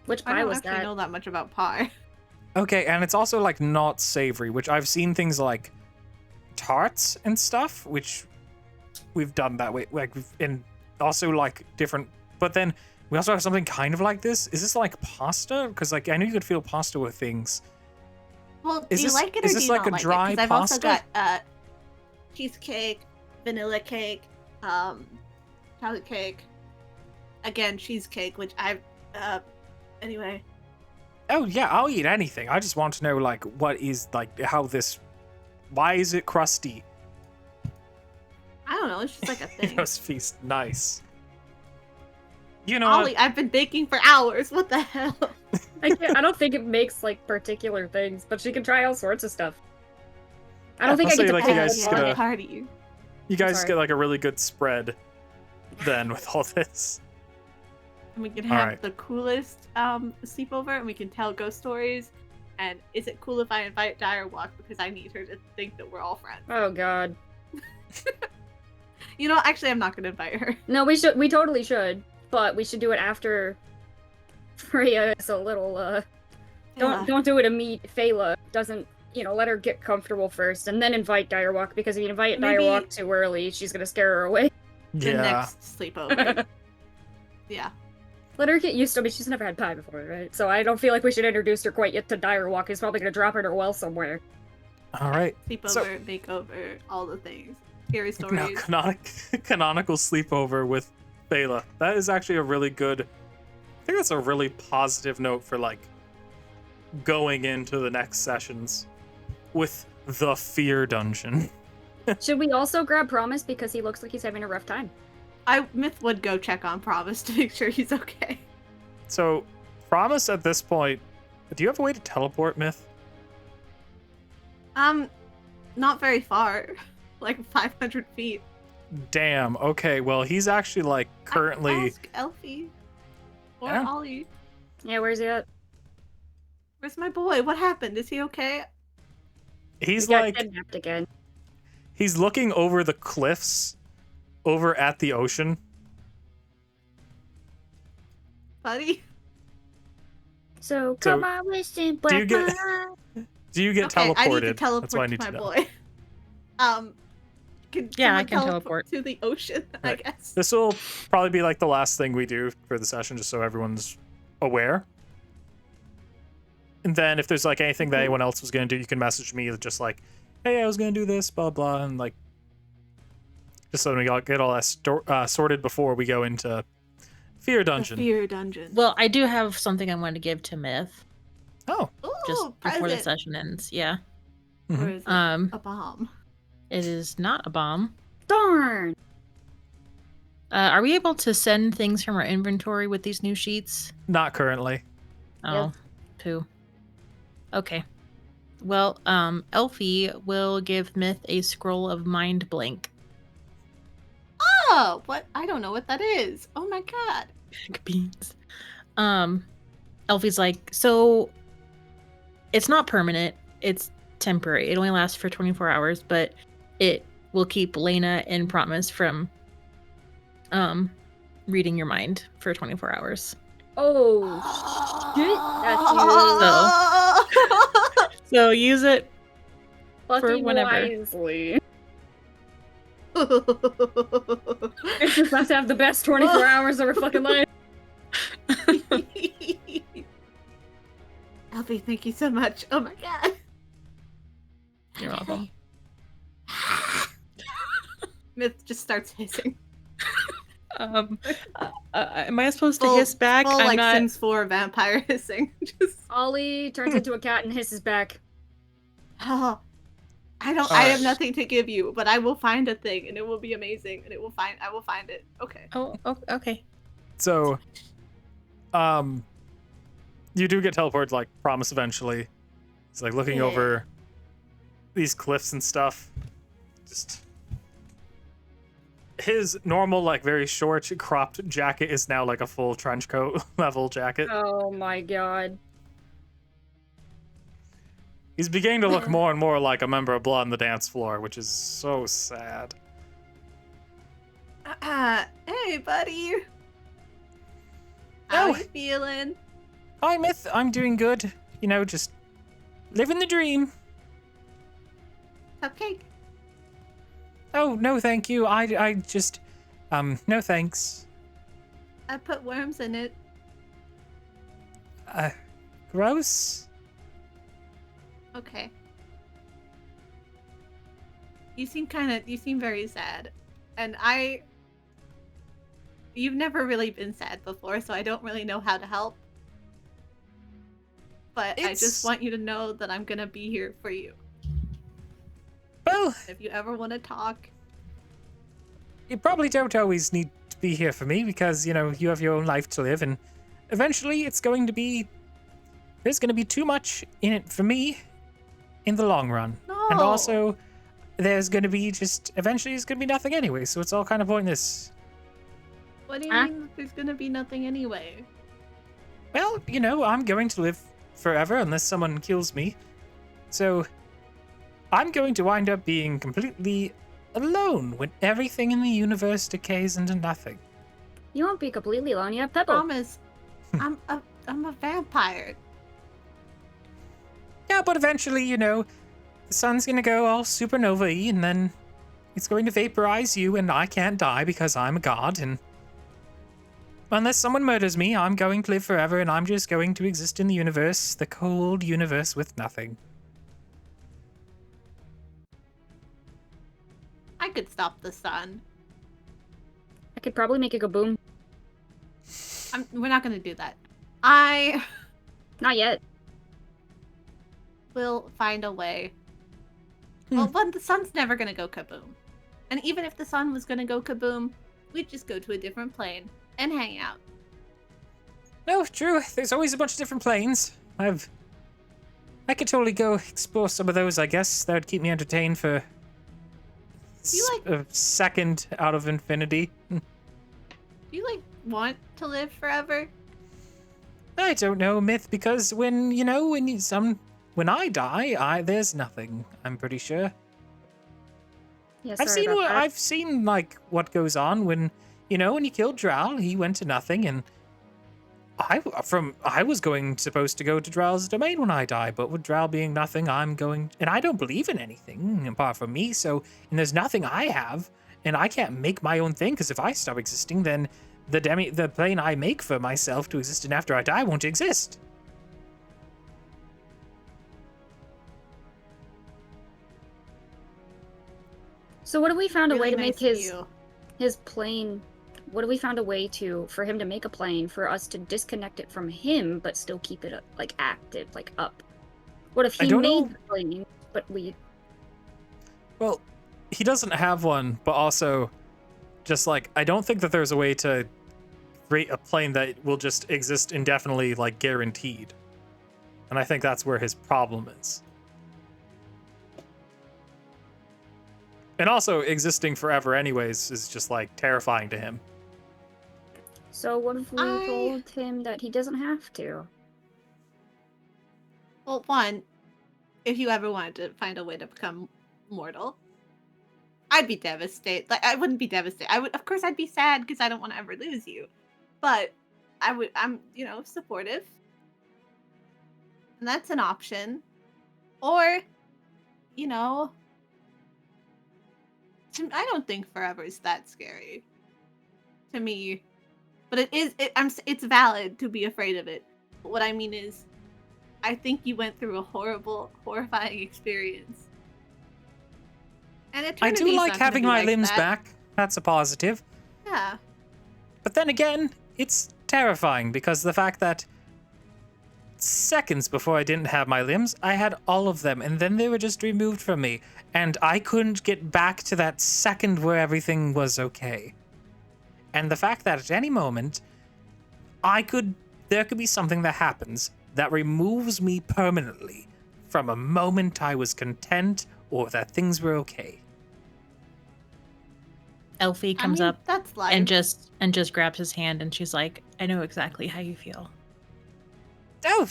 Which I pie don't was actually that? know that much about pie. Okay, and it's also like not savory, which I've seen things like tarts and stuff, which we've done that way, like and also like different. But then we also have something kind of like this. Is this like pasta? Because like I know you could feel pasta with things. Well, Is do you this- like it or is do this you like not a like dry it? 'Cause I've also pasta? got cheesecake, vanilla cake, chocolate cake, again cheesecake, which I've anyway. Oh yeah, I'll eat anything. I just want to know like what is like how this. Why is it crusty? I don't know. It's just like a thing. Roast feast, nice. You know, Ollie, I've been baking for hours. What the hell? I don't think it makes like particular things, but she can try all sorts of stuff. I don't Yeah, think I I'll get say, to like, pick you guys one. get a- party. you guys sorry. get like a really good spread then with all this. And we can All have right. the coolest sleepover, and we can tell ghost stories. And is it cool if I invite Direwalk because I need her to think that we're all friends? Oh god. You know, actually, I'm not gonna invite her. No, we should. We totally should, but we should do it after Freya is a little. Don't do it immediately. Fela doesn't. Let her get comfortable first, and then invite Direwalk. Because if you invite Maybe- Direwalk too early, she's gonna scare her away. The Yeah. next sleepover. Yeah. Let her get used to it. She's never had pie before, right? So I don't feel like we should introduce her quite yet to Direwalk. He's probably gonna drop her in her well somewhere. All right. Sleepover, So- makeover, all the things. Scary Now, stories. canonical sleepover with Bela. That is actually a really good. I think that's a really positive note for like going into the next sessions with the fear dungeon. Should we also grab Promise because he looks like he's having a rough time? Myth would go check on Promise to make sure he's okay. So, Promise at this point. Do you have a way to teleport, Myth? Not very far. Like 500 feet. Damn. Okay. Well, he's actually like I could currently. ask Elfie. Or Yeah. Ollie. Yeah, where's he at? Where's my boy? What happened? Is he okay? He's He got like kidnapped again. he's looking over the cliffs, over at the ocean. Buddy? So So, come on, listen, do you get- Papa. Do you get Okay, teleported? I need to teleport That's what I to need my to know. boy. Yeah, I someone can teleport. to the ocean, Right. I guess. This will probably be like the last thing we do for the session, just so everyone's aware. And then if there's like anything that Mhm. anyone else was gonna do, you can message me just like, "Hey, I was gonna do this, blah blah," and like, just so we get all that sorted before we go into Fear Dungeon. The fear dungeon. Well, I do have something I want to give to Myth Oh, Ooh, just before the present. session ends. Yeah. Or mhm. is it Um, a bomb? it is not a bomb. Darn. Are we able to send things from our inventory with these new sheets? Not currently. Oh, Pooh. Okay. Well, Elfie will give Myth a scroll of mind blank. Oh, what? I don't know what that is. Oh my god. Beans. Elfie's like, so it's not permanent. It's temporary. It only lasts for 24 hours, but it will keep Lena and Promise from reading your mind for 24 hours. Oh shit! That's you. So use it for Fucking whenever. wisely. It's just about to have the best 24 hours of her fucking life. Elfie, thank you so much. Oh my god. You're welcome. Myth just starts hissing. Am I supposed to hiss back? Full, I'm like not. Sims 4 vampire hissing. Just Ollie turns into a cat and hisses back. oh, I have nothing to give you, but I will find a thing and it will be amazing and I will find it. Okay. Oh, okay. So, you do get teleported, like, Promise eventually. It's like looking Yeah. over these cliffs and stuff. Just his normal, like, very short, cropped jacket is now like a full trench coat level jacket. Oh my god. He's beginning to look more and more like a member of Blood on the Dance Floor, which is so sad. Hey, buddy. How Oh. you feeling? Hi, Myth. I'm doing good. You know, just living the dream. Cupcake? Oh, no, thank you. I just, no thanks. I put worms in it. Gross? Okay. You seem very sad. And you've never really been sad before, so I don't really know how to help. But I just It's- want you to know that I'm gonna be here for you. Well, If you ever want to talk. you probably don't always need to be here for me because, you know, you have your own life to live, and eventually there's going to be too much in it for me in the long run. No. And also, there's going to be eventually there's going to be nothing anyway, so it's all kind of pointless. What do you Huh? mean there's gonna be nothing anyway? Well, you know, I'm going to live forever unless someone kills me. So, I'm going to wind up being completely alone when everything in the universe decays into nothing. You won't be completely alone. You have Pebble. Promise. I'm a vampire. Yeah, but eventually, you know, the sun's gonna go all supernova-y, and then it's going to vaporize you, and I can't die because I'm a god, and unless someone murders me, I'm going to live forever, and I'm just going to exist in the universe, the cold universe with nothing. I could stop the sun. I could probably make it go boom. We're not gonna do that. I Not yet. will find a way. Well, but the sun's never gonna go kaboom. And even if the sun was gonna go kaboom, we'd just go to a different plane and hang out. No, true, there's always a bunch of different planes. I could totally go explore some of those, I guess. That would keep me entertained for a second out of infinity. Do you want to live forever? I don't know, Myth, because when I die, there's nothing, I'm pretty sure. Yeah, I've seen like what goes on when you killed Drow, he went to nothing, and I was supposed to go to Drow's domain when I die, but with Drow being nothing, and I don't believe in anything apart from me, and there's nothing I have, and I can't make my own thing, because if I stop existing, then the plane I make for myself to exist in after I die won't exist. So what if we found a way Really to make nice of his you. plane? What if we found a way for him to make a plane for us to disconnect it from him, but still keep it active, up? What if I he don't made know. the plane, but we? Well, he doesn't have one, but also, just I don't think that there's a way to create a plane that will just exist indefinitely, guaranteed. And I think that's where his problem is. And also, existing forever anyways is just, like, terrifying to him. So what if we told him that he doesn't have to? Well, one, if you ever wanted to find a way to become mortal, I'd be devastated. Like, I wouldn't be devastated. Of course, I'd be sad because I don't want to ever lose you. But I'm, supportive. And that's an option. Or, I don't think forever is that scary to me. But it's valid to be afraid of it. But what I mean is, I think you went through a horrifying experience. And I do like having my limbs back. That's a positive. Yeah. But then again, it's terrifying because the fact that seconds before I didn't have my limbs, I had all of them, and then they were just removed from me, and I couldn't get back to that second where everything was okay. And the fact that at any moment, there could be something that happens that removes me permanently from a moment I was content or that things were okay. Elfie comes up that's life. and just grabs his hand, and she's like, "I know exactly how you feel." Oh,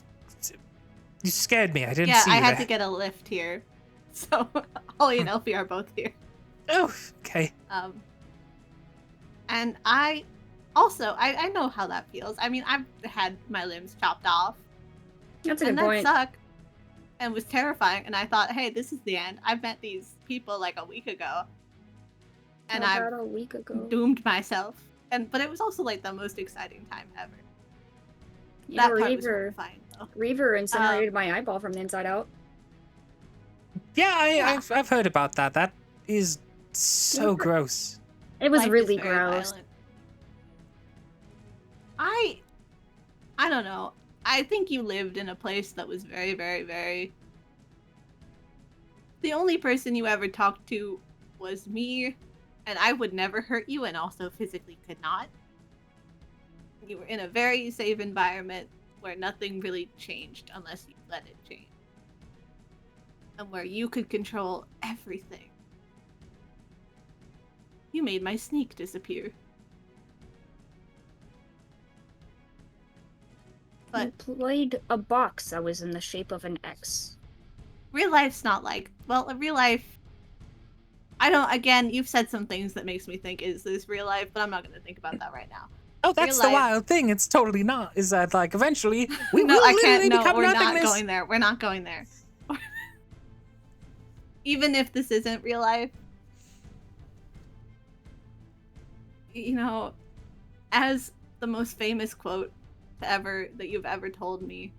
you scared me. I didn't see you. you Yeah, I had there. to get a lift here. So Ollie and Elfie are both here. Oh, okay. And I know how that feels. I mean, I've had my limbs chopped off. That's a good And point. that sucked. And was terrifying. And I thought, hey, this is the end. I met these people like a week ago. And I a week ago. doomed myself. But it was also like the most exciting time ever. Yeah, That part was horrifying, though. Reaver incinerated my eyeball from the inside out. Yeah, I've heard about that. That is so gross. It was Life really is very gross. violent. I don't know. I think you lived in a place that was very, very, very... The only person you ever talked to was me, and I would never hurt you, and also physically could not. You were in a very safe environment where nothing really changed unless you let it change. And where you could control everything. You made my sneak disappear. But You played a box that was in the shape of an X. real life's not like... Well, real life... Again, you've said some things that makes me think, is this real life? But I'm not going to think about that right now. Oh, that's Real the life- wild thing. It's totally not. Is that, like, eventually we No, will I can't. literally No, become we're not nothingness. going there. We're not going there. Even if this isn't real life, as the most famous quote that you've ever told me,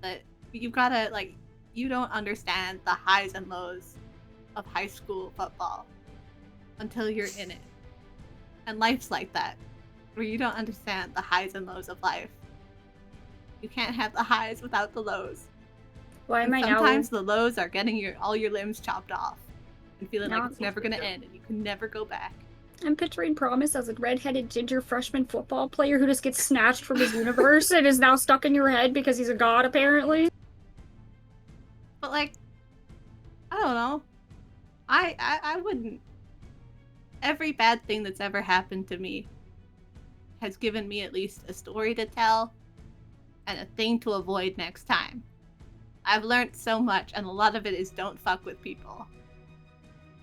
that you've gotta, like, you don't understand the highs and lows of high school football until you're in it. And life's like that, where you don't understand the highs and lows of life. You can't have the highs without the lows. Why am I now? Sometimes the lows are getting all your limbs chopped off and feeling Now like it's never gonna end and you can never go back. I'm picturing Promise as a redheaded ginger freshman football player who just gets snatched from his universe and is now stuck in your head because he's a god, apparently. But, like, I don't know. I wouldn't. Every bad thing that's ever happened to me has given me at least a story to tell and a thing to avoid next time. I've learned so much, and a lot of it is don't fuck with people.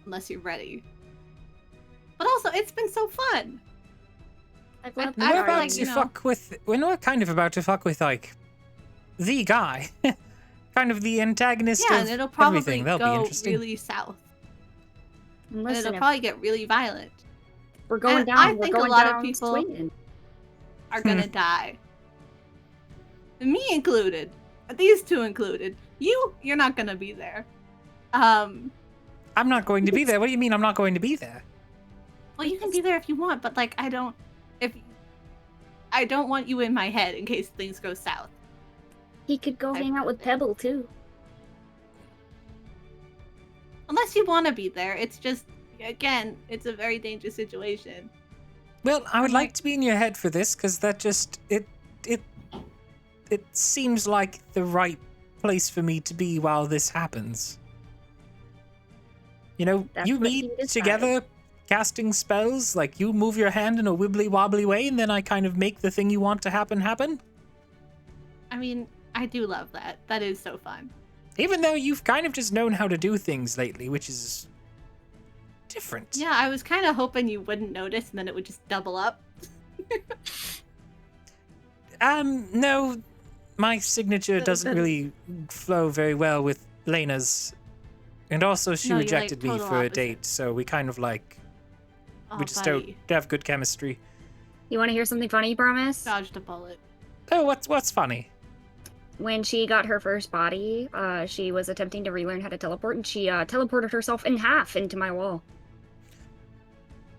Unless you're ready. But also, it's been so fun! I've learned I We're feel about like, to you know- fuck with. We're kind of about to fuck with, like, the guy. Kind of the antagonist Yeah, of and it'll probably everything. That'll be go interesting. really south. And Listen, it'll probably get really violent. we're going and down. I we're think a going lot of down people- swinging. Are gonna die. Me included. These two included. You're not gonna be there. I'm not going to be there. What do you mean I'm not going to be there? Well, you can be there if you want, but, like, I don't want you in my head in case things go south. He could go hang out with Pebble too. Unless you want to be there. It's just, again, it's a very dangerous situation. Well, I would I'm like like- to be in your head for this, because that just it seems like the right place for me to be while this happens. You know, That's you what he meet decided. together casting spells, like you move your hand in a wibbly wobbly way, and then I kind of make the thing you want to happen. I mean, I do love that. That is so fun. Even though you've kind of just known how to do things lately, which is different. Yeah, I was kind of hoping you wouldn't notice and then it would just double up. No, my signature No, doesn't that really flow very well with Lena's. And also, she No, you're, like, rejected me total for a opposite. date, so we kind of like, Oh, we just buddy. don't have good chemistry. You want to hear something funny, Promise? Dodged a bullet. Oh, what's funny? When she got her first body, she was attempting to relearn how to teleport, and she teleported herself in half into my wall.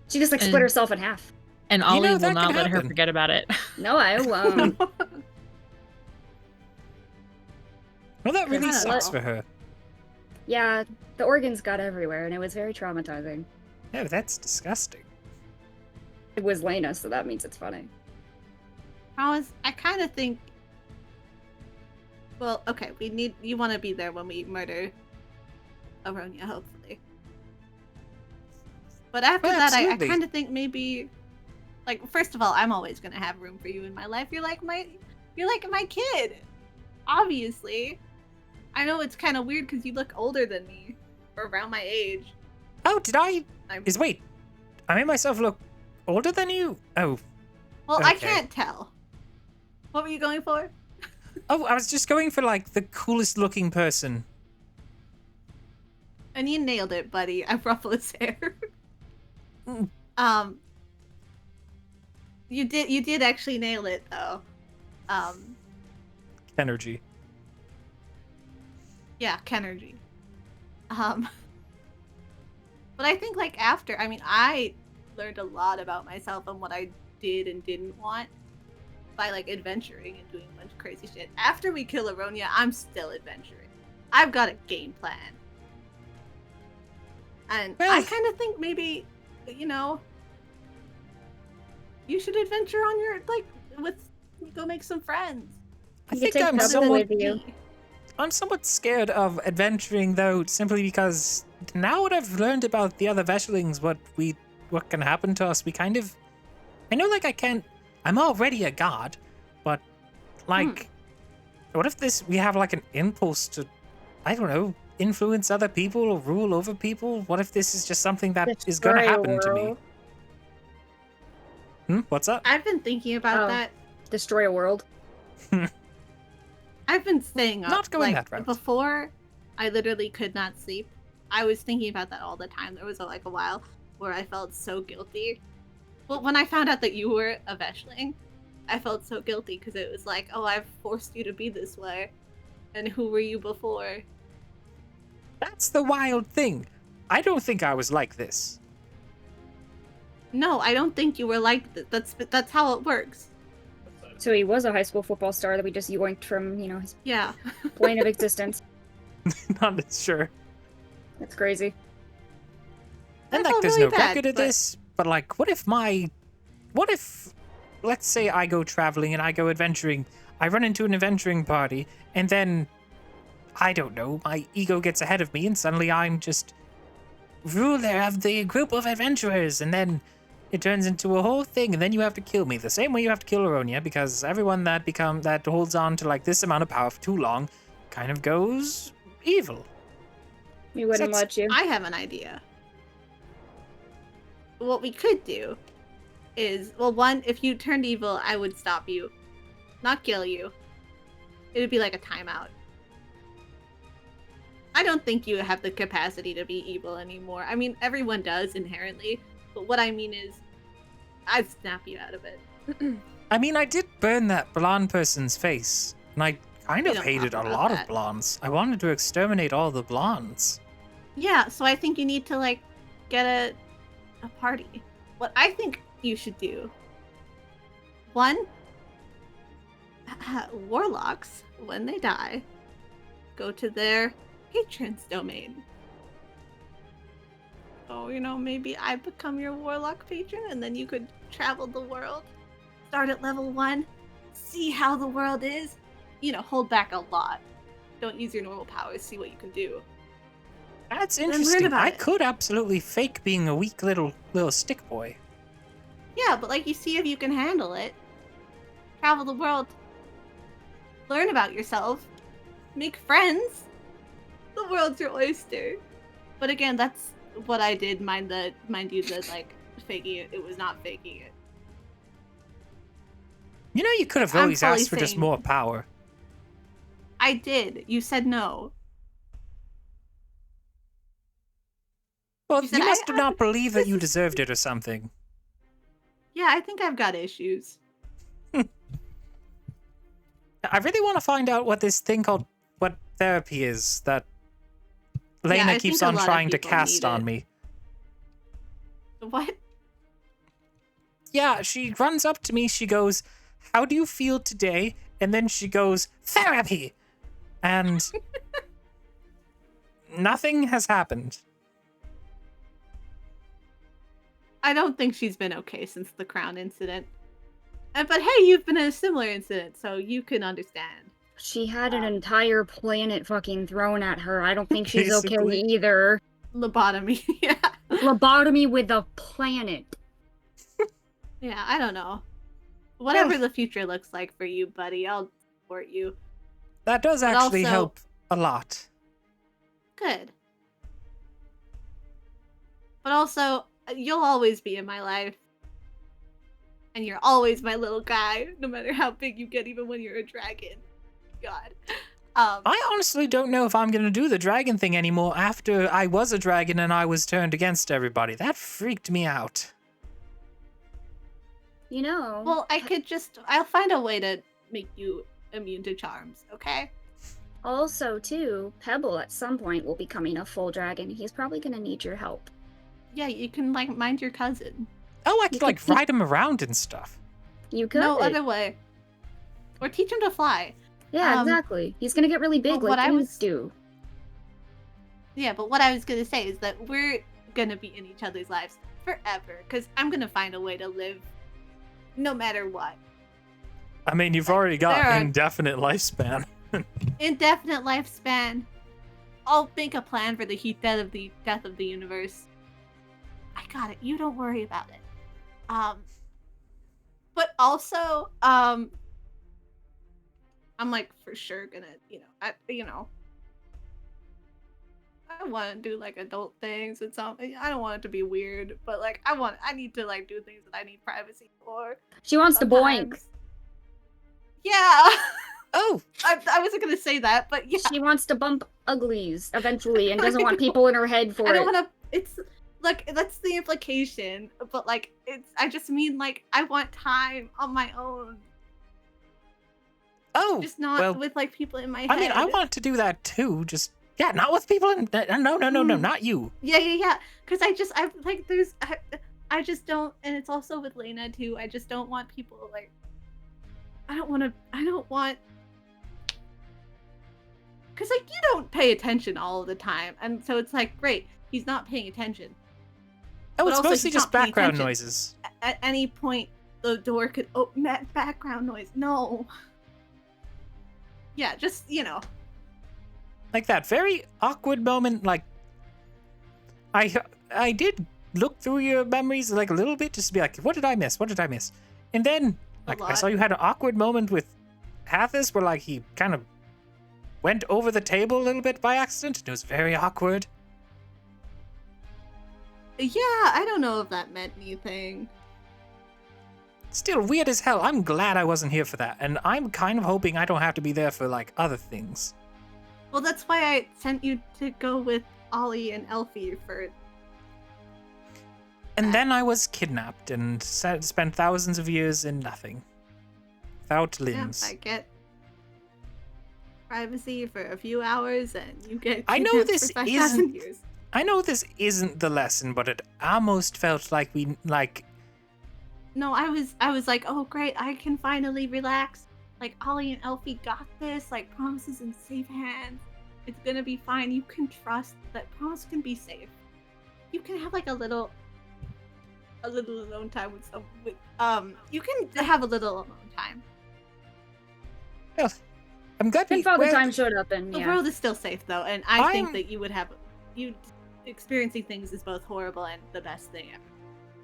She just, like, split And- herself in half. And You Ollie know, will that not could let her happen. forget about it. No, I won't. Well, that really I don't sucks know. for her. Yeah, the organs got everywhere, and it was very traumatizing. No, that's disgusting. It was Lena, so that means it's funny. I kind of think. Well, okay, you want to be there when we murder Aryonia, hopefully. But after Well, that, I absolutely. kind of think maybe, like, first of all, I'm always gonna have room for you in my life. You're like my kid, obviously. I know it's kind of weird because you look older than me, or around my age. Oh, did I? I'm, Wait, I made myself look older than you? Oh, well, I okay. can't tell. What were you going for? oh, I was just going for like the coolest looking person. And you nailed it, buddy. I ruffle his hair. Mm. You did actually nail it though. Energy. Yeah, Kenergy. But I think like after, I mean, I learned a lot about myself and what I did and didn't want by like adventuring and doing a bunch of crazy shit. After we kill Aryonia, I'm still adventuring. I've got a game plan. And I Well- kind of think maybe, you know, you should adventure on your, like, go make some friends. I You think take I'm Bubba somewhat with you. I'm somewhat scared of adventuring though, simply because now what I've learned about the other Veshlings, what can happen to us, I know like I'm already a god, but like what if we have like an impulse to, I don't know, influence other people or rule over people? What if this is just something that is gonna Destroy a happen to me? world. What's up? I've been thinking about Oh. that. Destroy a world. I've been staying up. Not going like, that route. Before, I literally could not sleep. I was thinking about that all the time. There was like a while where I felt so guilty. Well, when I found out that you were a Veshling, I felt so guilty because it was like, oh, I've forced you to be this way. And who were you before? That's the wild thing. I don't think I was like this. No, I don't think you were like that's how it works. So he was a high school football star that we just yoinked from, his Yeah. plane of existence. Not sure. That's crazy. And That like felt there's really no bad, record of but- this, but like what if let's say I go traveling and I go adventuring, I run into an adventuring party, and then I don't know, my ego gets ahead of me and suddenly I'm just ruler of the group of adventurers, and then it turns into a whole thing, and then you have to kill me the same way you have to kill Aryonia, because everyone that holds on to like this amount of power for too long kind of goes evil. We wouldn't That's- let you. I have an idea. What we could do is, well, one, if you turned evil, I would stop you. Not kill you. It would be like a timeout. I don't think you have the capacity to be evil anymore. I mean, everyone does inherently, but what I mean is, I'd snap you out of it. I mean, I did burn that blonde person's face, and I kind We of don't hated talk a about lot that. of blondes. I wanted to exterminate all the blondes. Yeah, so I think you need to, like, get a party. What I think you should do, one, warlocks, when they die, go to their patron's domain. So, maybe I become your warlock patron, and then you could travel the world, start at level 1, see how the world is, hold back a lot. Don't use your normal powers. See what you can do. That's learn interesting. about I it. could absolutely fake being a weak little stick boy. Yeah, but like you see if you can handle it. Travel the world. Learn about yourself. Make friends. The world's your oyster. But again, that's what I did. Mind you, that like faking it. It was not faking it. You know, you could have I'm always fully asked for just sane. more power. I did. You said no. Well, You said, you must have I- not believed that this you is- deserved it or something. Yeah, I think I've got issues. I really want to find out what this thing called what therapy is that Lena I keeps think a on lot of trying to people cast need on it. me. What? Yeah, she runs up to me, she goes, "How do you feel today?" And then she goes, "Therapy!" And nothing has happened. I don't think she's been okay since the crown incident. But hey, you've been in a similar incident, so you can understand. She had an entire planet fucking thrown at her. I don't think she's okay Basically. either. Lobotomy. Yeah. Lobotomy with a planet. Yeah, I don't know. Whatever the future looks like for you, buddy, I'll support you. That does But actually also- help a lot. Good. But also, you'll always be in my life. And you're always my little guy, no matter how big you get, even when you're a dragon. God. I honestly don't know if I'm going to do the dragon thing anymore after I was a dragon and I was turned against everybody. That freaked me out. You know. Well, I'll find a way to make you immune to charms, okay? Also, too, Pebble at some point will be becoming a full dragon. He's probably gonna need your help. Yeah, you can, like, mind your cousin. Oh, I could, like, ride him around and stuff. You could. No other way. Or teach him to fly. Yeah, exactly. He's gonna get really big well, what like I you was- do. Yeah, but what I was gonna say is that we're gonna be in each other's lives forever, because I'm gonna find a way to live no matter what. I mean, you've already got there are- indefinite lifespan. Indefinite lifespan. I'll make a plan for the death of the universe. I got it. You don't worry about it. But also, I'm like for sure gonna, I want to do like adult things and something. I don't want it to be weird, but like I need to like do things that I need privacy for. She wants to boink. sometimes. Yeah. Oh, I wasn't gonna say that, but yeah. She wants to bump uglies eventually and doesn't want people in her head for I don't it. want to. It's like that's the implication, but like I just mean like I want time on my own, oh. just not well, with like people in my head. I mean, I want to do that too. Just yeah, not with people in. No, not you. Yeah. Because I like there's I just don't, and it's also with Lena too. I just don't want people like. I don't want. Because like you don't pay attention all of the time, and so it's like great, he's not paying attention. Oh, But it's also mostly he's just not paying background attention. noises. At any point, the door could open. Background noise. No. Yeah, just Like that very awkward moment. Like, I did look through your memories like a little bit just to be like, what did I miss? What did I miss? And then like I lot. saw you had an awkward moment with Hathis where like he kind of went over the table a little bit by accident. It was very awkward. Yeah, I don't know if that meant anything. Still weird as hell. I'm glad I wasn't here for that, and I'm kind of hoping I don't have to be there for like other things. Well, that's why I sent you to go with Ollie and Elfie for. And then I was kidnapped and spent thousands of years in nothing, without Yeah, limbs. I get privacy for a few hours, and you get. I know kidnapped this for 5,000 isn't- years. I know this isn't the lesson, but it almost felt like No, I was like, oh great, I can finally relax. Like Ollie and Elfie got this. Like Promise is in safe hands. It's gonna be fine. You can trust that Promise can be safe. You can have like a little alone time with you can have a little alone time. Well, I'm glad we. Father Time showed up, and The yeah. world is still safe though, and I think I'm- that you experiencing things is both horrible and the best thing ever.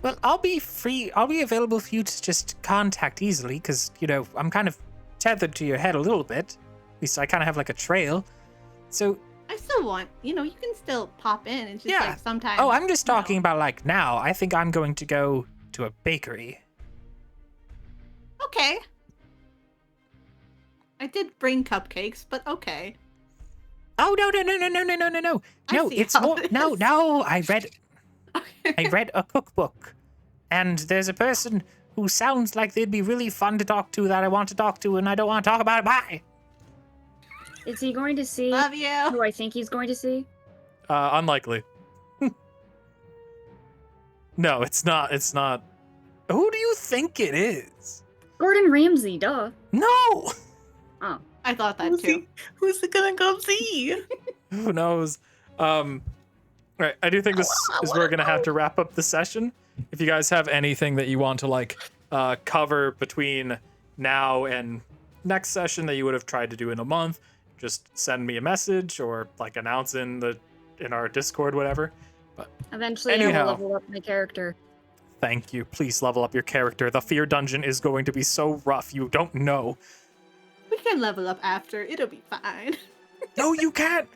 Well, I'll be free. I'll be available for you to just contact easily, because I'm kind of tethered to your head a little bit. At least I kind of have like a trail. So. I still want, you can still pop in and just Yeah. like sometimes. Oh, I'm just you know. talking about like now. I think I'm going to go to a bakery. Okay. I did bring cupcakes, but okay. Oh no. I No, see it's how more. it No, is. no. I read Okay. a cookbook, and there's a person who sounds like they'd be really fun to talk to that I want to talk to, and I don't want to talk about it. Bye. Is he going to see Love you. who I think he's going to see? Unlikely. No, it's not. It's not. Who do you think it is? Gordon Ramsay, duh. No. Oh. I thought that too. Who's it gonna go see? Who knows? Right. I do think this is where we're gonna have to wrap up the session. If you guys have anything that you want to like cover between now and next session that you would have tried to do in a month, just send me a message or like announce in our Discord, whatever. But Eventually, I Anyhow. will level up my character. thank you. Please level up your character. The fear dungeon is going to be so rough. You don't know. We can level up after. It'll be fine. No, you can't.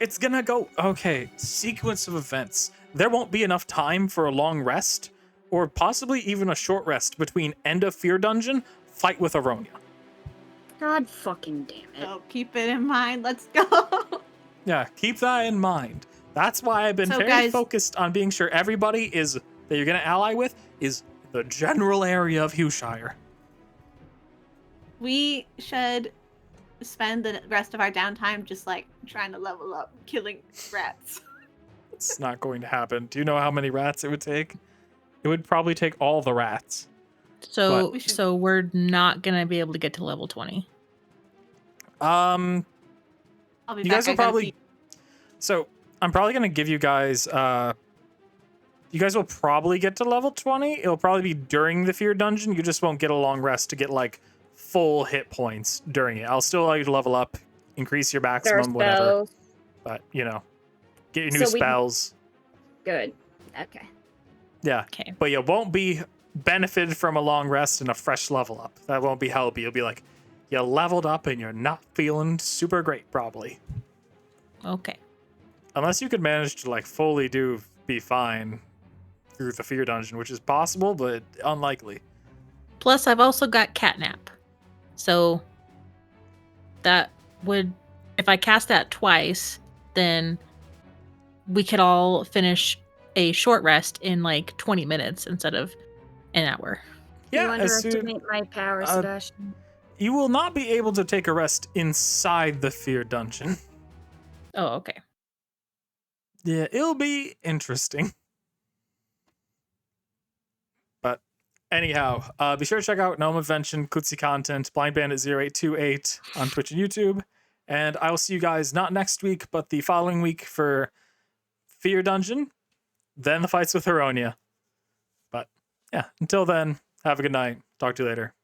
It's gonna go. Okay, sequence of events. There won't be enough time for a long rest, or possibly even a short rest between end of fear dungeon, fight with Aryonia. God fucking damn it. So keep it in mind. Let's go. Yeah, keep that in mind. That's why I've been So, very guys- focused on being sure everybody is that you're gonna ally with is the general area of Hughshire. We should spend the rest of our downtime just like trying to level up, killing rats. It's not going to happen. Do you know how many rats it would take? It would probably take all the rats. So We should- so we're not gonna be able to get to level 20. I'll be You back. guys I will gotta probably. pee. So I'm probably gonna give you guys. You guys will probably get to level 20. It'll probably be during the fear dungeon. You just won't get a long rest to get like full hit points during it. I'll still allow you to level up, increase your There are maximum, whatever. spells. But get your new So we- spells. Good. Okay. Yeah, Okay. but you won't be benefited from a long rest and a fresh level up. That won't be help. You'll be like, you leveled up and you're not feeling super great, probably. Okay. Unless you could manage to like fully be fine through the fear dungeon, which is possible, but unlikely. Plus, I've also got catnap. So that would, if I cast that twice, then we could all finish a short rest in like 20 minutes instead of an hour. Yeah, You as soon, underestimate my power, Sebastian. you will not be able to take a rest inside the fear dungeon. Oh, okay. Yeah, it'll be interesting. But anyhow, be sure to check out Gnome Invention, Kutsi Content, Blind Bandit 0828 on Twitch and YouTube. And I will see you guys not next week, but the following week for Fear Dungeon, then the fights with Aryonia. But yeah, until then, have a good night. Talk to you later.